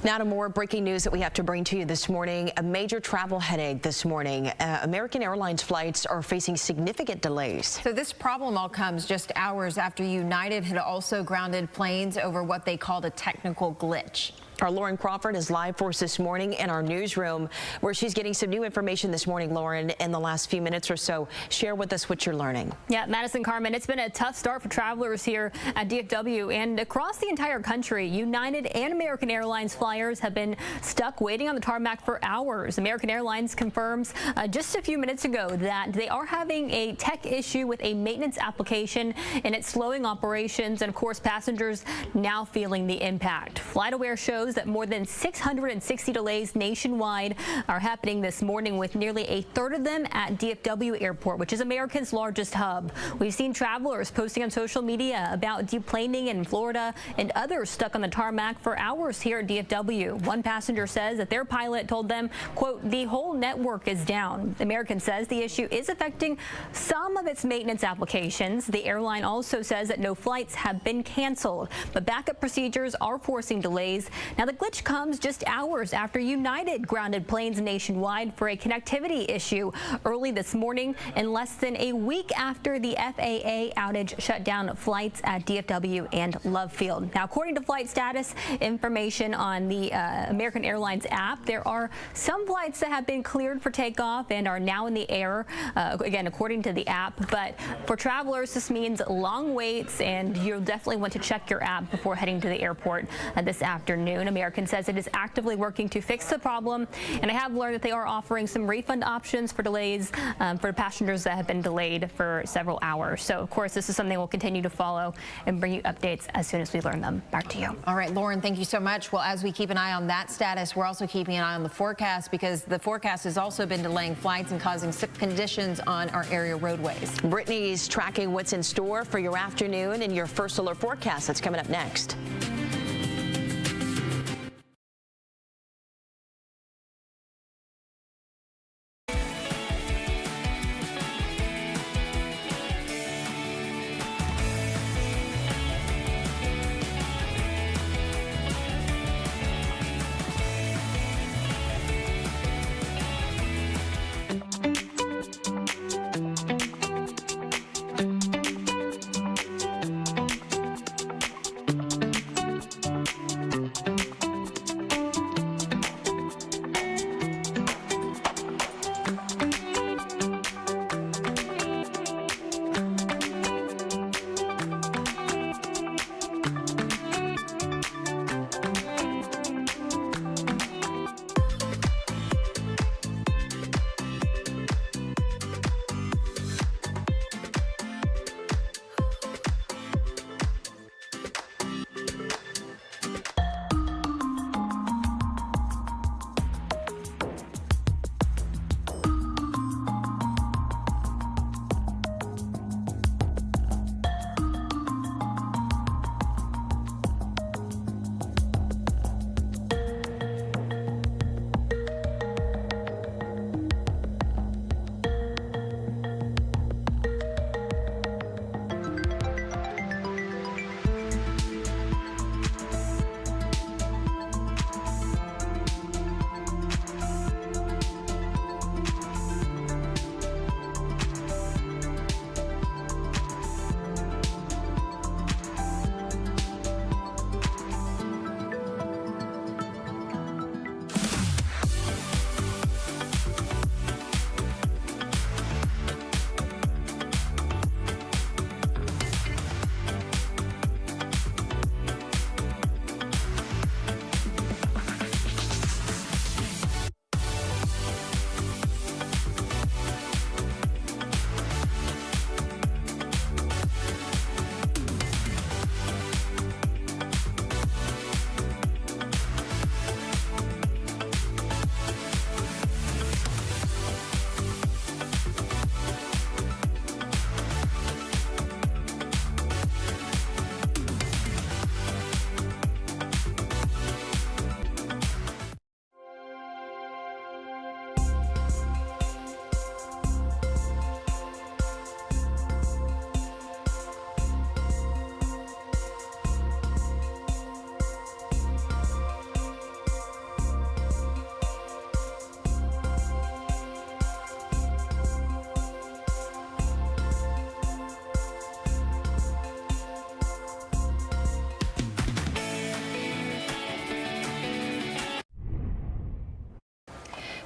Now to more breaking news that we have to bring to you this morning. A major travel headache this morning. American Airlines flights are facing significant delays. So this problem all comes just hours after United had also grounded planes over what they called a technical glitch. Our Lauren Crawford is live for us this morning in our newsroom, where she's getting some new information this morning. Lauren, in the last few minutes or so, share with us what you're learning. Yeah, Madison, Carmen, it's been a tough start for travelers here at DFW and across the entire country. United and American Airlines flyers have been stuck waiting on the tarmac for hours. American Airlines confirms just a few minutes ago that they are having a tech issue with a maintenance application, and it's slowing operations. And of course, passengers now feeling the impact. FlightAware shows that more than 660 delays nationwide are happening this morning, with nearly a third of them at DFW Airport, which is America's largest hub. We've seen travelers posting on social media about deplaning in Florida and others stuck on the tarmac for hours here at DFW. One passenger says that their pilot told them, quote, "The whole network is down." American says the issue is affecting some of its maintenance applications. The airline also says that no flights have been canceled, but backup procedures are forcing delays. Now, the glitch comes just hours after United grounded planes nationwide for a connectivity issue early this morning, and less than a week after the FAA outage shut down flights at DFW and Love Field. Now, according to flight status information on the American Airlines app, there are some flights that have been cleared for takeoff and are now in the air, again, according to the app. But for travelers, this means long waits, and you'll definitely want to check your app before heading to the airport this afternoon. American says it is actively working to fix the problem, and I have learned that they are offering some refund options for delays for passengers that have been delayed for several hours. So, of course, this is something we'll continue to follow and bring you updates as soon as we learn them. Back to you. All right, Lauren, thank you so much. Well, as we keep an eye on that status, we're also keeping an eye on the forecast, because the forecast has also been delaying flights and causing sick conditions on our area roadways. Brittany's tracking what's in store for your afternoon and your first alert forecast. That's coming up next.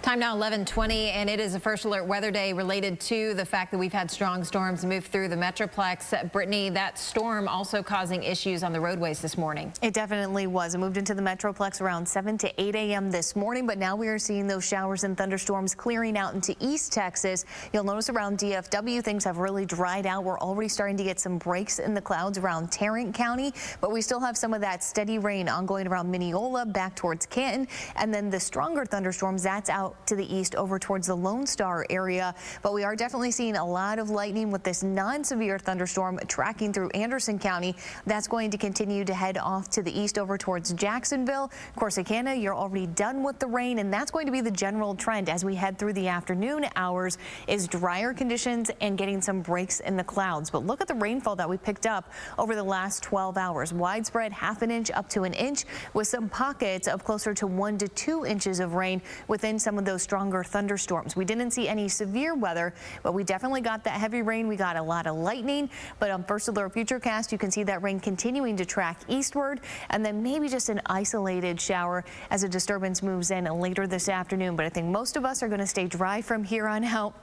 Time now 11:20, and it is a first alert weather day related to the fact that we've had strong storms move through the Metroplex. Brittany, that storm also causing issues on the roadways this morning. It definitely was. It moved into the Metroplex around 7 to 8 a.m. this morning, but now we are seeing those showers and thunderstorms clearing out into East Texas. You'll notice around DFW, things have really dried out. We're already starting to get some breaks in the clouds around Tarrant County, but we still have some of that steady rain ongoing around Mineola back towards Canton, and then the stronger thunderstorms, that's out to the east over towards the Lone Star area. But we are definitely seeing a lot of lightning with this non-severe thunderstorm tracking through Anderson County. That's going to continue to head off to the east over towards Jacksonville. Corsicana, you're already done with the rain, and that's going to be the general trend as we head through the afternoon hours, is drier conditions and getting some breaks in the clouds. But look at the rainfall that we picked up over the last 12 hours. Widespread, half an inch up to an inch, with some pockets of closer to 1 to 2 inches of rain within some of those stronger thunderstorms. We didn't see any severe weather, but we definitely got that heavy rain. We got a lot of lightning, but on First Alert Futurecast, you can see that rain continuing to track eastward, and then maybe just an isolated shower as a disturbance moves in later this afternoon. But I think most of us are going to stay dry from here on out.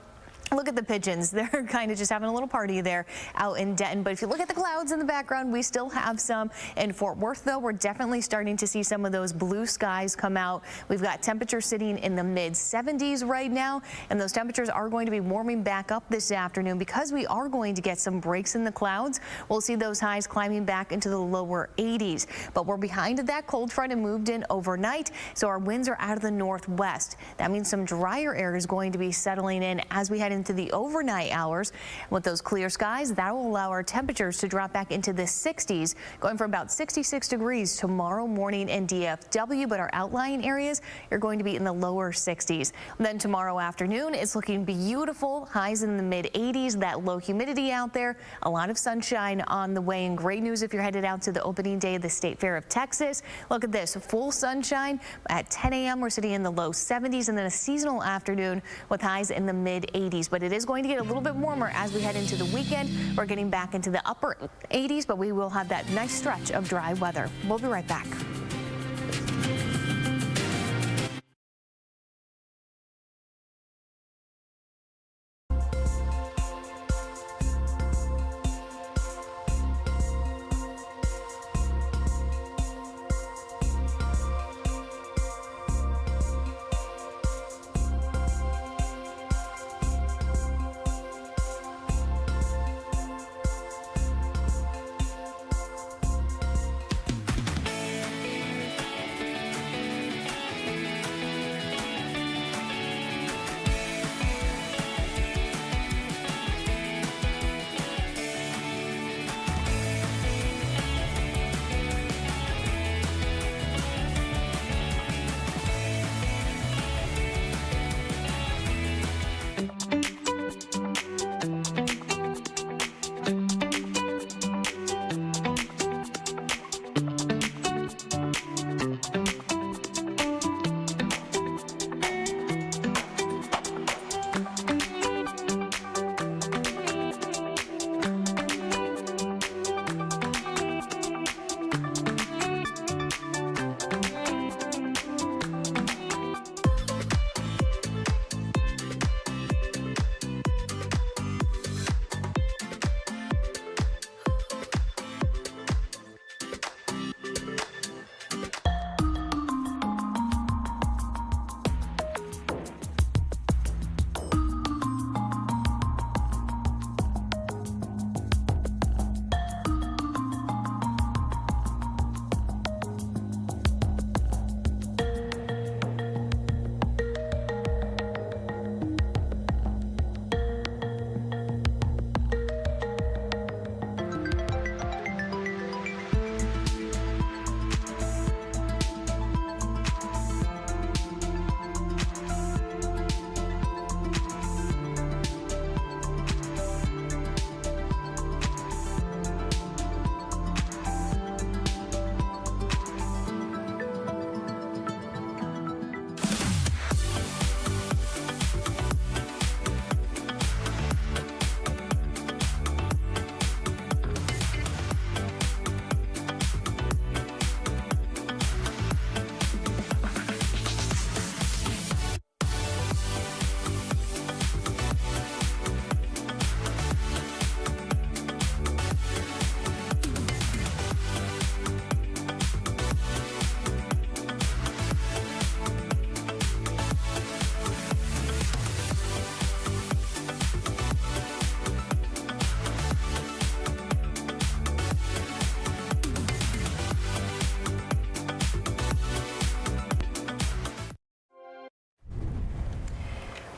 Look at the pigeons. They're kind of just having a little party there out in Denton. But if you look at the clouds in the background, we still have some. In Fort Worth, though, we're definitely starting to see some of those blue skies come out. We've got temperatures sitting in the mid-70s right now, and those temperatures are going to be warming back up this afternoon because we are going to get some breaks in the clouds. We'll see those highs climbing back into the lower 80s. But we're behind that cold front and moved in overnight, so our winds are out of the northwest. That means some drier air is going to be settling in as we head into the overnight hours. With those clear skies, that will allow our temperatures to drop back into the 60s, going from about 66 degrees tomorrow morning in DFW, but our outlying areas are going to be in the lower 60s. Then tomorrow afternoon, it's looking beautiful. Highs in the mid-80s, that low humidity out there, a lot of sunshine on the way, and great news if you're headed out to the opening day of the State Fair of Texas. Look at this, full sunshine. At 10 a.m., we're sitting in the low 70s, and then a seasonal afternoon with highs in the mid-80s. But it is going to get a little bit warmer as we head into the weekend. We're getting back into the upper 80s, but we will have that nice stretch of dry weather. We'll be right back.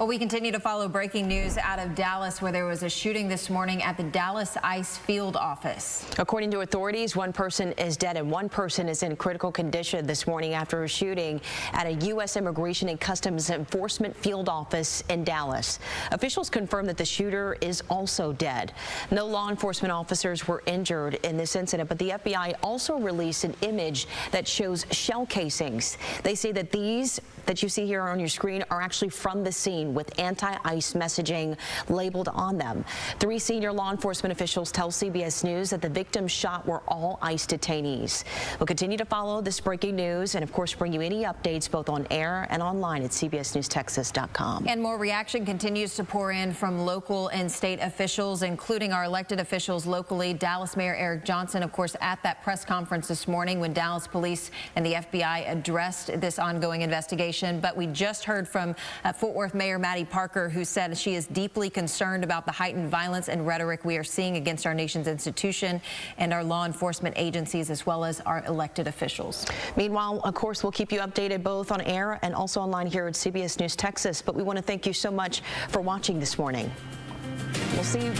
Well, we continue to follow breaking news out of Dallas, where there was a shooting this morning at the Dallas ICE field office. According to authorities, one person is dead and one person is in critical condition this morning after a shooting at a U.S. Immigration and Customs Enforcement field office in Dallas. Officials confirm that the shooter is also dead. No law enforcement officers were injured in this incident, but the FBI also released an image that shows shell casings. They say that these that you see here on your screen are actually from the scene with anti-ICE messaging labeled on them. 3 senior law enforcement officials tell CBS News that the victims shot were all ICE detainees. We'll continue to follow this breaking news and, of course, bring you any updates both on air and online at cbsnewstexas.com. And more reaction continues to pour in from local and state officials, including our elected officials locally. Dallas Mayor Eric Johnson, of course, at that press conference this morning when Dallas police and the FBI addressed this ongoing investigation. But we just heard from Fort Worth Mayor Maddie Parker, who said she is deeply concerned about the heightened violence and rhetoric we are seeing against our nation's institution and our law enforcement agencies, as well as our elected officials. Meanwhile, of course, we'll keep you updated both on air and also online here at CBS News Texas. But we want to thank you so much for watching this morning. We'll see you